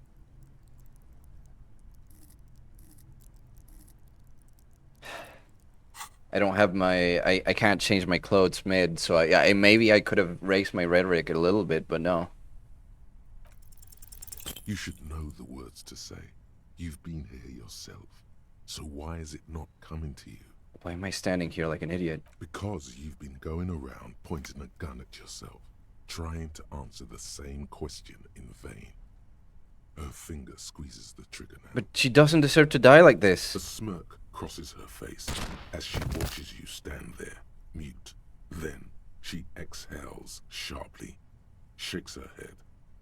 I don't have my, I can't change my clothes mid, so maybe I could have raised my rhetoric a little bit, but no. You should know the words to say. You've been here yourself. So why is it not coming to you? Why am I standing here like an idiot? Because you've been going around pointing a gun at yourself, trying to answer the same question in vain. Her finger squeezes the trigger now. But she doesn't deserve to die like this. A smirk crosses her face as she watches you stand there, mute. Then she exhales sharply, shakes her head,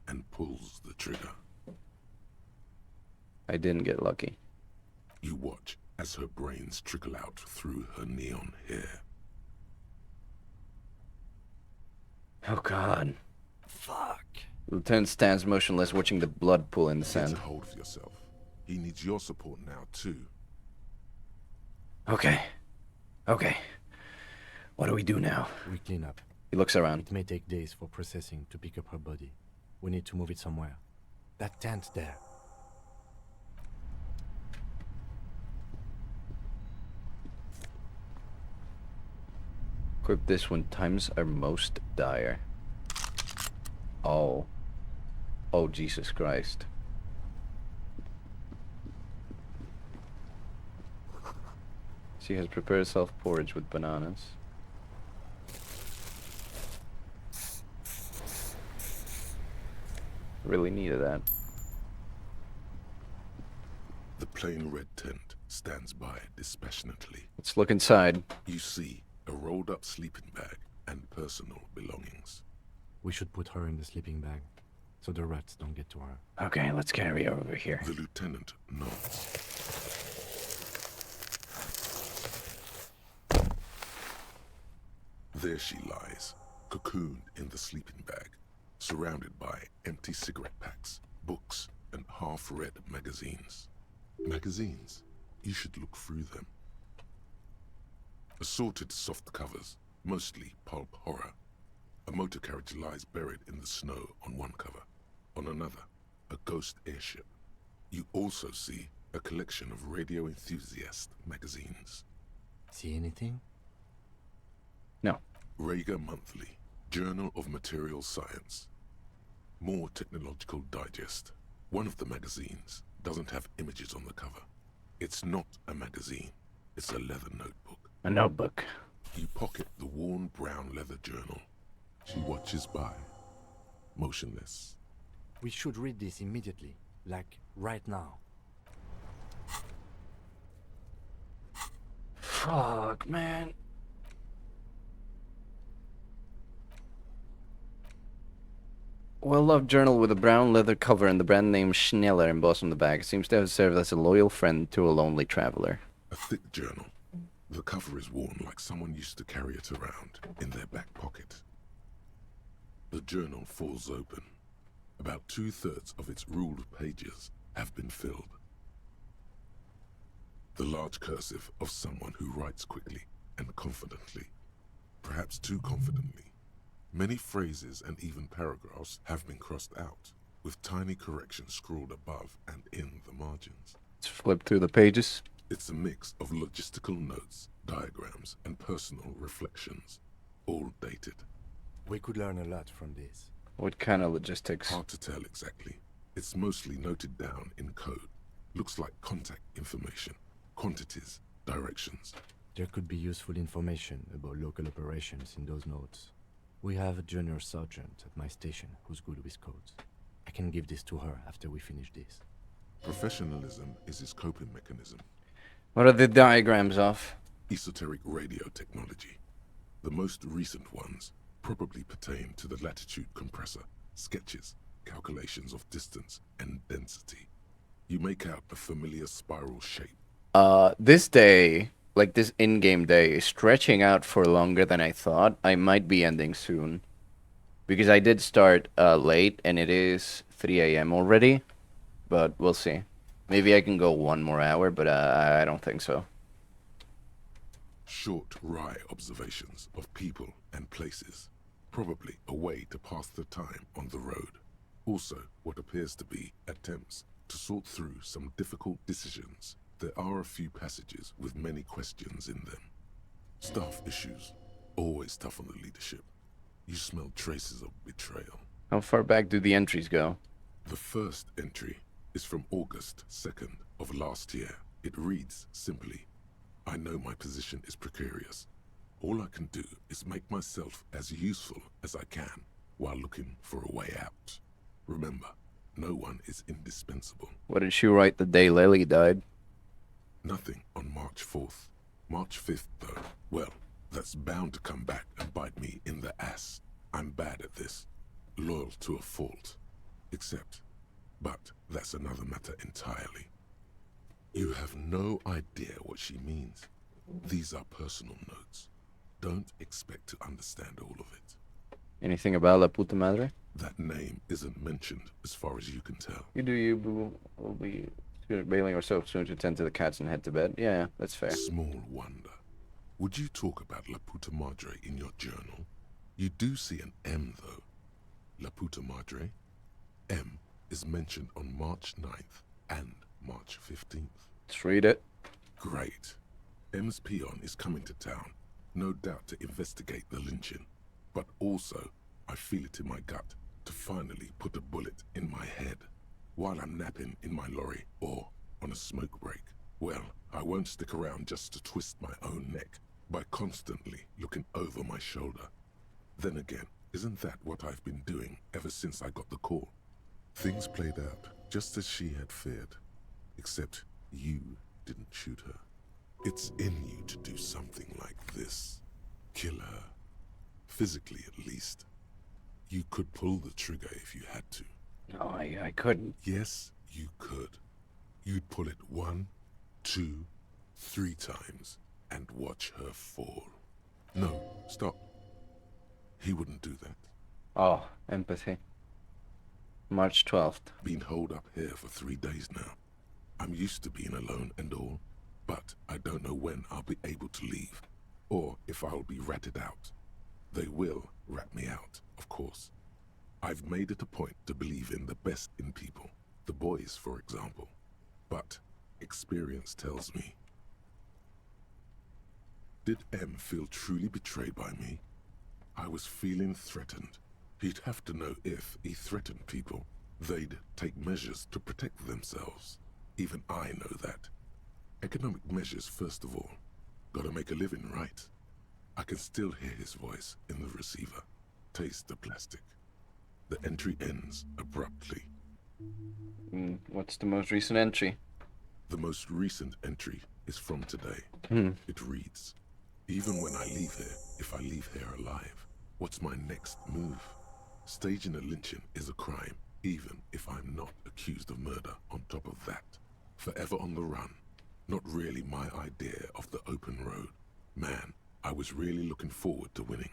and pulls the trigger. I didn't get lucky. You watch as her brains trickle out through her neon hair. Oh god. Fuck. Lieutenant stands motionless, watching the blood pool in the sand. Get a hold of yourself. He needs your support now, too. Okay. Okay. What do we do now? We clean up. He looks around. It may take days for processing to pick up her body. We need to move it somewhere. That tent there. Equip this when times are most dire. Oh. Oh, Jesus Christ. She has prepared herself porridge with bananas. Really needed that. The plain red tent stands by dispassionately. Let's look inside. You see a rolled-up sleeping bag and personal belongings. We should put her in the sleeping bag, so the rats don't get to her. Okay, let's carry her over here. The lieutenant nods. There she lies, cocooned in the sleeping bag, surrounded by empty cigarette packs, books, and half-read magazines. Magazines? You should look through them. Assorted soft covers, mostly pulp horror. A motor carriage lies buried in the snow on one cover. On another, a ghost airship. You also see a collection of radio enthusiast magazines. See anything? No. Rager Monthly, Journal of Material Science. More Technological Digest. One of the magazines doesn't have images on the cover. It's not a magazine. It's a leather notebook. A notebook. You pocket the worn brown leather journal. She watches by, motionless. We should read this immediately, like right now. Fuck, man. Well-loved journal with a brown leather cover and the brand name Schneller embossed on the back. It seems to have served as a loyal friend to a lonely traveler. A thick journal. The cover is worn like someone used to carry it around in their back pocket. The journal falls open. About 2/3 of its ruled pages have been filled. The large cursive of someone who writes quickly and confidently. Perhaps too confidently. Many phrases and even paragraphs have been crossed out, with tiny corrections scrawled above and in the margins. Let's flip through the pages. It's a mix of logistical notes, diagrams, and personal reflections, all dated. We could learn a lot from this. What kind of logistics? Hard to tell exactly. It's mostly noted down in code. Looks like contact information, quantities, directions. There could be useful information about local operations in those notes. We have a junior sergeant at my station who's good with codes. I can give this to her after we finish this. Professionalism is his coping mechanism. What are the diagrams of? Esoteric radio technology. The most recent ones probably pertain to the latitude compressor, sketches, calculations of distance and density. You make out a familiar spiral shape. This day, like this in-game day, is stretching out for longer than I thought. I might be ending soon. Because I did start late, and it is 3 a.m. already. But we'll see. Maybe I can go 1 more hour, but I don't think so. Short, wry observations of people and places. Probably a way to pass the time on the road. Also, what appears to be attempts to sort through some difficult decisions. There are a few passages with many questions in them. Staff issues. Always tough on the leadership. You smell traces of betrayal. How far back do the entries go? The first entry is from August 2nd of last year. It reads simply, I know my position is precarious. All I can do is make myself as useful as I can while looking for a way out. Remember, no one is indispensable. What did she write the day Lily died? Nothing on March 4th. March 5th, though. Well, that's bound to come back and bite me in the ass. I'm bad at this. Loyal to a fault. But that's another matter entirely. You have no idea what she means. These are personal notes. Don't expect to understand all of it. Anything about La Puta Madre? That name isn't mentioned as far as you can tell. You do you, boo. We'll be bailing ourselves soon to tend to the cats and head to bed. Yeah, that's fair. Small wonder. Would you talk about La Puta Madre in your journal? You do see an M, though. La Puta Madre. M is mentioned on March 9th and March 15th. Let's read it. Great. M's peon is coming to town, no doubt to investigate the lynching. But also, I feel it in my gut to finally put a bullet in my head. While I'm napping in my lorry or on a smoke break, well, I won't stick around just to twist my own neck by constantly looking over my shoulder. Then again, isn't that what I've been doing ever since I got the call? Things played out just as she had feared, except you didn't shoot her. It's in you to do something like this. Kill her. Physically, at least. You could pull the trigger if you had to. No, I couldn't. Yes, you could. You'd pull it 1, 2, 3 times and watch her fall. No, stop. He wouldn't do that. Oh, empathy. March 12th. Been holed up here for 3 days now. I'm used to being alone and all, but I don't know when I'll be able to leave, or if I'll be ratted out. They will rat me out, of course. I've made it a point to believe in the best in people, the boys, for example. But experience tells me. Did M feel truly betrayed by me? I was feeling threatened. He'd have to know if he threatened people, they'd take measures to protect themselves. Even I know that. Economic measures, first of all. Gotta make a living, right? I can still hear his voice in the receiver. Taste the plastic. The entry ends abruptly. What's the most recent entry? The most recent entry is from today. It reads, even when I leave here, if I leave here alive, what's my next move? Staging a lynching is a crime, even if I'm not accused of murder on top of that. Forever on the run. Not really my idea of the open road. Man, I was really looking forward to winning.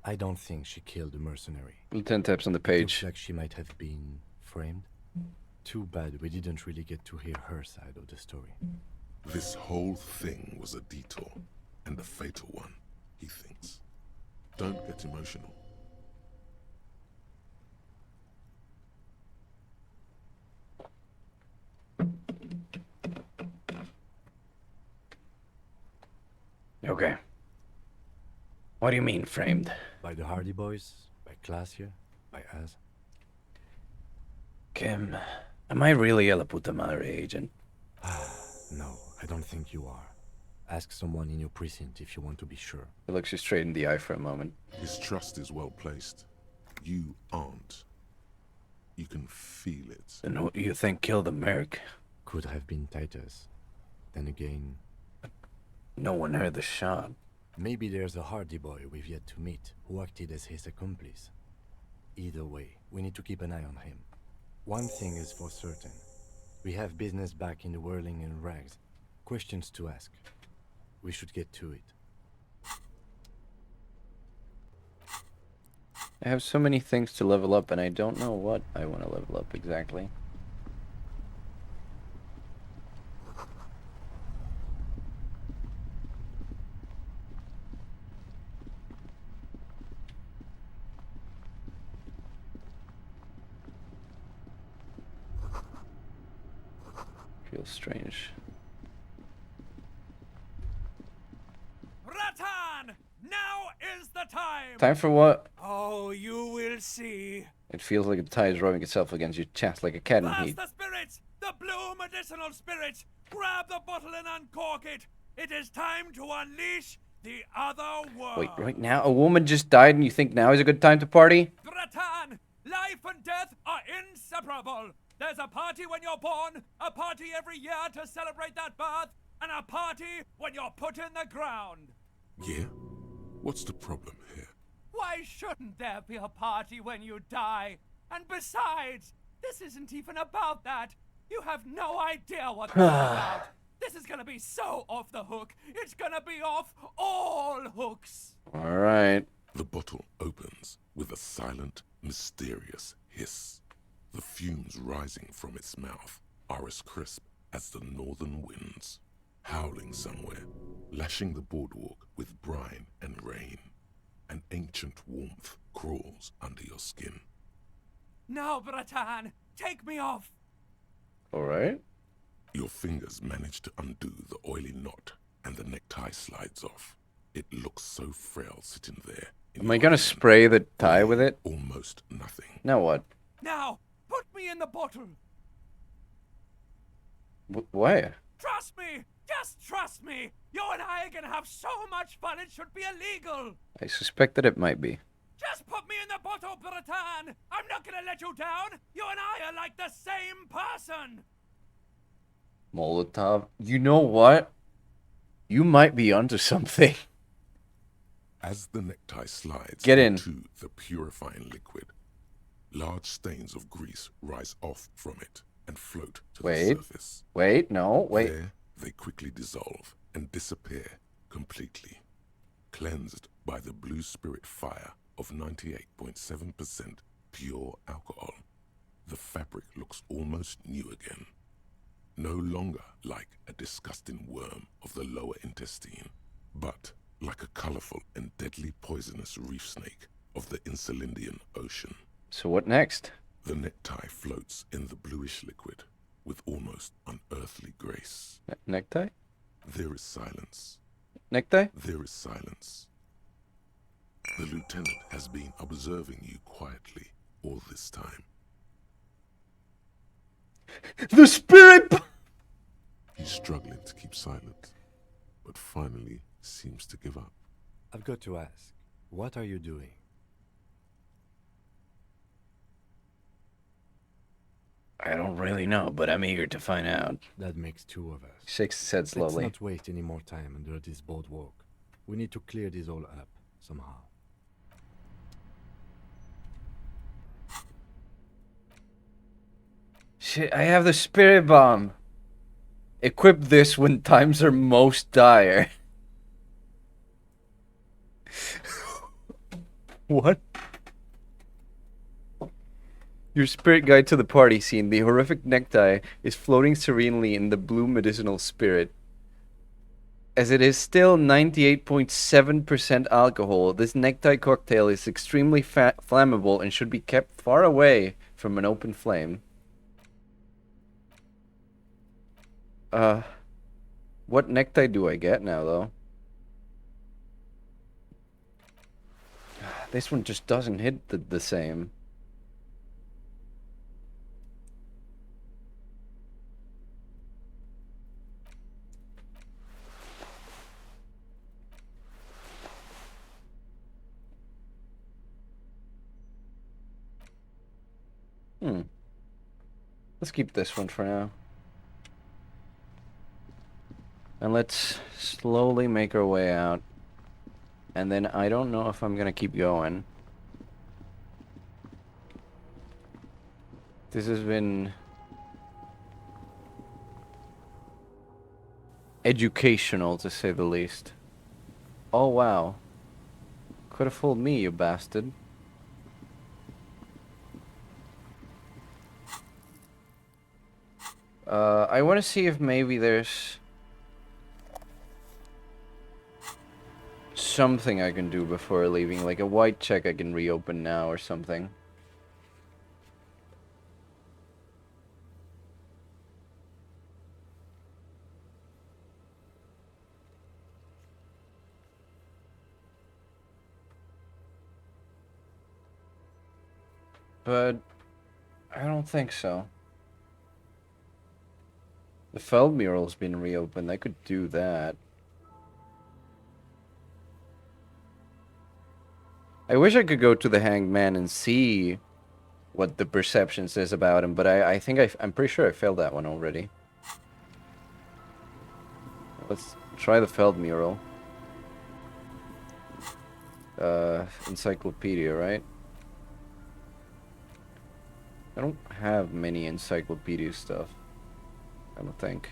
I don't think she killed a mercenary. 10 taps on the page. Looks like she might have been framed. Too bad we didn't really get to hear her side of the story. This whole thing was a detour, and a fatal one, he thinks. Don't get emotional. Okay. What do you mean, framed? By the Hardy Boys? By Classier? By us? Kim, am I really a La Puta Madre agent? No, I don't think you are. Ask someone in your precinct if you want to be sure. He looks you straight in the eye for a moment. His trust is well placed. You aren't. You can feel it. And who do you think killed the Merc? Could have been Titus. Then again... No one heard the shot. Maybe there's a Hardy Boy we've yet to meet, who acted as his accomplice. Either way, we need to keep an eye on him. One thing is for certain. We have business back in the whirling and rags. Questions to ask. We should get to it. I have so many things to level up, and I don't know what I want to level up exactly. Feels strange. Rattan! Now is the time! Time for what? Oh, you will see. It feels like the tide is rubbing itself against your chest like a cat in Pass heat. the spirits! The blue medicinal spirits! Grab the bottle and uncork it! It is time to unleash the other world! Wait, right now? A woman just died and you think now is a good time to party? Rattan! Life and death are inseparable! There's a party when you're born, a party every year to celebrate that birth, and a party when you're put in the ground. Yeah? What's the problem here? Why shouldn't there be a party when you die? And besides, this isn't even about that. You have no idea what this is about. This is gonna be so off the hook. It's gonna be off all hooks. Alright. The bottle opens with a silent, mysterious hiss. The fumes rising from its mouth are as crisp as the northern winds, howling somewhere, lashing the boardwalk with brine and rain. An ancient warmth crawls under your skin. Now, Bratan, take me off. Alright. Your fingers manage to undo the oily knot, and the necktie slides off. It looks so frail sitting there. Am I gonna spray the tie with it? Almost nothing. Now what? Now, put me in the bottle. Why? Trust me. Just trust me. You and I are gonna have so much fun it should be illegal. I suspect that it might be. Just put me in the bottle, Bratan! I'm not gonna let you down! You and I are like the same person! Molotov. You know what? You might be onto something. As the necktie slides Get in. into the purifying liquid, large stains of grease rise off from it and float to the surface. Wait, no, wait. There, they quickly dissolve and disappear completely, cleansed by the blue spirit fire of 98.7% pure alcohol. The fabric looks almost new again, no longer like a disgusting worm of the lower intestine, but like a colorful and deadly poisonous reef snake of the Insulindian Ocean. So what next? The necktie floats in the bluish liquid with almost unearthly grace. Necktie? There is silence. Necktie? There is silence. The lieutenant has been observing you quietly all this time. The spirit! He's struggling to keep silent, but finally seems to give up. I've got to ask, what are you doing? I don't really know, but I'm eager to find out. That makes two of us. Shakes his head slowly. Let's not waste any more time under this boardwalk. We need to clear this all up, somehow. Shit, I have the spirit bomb. Equip this when times are most dire. What? Your spirit guide to the party scene. The horrific necktie is floating serenely in the blue medicinal spirit. As it is still 98.7% alcohol, this necktie cocktail is extremely flammable and should be kept far away from an open flame. What necktie do I get now, though? This one just doesn't hit the same. Let's keep this one for now. And let's slowly make our way out. And then I don't know if I'm gonna keep going. This has been educational, to say the least. Oh, wow. Could have fooled me, you bastard. I want to see if maybe there's something I can do before leaving, like a white check I can reopen now or something. But I don't think so. The Feld mural's been reopened. I could do that. I wish I could go to the Hanged Man and see what the perception says about him, but I think I'm pretty sure I failed that one already. Let's try the Feld mural. Encyclopedia, right? I don't have many encyclopedia stuff. I don't think.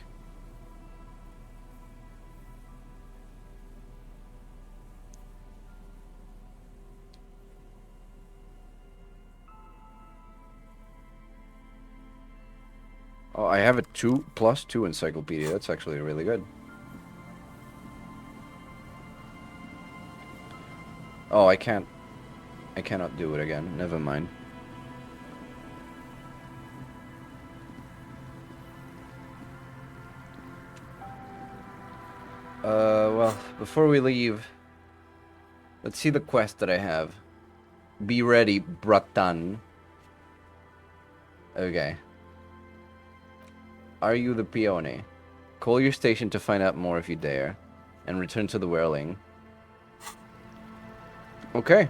Oh, I have a 2+2 encyclopedia. That's actually really good. Oh, I cannot do it again. Never mind. Well, before we leave, let's see the quest that I have. Be ready, Bratan. Okay. Are you the peone? Call your station to find out more if you dare, and return to the Whirling. Okay.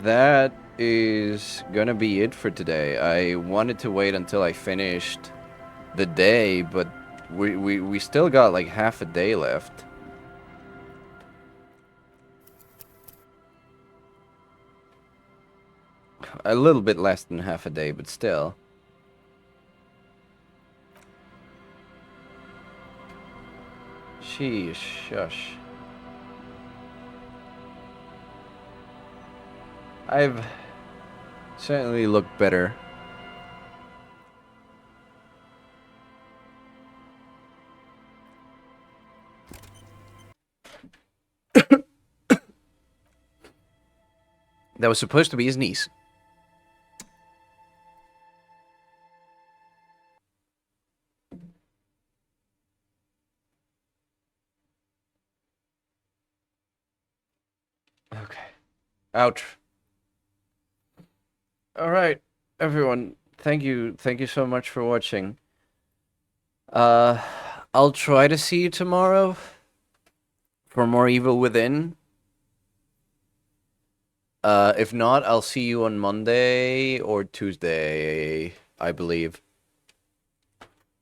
that is gonna be it for today. I wanted to wait until I finished the day, but we still got like half a day left. A little bit less than half a day, but still. Sheesh, shush. I've certainly looked better. That was supposed to be his niece. Okay. Ouch. Alright, everyone. Thank you so much for watching. I'll try to see you tomorrow for more Evil Within. If not, I'll see you on Monday or Tuesday, I believe.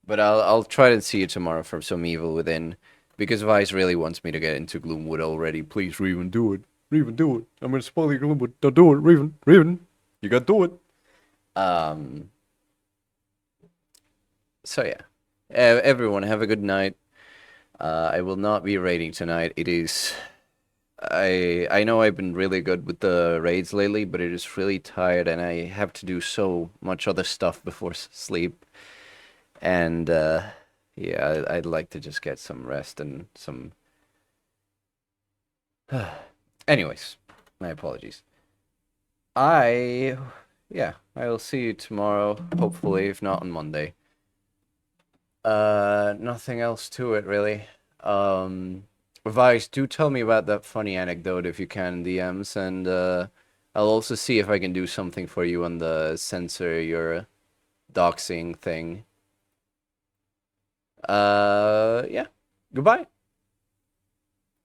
But I'll try to see you tomorrow for some Evil Within, because Vice really wants me to get into Gloomwood already. Please, Revan, do it. Revan, do it. I'm gonna spoil your Gloomwood. Don't do it, Revan. Revan, you gotta do it. So yeah, everyone have a good night. I will not be raiding tonight. It is. I know I've been really good with the raids lately, but it is really tired, and I have to do so much other stuff before sleep. And yeah, I'd like to just get some rest and some. Anyways, my apologies. Yeah, I will see you tomorrow, hopefully, if not on Monday. Nothing else to it, really. Vice, do tell me about that funny anecdote if you can in DMs, and I'll also see if I can do something for you on the censor your doxing thing. Yeah. Goodbye.